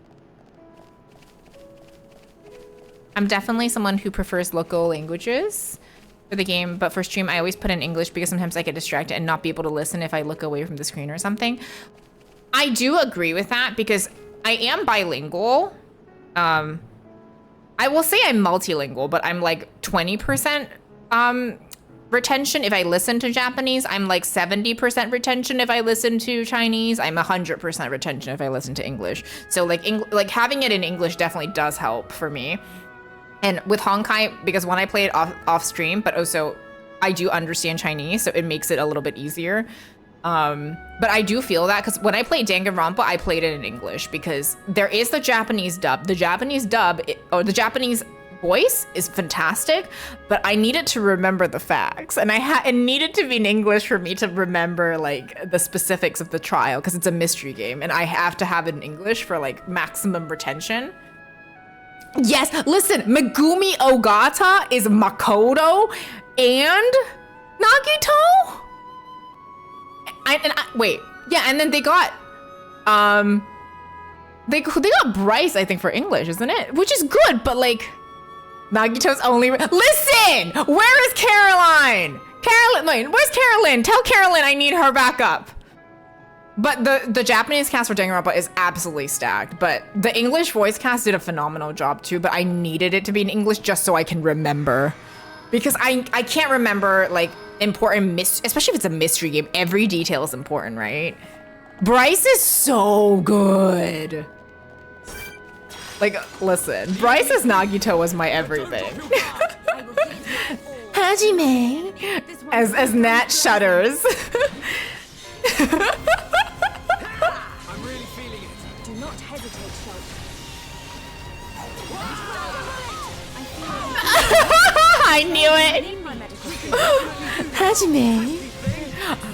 I'm definitely someone who prefers local languages for the game, but for stream, I always put in English because sometimes I get distracted and not be able to listen if I look away from the screen or something. I do agree with that because I am bilingual. I will say I'm multilingual, but I'm like 20% retention if I listen to Japanese. I'm like 70% retention if I listen to Chinese. I'm 100% retention if I listen to English. So like having it in English definitely does help for me. And with Honkai, because when I play it off stream, but also I do understand Chinese, so it makes it a little bit easier. But I do feel that because when I played Danganronpa, I played it in English because there is the Japanese dub. The Japanese dub, or the Japanese voice is fantastic, but I needed to remember the facts. And it needed to be in English for me to remember like the specifics of the trial because it's a mystery game and I have to have it in English for like maximum retention. Yes, listen, Megumi Ogata is Makoto and Nagito? Wait, yeah, and then they got they got Bryce, I think, for English, isn't it? Which is good, but like Nagito's only listen! Where is Caroline? Where's Carolyn? Tell Carolyn I need her back up. But the Japanese cast for Danganronpa is absolutely stacked, but the English voice cast did a phenomenal job too, but I needed it to be in English just so I can remember. Because I can't remember like important especially if it's a mystery game, every detail is important, right? Bryce is so good. Like, listen, Bryce's Nagito was my everything. Hajime, as Nat shudders. I'm really feeling it. Do not hesitate, I knew it. Hajime.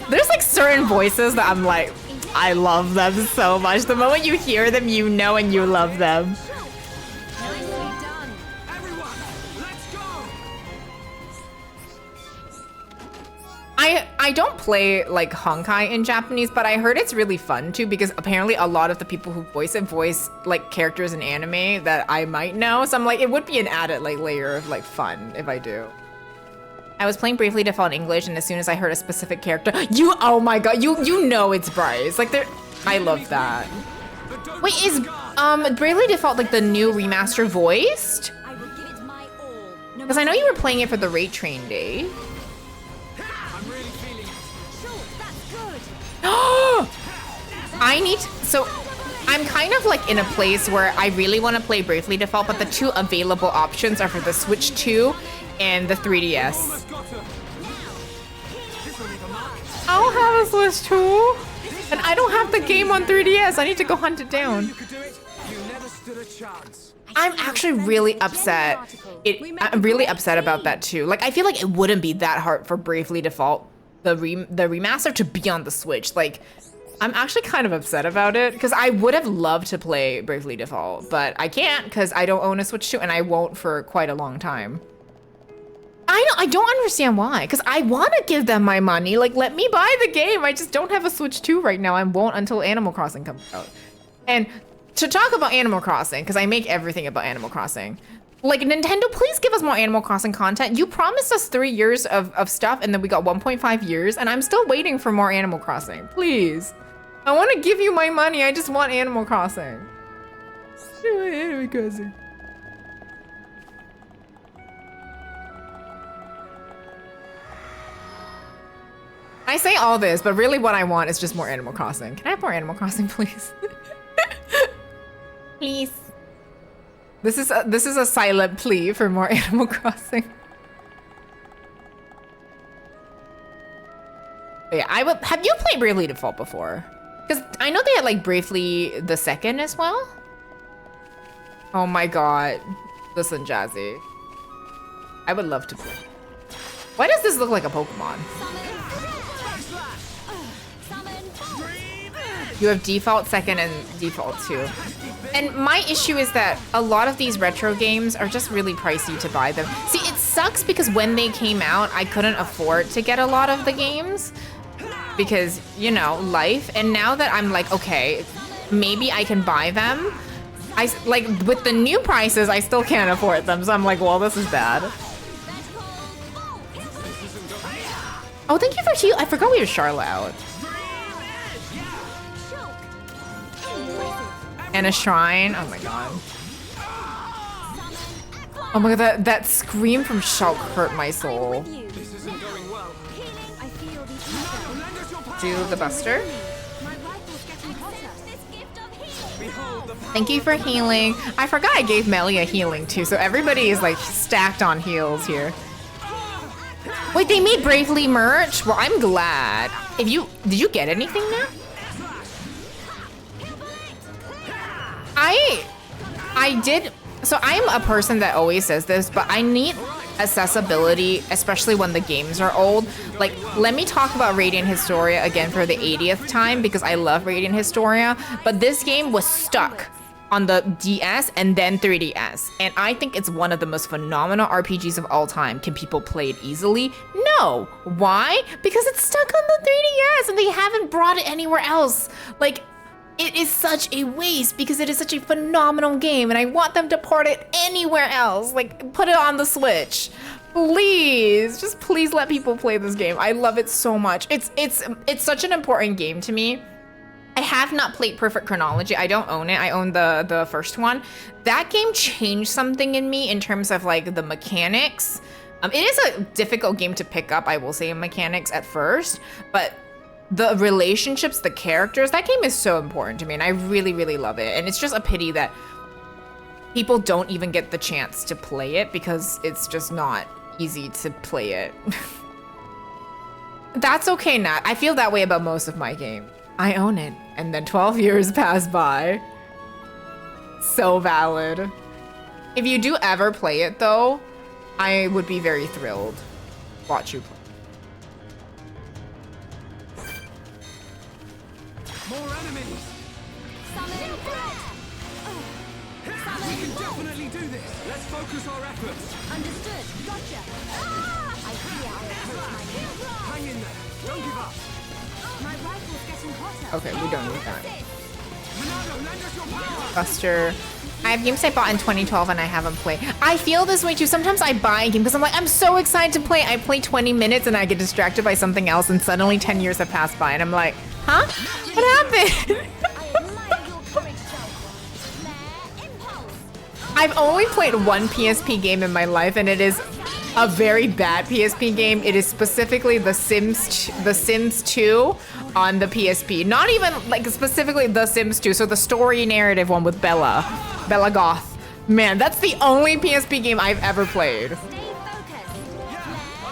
There's like certain voices that I'm like, I love them so much. The moment you hear them, you know and you love them. Nicely done. Everyone, let's go. I don't play like Honkai in Japanese, but I heard it's really fun too because apparently a lot of the people who voice it voice like characters in anime that I might know. So I'm like, it would be an added like layer of like fun if I do. I was playing Bravely Default in English, and as soon as I heard a specific character, oh my god, you know it's Bryce. Like I love that. Wait, is Bravely Default like the new remaster voiced? I will give it my all. No Because I know you were playing it for the Rate Train Day. I'm really feeling it. Sure, that's good. So I'm kind of like in a place where I really want to play Bravely Default, but the two available options are for the Switch 2 and the 3DS. Almost got her. This will leave a mark. I don't have a Switch 2, and I don't have the game on 3DS. I need to go hunt it down. You could do it. You never stood a chance. I'm actually really upset. I'm really upset about that too. Like I feel like it wouldn't be that hard for Bravely Default, the remaster, to be on the Switch. Like I'm actually kind of upset about it because I would have loved to play Bravely Default, but I can't because I don't own a Switch 2 and I won't for quite a long time. I don't understand why, because I want to give them my money. Like, let me buy the game. I just don't have a Switch 2 right now. I won't until Animal Crossing comes out. And to talk about Animal Crossing, because I make everything about Animal Crossing, like, Nintendo, please give us more Animal Crossing content. You promised us 3 years of stuff, and then we got 1.5 years, and I'm still waiting for more Animal Crossing. Please. I want to give you my money. I just want Animal Crossing. Animal Crossing. I say all this, but really what I want is just more Animal Crossing. Can I have more Animal Crossing, please? Please. This is a silent plea for more Animal Crossing. But yeah, have you played Bravely Default before? Because I know they had like Bravely the Second as well. Oh my god. Listen, Jazzy. I would love to play. Why does this look like a Pokemon? You have default second and default 2. And my issue is that a lot of these retro games are just really pricey to buy them. See, it sucks because when they came out, I couldn't afford to get a lot of the games because, you know, life. And now that I'm like, okay, maybe I can buy them. Like with the new prices, I still can't afford them. So I'm like, well, this is bad. Oh, thank you for heal. I forgot we had Charlotte out. And a shrine. Oh my god. Oh my god, that scream from Shulk hurt my soul. This isn't going well. Do the Buster. Thank you for healing. I forgot I gave Melly a healing too, so everybody is like stacked on heals here. Wait, they made Bravely merch? Well, I'm glad. Did you get anything now? I did. So I'm a person that always says this, but I need accessibility, especially when the games are old. Like, let me talk about Radiant Historia again for the 80th time because I love Radiant Historia, but this game was stuck on the DS and then 3DS. And I think it's one of the most phenomenal RPGs of all time. Can people play it easily? No. Why? Because it's stuck on the 3DS and they haven't brought it anywhere else. Like, it is such a waste because it is such a phenomenal game and I want them to port it anywhere else. Like, put it on the Switch. Please, just please let people play this game. I love it so much. It's such an important game to me. I have not played Perfect Chronology. I don't own it. I own the first one. That game changed something in me in terms of like the mechanics. It is a difficult game to pick up, I will say, in mechanics at first, but the relationships, the characters, that game is so important to me and I really, really love it. And it's just a pity that people don't even get the chance to play it because it's just not easy to play it. That's okay, Nat. I feel that way about most of my game. I own it. And then 12 years pass by. So valid. If you do ever play it though, I would be very thrilled. Watch you play. More enemies. We can definitely do this. Let's focus our efforts. Understood. Gotcha. Hang in there. Don't give up. My rifle's getting hotter. Okay, we don't need that. Monado, lend us your power. Buster. I have games I bought in 2012 and I haven't played. I feel this way too. Sometimes I buy a game because I'm like, I'm so excited to play. I play 20 minutes and I get distracted by something else and suddenly 10 years have passed by and I'm like, huh? What happened? I admire your courage, Zelda. Flare, impulse. I've only played one PSP game in my life and it is a very bad PSP game. It is specifically The Sims 2 on the PSP. Not even like specifically The Sims 2, so the story narrative one with Bella Goth. Man, that's the only PSP game I've ever played. Stay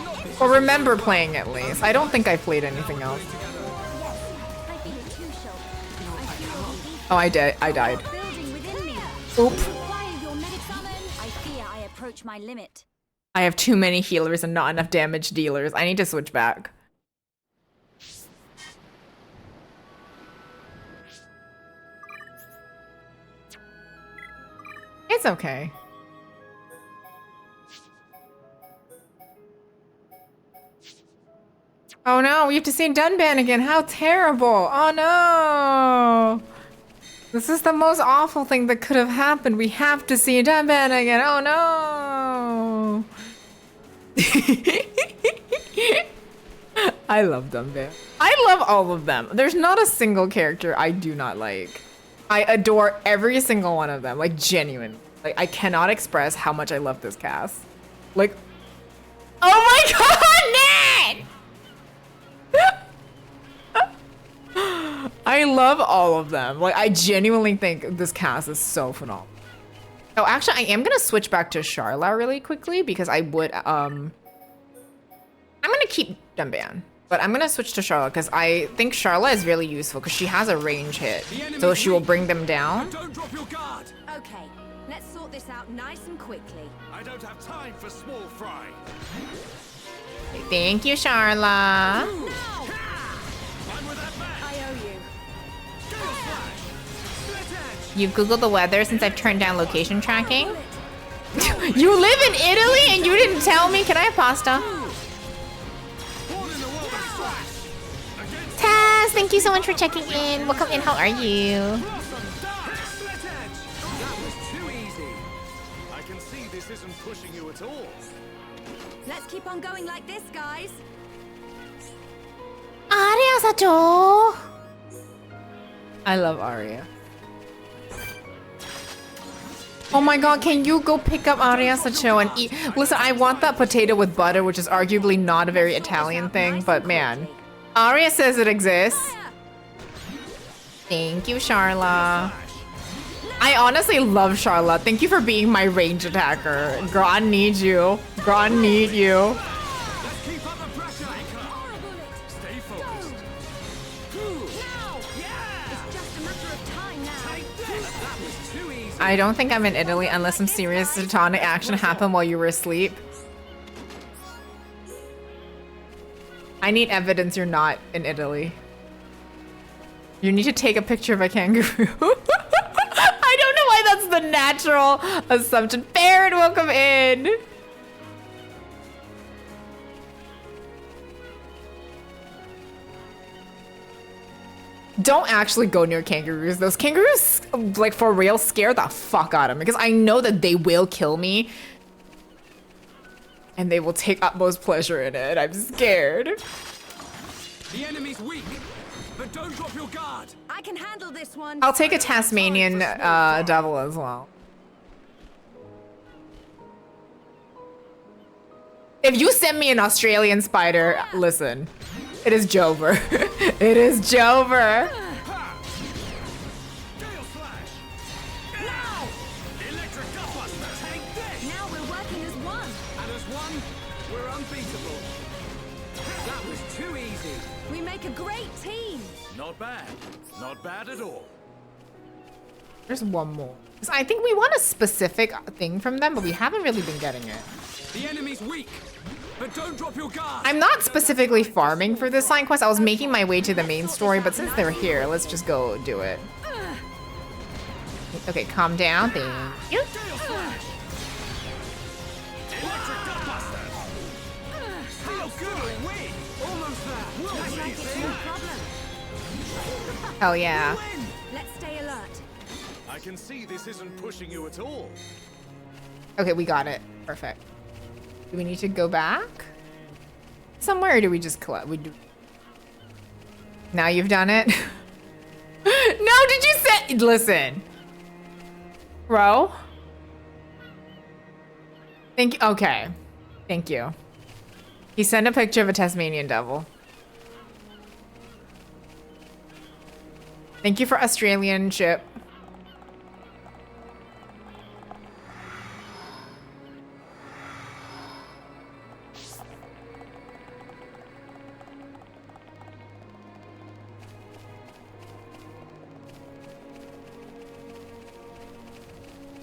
focused. Or remember playing at least. I don't think I played anything else. I feel it too, Shulk. I feel Oh, I died. building within me. Oop. Require your medic summon. I fear I approach my limit. I have too many healers and not enough damage dealers. I need to switch back. It's okay. Oh no, we have to see Dunban again. How terrible. Oh no. This is the most awful thing that could have happened. We have to see Dunban again. Oh no. I love Dunban. I love all of them. There's not a single character I do not like. I adore every single one of them, like genuine. Like I cannot express how much I love this cast. Like, oh my god, Ned! I love all of them. Like I genuinely think this cast is so phenomenal. Oh, actually, I am gonna switch back to Charla really quickly because I would. I'm gonna keep Dunban, but I'm gonna switch to Charla because I think Charla is really useful because she has a range hit, so she will bring them down. Don't drop your guard. Okay, let's sort this out nice and quickly. I don't have time for small fry. Thank you, Charla. I'm with that back. I owe you. Gale Slash. Split edge. You Googled the weather since I've turned down location tracking. You live in Italy and you didn't tell me. Can I have pasta? One in the water slash. Against Taz, thank you so much for checking in. Welcome in. How are you? Blossom die. Split edge. That was too easy. I can see this isn't pushing you at all. Let's keep on going like this, guys. Aria Sacho. I love Aria. Oh my god, can you go pick up Aria Sacho and eat? Listen, I want that potato with butter, which is arguably not a very Italian thing, but man. Aria says it exists. Thank you, Charla. I honestly love Charla. Thank you for being my range attacker. Girl, I need you. Girl, I need you. Let's keep up the pressure. Stay focused. Now. It's just a matter of time now. Take this. That was too easy. I don't think I'm in Italy unless some serious tectonic action happened while you were asleep. I need evidence you're not in Italy. You need to take a picture of a kangaroo. I don't know why that's the natural assumption. Baron, welcome in. Don't actually go near kangaroos. Those kangaroos, like for real, scare the fuck out of me because I know that they will kill me and they will take utmost pleasure in it. I'm scared. The enemy's weak, but don't drop your guard. I can handle this one. I'll take a Tasmanian devil as well. If you send me an Australian spider, listen, it is Jover. It is Jover. Gale Slash. Now! Electric Gutbuster. Take this. Now we're working as one. And as one, we're unbeatable. That was too easy. We make a great team. Not bad. Not bad at all. There's one more. 'Cause I think we want a specific thing from them, but we haven't really been getting it. The enemy's weak, but don't drop your guard. I'm not specifically farming for this side quest. I was making my way to the main story, but since they're here, let's just go do it. Okay, calm down. Thank you. Gale Slash. Electric Gutbuster. Good win. Almost there. Looks like it's no problem. Hell yeah. Let's stay alert. I can see this isn't pushing you at all. Okay, we got it. Perfect. Do we need to go back somewhere, or do we just collect? We do. Now you've done it. No, did you say? Listen, bro. Okay. Thank you. He sent a picture of a Tasmanian devil. Thank you for Australian ship.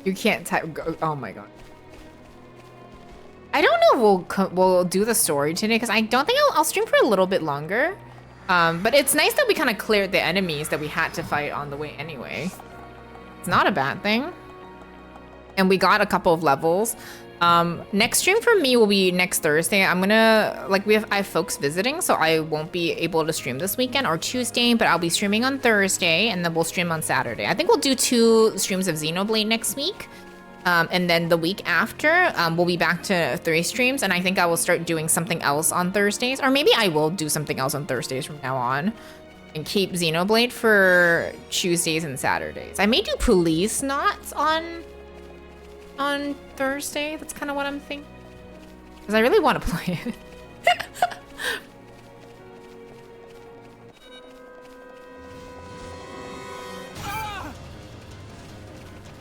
You can't type. Oh my god. I don't know if we'll do the story today because I don't think I'll stream for a little bit longer. But it's nice that we kind of cleared the enemies that we had to fight on the way anyway. It's not a bad thing. And we got a couple of levels. Next stream for me will be next Thursday. I'm gonna, like, I have folks visiting, so I won't be able to stream this weekend or Tuesday, but I'll be streaming on Thursday, and then we'll stream on Saturday. I think we'll do 2 streams of Xenoblade next week. And then the week after, we'll be back to 3 streams, and I think I will start doing something else on Thursdays, or maybe I will do something else on Thursdays from now on, and keep Xenoblade for Tuesdays and Saturdays. I may do Police Knots on Thursday. That's kind of what I'm thinking, because I really want to play it.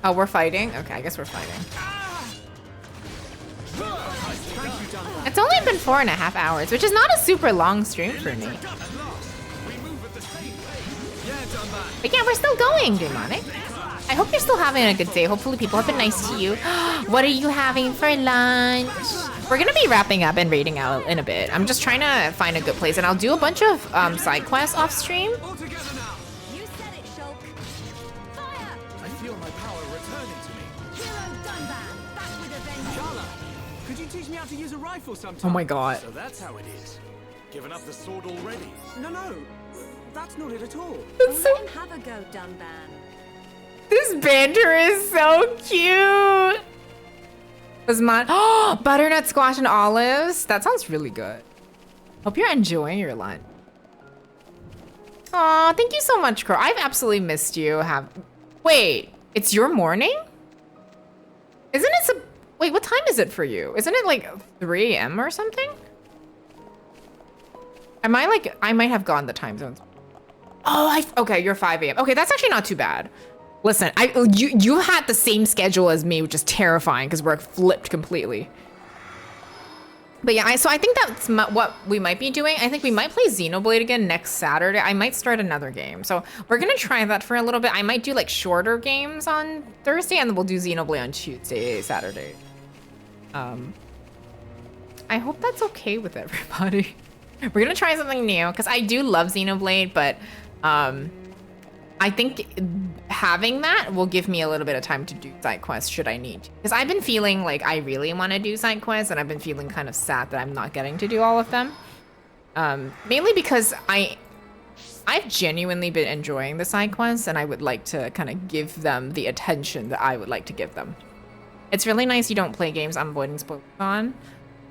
Oh, we're fighting? Okay, I guess we're fighting. It's only been 4.5 hours, which is not a super long stream for me. But yeah, we're still going, Demonic. I hope you're still having a good day. Hopefully people have been nice to you. What are you having for lunch? We're gonna be wrapping up and raiding out in a bit. I'm just trying to find a good place, and I'll do a bunch of side quests off stream. To use a rifle sometime. Oh my god. So that's how it is. Given up the sword already? No, that's not it at all. Let him have a go, Dunban. This banter is so cute. Was mine? Oh, butternut squash and olives. That sounds really good. Hope you're enjoying your lunch. Aw, thank you so much, Crow. I've absolutely missed you. Wait, it's your morning? Isn't it? Wait, what time is it for you? Isn't it like 3 a.m. or something? I might have gone the time zones. Oh, okay, you're 5 a.m. Okay, that's actually not too bad. Listen, you had the same schedule as me, which is terrifying because we're flipped completely. But yeah, so I think that's what we might be doing. I think we might play Xenoblade again next Saturday. I might start another game. So we're gonna try that for a little bit. I might do like shorter games on Thursday, and then we'll do Xenoblade on Tuesday, Saturday. I hope that's okay with everybody. We're gonna try something new because I do love Xenoblade, but I think having that will give me a little bit of time to do side quests should I need to. Because I've been feeling like I really want to do side quests, and I've been feeling kind of sad that I'm not getting to do all of them. Mainly because I've genuinely been enjoying the side quests, and I would like to kind of give them the attention that I would like to give them. It's really nice you don't play games I'm avoiding spoilers on.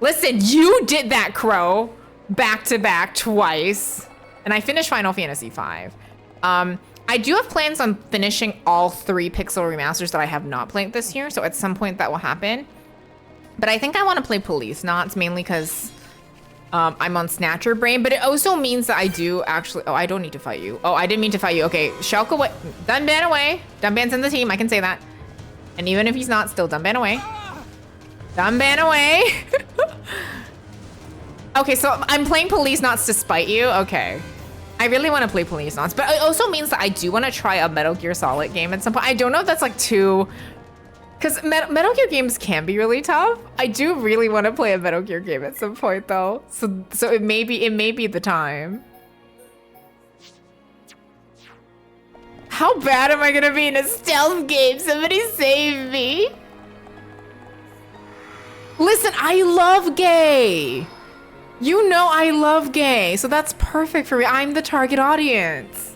Listen, you did that, Crow, back to back twice. And I finished Final Fantasy V. I do have plans on finishing all 3 Pixel remasters that I have not played this year, so at some point that will happen. But I think I want to play Police Knots, mainly because I'm on Snatcher Brain, but it also means that I do actually... Oh, I don't need to fight you. Oh, I didn't mean to fight you. Okay, Shulk away. Dunban away. Dunban's in the team, I can say that. And even if he's not, still Dunban away. Dunban away. Okay, so I'm playing Police Knots to spite you? Okay. I really want to play Police Knots, but it also means that I do want to try a Metal Gear Solid game at some point. I don't know if that's like too... Because Metal Gear games can be really tough. I do really want to play a Metal Gear game at some point though. So it may be the time. How bad am I gonna be in a stealth game? Somebody save me. Listen, I love gay. You know I love gay, so that's perfect for me. I'm the target audience.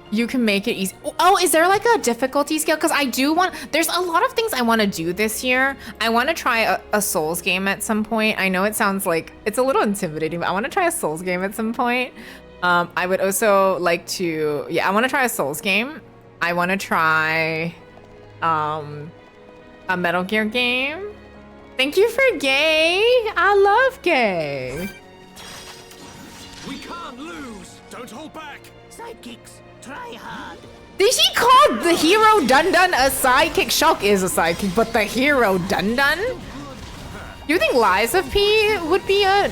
You can make it easy. Oh, is there like a difficulty scale? Because I do want, there's a lot of things I want to do this year. I want to try a Souls game at some point. I know it sounds like, it's a little intimidating, but I want to try a Souls game at some point. I would also like to, I want to try a Souls game. I want to try a Metal Gear game. Thank you for gay. I love gay. We can't lose. Don't hold back. Sidekicks, try hard. Did he call the hero Dun Dun a sidekick? Shulk is a sidekick, but the hero Dun Dun? Do you think Lies of P would be a...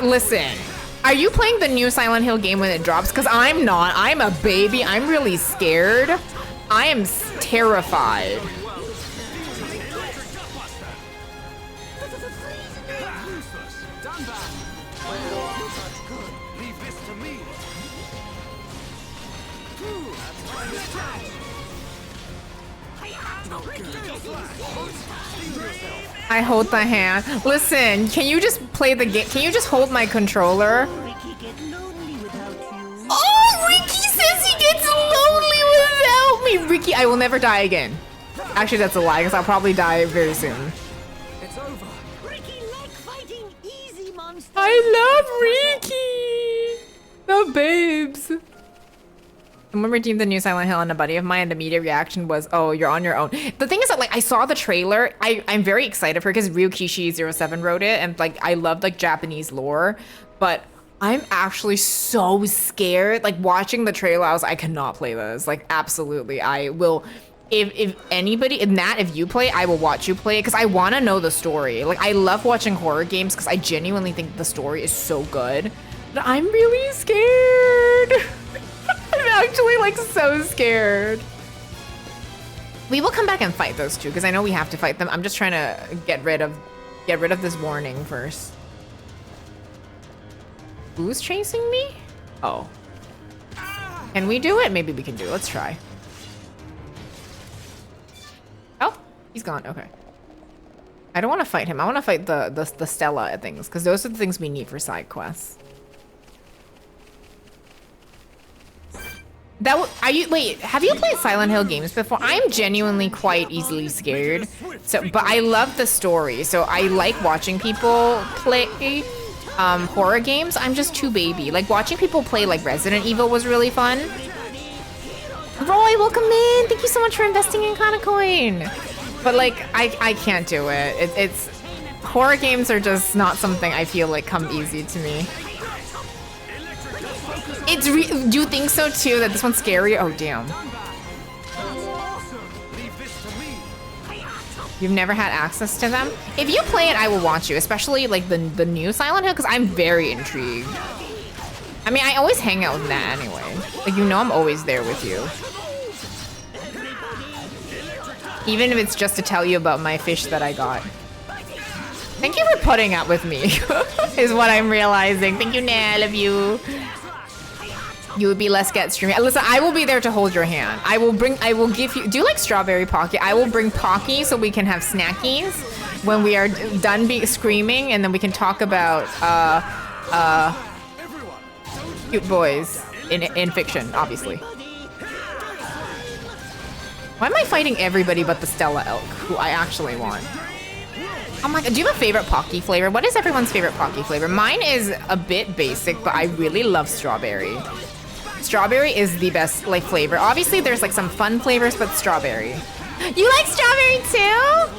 Listen, are you playing the new Silent Hill game when it drops? Because I'm not. I'm a baby. I'm really scared. I am terrified. I hold the hand. Listen, can you just play the game? Can you just hold my controller? Ricky get lonely without you. Oh, Ricky says he gets lonely without me. Ricky, I will never die again. Actually, that's a lie, because I'll probably die very soon. It's over. Ricky like fighting easy monsters. I love Ricky. The babes. Someone redeemed the new Silent Hill and a buddy of mine, and the immediate reaction was, oh, you're on your own. The thing is that, like, I saw the trailer. I'm very excited for it because Ryukishi07 wrote it, and, like, I love, like, Japanese lore, but I'm actually so scared. Like, watching the trailer, I was like, I cannot play this. Like, absolutely. I will, if anybody, if you play, I will watch you play it because I want to know the story. Like, I love watching horror games because I genuinely think the story is so good, but I'm really scared. I'm actually like so scared. We will come back and fight those two because I know we have to fight them. I'm just trying to get rid of this warning first. Who's chasing me? Oh. Can we do it? Maybe we can do it. Let's try. Oh, he's gone. Okay. I don't want to fight him. I want to fight the Stella things because those are the things we need for side quests. Wait, have you played Silent Hill games before? I'm genuinely quite easily scared. But I love the story. So I like watching people play horror games. I'm just too baby. Like watching people play like Resident Evil was really fun. Roy, welcome in. Thank you so much for investing in Coin. But like, I can't do it. It's horror games are just not something I feel like come easy to me. Do you think so too, that this one's scary? Oh, damn. You've never had access to them? If you play it, I will watch you, especially like the new Silent Hill, because I'm very intrigued. I mean, I always hang out with Nat anyway. Like, you know I'm always there with you. Even if it's just to tell you about my fish that I got. Thank you for putting up with me, is what I'm realizing. Thank you, Nat, I love you. You would be less get streaming. Listen, I will be there to hold your hand. I will give you, do you like strawberry Pocky? I will bring Pocky so we can have snackies when we are done screaming, and then we can talk about cute boys in fiction, obviously. Why am I fighting everybody but the Stella elk, who I actually want? Oh my god, do you have a favorite Pocky flavor? What is everyone's favorite Pocky flavor? Mine is a bit basic, but I really love strawberry. Strawberry is the best like flavor. Obviously there's like some fun flavors, but strawberry. You like strawberry too?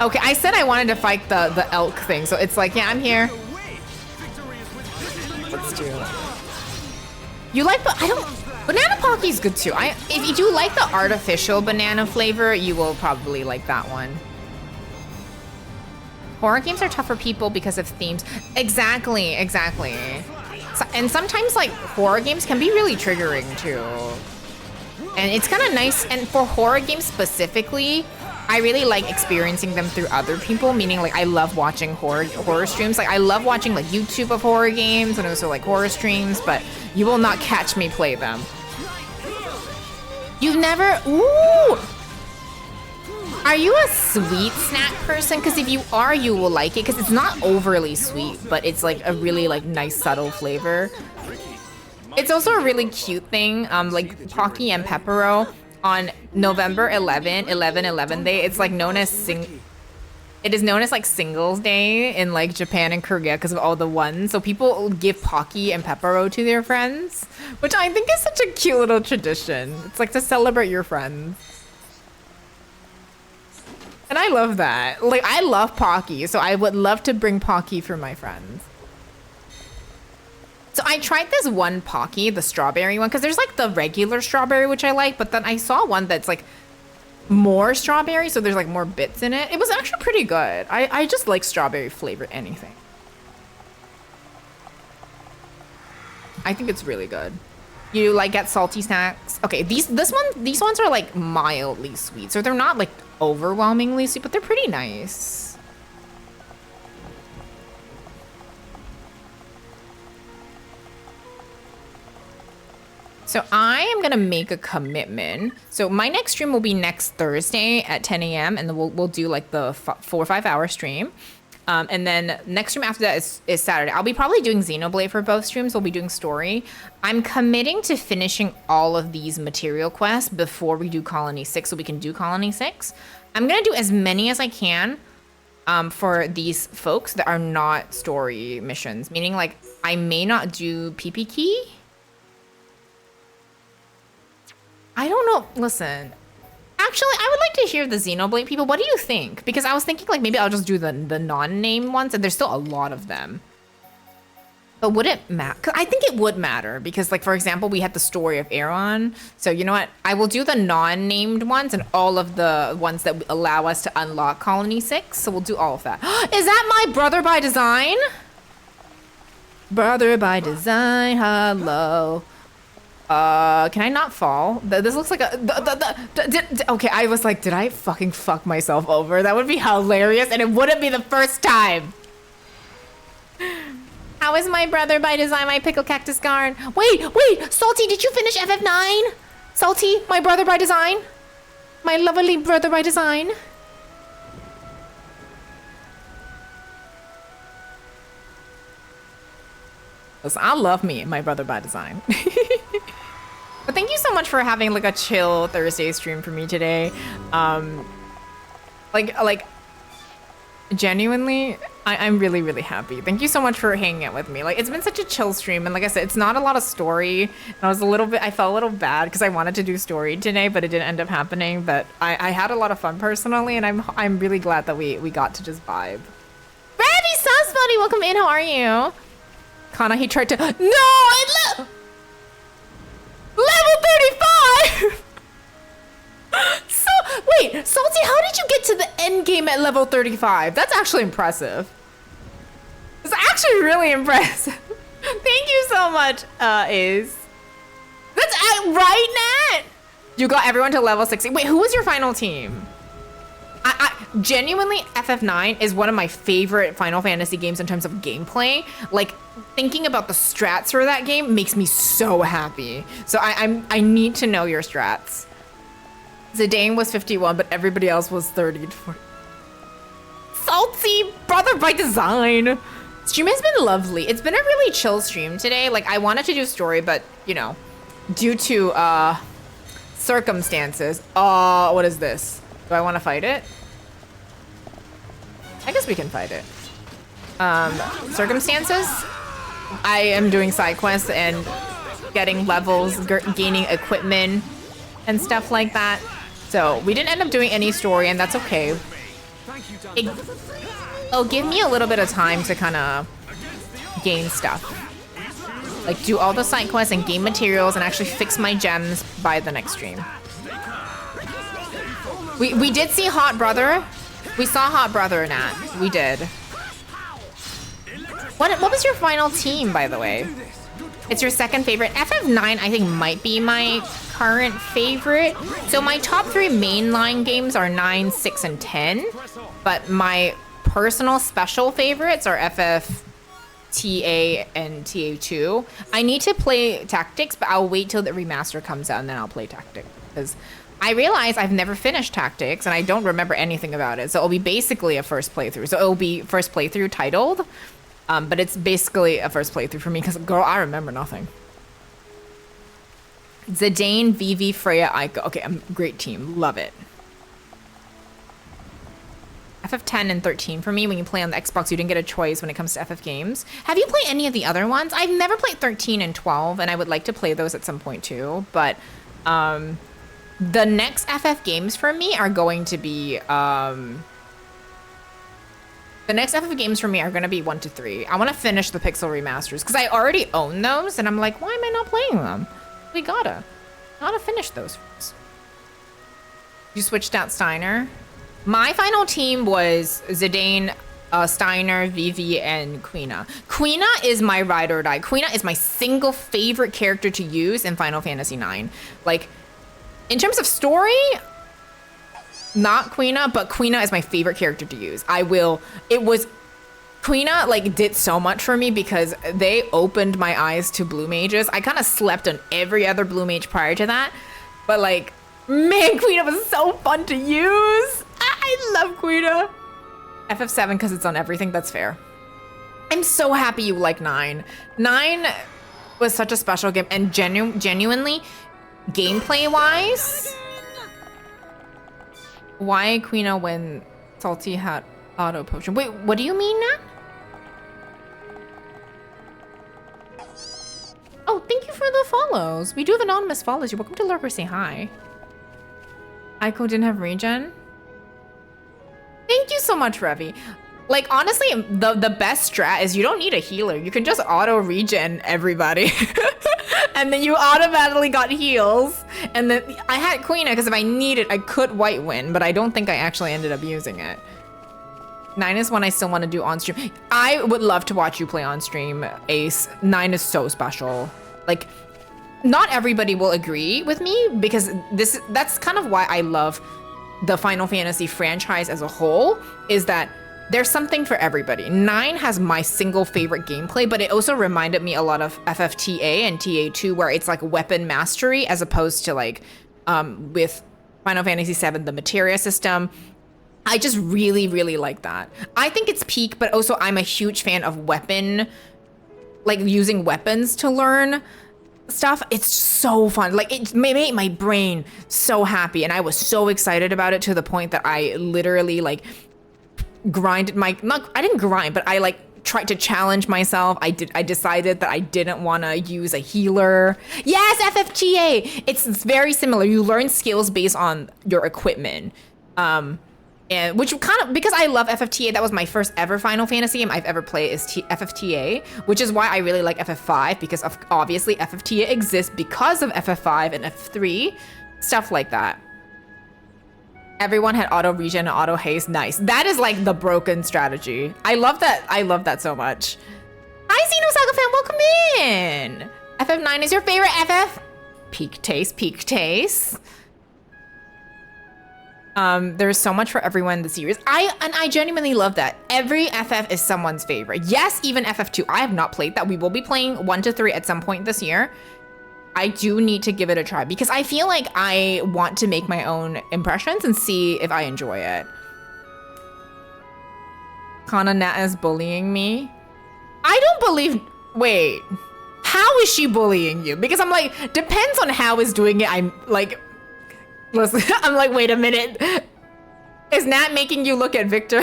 Okay, I said I wanted to fight the elk thing, so it's like, yeah, I'm here. Let's do it. You like, but I don't, banana Pocky's good too. If you do like the artificial banana flavor, you will probably like that one. Horror games are tough for people because of themes. Exactly. So, and sometimes like horror games can be really triggering too. And it's kind of nice, and for horror games specifically, I really like experiencing them through other people, meaning like I love watching horror streams. Like I love watching like YouTube of horror games and also like horror streams, but you will not catch me play them. You've never, ooh! Are you a sweet snack person? Because if you are, you will like it, because it's not overly sweet, but it's like a really like nice subtle flavor. It's also a really cute thing, like Pocky and Pepero on November 11 day. It's like known as it is known as like Singles Day in like Japan and Korea because of all the ones. So people give Pocky and Pepero to their friends, which I think is such a cute little tradition. It's like to celebrate your friends. And I love that. Like I love Pocky, so I would love to bring Pocky for my friends. So I tried this one Pocky, the strawberry one, because there's like the regular strawberry, which I like, but then I saw one that's like more strawberry, so there's like more bits in it. It was actually pretty good. I just like strawberry flavored anything. I think it's really good. You like get salty snacks? Okay, these ones are like mildly sweet, so they're not like overwhelmingly sweet, but they're pretty nice. So I am gonna make a commitment. So my next stream will be next Thursday at 10 a.m. and then we'll do like the 4 or 5 hour stream. And then next stream after that is Saturday. I'll be probably doing Xenoblade for both streams. We'll be doing story. I'm committing to finishing all of these material quests before we do Colony 6 so we can do Colony 6. I'm gonna do as many as I can for these folks that are not story missions, meaning like I may not do PP Key. I don't know. Listen, actually, I would like to hear the Xenoblade people. What do you think? Because I was thinking like maybe I'll just do the non-name ones, and there's still a lot of them. But would it matter? Because I think it would matter because, like, for example, we had the story of Aaron. So you know what? I will do the non-named ones and all of the ones that allow us to unlock Colony 6. So we'll do all of that. Is that my brother by design? Brother by design. Hello. Can I not fall? This looks like a... okay, I was like, did I fucking fuck myself over? That would be hilarious, and it wouldn't be the first time. How is my brother by design, my pickle cactus garn? Wait, Salty, did you finish FF9? Salty, my brother by design? My lovely brother by design? Listen, I love me, my brother by design. But thank you so much for having like a chill Thursday stream for me today. Like genuinely, I'm really, really happy. Thank you so much for hanging out with me. Like it's been such a chill stream, and like I said, it's not a lot of story. And I felt a little bad because I wanted to do story today, but it didn't end up happening. But I had a lot of fun personally, and I'm really glad that we got to just vibe. Ravi Sauce Buddy, welcome in. How are you? Kana, he tried to level 35. So wait, Salty, how did you get to the end game at level 35? That's actually impressive. It's actually really impressive. Thank you so much, Is. That's right, Nat. You got everyone to level 60. Wait, who was your final team? I genuinely, FF9 is one of my favorite Final Fantasy games in terms of gameplay. Like, thinking about the strats for that game makes me so happy. So I need to know your strats. Zidane was 51, but everybody else was 30 to 40. Salty, brother by design. Stream has been lovely. It's been a really chill stream today. Like, I wanted to do story, but, you know, due to circumstances. What is this? Do I want to fight it? I guess we can fight it. Circumstances? I am doing side quests and getting levels, gaining equipment and stuff like that. So we didn't end up doing any story, and that's okay. It'll give me a little bit of time to kind of gain stuff. Like do all the side quests and gain materials and actually fix my gems by the next stream. We did see Hot Brother. We saw Hot Brother, Nat. We did. What was your final team, by the way? It's your second favorite. FF9, I think, might be my current favorite. So my top 3 mainline games are 9, 6, and 10. But my personal special favorites are FF TA and TA2. I need to play Tactics, but I'll wait till the remaster comes out and then I'll play Tactics. Because I realize I've never finished Tactics and I don't remember anything about it. So it'll be basically a first playthrough. So it'll be first playthrough titled, but it's basically a first playthrough for me because, girl, I remember nothing. Zidane, Vivi, Freya, Aiko. Okay, great team. Love it. FF10 and 13 for me. When you play on the Xbox, you didn't get a choice when it comes to FF games. Have you played any of the other ones? I've never played 13 and 12, and I would like to play those at some point too. But the next FF games for me are going to be the next FF games for me are going to be 1 to 3. I want to finish the Pixel remasters because I already own those, and I'm like, why am I not playing them? We gotta finish those first. You switched out Steiner. My final team was Zidane, Steiner, Vivi, and Quina. Quina is my ride or die. Quina is my single favorite character to use in Final Fantasy IX. Like, in terms of story, not Quina, but Quina is my favorite character to use. Quina, like, did so much for me because they opened my eyes to blue mages. I kind of slept on every other blue mage prior to that, but like, man, Quina was so fun to use. I love Quina. FF7 because it's on everything. That's fair. I'm so happy you like 9. 9 was such a special game, and genuinely, gameplay-wise, why Quina when Salty had auto potion? Wait, what do you mean, Nat? Oh, thank you for the follows. We do have anonymous follows. You're welcome to lurk or say hi. Aiko didn't have regen. Thank you so much, Revi. Like, honestly, the best strat is you don't need a healer. You can just auto regen everybody. And then you automatically got heals. And then I had Quina because if I needed, I could white win, but I don't think I actually ended up using it. 9 is one I still want to do on stream. I would love to watch you play on stream, Ace. 9 is so special. Like, not everybody will agree with me because that's kind of why I love the Final Fantasy franchise as a whole, is that there's something for everybody. 9 has my single favorite gameplay, but it also reminded me a lot of FFTA and TA2, where it's like weapon mastery as opposed to like with Final Fantasy VII, the materia system. I just really, really like that. I think it's peak, but also I'm a huge fan of weapon, like using weapons to learn stuff. It's so fun. Like, it made my brain so happy, and I was so excited about it to the point that I literally like grinded my, I didn't grind, but I like tried to challenge myself. I decided that I didn't want to use a healer. Yes, FFTA. It's very similar. You learn skills based on your equipment. And which kind of, because I love FFTA, that was my first ever Final Fantasy game I've ever played is FFTA, which is why I really like FF5, because obviously FFTA exists because of FF5 and F3, stuff like that. Everyone had auto regen and auto haste. Nice. That is like the broken strategy. I love that. I love that so much. Hi, Xenosaga fan. Welcome in. FF9 is your favorite FF? Peak taste, peak taste. There's so much for everyone in the series. I genuinely love that. Every FF is someone's favorite. Yes, even FF2. I have not played that. We will be playing 1 to 3 at some point this year. I do need to give it a try because I feel like I want to make my own impressions and see if I enjoy it. Kana Nat is bullying me. I don't believe, wait, how is she bullying you? Because I'm like, depends on how is doing it. I'm like, listen, I'm like, wait a minute. Is Nat making you look at Victor?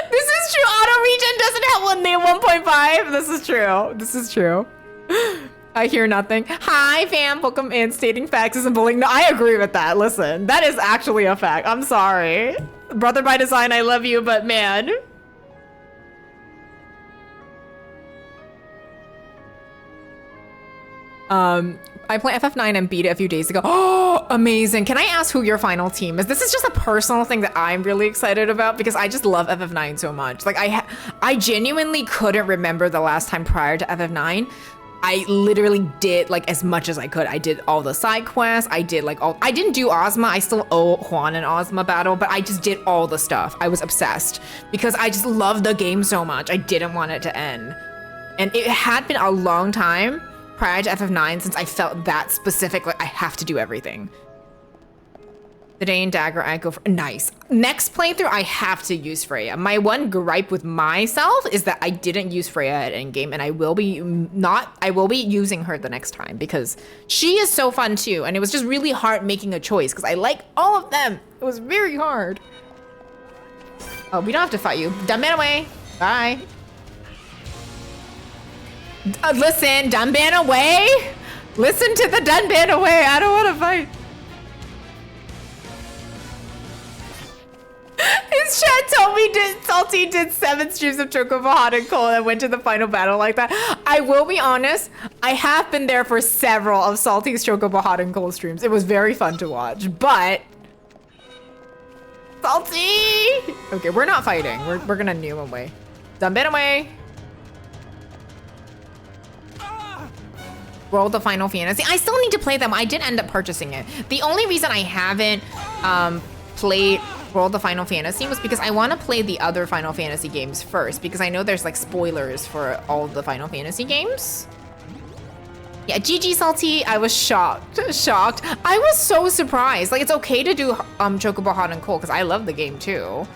This is true. Auto regen doesn't have one name 1.5. This is true. This is true. I hear nothing. Hi, fam. Welcome in. Stating facts isn't bullying. No, I agree with that. Listen, that is actually a fact. I'm sorry. Brother by design, I love you, but man. I played FF9 and beat it a few days ago. Oh, amazing. Can I ask who your final team is? This is just a personal thing that I'm really excited about because I just love FF9 so much. Like, I genuinely couldn't remember the last time prior to FF9 I literally did like as much as I could. I did all the side quests. I did like all, I didn't do Ozma. I still owe Juan an Ozma battle, but I just did all the stuff. I was obsessed because I just loved the game so much. I didn't want it to end. And it had been a long time prior to FF9 since I felt that specific, like I have to do everything. Today in Dagger, I go for, nice. Next playthrough, I have to use Freya. My one gripe with myself is that I didn't use Freya at endgame, and I will be using her the next time because she is so fun too. And it was just really hard making a choice because I like all of them. It was very hard. Oh, we don't have to fight you. Dunban away. Bye. Listen, Dunban away. Listen to the Dunban away. I don't want to fight. His chat told me Salty did 7 streams of Chocobo Hot and Cold and went to the final battle like that. I will be honest, I have been there for several of Salty's Chocobo Hot and Cold streams. It was very fun to watch, but... Salty! Okay, we're not fighting. We're gonna new away. Dunban away. Roll the Final Fantasy. I still need to play them. I did end up purchasing it. The only reason I haven't played Roll the Final Fantasy was because I want to play the other Final Fantasy games first because I know there's like spoilers for all of the Final Fantasy games. Yeah, GG Salty, I was shocked. I was so surprised. Like it's okay to do Chocobo Hot and Cold because I love the game too.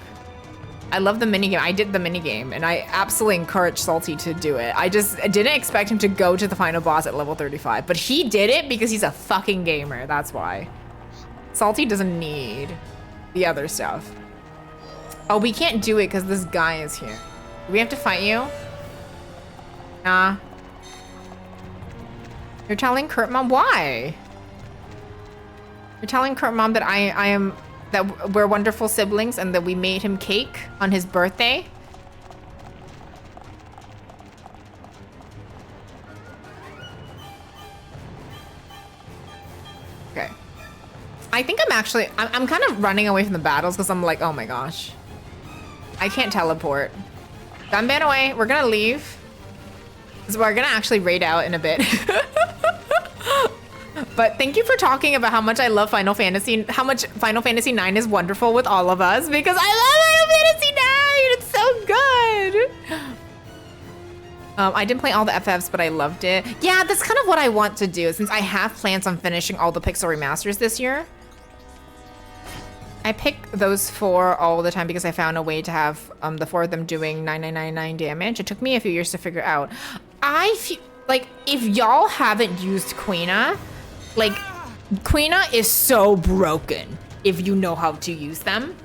I love the minigame. I did the minigame and I absolutely encouraged Salty to do it. I just didn't expect him to go to the final boss at level 35, but he did it because he's a fucking gamer. That's why. Salty doesn't need the other stuff. Oh, we can't do it because this guy is here. Do we have to fight you? Nah. You're telling Kurt Mom why? You're telling Kurt Mom that I am that we're wonderful siblings and that we made him cake on his birthday? Okay. I think I'm kind of running away from the battles because I'm like, oh my gosh. I can't teleport. Dunban away. We're gonna leave. So we're gonna actually raid out in a bit. But thank you for talking about how much I love Final Fantasy, how much Final Fantasy 9 is wonderful with all of us because I love Final Fantasy 9. It's so good. I didn't play all the FFs, but I loved it. Yeah, that's kind of what I want to do since I have plans on finishing all the Pixel remasters this year. I pick those 4 all the time because I found a way to have the 4 of them doing 9999 damage. It took me a few years to figure out. I feel like if y'all haven't used Quina, like Quina is so broken if you know how to use them.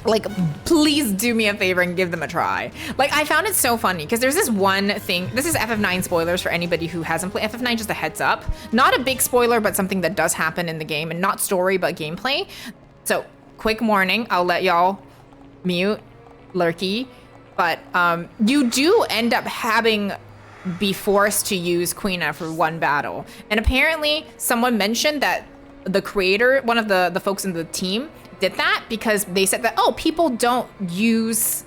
Like, please do me a favor and give them a try. Like, I found it so funny because there's this one thing. This is FF9 spoilers for anybody who hasn't played FF9, just a heads up. Not a big spoiler, but something that does happen in the game and not story, but gameplay. So, quick warning, I'll let y'all mute Lurky, but you do end up be forced to use Quina for one battle. And apparently someone mentioned that the creator, one of the folks in the team did that because they said that, oh, people don't use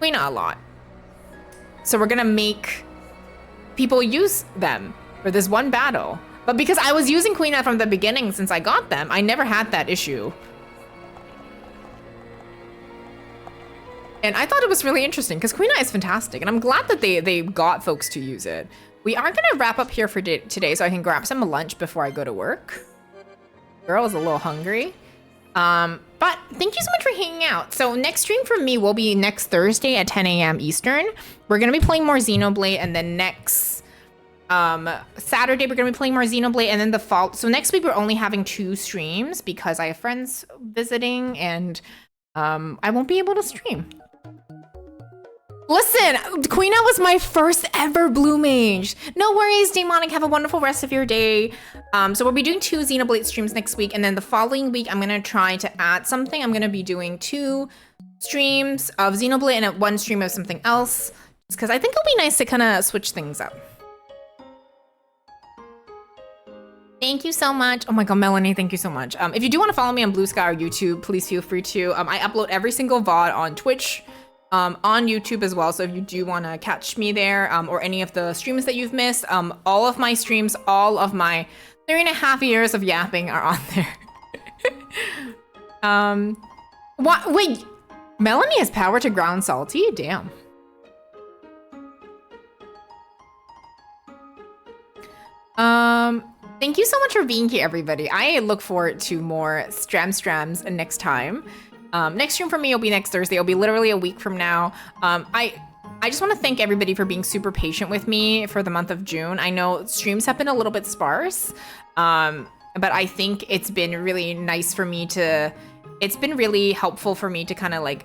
Quina a lot. So we're gonna make people use them for this one battle. But because I was using Quina from the beginning since I got them, I never had that issue. And I thought it was really interesting because Quina is fantastic. And I'm glad that they got folks to use it. We are gonna wrap up here for today so I can grab some lunch before I go to work. Girl is a little hungry. But thank you so much for hanging out. So next stream for me will be next Thursday at 10 a.m. Eastern. We're gonna be playing more Xenoblade, and then next Saturday we're gonna be playing more Xenoblade, and then the fall. So next week we're only having 2 streams because I have friends visiting and I won't be able to stream. Listen, Quina was my first ever blue mage. No worries, Demonic. Have a wonderful rest of your day. So we'll be doing 2 Xenoblade streams next week, and then the following week I'm gonna try to add something. I'm gonna be doing 2 streams of Xenoblade and 1 stream of something else, just because I think it'll be nice to kind of switch things up. Thank you so much. Oh my god, Melanie, thank you so much. If you do want to follow me on Blue Sky or YouTube, please feel free to. I upload every single VOD on Twitch, on YouTube as well. So if you do want to catch me there, or any of the streams that you've missed, all of my streams, all of my 3.5 years of yapping are on there. What? Wait, Melanie has power to ground salty? Damn. Thank you so much for being here, everybody. I look forward to more strams next time. Next stream for me will be next Thursday. It'll be literally a week from now. I just want to thank everybody for being super patient with me for the month of June. I know streams have been a little bit sparse, but I think it's been really nice for me to, it's been really helpful for me to kind of like,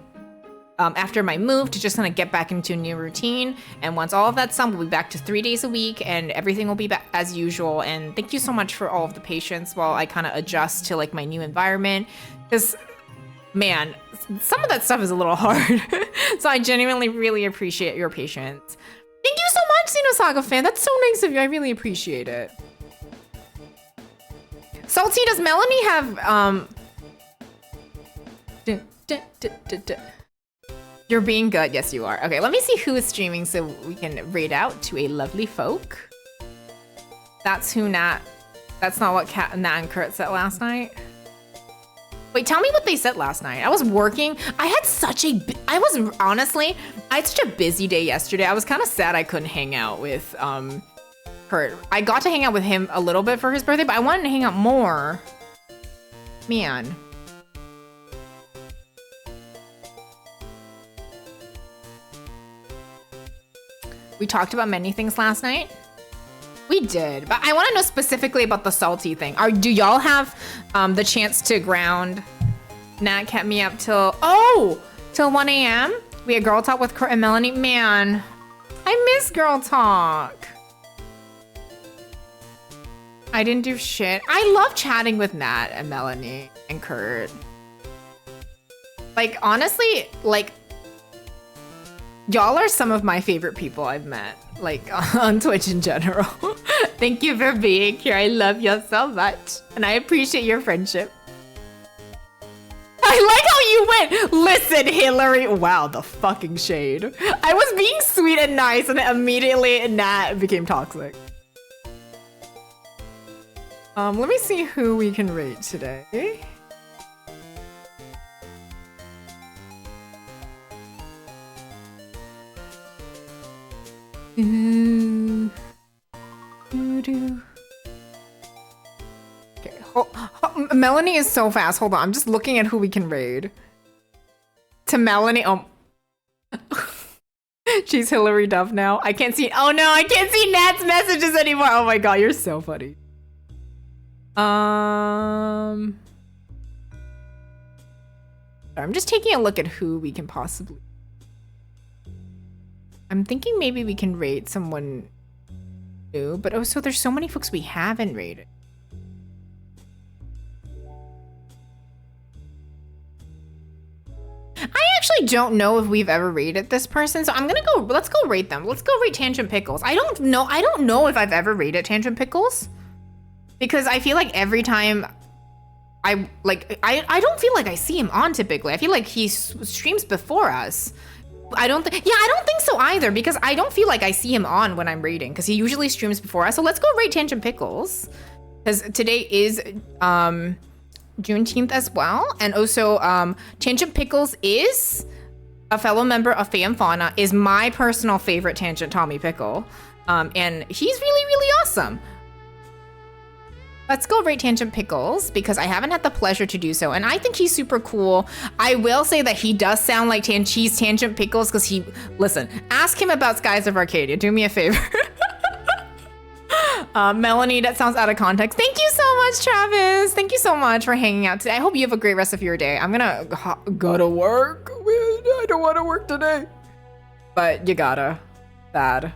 after my move, to just kind of get back into a new routine. And once all of that's done, we'll be back to 3 days a week and everything will be back as usual. And thank you so much for all of the patience while I kind of adjust to like my new environment. Because, man, some of that stuff is a little hard. So I genuinely really appreciate your patience. Thank you so much, Xenosaga fan. That's so nice of you. I really appreciate it. Salty, does Melanie have, You're being good. Yes, you are. Okay, let me see who is streaming so we can raid out to a lovely folk. That's who Nat. That's not what Nat and Kurt said last night. Wait, tell me what they said last night. I was working. I had such a busy day yesterday. I was kind of sad I couldn't hang out with Kurt. I got to hang out with him a little bit for his birthday, but I wanted to hang out more. Man. We talked about many things last night. We did, but I want to know specifically about the salty thing. Do y'all have the chance to ground? Nat kept me up till 1 a.m. We had girl talk with Kurt and Melanie. Man, I miss girl talk. I didn't do shit. I love chatting with Nat and Melanie and Kurt. Like, honestly, like, y'all are some of my favorite people I've met, like, on Twitch in general. Thank you for being here. I love you so much, and I appreciate your friendship. I like how you went, listen, Hillary. Wow, the fucking shade. I was being sweet and nice, and immediately Nat became toxic. Let me see who we can rate today. Okay, Melanie is so fast. Hold on, I'm just looking at who we can raid. To Melanie, she's Hillary Duff now. I can't see. Oh no, I can't see Nat's messages anymore. Oh my god, you're so funny. I'm just taking a look at who we can possibly. I'm thinking maybe we can raid someone new, but oh, so there's so many folks we haven't raided. I actually don't know if we've ever raided this person, so I'm gonna go. Let's go rate them. Let's go rate Tangent Pickles. I don't know if I've ever raided Tangent Pickles, because I feel like every time I don't feel like I see him on typically. I feel like he streams before us. I don't think so either, because I don't feel like I see him on when I'm raiding, because he usually streams before us. So let's go rate Tangent Pickles, because today is Juneteenth as well, and also Tangent Pickles is a fellow member of Fam Fauna, is my personal favorite Tangent Tommy Pickle, and he's really, really awesome. Let's go rate Tangent Pickles, because I haven't had the pleasure to do so, and I think he's super cool. I will say that he does sound like he's Tangent Pickles, because listen, ask him about Skies of Arcadia. Do me a favor. Melanie, that sounds out of context. Thank you so much, Travis. Thank you so much for hanging out today. I hope you have a great rest of your day. I'm gonna go to work. I don't want to work today, but you gotta. Bad.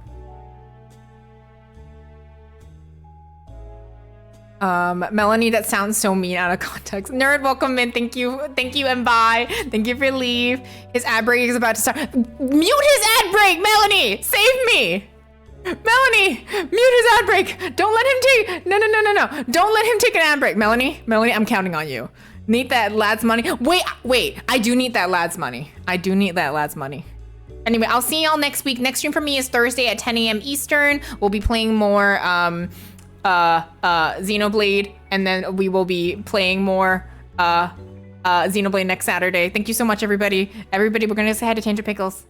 Melanie, that sounds so mean out of context. Nerd, welcome in. Thank you, and bye. Thank you for leave. His ad break is about to start. Mute his ad break, Melanie. Save me. Melanie, mute his ad break. Don't let him take. No. Don't let him take an ad break, Melanie. I'm counting on you. Need that lad's money. Wait. I do need that lad's money. Anyway, I'll see y'all next week. Next stream for me is Thursday at 10 a.m. Eastern. We'll be playing more Xenoblade, and then we will be playing more Xenoblade next Saturday. Thank you so much, everybody. We're gonna say hi to Tanger Pickles.